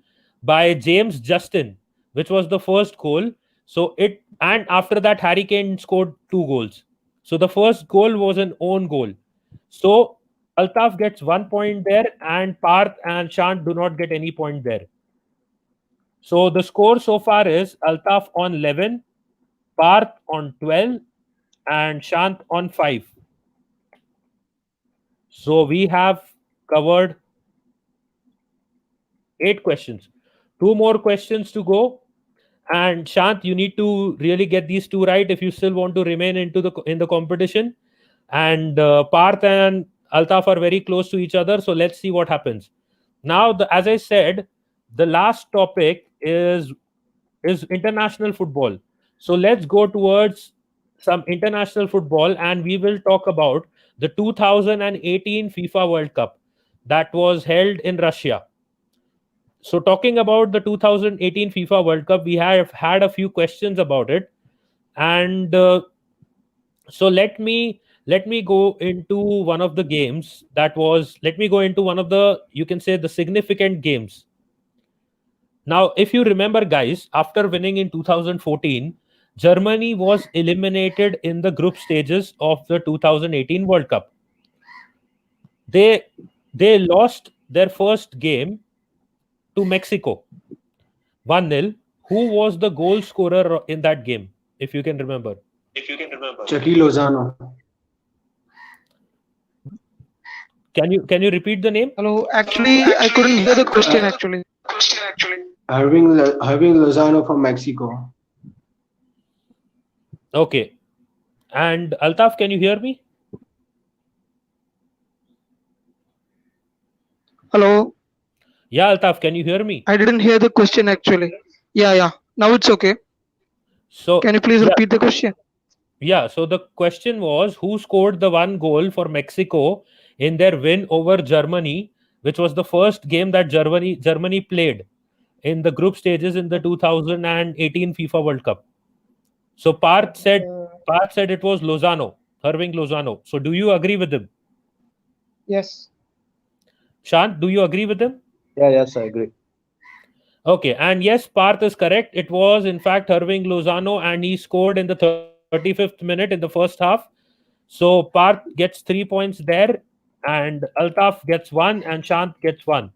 by James Justin, which was the first goal. And after that, Harry Kane scored 2 goals. So the first goal was an own goal. So Altaf gets 1 point there, and Parth and Shant do not get any point there. So the score so far is Altaf on 11, Parth on 12, and Shant on 5. So we have covered 8 questions. 2 more questions to go. And Shant, you need to really get these 2 right if you still want to remain in the competition. And Parth and Altaf are very close to each other. So let's see what happens. Now, as I said, the last topic is international football. So let's go towards some international football, and we will talk about the 2018 FIFA World Cup that was held in Russia. So talking about the 2018 FIFA World Cup, we have had a few questions about it, and so let me go into one of the games that was. Let me go into one of the, you can say, the significant games. Now, if you remember, guys, after winning in 2014, Germany was eliminated in the group stages of the 2018 World Cup. They lost their first game to Mexico, 1-0. Who was the goal scorer in that game, if you can remember? Chucky Lozano. Can you repeat the name? Hello. Actually, I couldn't hear the question. Actually. Irving Lozano from Mexico. Okay. And Altaf, can you hear me? Hello. Yeah, Altaf, can you hear me? I didn't hear the question actually. Yeah. Now it's okay. So can you please repeat the question? Yeah, so the question was, who scored the 1 goal for Mexico in their win over Germany, which was the first game that Germany played in the group stages in the 2018 FIFA World Cup. So Parth said it was Lozano, Irving Lozano. So do you agree with him? Yes. Shant, do you agree with him? Yeah, yes, I agree. Okay, and yes, Parth is correct. It was in fact Irving Lozano, and he scored in the 35th minute in the first half. So Parth gets 3 points there, and Altaf gets 1, and Shant gets 1.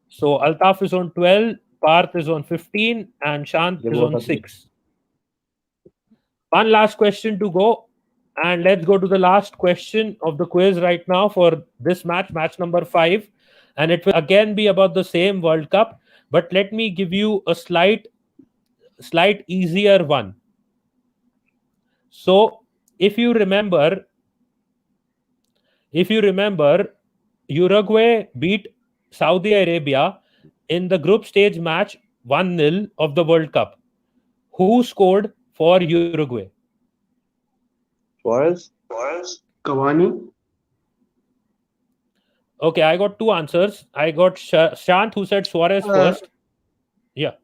So Altaf is on 12, Parth is on 15, and Shant is on 6. One last question to go, and let's go to the last question of the quiz right now for this match number 5. And it will again be about the same World Cup, but let me give you a slight easier one. So if you remember, Uruguay beat Saudi Arabia in the group stage match 1-0 of the World Cup. Who scored for Uruguay? Suarez? Cavani? Okay, I got 2 answers. I got Shant, who said Suarez first. Yeah.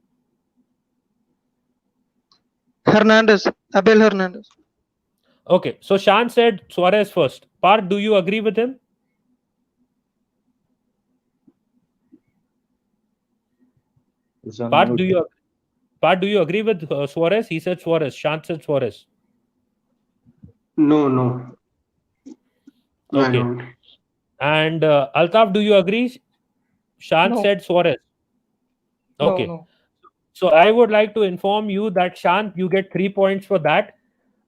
Abel Hernandez. Okay, so Shant said Suarez first. Parth, do you agree with him? Parth, do you agree with Suarez? He said Suarez. Shant said Suarez. No. No, I Okay. don't. And Altaf, do you agree? Shant No. said Suarez. No, Okay. no. So I would like to inform you that Shant, you get 3 points for that.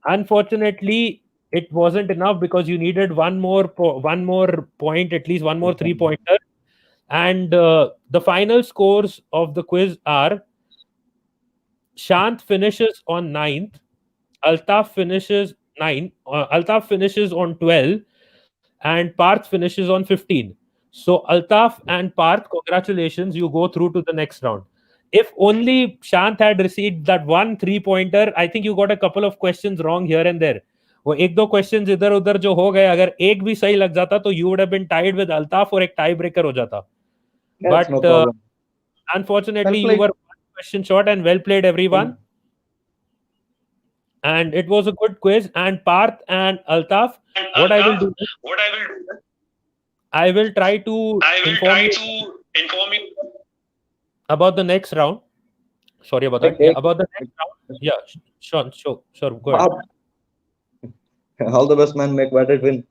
Unfortunately, it wasn't enough because you needed one more point, at least one more 3-pointer. And the final scores of the quiz are: Shant finishes on 9th, Altaf finishes 9, Altaf finishes on 12, and Parth finishes on 15. So Altaf and Parth, congratulations, you go through to the next round. If only Shant had received that one 3-pointer, I think you got a couple of questions wrong here and there. वो एक दो questions इधर उधर जो हो गए, अगर एक भी सही लग जाता तो you would have been tied with Altaf और एक टाई ब्रेकर हो जाता. That's But no problem. unfortunately, Well you played. were one question short, and well played, everyone. And it was a good quiz. And Parth and Altaf, what I will do, I will try to inform you about the next round. Sorry about that. Yeah, about the next round. Yeah, sure. Go ahead. All the best, man. Make Madrid win.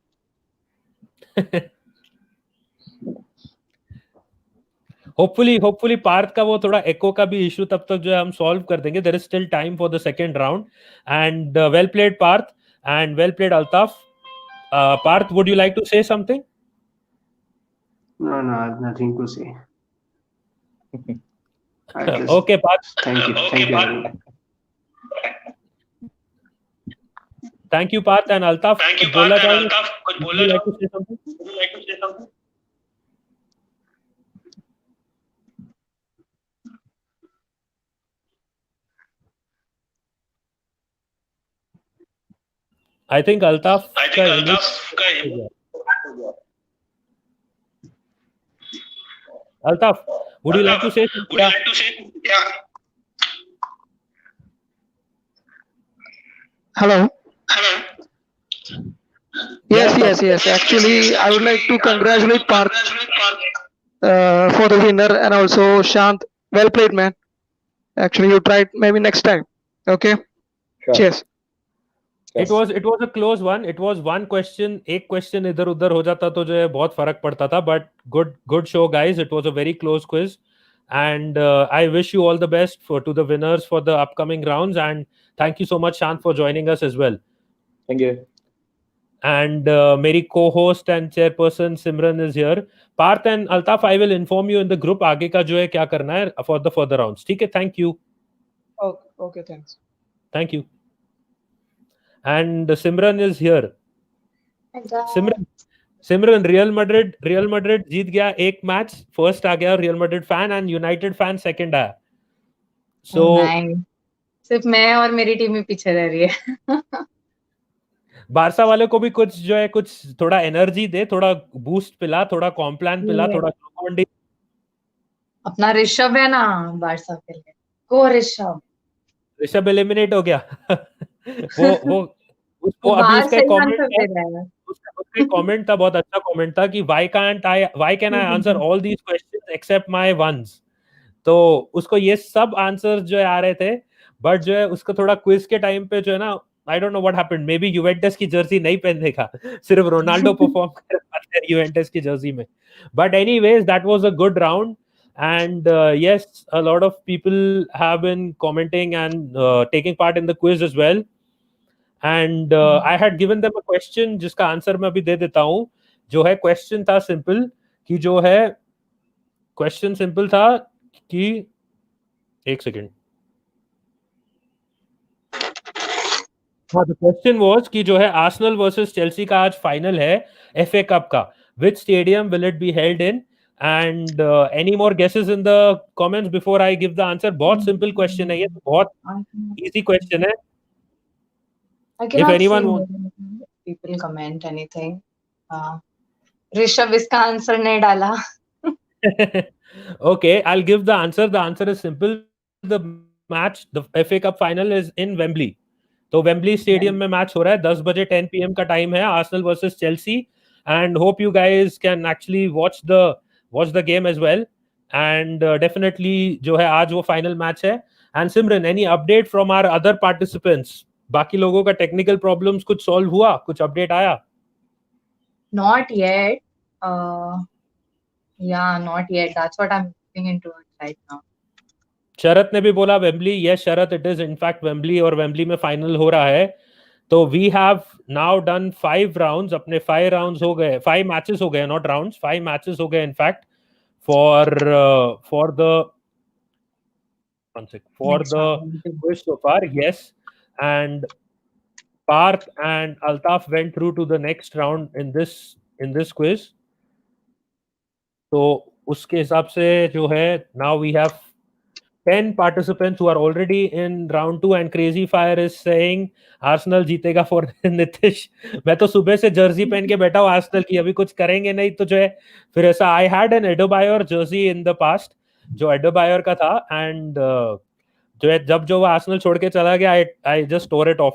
Hopefully Partha का वो थोड़ा echo का भी issue तब तक जो है हम solve कर देंगे. There is still time for the second round. And well played, Parth, and well played, Altaf. Parth, would you like to say something? No, nothing to say. Okay, Parth. Thank you. Thank you, everyone. Thank you, Parth and Altaf. Would you like to say something? I think Altaf. Altaf, would you like to say something? Hello. Yes. Actually, I would like to congratulate Parth for the winner, and also Shant. Well played, man. Actually, you tried. Maybe next time. Okay. Sure. Cheers. It was a close one. It was one question. एक question इधर उधर हो जाता तो जो है बहुत फर्क पड़ता था. But good show, guys. It was a very close quiz, and I wish you all the best to the winners for the upcoming rounds. And thank you so much, Shant, for joining us as well. Thank you. And मेरी co-host and chairperson Simran is here. Parth and Altaf, I will inform you in the group आगे का जो है क्या करना है for the further rounds. ठीक है? Thank you. Okay. Thanks. Thank you. And Simran is here. Simran, Real Madrid जीत गया एक मैच, फर्स्ट आ गया real Madrid fan, and United fan second आया. So सिर्फ मैं और मेरी टीम ही पीछे रह रही है. बारसा वाले को भी कुछ जो है कुछ थोड़ा एनर्जी दे, थोड़ा बूस्ट पिला, थोड़ा कॉम्प्लान पिला, थोड़ा ग्लूकोन डी. अपना ऋषभ है ना बारसा के लिए. को ऋषभ एलिमिनेट हो गया. वो उसको अभी उसका कमेंट था बहुत अच्छा कमेंट था कि why can I answer all these questions except my ones. तो उसको ये सब आंसर जो है आ रहे थे, बट जो है उसको थोड़ा क्विज के टाइम पे जो है ना, I don't know what happened. Maybe Juventus की जर्सी नहीं पहनेगा, सिर्फ रोनाल्डो परफॉर्म कर पाते हैं यूवेंटस की जर्सी में. But anyways, that was a good round. And yes, a lot of people have been commenting and taking part in the quiz as well. And I had given them a question जिसका answer मैं अभी दे देता हूं. जो है question था simple कि जो है क्वेश्चन सिंपल था कि एक सेकेंड. हाँ, the question was कि जो है आर्सेनल वर्सेस चेल्सी का आज फाइनल है FA कप का. Which stadium will it be held in? And any more guesses in the comments before I give the answer? बहुत simple question है ये, तो बहुत easy question है. I cannot see people comment anything. Rishabh इसका answer नहीं डाला. Okay, I'll give the answer. The answer is simple. The match, the FA Cup final is in Wembley. तो वेम्बली स्टेडियम में मैच हो रहा है 10 बजे 10 PM का टाइम है. Arsenal versus Chelsea, and hope you guys can actually watch the game as well. And definitely जो है आज वो फाइनल मैच है. And Simran, any update from our other participants? बाकी लोगों का टेक्निकल प्रॉब्लम्स कुछ सॉल्व हुआ, कुछ अपडेट आया? Not yet. Uh, yeah, not yet. That's what I'm looking into it right now. शरत ने भी बोला Wembley. Yes Sharath, it is in fact Wembley और वेम्बली में फाइनल हो रहा है. तो we have now done 5 rounds. अपने 5 राउंड्स हो गए, 5 मैचेस हो गए, नॉट राउंड्स, 5 मैचेस हो गए in fact for the quiz so far. Yes, and Parth and Altaf went through to the next round in this quiz. तो उसके हिसाब से जो है, now we have 10 participants who are already in round 2 and Crazy Fire is saying Arsenal जीतेगा for Nitish. मैं तो सुबह से जर्सी पहन के बैठा हूँ आर्सेनल की, अभी कुछ करेंगे नहीं तो जो है फिर ऐसा. I had an Adebayor jersey in the past जो Adebayor का था, and जो है जब जो वो आर्सेनल छोड़ के चला गया, I just tore it off.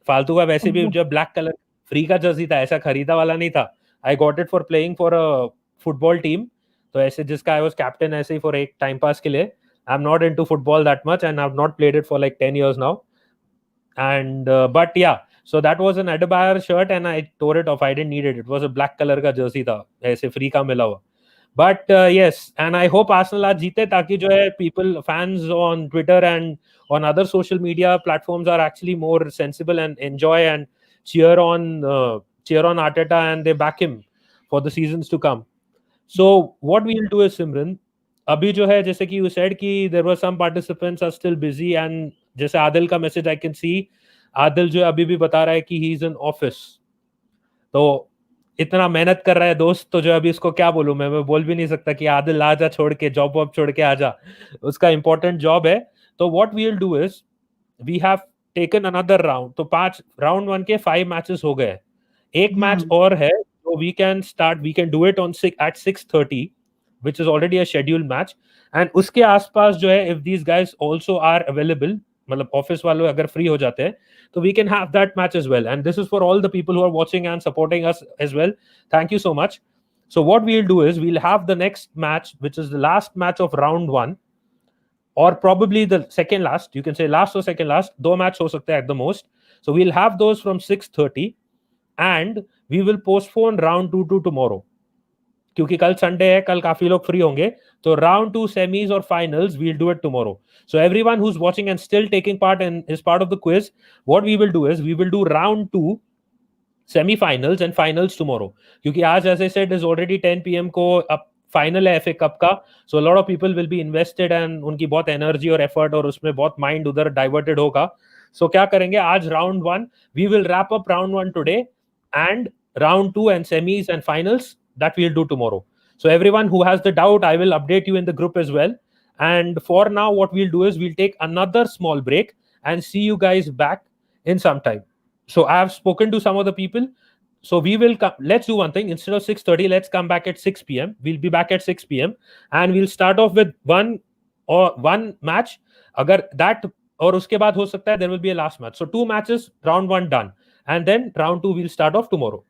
फालतू का. वैसे भी जो ब्लैक कलर फ्री का जर्सी था, ऐसा खरीदा वाला नहीं था. I got it for playing for a football team. तो ऐसे जिसका I was captain ऐसे ही for एक टाइम पास के लिए. I'm not into football that much and I've not played it for like 10 years now. And but yeah, so that was an Adebayor shirt and I tore it off. I didn't need it. It was a black color का jersey था, ऐसे free का मिला हुआ. But yes, and I hope Arsenal आज जीते ताकि जो है people, fans on Twitter and on other social media platforms are actually more sensible and enjoy and cheer on Arteta and they back him for the seasons to come. So what we'll do is, Simran, अभी जो है जैसे कि you said कि there were some participants are still busy and जैसे आदिल का message I can see, Adil जो अभी भी बता रहा है कि he is in office. तो इतना मेहनत कर रहा है दोस्त, तो जो अभी इसको क्या बोलूं मैं बोल भी नहीं सकता कि आदिल आजा छोड़ के, जॉब वॉब छोड़ के आजा, उसका इंपॉर्टेंट जॉब है. तो what we will do is we have taken another round. तो 5 राउंड 1 के 5 मैचेस हो गए. एक मैच और है, so we can do it on at 6:30, which is already a scheduled match. And उसके आसपास जो है, if these guys also are available, मतलब ऑफिस वालों अगर फ्री हो जाते हैं, तो we can have that match as well. And this is for all the people who are watching and supporting us as well. Thank you so much. So what we'll do is we'll have the next match, which is the last match of round 1, or probably the second last. You can say last or second last. दो match हो सकते हैं at the most. So we'll have those from 6:30. And we will postpone round 2 to tomorrow क्योंकि कल Sunday है, कल काफी लोग फ्री होंगे. तो round 2 semis or finals we'll do it tomorrow. So everyone who's watching and still taking part and is part of the quiz, what we will do is we will do round 2 semi-finals and finals tomorrow. क्योंकि आज, as I said, is already 10 PM को अब final है FA cup का. So a lot of people will be invested and उनकी बहुत energy और effort और उसमें बहुत माइंड उधर डाइवर्टेड होगा. So क्या करेंगे आज round 1, we will wrap up round 1 today, and round 2 and semis and finals that we'll do tomorrow. So everyone who has the doubt, I will update you in the group as well. And for now, what we'll do is we'll take another small break and see you guys back in some time. So I have spoken to some of the people. So we will let's do one thing. Instead of 6:30, let's come back at 6 PM. We'll be back at 6 PM and we'll start off with one match. अगर that और उसके बाद हो सकता है there will be a last match. So 2 matches, round 1 done. And then round 2 we'll start off tomorrow.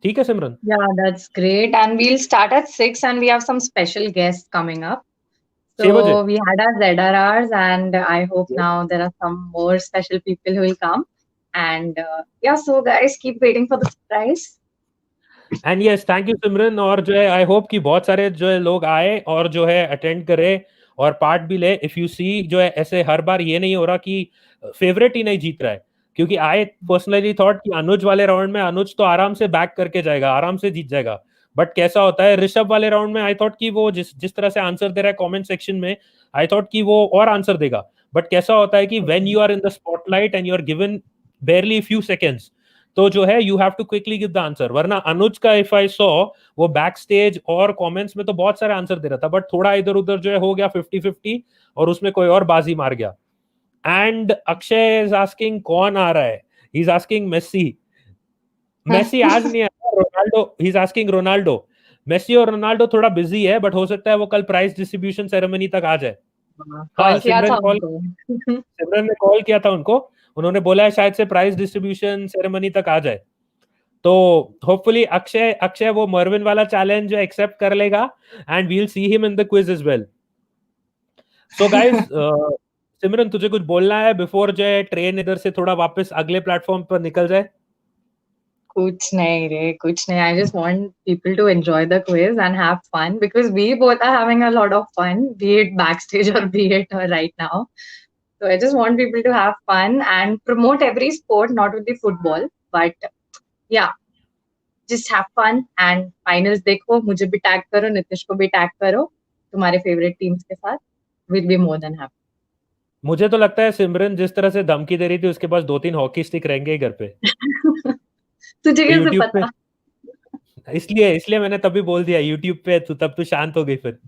ठीक है Simran? Yeah, that's great. And we'll start at 6 and we have some special guests coming up. 6 बजे? So we had our ZRRs and I hope now there are some more special people who will come. And yeah, so guys, keep waiting for the surprise. And yes, thank you Simran. और जो है I hope कि बहुत सारे जो है लोग आए और जो है अटेंड करे और पार्ट भी ले. If you see जो है ऐसे हर बार ये नहीं हो रहा कि फेवरेट ही नहीं जीत रहा है, क्योंकि I पर्सनली थॉट कि अनुज वाले राउंड में अनुज तो आराम से बैक करके जाएगा, आराम से जीत जाएगा. बट कैसा होता है ऋषभ वाले राउंड में आई थॉट कि वो जिस तरह से आंसर दे रहा है कमेंट सेक्शन में, आई थॉट कि वो और आंसर देगा. बट कैसा होता है कि when you are in the spotlight and you are given barely few seconds, तो जो है you have to quickly give the answer. वरना अनुज का इफ आई सॉ वो बैक स्टेज और कमेंट्स में तो बहुत सारे आंसर दे रहा था, बट थोड़ा इधर उधर जो है हो गया 50-50 और उसमें कोई और बाजी मार गया. एंड अक्षय इज आस्किंग कौन आ रहा है, he is asking Messi. Messi आज नहीं आया, Ronaldo. He is asking Ronaldo. Messi और रोनाल्डो थोड़ा बिजी है, बट हो सकता है वो कल प्राइज डिस्ट्रीब्यूशन सेरेमनी तक आ जाए. हाँ, सिमरन ने कॉल किया था उनको, उन्होंने बोला है शायद से प्राइज डिस्ट्रीब्यूशन सेरेमनी तक आ जाए. तो होपफुली अक्षय वो मर्विन वाला चैलेंज जो एक्सेप्ट कर लेगा and we will see him in the quiz as well. So guys, Simran तुझे कुछ बोलना है बिफोर जो है ट्रेन इधर से थोड़ा वापस अगले प्लेटफॉर्म पर निकल जाए? Kuch nahi re, kuch nahi. I just want people to enjoy the quiz and have fun because we both are having a lot of fun, be it backstage or be it right now. So I just want people to have fun and promote every sport, not only football, but yeah, just have fun and finals देखो, मुझे भी tag करो, नितिश को भी tag करो, तुम्हारे favorite teams के साथ. We'll be more than happy. मुझे तो लगता है सिमरन जिस तरह से धमकी दे रही थी उसके पास 2-3 हॉकी स्टिक रहेंगे ही घर पे। तुझे तो कैसे यूट्यूब पता? पे इसलिए मैंने तभी बोल दिया यूट्यूब पे, तो तब तो शांत हो गई फिर।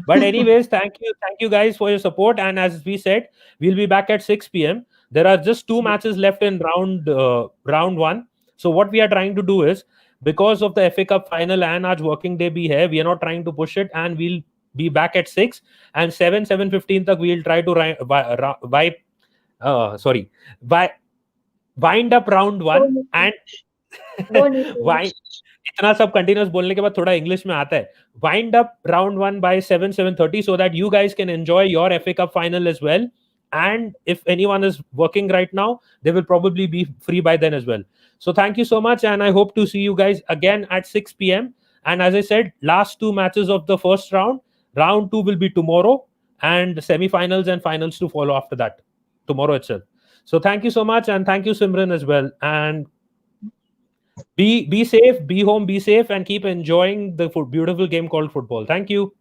But anyways, thank you guys for your support. And as we said, we'll be back at 6 p.m. There are just 2 matches left in round one. So what we are trying to do is, because of the FA Cup final and आज working day भी है, we are not trying to push it, and we'll be back at 6 and 7:15 तक we'll try to wind up round one and wind इतना सब continuous बोलने के बाद थोड़ा इंग्लिश में आता है. Wind up round one by 7:30 so that you guys can enjoy your FA Cup final as well. And if anyone is working right now, they will probably be free by then as well. So thank you so much, and I hope to see you guys again at 6 p.m. And as I said, last 2 matches of the first round. Round 2 will be tomorrow, and semi-finals and finals to follow after that tomorrow itself. So thank you so much, and thank you Simran as well. And be safe, be home, be safe, and keep enjoying the beautiful game called football. Thank you.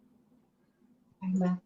Bye.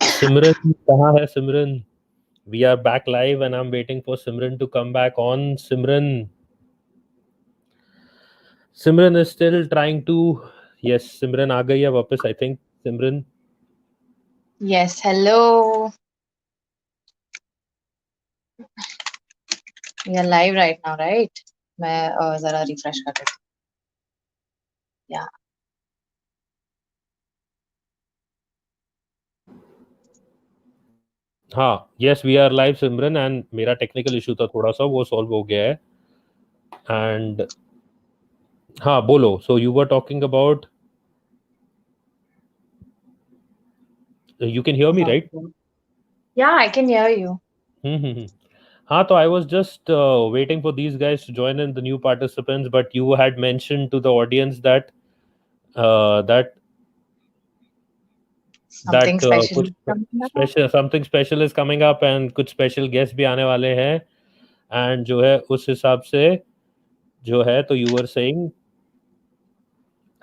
Simran, कहाँ है Simran? We are back live and I'm waiting for Simran to come back on. Simran is still trying to. Yes, Simran आ गई है वापस. I think Simran. Yes, hello. We are live right now, right? मैं जरा refresh कर देती हूँ. Yeah. हाँ, yes, we are live Simran and मेरा technical issue था थोड़ा सा, वो solve हो गया है. And हाँ, बोलो. So you were talking about. You can hear me, right? Yeah, I can hear you. हाँ, तो I was just waiting for these guys to join in, the new participants, but you had mentioned to the audience that that Something special कुछ is coming up. something special is coming up and कुछ special guests भी आने वाले हैं, and जो है उस हिसाब से जो है, तो you were saying,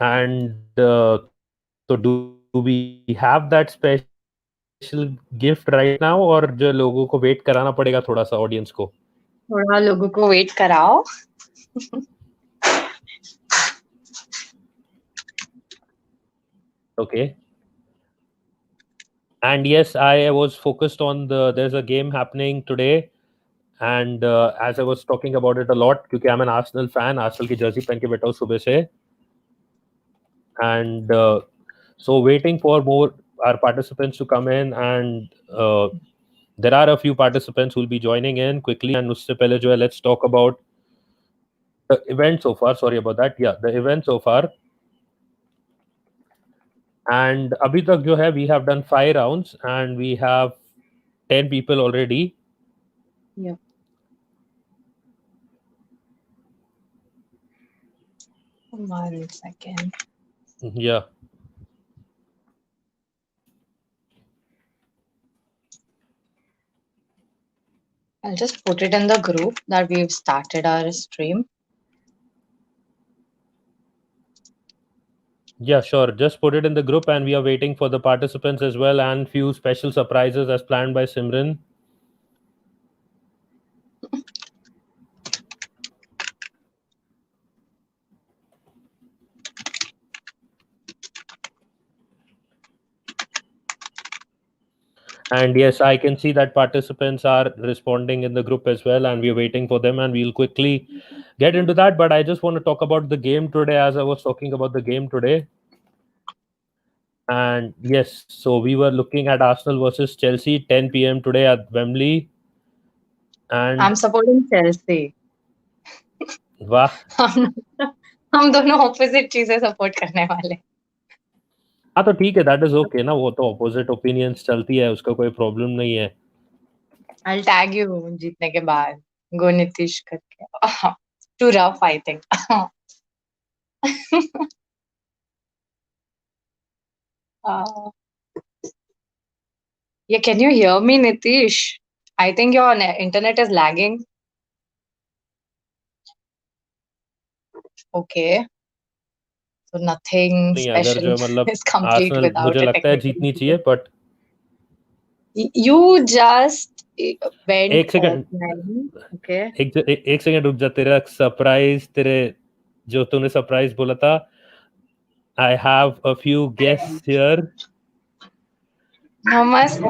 and so do we have that special gift right now, और जो लोगों को wait कराना पड़ेगा थोड़ा सा audience को? थोड़ा लोगों को wait कराओ. Okay. And yes, I was focused on there's a game happening today, and as I was talking about it a lot, क्योंकि I'm an Arsenal fan, Arsenal की jersey पहन के बैठा हूँ सुबह से, and so waiting for more our participants to come in, and there are a few participants who will be joining in quickly, and उससे पहले जो है, let's talk about the event so far. Sorry about that. Yeah, the event so far. And अभी तक जो है, we have done 5 rounds and we have 10 people already. Yeah. One second. Yeah. I'll just put it in the group that we've started our stream. Yeah, sure. Just put it in the group, and we are waiting for the participants as well, and few special surprises as planned by Simran. And yes, I can see that participants are responding in the group as well, and we're waiting for them, and we'll quickly get into that. But I just want to talk about the game today, as I was talking about the game today. And yes, so we were looking at Arsenal versus Chelsea, 10 p.m. today at Wembley. And I'm supporting Chelsea. वाह, हम दोनों opposite चीजें support करने वाले. हाँ तो ठीक है, that is okay ना, वो तो opposite opinions चलती है, उसका कोई problem नहीं है. I'll tag you जीतने के बाद. Go Nitish करके. Too rough, I think. Yeah, can you hear me, Nitish? I think your internet is lagging. Okay. So nothing नहीं, अगर special जो मतलब is complete Arsenal without मुझे a लगता है technical जीतनी issue. चाहिए, but You just went एक second offline. Okay. एक सेकंड रुक जा, तेरा सरप्राइज, तेरे जो तूने सरप्राइज बोला था, I have a few guests here. Namaste.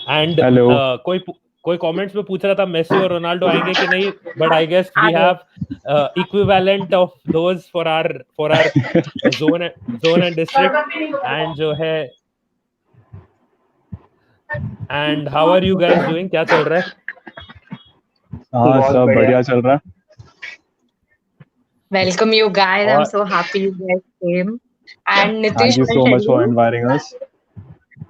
And कोई कमेंट्स में पूछ रहा था मेसी और रोनाल्डो आएंगे कि नहीं, but I guess we have equivalent of those for our zone and district, and जो है, and how are you guys doing, क्या चल रहा है? हाँ, सब बढ़िया चल रहा है. Welcome you guys. I'm so happy you guys came. And Nitish, Thank you so much for inviting us.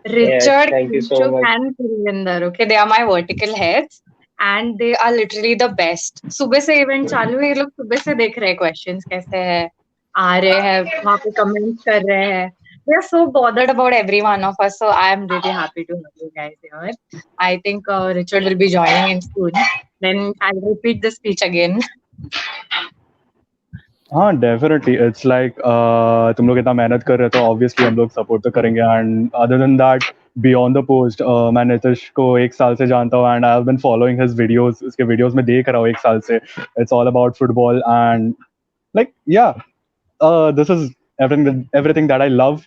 Richard, thank you so much. and Kurinder, okay, they are my vertical heads, and they are literally the best. सुबह से event चालू है, ये लोग सुबह से देख रहे हैं questions कैसे हैं, आ रहे हैं, वहाँ पे comments कर रहे हैं. They are so bothered about every one of us, so I am really happy to have you guys here. I think Richard will be joining in soon. Then I'll repeat the speech again. हाँ definitely it's like तुम लोग इतना मेहनत कर रहे हो तो obviously हम लोग सपोर्ट तो करेंगे and other than that beyond the post मैं नितिश को 1 साल से जानता हूँ and I have been following his videos, उसके वीडियोस में देख रहा हूँ 1 साल से. It's all about football and like yeah this is everything that I love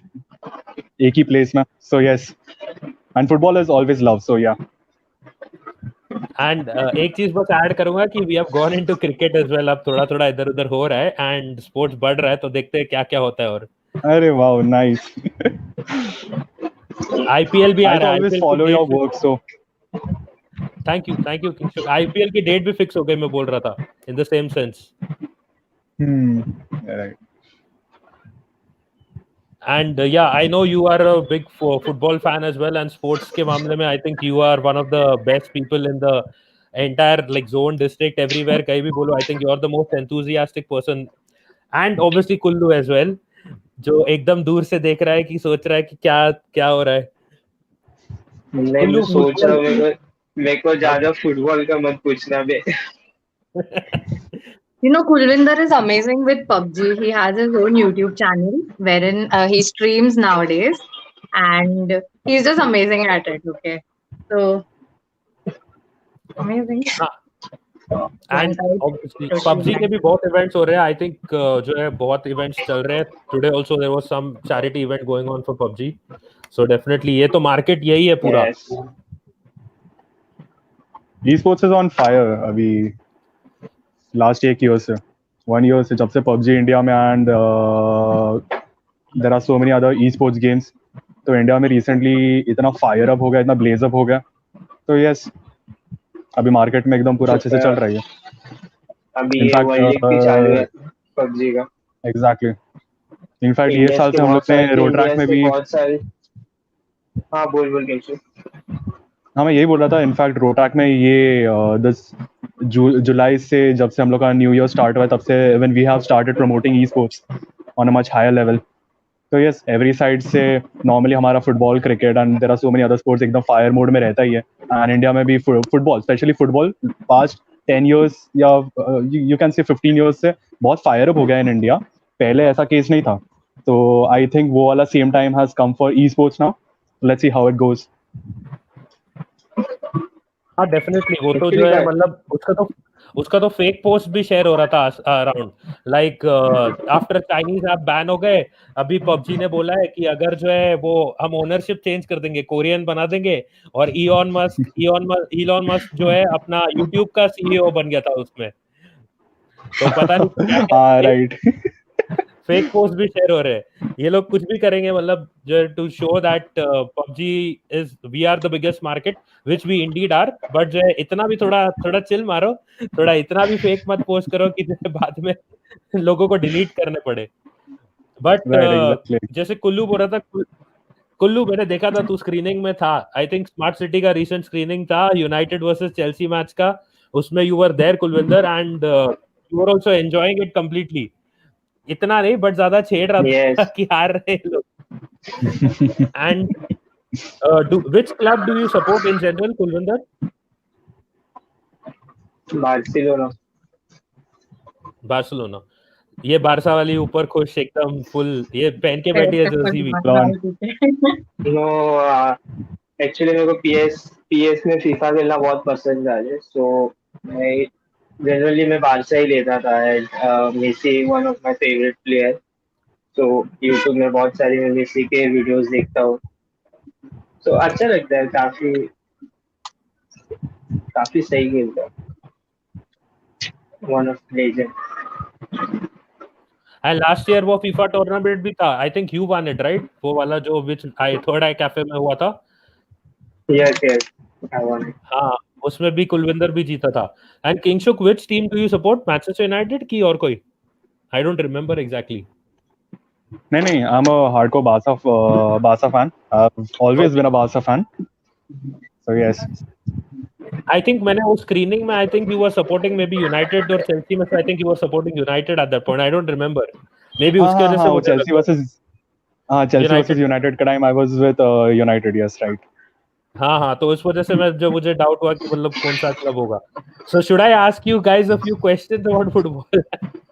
एक ही प्लेस में. So yes and football is always love. So yeah and एक चीज बस ऐड करूंगा कि we have gone into cricket as well. अब थोड़ा थोड़ा इधर उधर हो रहा है एंड स्पोर्ट्स बढ़ रहा है, तो देखते हैं क्या क्या होता है. और अरे वाओ नाइस. आईपीएल भी आ I रहा है. always follow your work. So thank you Kinshuk. IPL की डेट भी फिक्स हो गई, मैं बोल रहा था in the same sense. right. And yeah, I know you are a big football fan as well, and sports के मामले में I think you are one of the best people in the entire like zone, district, everywhere. कहीं भी बोलो, I think you are the most enthusiastic person, and obviously Kullu as well, जो एकदम दूर से देख रहा है कि सोच रहा है कि क्या क्या हो रहा है. मैं सोच रहा हूँ मेरे को ज्यादा फुटबॉल का मत पूछना बे. You know, Kulvinder is amazing with PUBG. He has his own YouTube channel wherein he streams nowadays, and he's just amazing at it. Okay, so amazing. And obviously PUBG के भी बहुत events हो रहे हैं. I think जो है बहुत events चल रहे हैं. Today also there was some charity event going on for PUBG. So definitely ये तो market यही है पूरा. Esports is on fire अभी लास्ट 1 year से 1 year से जब से PUBG इंडिया में and there are so many other esports games. तो इंडिया में रिसेंटली इतना फायर अप हो गया, इतना ब्लेज अप हो गया. तो यस अभी मार्केट में एकदम पूरा अच्छे से चल रही है. अभी ये वर्ल्ड लीग भी चालू है PUBG का. एग्जैक्टली. इनफैक्ट ये साल से हम लोग ने रोटरैक्ट में भी बहुत सारे. हाँ बोल कैसे. हाँ मैं यही बोल रहा था. इनफैक्ट रोटरैक्ट में ये 10 जुलाई से जब से हम लोग का न्यू ईयर स्टार्ट हुआ तब से when we have started promoting esports on a much higher level. तो यस एवरी साइड से नॉर्मली हमारा football, cricket and there are so many other sports एकदम फायर मोड में रहता ही है. एंड इंडिया में भी football, specially football past 10 years या यू कैन से 15 years से बहुत फायर अप हो गया इन इंडिया. पहले ऐसा केस नहीं था. तो आई थिंक वो वाला same time has come for e sports now. Let's see how it goes. हाँ डेफिनेटली. वो तो जो है मतलब उसका तो फेक पोस्ट भी शेयर हो रहा था around like after Chinese app ban हो गए. अभी PUBG ने बोला है कि अगर जो है वो हम ओनरशिप चेंज कर देंगे, कोरियन बना देंगे. और इलॉन मस्क जो है अपना यूट्यूब का CEO बन गया था उसमें. तो पता नहीं राइट. फेक पोस्ट भी शेयर हो रहे हैं. ये लोग कुछ भी करेंगे मतलब जो to show that PUBG is we are the biggest market, which we indeed are. But जो है इतना भी थोड़ा चिल मारो, थोड़ा इतना भी फेक मत पोस्ट करो कि जैसे बाद में लोगों को डिलीट करने पड़े. बट जैसे कुल्लू बोल रहा था, कुल्लू मैंने देखा था, तू स्क्रीनिंग में था. आई थिंक स्मार्ट सिटी का रिसेंट स्क्रीनिंग था यूनाइटेड वर्सेस चेल्सी मैच का. उसमें you were there Kulvinder and you were also enjoying it completely. इतना नहीं बट ज्यादा छेड़ रहा था कि हार रहे लोग. And which club do you support in general, Kulvinder? Barcelona. ये बारसा वाली ऊपर खुश एकदम फुल ये पहन के बैठी है जर्सी भी. नो एक्चुअली मेरे को PS में फीफा खेलना बहुत पसंद है. सो मैं जनरली मैं बारसा ही लेता था. Messi one of my favourite player. तो यूट्यूब में बहुत सारी मैं मेसी के वीडियोस देखता हूँ. तो अच्छा लगता है. काफी सही खेलता है. One of legend. And last year वो फीफा टूर्नामेंट भी था. I think you one it right. वो वाला जो विच आई थर्ड आई कैफे में हुआ था. Yes I won it. हाँ उसमें भी कुलविंदर भी जीता था. And Kingshuk which team do you support? Manchester United की और कोई? I don't remember exactly. नहीं I am a hardcore Barca fan. I've always been a Barca fan. So yes. I think मैंने वो स्क्रीनिंग में I think you were supporting maybe United और Chelsea में. I think you were supporting United at that point. I don't remember. Maybe उसके वजह से वो Chelsea versus United का time I was with United. Yes right. हाँ तो इस वजह से मुझे डाउट हुआ कि मतलब कौन सा क्लब होगा. So should I ask you guys a few questions about football?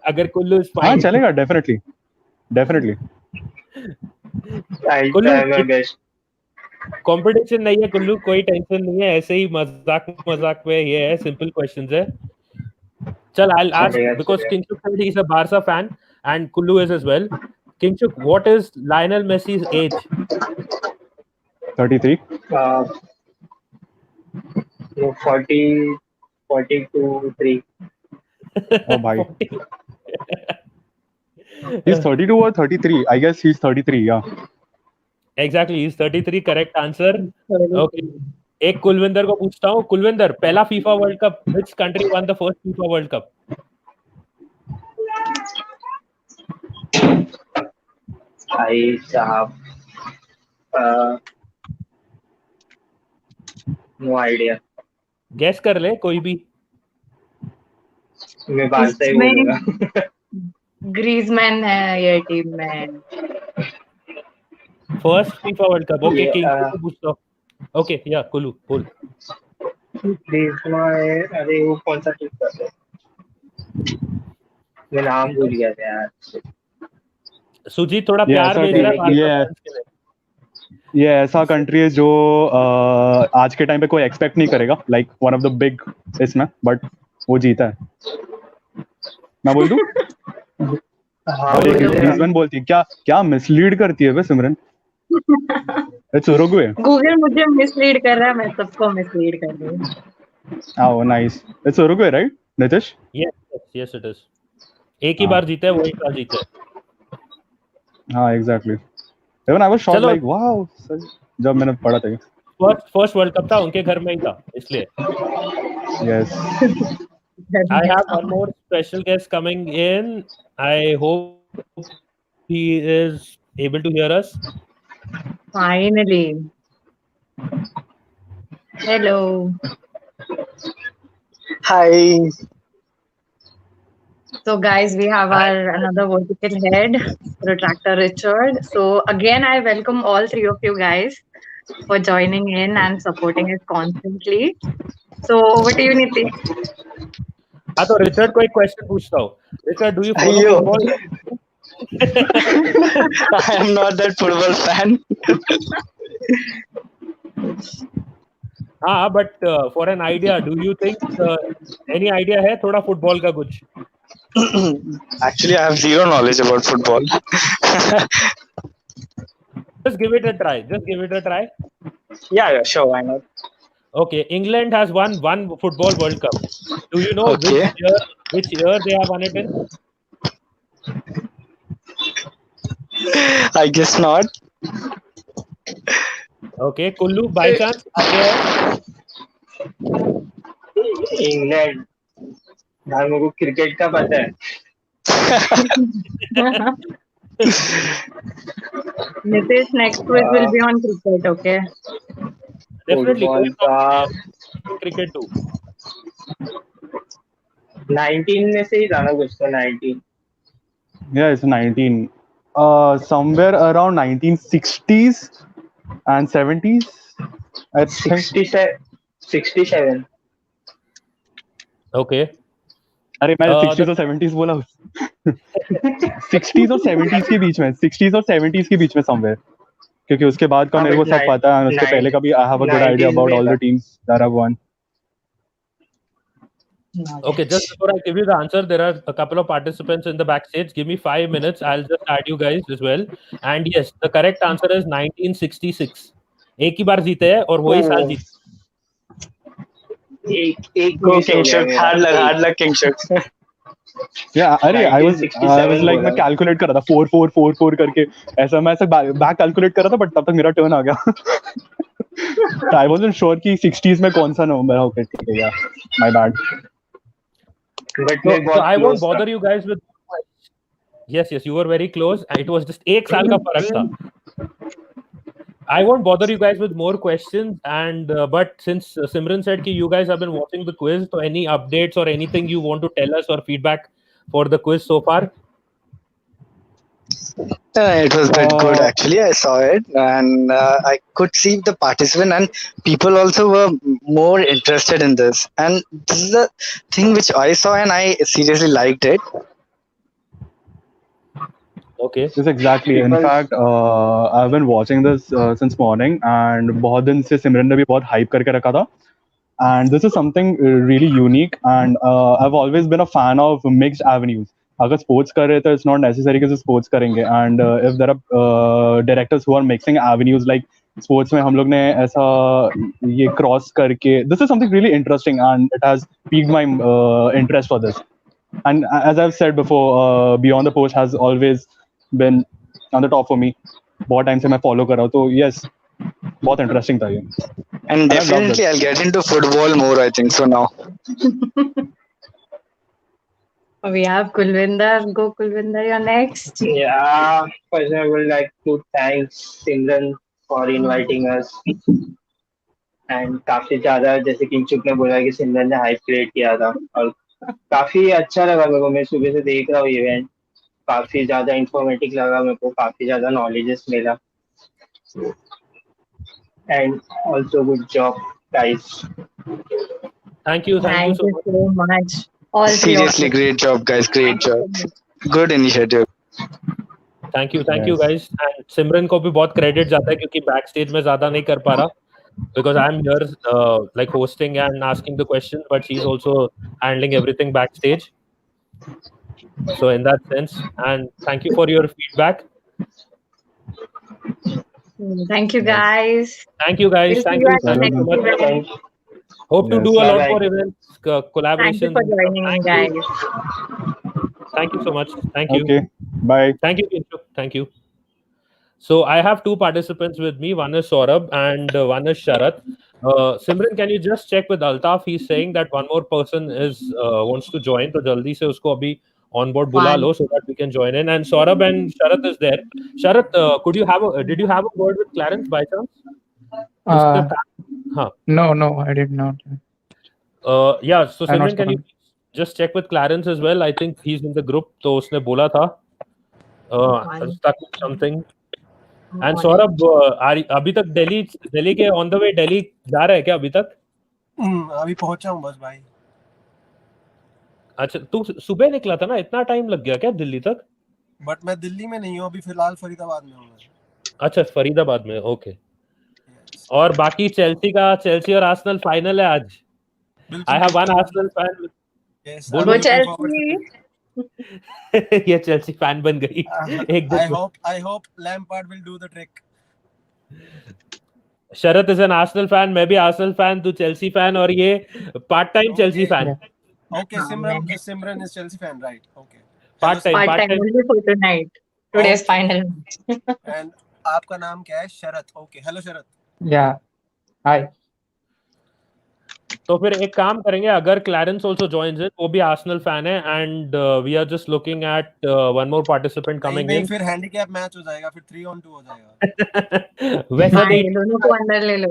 अगर कुल्लू is हाँ fine. चलेगा definitely. I'll Kullu try my best. Competition नहीं है कुल्लू, कोई टेंशन नहीं है, ऐसे ही मजाक में ये है, सिंपल क्वेश्चंस है. चल, I'll ask because Kingshuk said he's a Barca fan and Kullu is as well. Kingshuk, what is Lionel Messi's age? 33. 42, 3. Oh bhai. He's 32 or 33? I guess he's 33. Yeah. Exactly, he's 33. Correct answer. Okay. एक कुलविंदर को पूछता हूँ. कुलविंदर, पहला FIFA world cup, which country won the first FIFA World Cup? भाई साहब, no idea. Guess कर ले कोई भी. मैं बारसा ही बोलूंगा. ग्रीजमैन है ये टीम में. First FIFA World Cup. Okay, Kingshuk को पूछता हूँ. Okay, yeah, कुल्लू बोल. ग्रीजमैन, अरे वो कौन सा टीम का है? मैं नाम भूल गया था यार. सुजीत थोड़ा प्यार भेज रहा है. ये ऐसा कंट्री है जो आज के टाइम पे कोई एक्सपेक्ट नहीं करेगा, like one of the big इसमें, बट वो जीता है. मैं बोल दूं? और एक ग्रीजमैन बोलती है. क्या मिसलीड करती है बे सिमरन. It's Uruguay. गूगल मुझे मिसलीड कर रहा है, मैं सबको मिसलीड कर रही हूँ. Oh nice. It's Uruguay right Nitish? Yes it is. एक ही बार जीता है, वो एक बार जीता है. हाँ exactly. Even I was shocked, like wow, जब मैंने पढ़ा था. First World Cup था, उनके घर में ही था, इसलिए. Yes. I have one more special guest coming in. I hope he is able to hear us. Finally. Hello. Hi. So guys, we have our another vertical head, Retractor Richard. So again, I welcome all three of you guys for joining in and supporting us constantly. So over to you, Nitish. हाँ तो Richard को एक question पूछता हूँ. Richard, do you follow football? I am not that football fan. हाँ, but for an idea, do you think any idea है थोड़ा football का कुछ? Actually, I have zero knowledge about football. Just give it a try. Yeah, sure, why not? Okay, England has won one football World Cup. Do you know which year they have won it in? I guess not. Okay, Kullu, by chance England. भाई मेरे को cricket का पता है. Nitish, next quiz will be on cricket, okay? Definitely. Cricket too. 19 में से ही जाना कुछ तो 19. Yeah, it's 19. Somewhere around 1960s and 70s. I think. 67. Okay. अरे मैं 60s और 70s बोला. 60s और 70s के बीच में, 60s और 70s के बीच में somewhere. क्योंकि उसके बाद का मेरे को सब पता है, उसके पहले का भी I have a good idea about all the teams that have won. Okay, just before I give you the answer, there are a couple of participants in the backstage. Give me 5 minutes. I'll just add you guys as well. And yes, the correct answer is 1966. एक ही बार जीते हैं और वही साल जीते. एक Go Kingshuk, hard luck Kingshuk. Yeah, अरे I was like मैं calculate कर रहा था 4 4 4 4 करके, ऐसा मैं ऐसा back calculate कर रहा था, but तब तक मेरा turn आ गया. I wasn't sure कि 60s में कौन सा नंबर है. Okay, ठीक है, yeah, my bad. So I won't bother you guys with. Yes, you were very close. It was just एक साल का फर्क था. I won't bother you guys with more questions, and but since Simran said that you guys have been watching the quiz, so any updates or anything you want to tell us or feedback for the quiz so far? It was a bit good actually. I saw it and I could see the participant and people also were more interested in this. And this is the thing which I saw and I seriously liked it. Okay. Yes, exactly. In fact, I've been watching this since morning, and बहुत दिन से सिमरन ने भी बहुत hype करके रखा था. And this is something really unique, and I've always been a fan of mixed avenues. अगर sports कर रहे तो it's not necessary कि sports करेंगे. And if there are directors who are mixing avenues like sports में हम लोग ने ऐसा ये cross करके, this is something really interesting, and it has piqued my interest for this. And as I've said before, Beyond the Post has always been on the top for me. बहुत time से मैं follow कर रहा हूँ, तो yes, बहुत interesting था ये. And definitely I'll get into football more, I think so now. We have Kulvinder. Go Kulvinder, you're next. Yeah, first I would like to thank Simran for inviting us. And काफी ज्यादा जैसे किंचुक ने बोला कि सिमरन ने hype create किया था और काफी अच्छा लगा मेरे को. मैं सुबह से देख रहा हूँ इवेंट, काफी ज्यादा इंफॉर्मेटिव लगा मेरे को, काफी ज्यादा नॉलेजेस मिला. And also good job guys. Thank you so much. All Seriously, great job, guys. Great job. Good initiative. Thank you guys. And Simran को भी बहुत credit जाता है क्योंकि backstage में ज़्यादा नहीं कर पा रहा. Because I'm here like hosting and asking the questions, but she's also handling everything backstage. So in that sense, and thank you for your feedback. Thank you guys. Thank you guys. We'll Thank see you at the so next much. event. Hope to do a lot more events, Thank you collaborations. for joining in, guys. Thank you so much. Thank you. Okay. Bye. Thank you, Kintu. Thank you. So I have two participants with me. One is Saurabh and one is Sharath. Simran, can you just check with Altaf? He's saying that one more person is wants to join. So jaldi se usko abhi on board bula lo so that we can join in. And Saurabh and Sharath is there. Sharath, did you have a word with Clarence by chance? No, I did not. Yeah. So Simran, can you just check with Clarence as well? I think he's in the group. तो उसने बोला था stuck with something. And Saurabh, अभी तक दिल्ली के on the way Delhi जा रहा है क्या अभी तक? अभी पहुंचा हूँ बस भाई. अच्छा, तू सुबह निकला था ना, इतना टाइम लग गया क्या दिल्ली तक? बट मैं दिल्ली में नहीं हूँ अभी, फिलहाल फरीदाबाद में हूँ. अच्छा, फरीदाबाद में. ओके. और बाकी चेल्सी और आर्सेनल फाइनल है आज. I have one Arsenal fan. Yes, बोलो Chelsea. ये चेल्सी फैन बन गई. I hope Lampard will do the trick. Sharad is an Arsenal fan, मैं भी Arsenal fan, तू Chelsea fan और ये part time Chelsea fan. Okay, Simran is Chelsea fan, right? Okay. Part time only for tonight. Today's final. And आपका नाम क्या है? शरत. Okay. Hello Sharath. Yeah. Hi. तो फिर एक काम करेंगे, अगर क्लैरेंस आल्सो जॉइंस इन, वो भी आर्सेनल फैन है, and we are just looking at one more participant coming in. फिर हैंडीकैप मैच हो जाएगा, फिर 3-on-2 हो जाएगा. वैसा नहीं, दोनों को अंदर ले लो.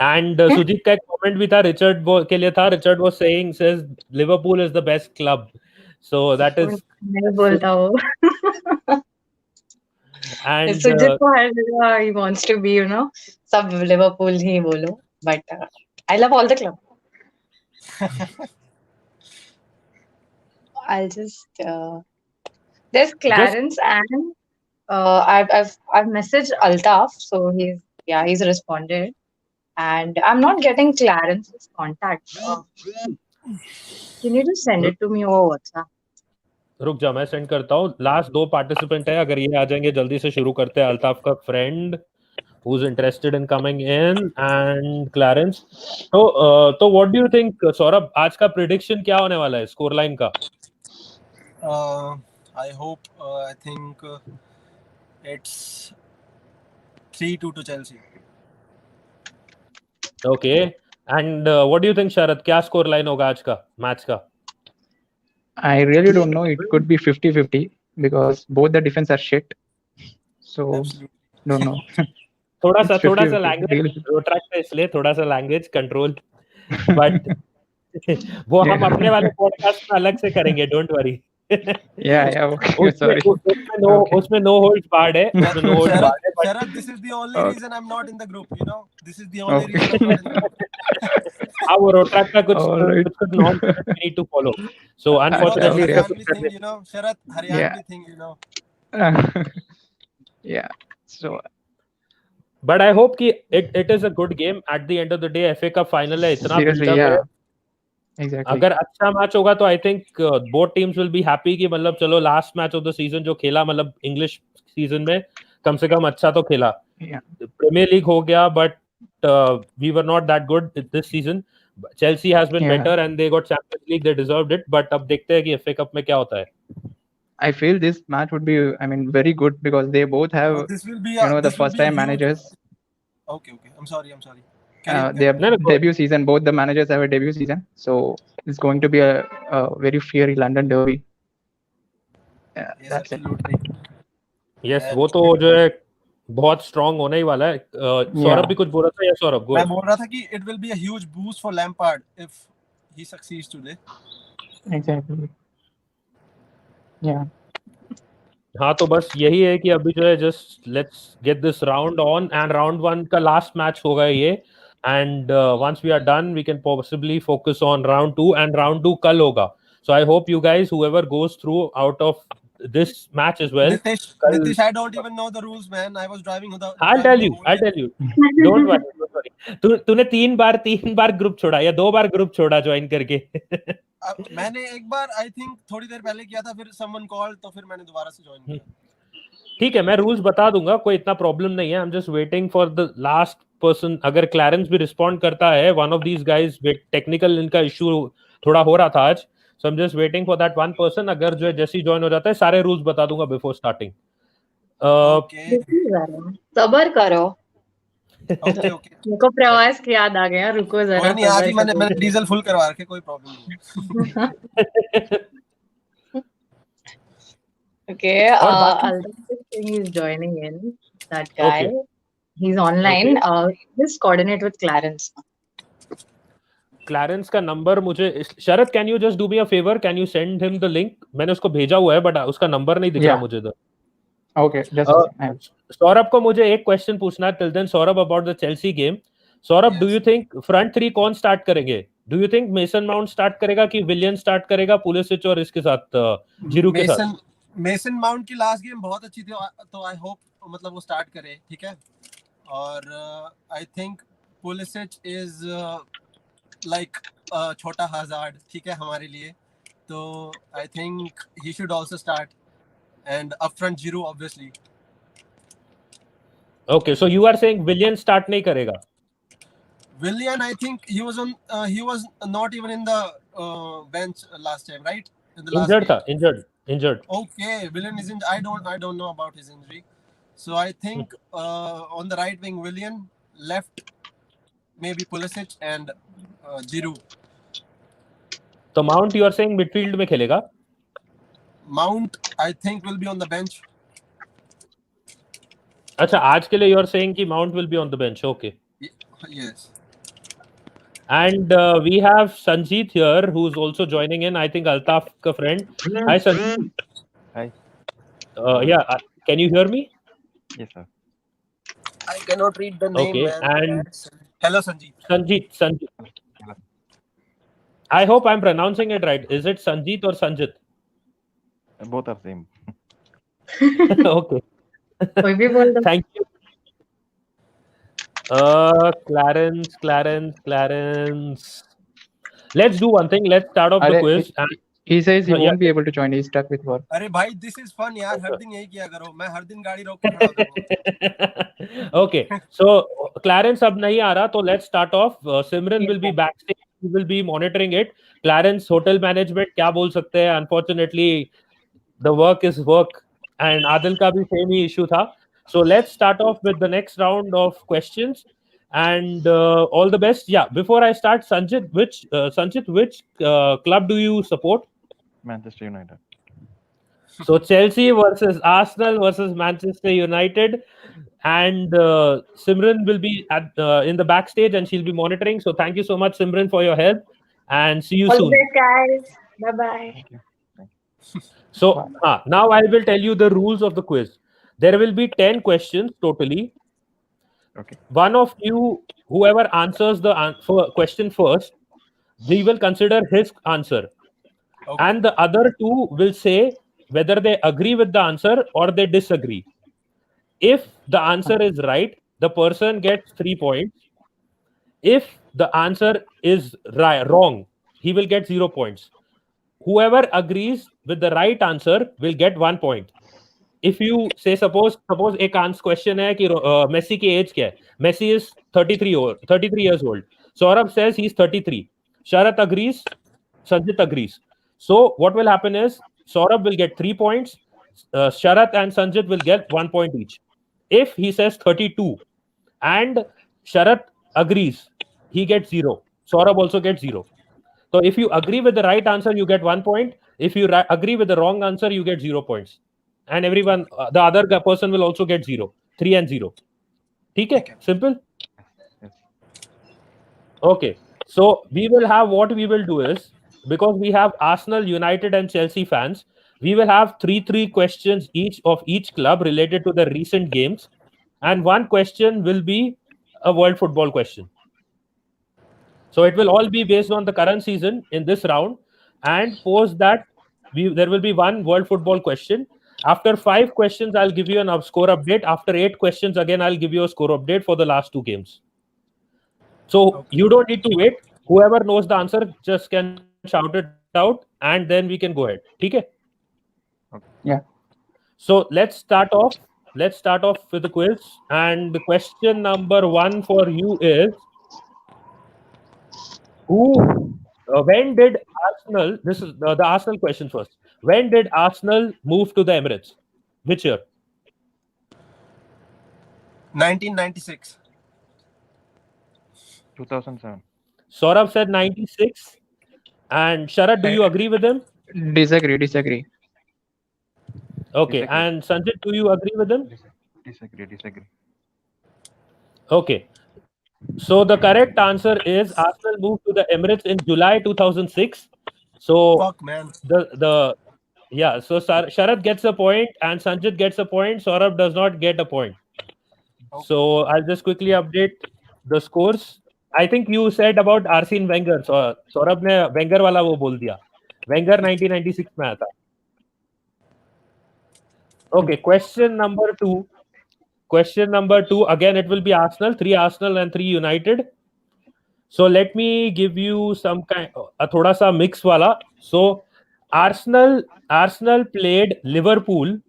एंड सुजीत का एक कमेंट भी था रिचर्ड के लिए था. Richard was saying says Liverpool is the best club, so that is नहीं बोलता वो. एंड सुजीत को हर जगह he wants to be, सब लिवरपूल ही बोलो. But I love all the club. I'll just there's Clarence and I've messaged Altaf, so he's responded, and I'm not getting Clarence's contact. Can you just send it to me over WhatsApp? रुक जा, मैं send करता हूँ. Last 2 participant है, अगर ये आ जाएंगे जल्दी से शुरू करते हैं. अल्ताफ का friend who's interested in coming in and Clarence. So what do you think, Saurabh, आज का prediction क्या होने वाला है स्कोर लाइन का? I think it's 3-2 to Chelsea. Okay. And what do you think, Sharath, क्या स्कोर लाइन होगा आज का मैच का? I really don't know. It could be 50-50 because both the defense are shit. So don't know. थोड़ा सा language Rotaract है, इसलिए थोड़ा सा लैंग्वेज कंट्रोल, बट वो हम अपने वाले पॉडकास्ट में अलग से करेंगे, डोंट वरी. Okay, sorry. उसमें no holds barred है, उसमें no holds barred है, but Sharad, this is the only reason I'm not in the group. You know, this is the only reason I'm not in the group. हाँ वो Rotaract का कुछ All right. कुछ norms we need to follow. So unfortunately, You know, the Haryanvi thing, you know, Sharad, Haryanvi thing, you know. Yeah. So but I hope कि it is a good game. At the end of the day, FA Cup final है, इतना seriously, build up है. yeah. Exactly. अगर अच्छा match होगा तो I think both teams will be happy कि मतलब चलो last match of the season जो खेला मतलब इंग्लिश सीजन में कम से कम अच्छा तो खेला. प्रीमियर लीग हो गया but we were not that good this season. Chelsea has been better and they got champions league, they deserved it. But अब देखते हैं कि एफए कप में क्या होता है. I feel this match would be, I mean, very good because they both have, This will be you know, the first time managers. Okay. I'm sorry. They have debut season. Both the managers have a debut season, so it's going to be a very fiery London derby. Yes, absolutely. Yes, वो तो जो है बहुत strong होने ही वाला है. सौरभ भी कुछ बोल रहा था या सौरभ? मैं बोल रहा था कि it will be a huge boost for Lampard if he succeeds today. Exactly. Yeah. हाँ तो बस यही है कि अभी जो है just let's get this round on and round 1 का लास्ट मैच होगा ये. And once we are done we can possibly focus on round 2 and round 2 कल होगा. So I hope you guys whoever goes through out of this match as well. Nitish, I don't even know the rules, man. I was driving without. I'll tell you. Don't worry. तूने 3 बार group छोड़ा या 2 बार group छोड़ा join करके? मैंने एक बार I think थोड़ी देर पहले किया था, फिर समवन कॉल तो फिर मैंने दोबारा से ज्वाइन किया. ठीक है, मैं रूल्स बता दूंगा, कोई इतना प्रॉब्लम नहीं है. I am just waiting for the last person. अगर क्लैरेंस भी रिस्पॉन्ड करता है, one of these guys, technical इनका इशू थोड़ा हो रहा था आज, so I am just waiting for that one person. अगर जो है जैसे ज्वाइन हो जाता है सारे रूल्स बता दूंगा बिफोर स्टार्टिंग. सबर करो. ओके. मुझको प्रवास की याद आ गया, रुको जरा. कोई नहीं, आज ही मैंने डीजल फुल करवा रखे, कोई प्रॉब्लम नहीं. Okay, Aulakh Singh is joining in. That guy, he's online. Just coordinate with Clarence. Clarence का नंबर मुझे, Sharad can you just do me a favour, can you send him the link? मैंने उसको भेजा हुआ है बट उसका number नहीं दिख रहा मुझे इधर. Okay, just सौरभ को मुझे एक क्वेश्चन पूछना है. Till then Saurabh, about the Chelsea game. Saurabh, do you think front 3 कौन स्टार्ट करेंगे? Do you think Mason Mount start करेगा कि विलियन स्टार्ट करेगा पुलिसिच और इसके साथ जीरू के साथ? मेसन माउंट की लास्ट गेम बहुत अच्छी थी, तो आई होप मतलब वो स्टार्ट करे. ठीक है. और I think Pulisic is like छोटा हजार्ड, ठीक है, हमारे लिए. तो I think he should also start and up front zero obviously. Okay, so you are saying Willian start नहीं करेगा? Willian, I think he was not even in the bench last time, right? In the injured था, injured. Okay, Willian is injured. I don't know about his injury. So I think on the right wing, Willian, left maybe Pulisic and Giroud. तो Mount you are saying midfield में खेलेगा? Mount I think will be on the bench. अच्छा, आज के लिए you are saying कि Mount will be on the bench. Okay. Yes. And we have Sanjeet here, who's also joining in. I think Altaf ka friend. Hi, Sanjeet. Hi. Yeah, can you hear me? Yes, sir. I cannot read the name. Okay, man. and hello, Sanjeet. Sanjeet. I hope I'm pronouncing it right. Is it Sanjeet or Sanjit? Both are same. Okay. Thank you. Clarence. Let's do one thing. Let's start off the quiz. He says he won't be able to join. He's stuck with work. अरे भाई, this is fun यार. हर दिन यही किया करो. मैं हर दिन गाड़ी रोक के खड़ा करूँगा. Okay. So Clarence अब नहीं आ रहा, तो let's start off. Simran will be backstage. He will be monitoring it. Clarence, hotel management क्या बोल सकते हैं? Unfortunately, the work is work. And Adil का भी same ही issue था. So let's start off with the next round of questions, and all the best. Yeah, before I start, Sanjit, which club do you support? Manchester United. So Chelsea versus Arsenal versus Manchester United, and Simran will be in the backstage and she'll be monitoring. So thank you so much, Simran, for your help, and see you soon. All the best, guys. Bye bye. So now I will tell you the rules of the quiz. There will be 10 questions totally. Okay. One of you, whoever answers the question first, we will consider his answer. And the other two will say whether they agree with the answer or they disagree. If the answer is right, the person gets 3 points. If the answer is wrong, he will get 0 points. Whoever agrees with the right answer will get 1 point. If you say suppose एक question है कि Messi की age क्या है? Messi is 33 years old. Saurabh says he's 33. Sharat agrees. Sanjit agrees. So what will happen is Saurabh will get 3 points. Sharat and Sanjit will get 1 point each. If he says 32 and Sharat agrees, he gets 0. Saurabh also gets 0. So if you agree with the right answer, you get 1 point. If you agree with the wrong answer, you get 0 points. And everyone, the other person will also get 0. 3 and 0. Okay? Simple? Okay. So we will have, what we will do is, because we have Arsenal, United and Chelsea fans, we will have three questions each of each club related to the recent games. And one question will be a world football question. So it will all be based on the current season in this round, and post that there will be one world football question. After 5 questions, I'll give you a score update. After 8 questions, again I'll give you a score update for the last 2 games. So you don't need to wait. Whoever knows the answer just can shout it out, and then we can go ahead. Okay? Yeah. So let's start off. Let's start off with the quiz. And the question number 1 for you is, when did Arsenal, this is the Arsenal question first. When did Arsenal move to the Emirates? Which year? 1996. 2007. Saurabh said 96. And Sharat, do you agree with him? Disagree. Okay. Disagree. And Sanjit, do you agree with him? Disagree. Okay. So the correct answer is Arsenal moved to the Emirates in July 2006. So Fuck, man. So Sharat gets a point and Sanjit gets a point. Saurabh does not get a point. So I'll just quickly update the scores. I think you said about Arsene Wenger. So Saurabh ने Wenger वाला वो बोल दिया. Wenger 1996 में आया था. Okay, question number 2. Question number 2, again it will be Arsenal, 3 Arsenal and 3 United. So let me give you some kind a thoda sa mix wala. So Arsenal played Liverpool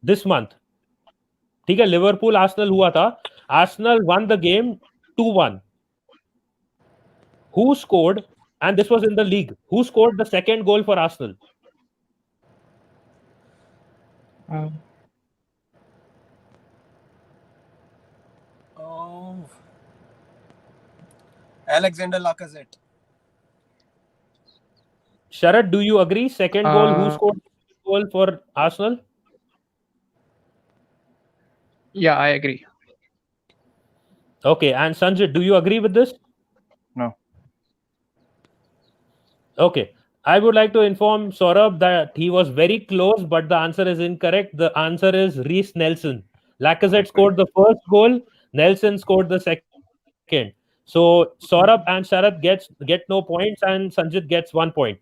this month. ठीक है, Liverpool Arsenal हुआ था. Arsenal won the game 2-1. Who scored? And this was in the league. Who scored the second goal for Arsenal? Alexander Lacazette. Sharat, do you agree? Second goal, who scored goal for Arsenal? Yeah, I agree. Okay, and Sanjit, do you agree with this? No. Okay. I would like to inform Saurabh that he was very close, but the answer is incorrect. The answer is Reece Nelson. Lacazette scored the first goal. Nelson scored the second. So Saurabh and Sharat get no points, and Sanjit gets 1 point.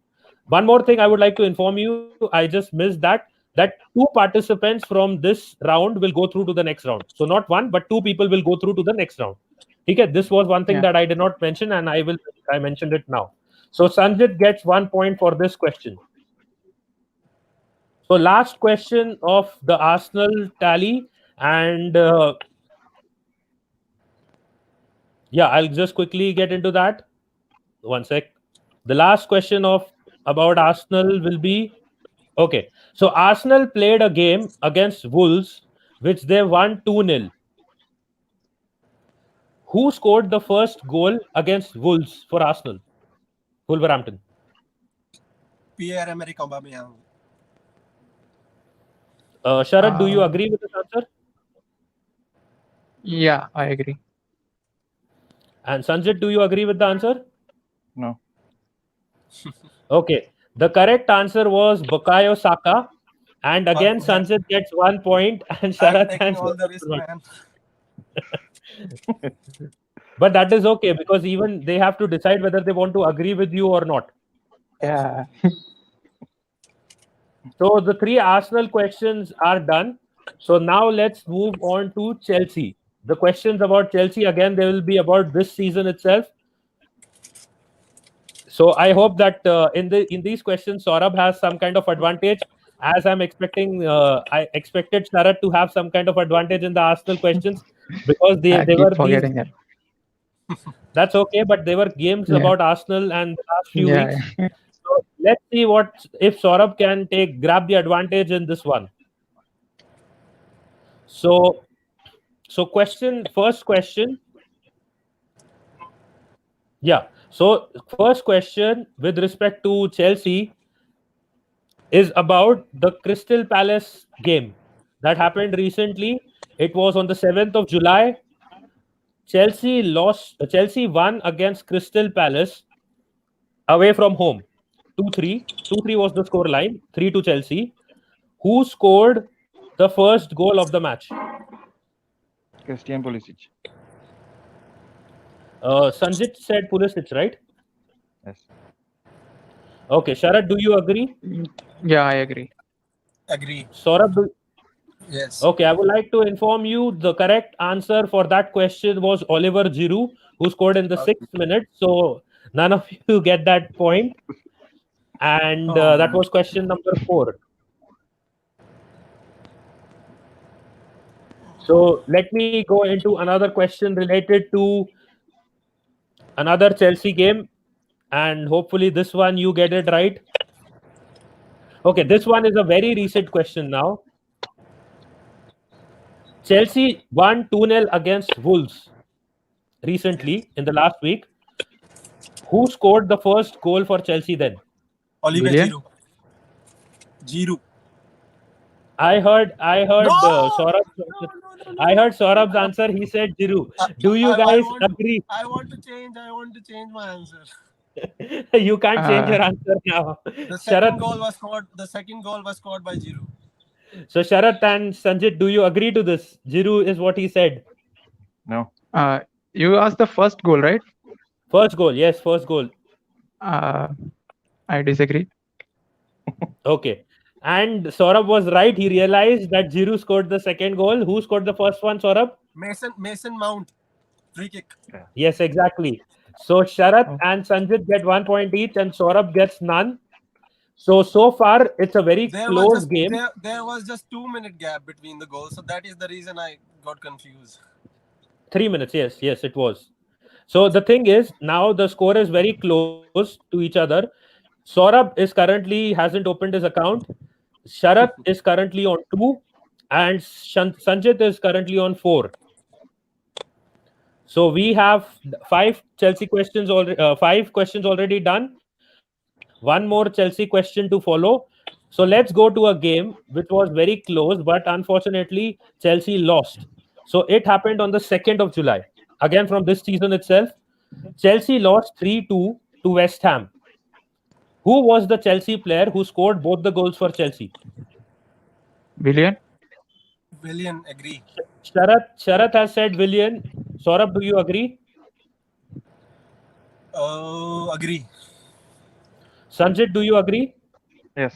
One more thing I would like to inform you. I just missed that 2 participants from this round will go through to the next round. So not 1, but 2 people will go through to the next round. Okay, this was one thing that I did not mention, and I mentioned it now. So Sanjit gets 1 point for this question. So last question of the Arsenal tally, and I'll just quickly get into that. 1 sec. The last question about Arsenal will be, okay. So Arsenal played a game against Wolves, which they won 2-0. Who scored the first goal against Wolves for Arsenal? Wolverhampton. Pierre-Emerick Aubameyang. Sharat, do you agree with this answer? Yeah, I agree. And Sanjit, do you agree with the answer? No. Okay. The correct answer was Bukayo Saka. And again, Sanjit gets 1 point and I'm Sharath taking and all the Saurabh risk, one. man. But that is okay because even they have to decide whether they want to agree with you or not. Yeah. So the 3 Arsenal questions are done. So now let's move on to Chelsea. The questions about Chelsea, again, they will be about this season itself. So I hope that in these questions, Saurabh has some kind of advantage. As I'm expecting, I expected Sharath to have some kind of advantage in the Arsenal questions because I they keep were these. forgetting it. That's okay, but they were games Yeah. about Arsenal and the last few Yeah. weeks. So let's see what if Saurabh can grab the advantage in this one. So first question. Yeah. So first question with respect to Chelsea is about the Crystal Palace game that happened recently. It was on the 7th of July. Chelsea won against Crystal Palace away from home. 2-3. 2-3 was the score line. 3 to Chelsea. Who scored the first goal of the match? Christian Pulisic. Sanjit said Pulisic, right? Yes. Okay, Sharad, do you agree? Yeah, I agree. Agree. Saurabh, Yes. okay, I would like to inform you the correct answer for that question was Oliver Giroud, who scored in the 6th minute. So none of you get that point. And that was question number 4. So let me go into another question related to another Chelsea game. And hopefully this one you get it right. Okay, this one is a very recent question now. Chelsea won 2-0 against Wolves recently in the last week. Who scored the first goal for Chelsea then? Oliver Willian? Giroud. Giroud. I heard No! I heard Saurabh's answer. He said Giroud. Do you guys agree? I want to change my answer. You can't change your answer now. The Sharath. second goal was scored by Giroud. So Sharath and Sanjit, do you agree to this? Giroud is what he said. No. You asked the first goal, right? First goal, yes, first goal. I disagree. Okay. And Saurabh was right. He realized that Giroud scored the second goal. Who scored the first one, Saurabh? Mason Mount. Free kick. Yes, exactly. So Sharath and Sanjit get 1 point each and Saurabh gets none. So far, it's a very close game. There was just 2-minute gap between the goals. So that is the reason I got confused. 3 minutes, yes, it was. So the thing is, now the score is very close to each other. Saurabh is currently hasn't opened his account. Sharath is currently on 2 and Sanjit is currently on 4. So we have 5 Chelsea questions already 5 questions already done. One more Chelsea question to follow. So let's go to a game which was very close, but unfortunately Chelsea lost. So it happened on the 2nd of July. Again from this season itself. Chelsea lost 3-2 to West Ham. Who was the Chelsea player who scored both the goals for Chelsea? Willian? Willian, agree. Sharath has said Willian. Saurabh, do you agree? Agree. Sanjit, do you agree? Yes.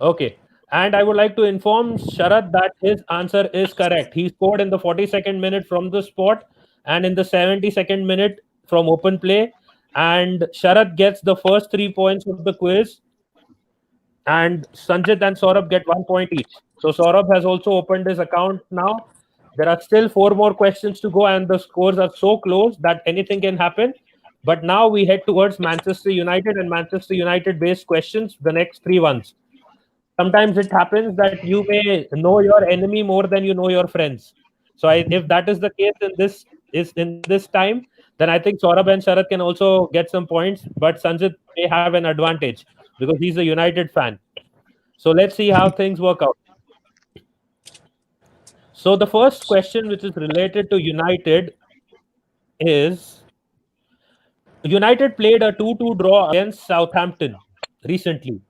Okay. And I would like to inform Sharath that his answer is correct. He scored in the 42nd minute from the spot and in the 72nd minute from open play. And Sharath gets the first 3 points of the quiz. And Sanjit and Saurabh get 1 point each. So Saurabh has also opened his account now. There are still 4 more questions to go, and the scores are so close that anything can happen. But now we head towards Manchester United and Manchester United based questions, the next 3 ones. Sometimes it happens that you may know your enemy more than you know your friends. So if that is the case in this time, then I think Saurabh and Sharath can also get some points, but Sanjit may have an advantage because he's a United fan. So let's see how things work out. So the first question, which is related to United, is United played a 2-2 draw against Southampton recently.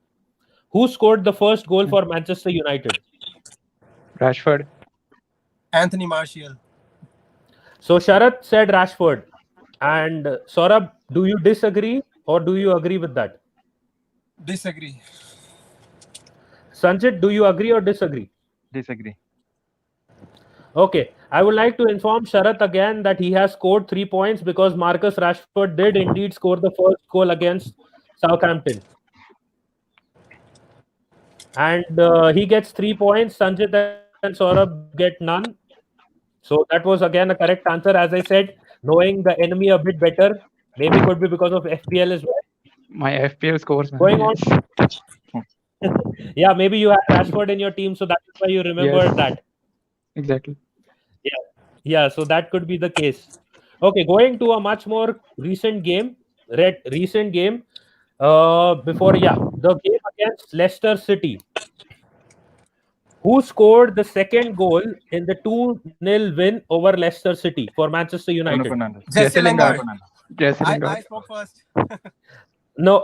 Who scored the first goal for Manchester United? Rashford. Anthony Martial. So Sharath said Rashford. And Saurabh, do you disagree or do you agree with that? Disagree. Sanjit, do you agree or disagree? Disagree. Okay, I would like to inform Sharath again that he has scored 3 points because Marcus Rashford did indeed score the first goal against Southampton. And he gets 3 points. Sanjit and Saurabh get none. So that was again a correct answer. As I said, knowing the enemy a bit better, maybe could be because of FPL as well. My FPL scores, man. Going on. Yes. Yeah, maybe you had Rashford in your team, so that's why you remembered Yes. that. Exactly. Yeah, so that could be the case. Okay, going to a much more recent game. Recent game. Before the game against Leicester City. Who scored the second goal in the 2-0 win over Leicester City for Manchester Bruno United? Fernandes. Jesse Lingard. Jesse I Lingard. spoke first. No,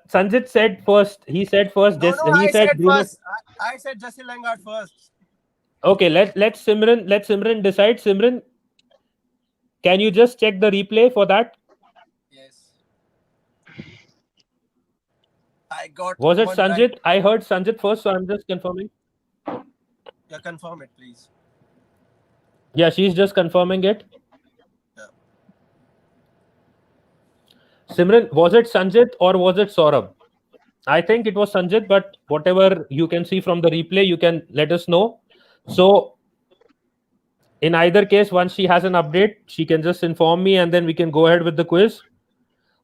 Sanjit said first. He said first. No, He I said said Bruno. first. I said Jesse Lingard first. Okay, let Simran decide. Simran, can you just check the replay for that? Yes. I got. Was it one Sanjit? right. I heard Sanjit first, so I'm just confirming. Yeah, confirm it, please. Yeah, she's just confirming it. Yeah. Simran, was it Sanjit or was it Saurabh? I think it was Sanjit, but whatever you can see from the replay, you can let us know. So, in either case, once she has an update, she can just inform me and then we can go ahead with the quiz.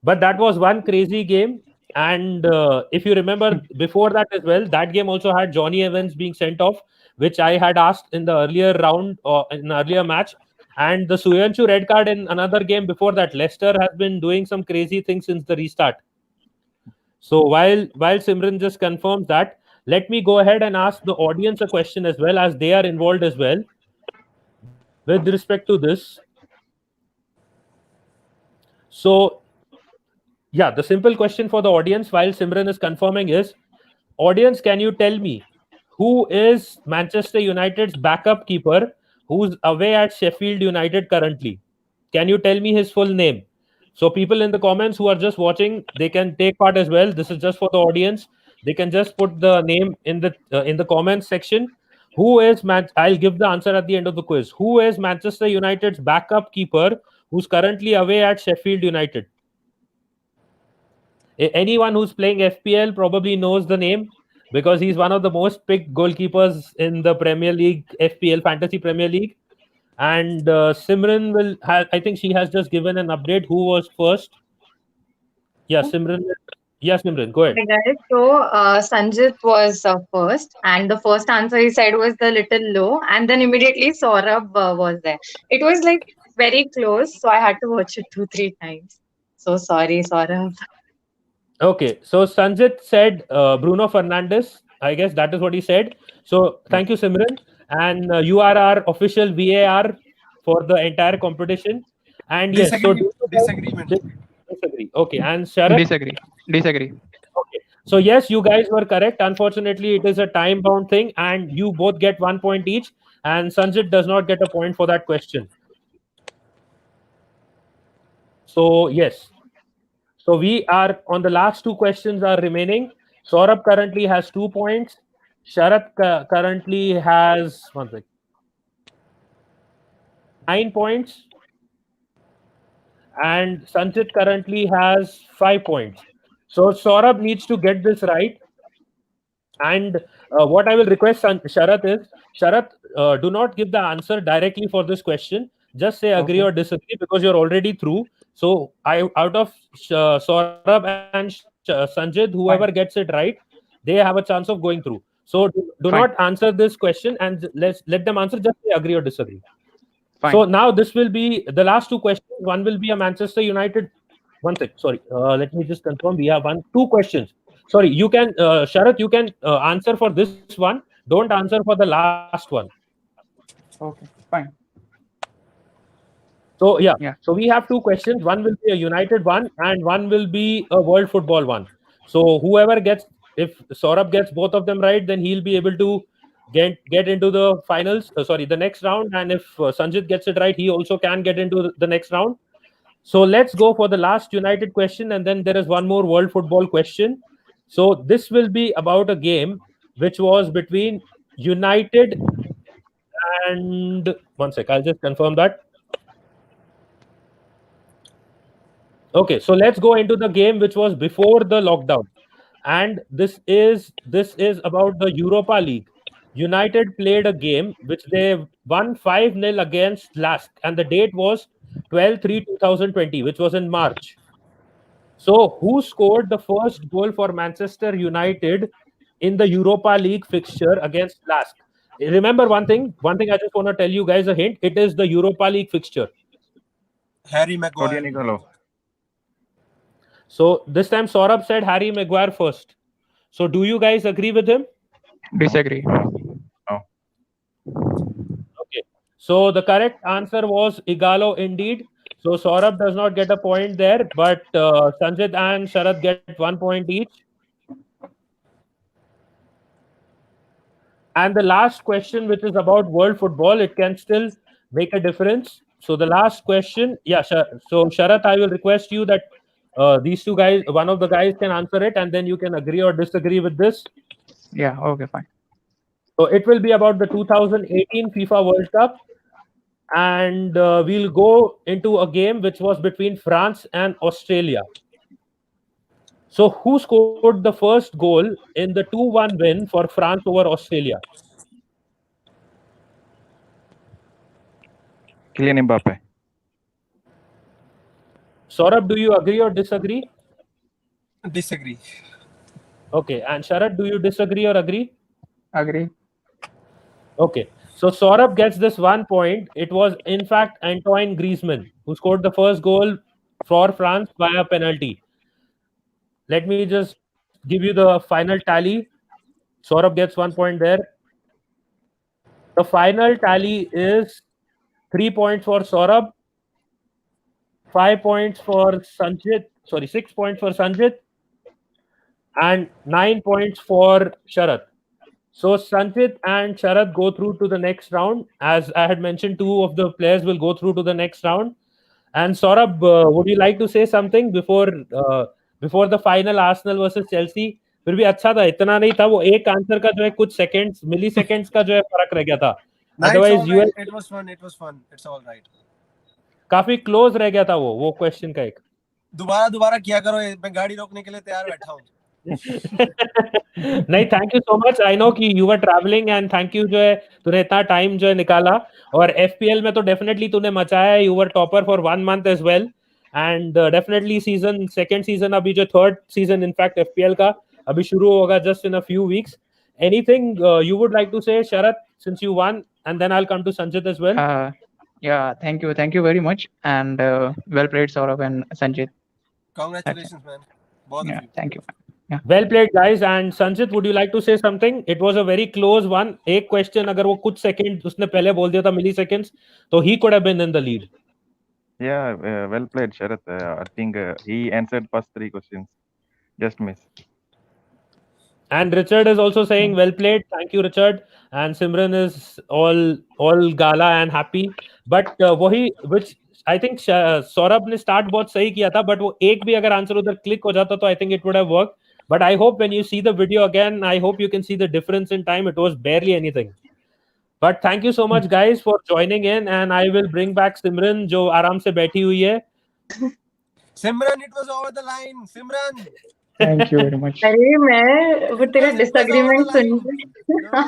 But that was one crazy game. And if you remember before that as well, that game also had Johnny Evans being sent off, which I had asked in the earlier round or in an earlier match. And the Suyanchu red card in another game before that. Leicester has been doing some crazy things since the restart. So while Simran just confirms that, let me go ahead and ask the audience a question as well, as they are involved as well. With respect to this, so yeah, the simple question for the audience while Simran is confirming is, audience, can you tell me who is Manchester United's backup keeper who's away at Sheffield United currently? Can you tell me his full name? So people in the comments who are just watching, they can take part as well. This is just for the audience. They can just put the name in the comments section. Who is I'll give the answer at the end of the quiz. Who is Manchester United's backup keeper who's currently away at Sheffield United? Anyone who's playing FPL probably knows the name because he's one of the most picked goalkeepers in the Premier League, FPL Fantasy Premier League. And Simran will have, I think she has just given an update. Who was first? Yeah, Simran. Yeah, Simran, go ahead. Hi guys. So Sanjit was first, and the first answer he said was the little low, and then immediately Saurabh was there. It was like very close, so I had to watch it 2-3 times. So sorry, Saurabh. Okay, so Sanjit said Bruno Fernandes. I guess that is what he said. So thank you, Simran. And you are our official VAR for the entire competition. And yes, so Disagreement. disagree. Okay, and Sharath? Disagree. Okay, so yes, you guys were correct. Unfortunately, it is a time-bound thing, and you both get 1 point each. And Sanjit does not get a point for that question. So yes. So we are on the last two questions are remaining. Saurabh currently has 2 points. Sharath currently has 9 points. And Sanjit currently has 5 points. So Saurabh needs to get this right. And what I will request Sharath is, Sharath, do not give the answer directly for this question. Just say agree or disagree because you're already through. So out of Saurabh and Sanjit, whoever gets it right, they have a chance of going through. So do not answer this question and let them answer. Just say agree or disagree. Fine. So now this will be the last two questions. One will be a Manchester United. One sec. Sorry. Let me just confirm. We have two questions. Sorry. You can, Sharath, you can answer for this one. Don't answer for the last one. Okay, fine. So yeah, so we have two questions. One will be a United one, and one will be a World Football one. So whoever gets, if Saurabh gets both of them right, then he'll be able to get into the finals. Sorry, the next round. And if Sanjit gets it right, he also can get into the next round. So let's go for the last United question, and then there is one more World Football question. So this will be about a game which was between United and, one sec, I'll just confirm that. Okay, so let's go into the game which was before the lockdown, and this is about the Europa League. United played a game which they won 5-0 against Lask, and the date was 12/3/2020, which was in March. So who scored the first goal for Manchester United in the Europa League fixture against Lask? Remember one thing I just want to tell you guys, a hint. It is the Europa League fixture. Harry Claudio Maguire. Nicolo. So this time Saurabh said Harry Maguire first. So do you guys agree with him? Disagree. Okay. So the correct answer was Igalo indeed. So Saurabh does not get a point there, but Sanjit and Sharath get 1 point each. And the last question, which is about world football, it can still make a difference. So the last question, yeah. So Sharath, I will request you that these two guys, one of the guys can answer it, and then you can agree or disagree with this. Yeah. Okay. Fine. So it will be about the 2018 FIFA World Cup, and we'll go into a game which was between France and Australia. So who scored the first goal in the 2-1 win for France over Australia? Kylian Mbappe. Saurabh, do you agree or disagree? Disagree. Okay, and Sharath, do you disagree or agree? Agree. Okay, so Saurabh gets this 1 point. It was in fact Antoine Griezmann who scored the first goal for France via penalty. Let me just give you the final tally. Saurabh gets 1 point there. The final tally is 3 points for Saurabh, 5 points for Sanjit, 6 points for Sanjit, and 9 points for Sharath. So Sanjit and Sharath go through to the next round. As I had mentioned, two of the players will go through to the next round. And Saurabh, would you like to say something before the final Arsenal versus Chelsea? फिर भी अच्छा था, इतना नहीं था, वो एक answer का जो है कुछ सेकंड्स, मिली सेकंड्स का जो है फर्क रह गया था. Otherwise US it was fun. It's all right. काफी क्लोज रह गया था वो क्वेश्चन का एक. दोबारा किया करो, मैं गाड़ी रोकने के लिए तैयार बैठा हूँ. नहीं, thank you so much. I know कि you were travelling, and thank you जो है तूने इतना टाइम जो है निकाला. और एफपीएल में तो डेफिनेटली तूने मचाया है. You were topper for 1 month as well, and definitely second season, अभी जो थर्ड सीजन इनफैक्ट एफपीएल का अभी शुरू होगा just in a few weeks. Anything you would like to say, Sharath, since you won, and then I'll come to Sanjit as well. Yeah. Thank you very much, and well played, Saurabh and Sanjit. Congratulations, man. Both of you. Thank you. Yeah. Well played, guys. And Sanjit, would you like to say something? It was a very close one. एक question अगर वो कुछ second उसने पहले बोल दिया था, milliseconds, तो he could have been in the lead. Yeah, well played, Sharath. I think he answered first 3 questions. Just missed. And Richard is also saying well played. Thank you, Richard. And Simran is all gala and happy. But वही which I think Saurabh ने start बहुत सही किया था, but वो एक भी अगर आंसर उधर क्लिक हो जाता तो I think it would have worked. But I hope when you see the video again, I hope you can see the difference in time. It was barely anything. But thank you so much, guys, for joining in, and I will bring back Simran जो आराम से बैठी हुई है. Simran, it was over the line. Simran. Thank you very much. अरे मैं वो तेरा disagreement soon. No,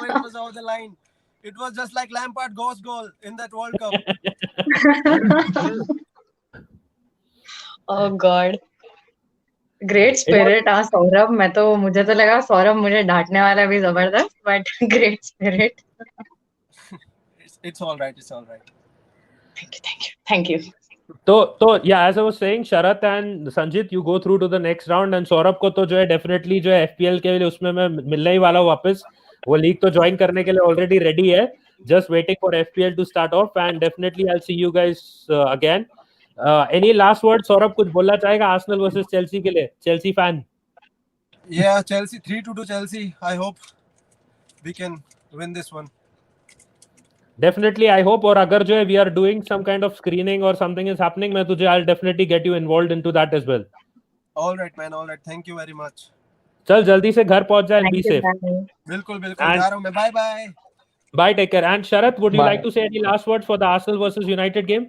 it was over the line. It was just like Lampard ghost goal in that World Cup. Oh God. Great spirit, Saurabh. मुझे तो लगा सौरभ मुझे डांटने वाला भी जबरदस्त, but great spirit. It's all right. Thank you. तो yeah, as I was saying, Sharath and Sanjit, you go through to the next round, and Saurabh को तो जो है डेफिनेटली जो है एफपीएल के लिए उसमें मैं मिलने ही वाला हूँ वापस. वो लीग तो ज्वाइन करने के लिए ऑलरेडी रेडी है. Just waiting for FPL to start off, and definitely I'll see you guys again. Any last words? Saurabh कुछ बोलना चाहेगा आर्सेनल वर्सेस चेल्सी के लिए? Chelsea fan. Yeah, Chelsea 3-2 to Chelsea. I hope we can win this one. Definitely, I hope. और अगर जो है we are doing some kind of screening or something is happening, मैं तुझे I'll definitely get you involved into that as well. All right, man. All right. Thank you very much. चल जल्दी से घर पहुंच जा and be safe. बिल्कुल बिल्कुल जा रहा हूँ मैं. Bye bye. Bye, take care. And Sharath, would you Bye. like to say any last words for the Arsenal versus United game?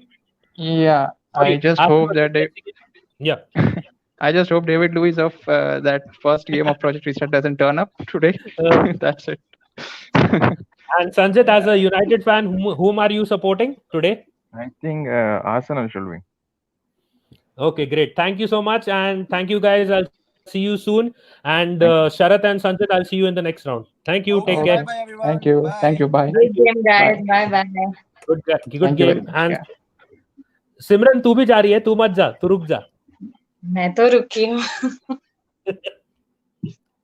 Yeah, Sorry, I just Arsenal hope that versus Chelsea game. Yeah. I just hope David Luiz of that first game of Project Restart doesn't turn up today. That's it. And Sanjit, as a United fan, whom are you supporting today? I think Arsenal should win. Okay, great. Thank you so much, and thank you guys. I'll see you soon. And Sharath and Sanjit, I'll see you in the next round. Thank you. Take care. Bye everyone. Thank you. Bye. Thank you. Bye. Good game, guys. Bye bye. Good Thank you game. very much. And Yeah. Simran, तू भी जा रही है? तू मत जा, तू रुक जा. मैं तो रुकी हूँ.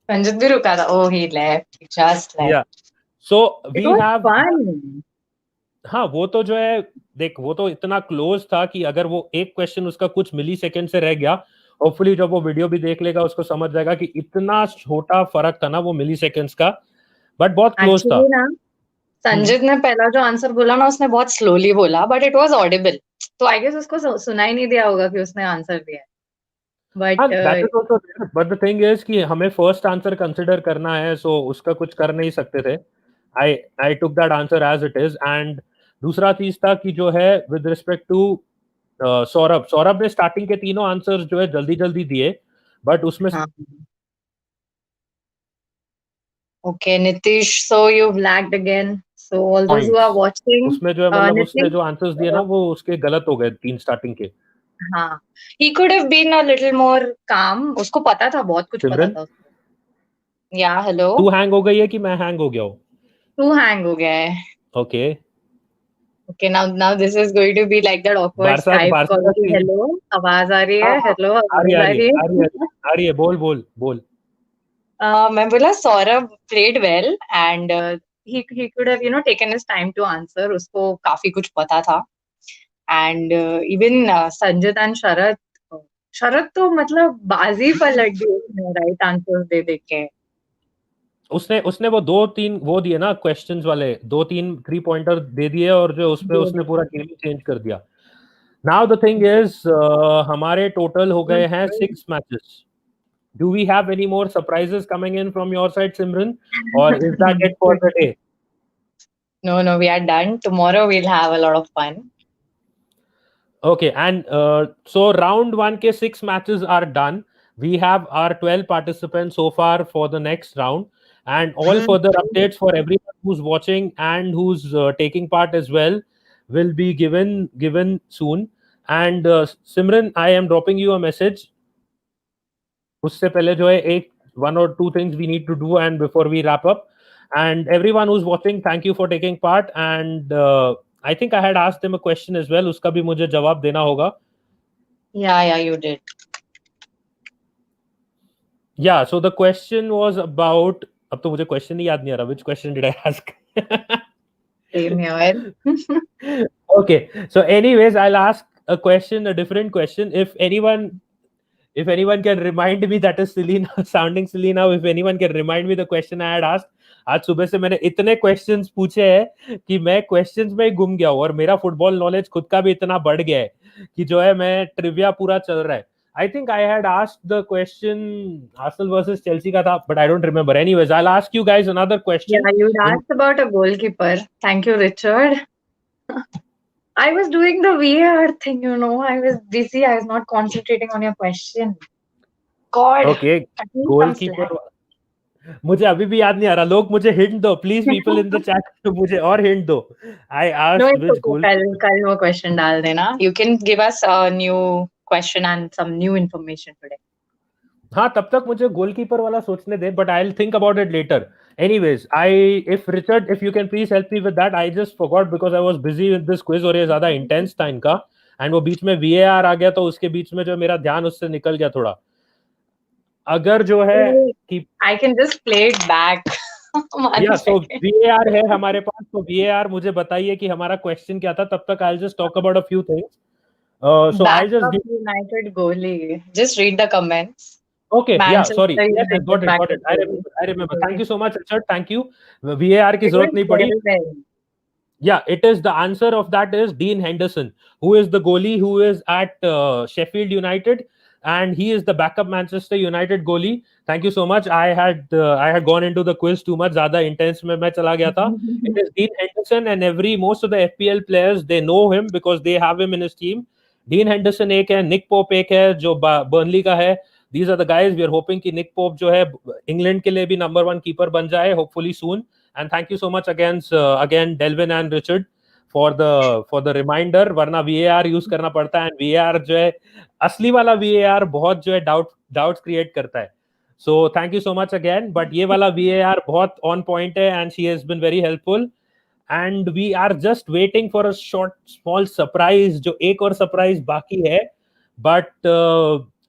संजित भी रुका था. Oh, he left. He just left. Yeah. So we It was have. fun. हाँ, वो तो जो है देख, वो तो इतना क्लोज था कि अगर वो एक क्वेश्चन उसका कुछ मिली सेकेंड से रह गया, होपफुली जब वो वीडियो भी देख लेगा उसको समझ जाएगा कि इतना छोटा फर्क था ना वो मिली सेकेंड्स का, बट बहुत क्लोज था. Actually ना, संजित ने पहला जो आंसर बोला ना उसने बहुत स्लोली बोला, बट इट वाज ऑडिबल. तो आई गेस उसको सुनाई नहीं दिया होगा कि उसने आंसर दिया है. But that is also, but the thing is कि हमें फर्स्ट आंसर कंसीडर करना है, सो उसका कुछ कर नहीं सकते थे. I took that answer as it is. And दूसरा चीज था कि जो है विद रिस्पेक्ट टू सौरभ ने स्टार्टिंग के तीनों आंसर्स जो है जल्दी जल्दी दिए, बट उसमें Okay, Nitish, so you've lagged again. So all those who are watching, उसमें जो है मतलब उसने Nitish, जो आंसर्स दिए ना वो उसके गलत हो गए तीन स्टार्टिंग के. हाँ, he could have been a little more calm. उसको पता था, बहुत कुछ पता सिमरन, था उसको. Yeah, hello. तू हैंग हो गई है कि मैं हैंग हो गया हूँ? तू हैंग हो गया है. Okay. Okay, now this is going to be like that awkward Barça Skype Barça call. कि hello, आवाज आ रही है. Hello, आ आवाज रही आ रही है. आ रही है. बोल. मैं बोला Saurabh played well and he could have taken his time to answer. उसको काफी कुछ पता था. And even Sanjit and शरद तो मतलब बाजी पलट दी उसने राइट आंसर्स दे के. उसने वो 2-3 वो दिए ना क्वेश्चंस वाले, 2-3 3 पॉइंटर दे दिए और जो उसपे उसने पूरा गेम चेंज कर दिया. नाउ द थिंग इज हमारे टोटल हो गए हैं 6 matches. Do we have any more surprises coming in from your side, Simran, or is that it for the day? No, we are done. Tomorrow we'll have a lot of fun. Okay, and so round 1 ke 6 matches are done. We have our 12 participants so far for the next round, and all further updates for everyone who's watching and who's taking part as well will be given soon. And Simran, I am dropping you a message. उससे पहले जो है एक 1 or 2 things we need to do and before we wrap up. And everyone who's watching, thank you for taking part. And I think I had asked them a question as well. उसका भी मुझे जवाब देना होगा. Yeah, you did. Yeah, so the question was about, अब तो मुझे question नहीं याद नहीं आ रहा. Which question did I ask? Same here. Okay, so anyways, I'll ask a question, a different question. If anyone can remind me, that is silly now, sounding silly now. If anyone can remind me the question I had asked. आज सुबह से मैंने इतने questions पूछे हैं कि मैं questions में गुम गया हूँ और मेरा फुटबॉल नॉलेज खुद का भी इतना बढ़ गया है कि जो है मैं ट्रिविया पूरा चल रहा है. I think I had asked the question Arsenal versus Chelsea का था, but I don't remember. Anyways, I'll ask you guys another question. Yeah, you asked about a goalkeeper. Thank you, Richard. I was doing the VAR thing, I was busy. I was not concentrating on your question. God. Okay, goalkeeper. मुझे अभी भी याद नहीं आ रहा. लोग मुझे hint दो please, people in the chat, मुझे और हिंट दो. I asked which goal. कल वो क्वेश्चन डाल देना. You can give us a new question and some new information today. हाँ, तब तक मुझे गोलकीपर वाला सोचने दे, but I'll think about it later. Anyways, if Richard, if you can please help me with that. I just forgot because I was busy with this quiz और ये ज्यादा intense था इनका, and वो बीच में VAR आ गया तो उसके बीच में जो मेरा ध्यान उससे निकल गया थोड़ा. अगर जो है कि I can just play it back. या सो VAR है हमारे पास, तो VAR मुझे बताइए कि हमारा क्वेश्चन क्या था, तब तक I'll just talk about a few things. So I'll just Backup United goalie. Just read the comments. Okay, yeah, sorry. Manchester Yes, United got it. backup I goalie. remember. Thank you so much, Richard. Thank you. VAR की जरूरत नहीं पड़ी. Very well. Yeah, it is the answer of that is Dean Henderson, who is the goalie who is at Sheffield United, and he is the backup Manchester United goalie. Thank you so much. I had gone into the quiz too much. ज़्यादा intense में मैं चला गया था. It is Dean Henderson, and most of the FPL players they know him because they have him in his team. Dean Henderson एक है, Nick Pope एक है जो बर्नली का है. These are the guys we are hoping कि Nick Pope जो है इंग्लैंड के लिए भी नंबर 1 कीपर बन जाए, hopefully soon. And thank you so much again Delvin and Richard for the reminder. वरना VAR यूज करना पड़ता है, and VAR जो है असली वाला VAR बहुत जो है doubts create करता है. So thank you so much again. But ये वाला VAR बहुत on point है, and she has been very helpful. And we are just waiting for a small surprise. जो एक और surprise बाकी है, but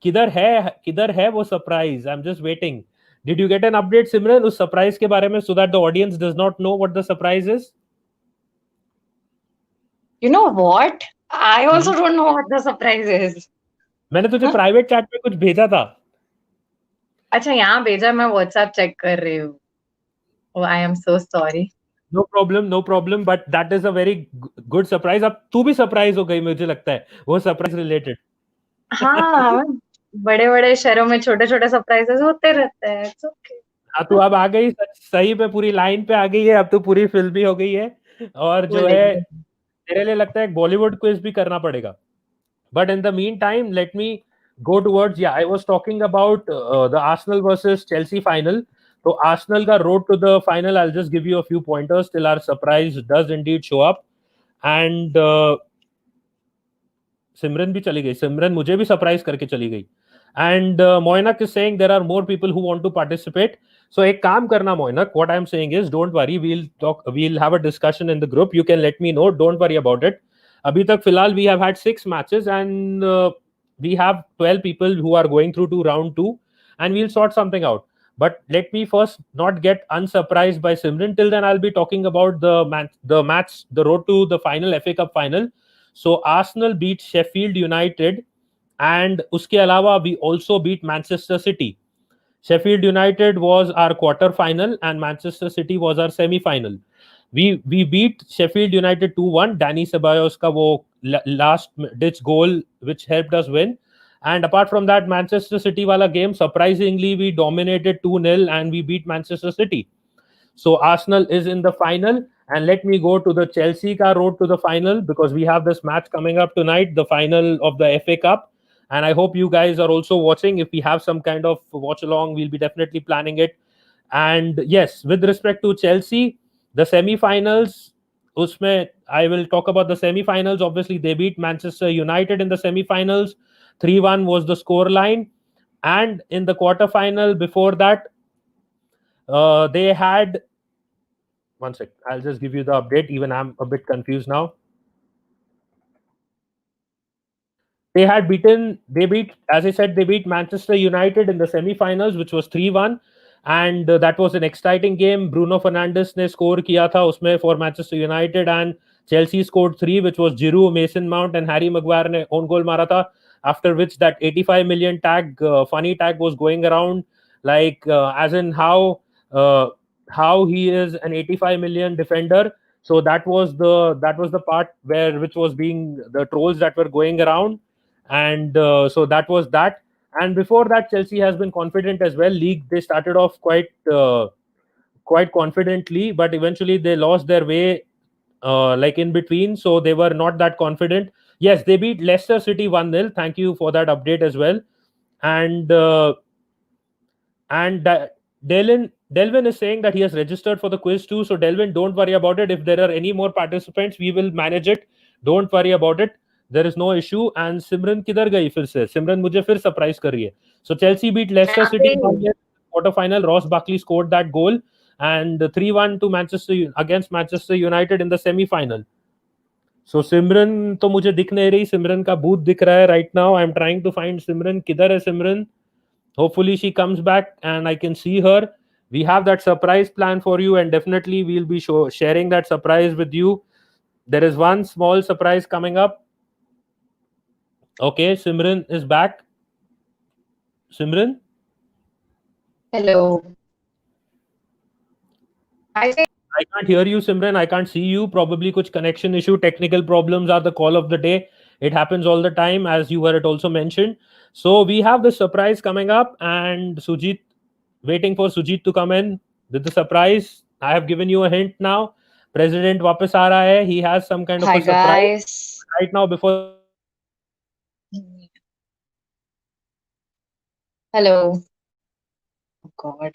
किधर है वो surprise? I'm just waiting. Did you get an update, Simran, उस surprise के बारे में, so that the audience does not know what the surprise is? You know what? I also don't know what the surprise is. मैंने तुझे private chat में कुछ भेजा था. अच्छा यहाँ भेजा, मैं WhatsApp चेक कर रही हूँ. Oh, I am so sorry. No problem. But that is a very good surprise. अब तू भी surprise हो गई मुझे लगता है. वो surprise related. हाँ, बड़े-बड़े शहरों में छोटे-छोटे सरप्राइजेस होते रहते हैं. It's okay. हाँ, तू अब आ गई सही पे, पूरी लाइन पे आ गई है. अब तो पूरी फिल्म भी हो गई है, और जो है मेरे लिए लगता है बॉलीवुड क्विज भी करना पड़ेगा. But in the meantime, let me go towards. I was talking about the Arsenal versus Chelsea final. So Arsenal का road to the final. I'll just give you a few pointers till our surprise does indeed show up. And Simran भी चली गई. Simran मुझे भी surprise करके चली गई. And Moinak is saying there are more people who want to participate. So एक काम करना Moinak. What I'm saying is, don't worry. We'll have a discussion in the group. You can let me know. Don't worry about it. अभी तक फिलहाल we have had 6 matches, and we have 12 people who are going through to round 2, and we'll sort something out. But let me first not get unsurprised by Simran. Till then, I'll be talking about the match, the road to the final, FA Cup final. So Arsenal beat Sheffield United, and uske alawa we also beat Manchester City. Sheffield United was our quarter final, and Manchester City was our semi final. We beat Sheffield United 2-1. Danny Ceballos का वो last ditch goal which helped us win. And apart from that, Manchester City wala game, surprisingly we dominated 2-0 and we beat Manchester City. So Arsenal is in the final, and let me go to the Chelsea ka road to the final, because we have this match coming up tonight, the final of the FA Cup, and I hope you guys are also watching. If we have some kind of watch along, we'll be definitely planning it. And yes, with respect to Chelsea, the semi-finals, usme I will talk about the semi-finals. Obviously, they beat Manchester United in the semi-finals. 3-1 was the score line. And in the quarter-final before that, they had... One sec. I'll just give you the update. Even I'm a bit confused now. They beat, as I said, they beat Manchester United in the semi-finals, which was 3-1. And that was an exciting game. Bruno Fernandes ne score kiya tha usme for Manchester United, and Chelsea scored 3, which was Giroud, Mason Mount, and Harry Maguire ne own goal mara tha. After which that 85 million funny tag was going around, like as in how he is an 85 million defender. So that was the part which was being the trolls that were going around, and so that was that. And before that, Chelsea has been confident as well. League, they started off quite confidently, but eventually they lost their way, like in between. So they were not that confident. Yes, they beat Leicester City 1-0. Thank you for that update as well. And Delvin is saying that he has registered for the quiz too. So Delvin, don't worry about it. If there are any more participants, we will manage it. Don't worry about it. There is no issue. And Simran किधर गई फिर से? Simran मुझे फिर surprise कर रही है. So Chelsea beat Leicester City quarter final. Ross Barkley scored that goal, and 3-1 to against Manchester United in the semi-final. So Simran तो मुझे दिख नहीं रही. Simran का booth दिख रहा है right now. I'm trying to find Simran. किधर है Simran? Hopefully she comes back and I can see her. we have that surprise plan for you, and definitely we'll be sharing that surprise with you. There is one small surprise coming up. Okay, Simran is back. Simran? Hello. I can't hear you, Simran. I can't see you. Probably kuch connection issue. Technical problems are the call of the day. It happens all the time, as you were it also mentioned. So we have the surprise coming up, and Sujit, waiting for Sujit to come in with the surprise. I have given you a hint now. President वापस आ रहा है. He has some kind of Hi a surprise guys. right now. Before Hello. Oh God.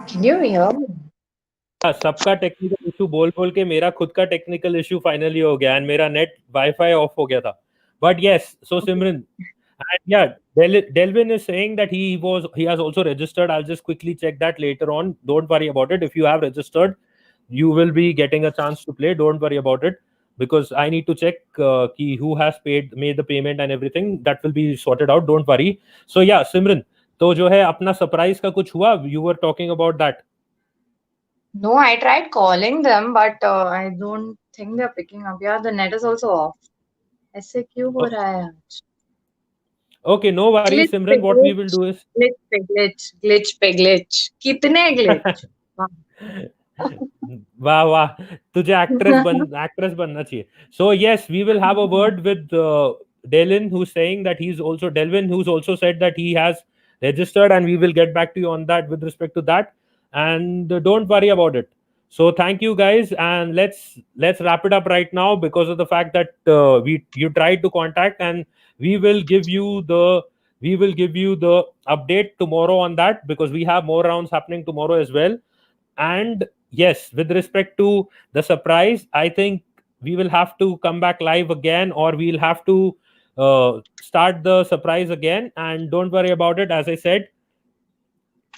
Can you hear me? सबका technical issue बोल बोल के मेरा खुद का टेक्निकल इशू फाइनली हो गया, एंड मेरा नेट वाईफाई ऑफ हो गया था. But yes, so Simran, and yeah, Delvin is saying that he has also registered. I'll just quickly check that later on. Don't worry about it. If you have registered, you will be getting a chance to play. Don't worry about it, because I need to check who has made the payment and everything. That will be sorted out. Don't worry. So yeah, Simran, तो जो है अपना surprise का कुछ हुआ? You were talking about that. No, I tried calling them, but I don't think they're picking up. Yeah, the net is also off. ऐसे क्यों हो रहा है आज? Okay, no worries, Simran. What we will do is glitch पे glitch. कितने glitch? वाह वाह, तुझे एक्ट्रेस बनना चाहिए. So yes, we will have a word with Delvin, who's saying that Delvin, who's also said that he has registered, and we will get back to you on that with respect to that. And don't worry about it. So thank you guys, and let's wrap it up right now, because of the fact that you tried to contact, and we will give you the update tomorrow on that, because we have more rounds happening tomorrow as well. And yes, with respect to the surprise, I think we will have to come back live again, or we'll have to start the surprise again. And don't worry about it. As I said,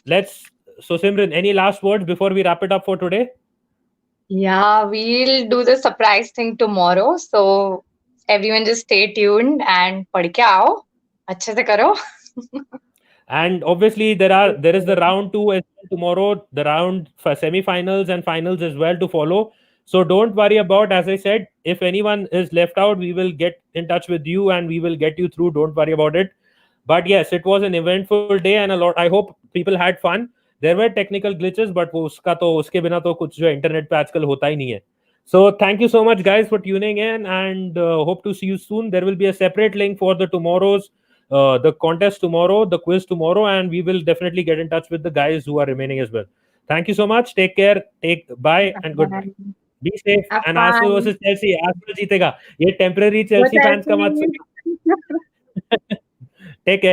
So Simran, any last words before we wrap it up for today? Yeah, we'll do the surprise thing tomorrow. So everyone just stay tuned and पढ़ के आओ, अच्छे से करो. And obviously there is the round 2 as well tomorrow, the round for semi-finals and finals as well to follow. So don't worry about, as I said, if anyone is left out, we will get in touch with you and we will get you through. Don't worry about it. But yes, it was an eventful day and a lot. I hope people had fun. There were technical glitches, but वो उसका तो उसके बिना तो कुछ जो internet पे आजकल होता ही नहीं है. So thank you so much, guys, for tuning in, and hope to see you soon. There will be a separate link for the tomorrow's the contest tomorrow, the quiz tomorrow, and we will definitely get in touch with the guys who are remaining as well. Thank you so much. Take care. Bye and goodbye. Be safe. And Arsenal versus Chelsea. Arsenal जीतेगा. ये temporary Chelsea fans का मत सुनो. Take care.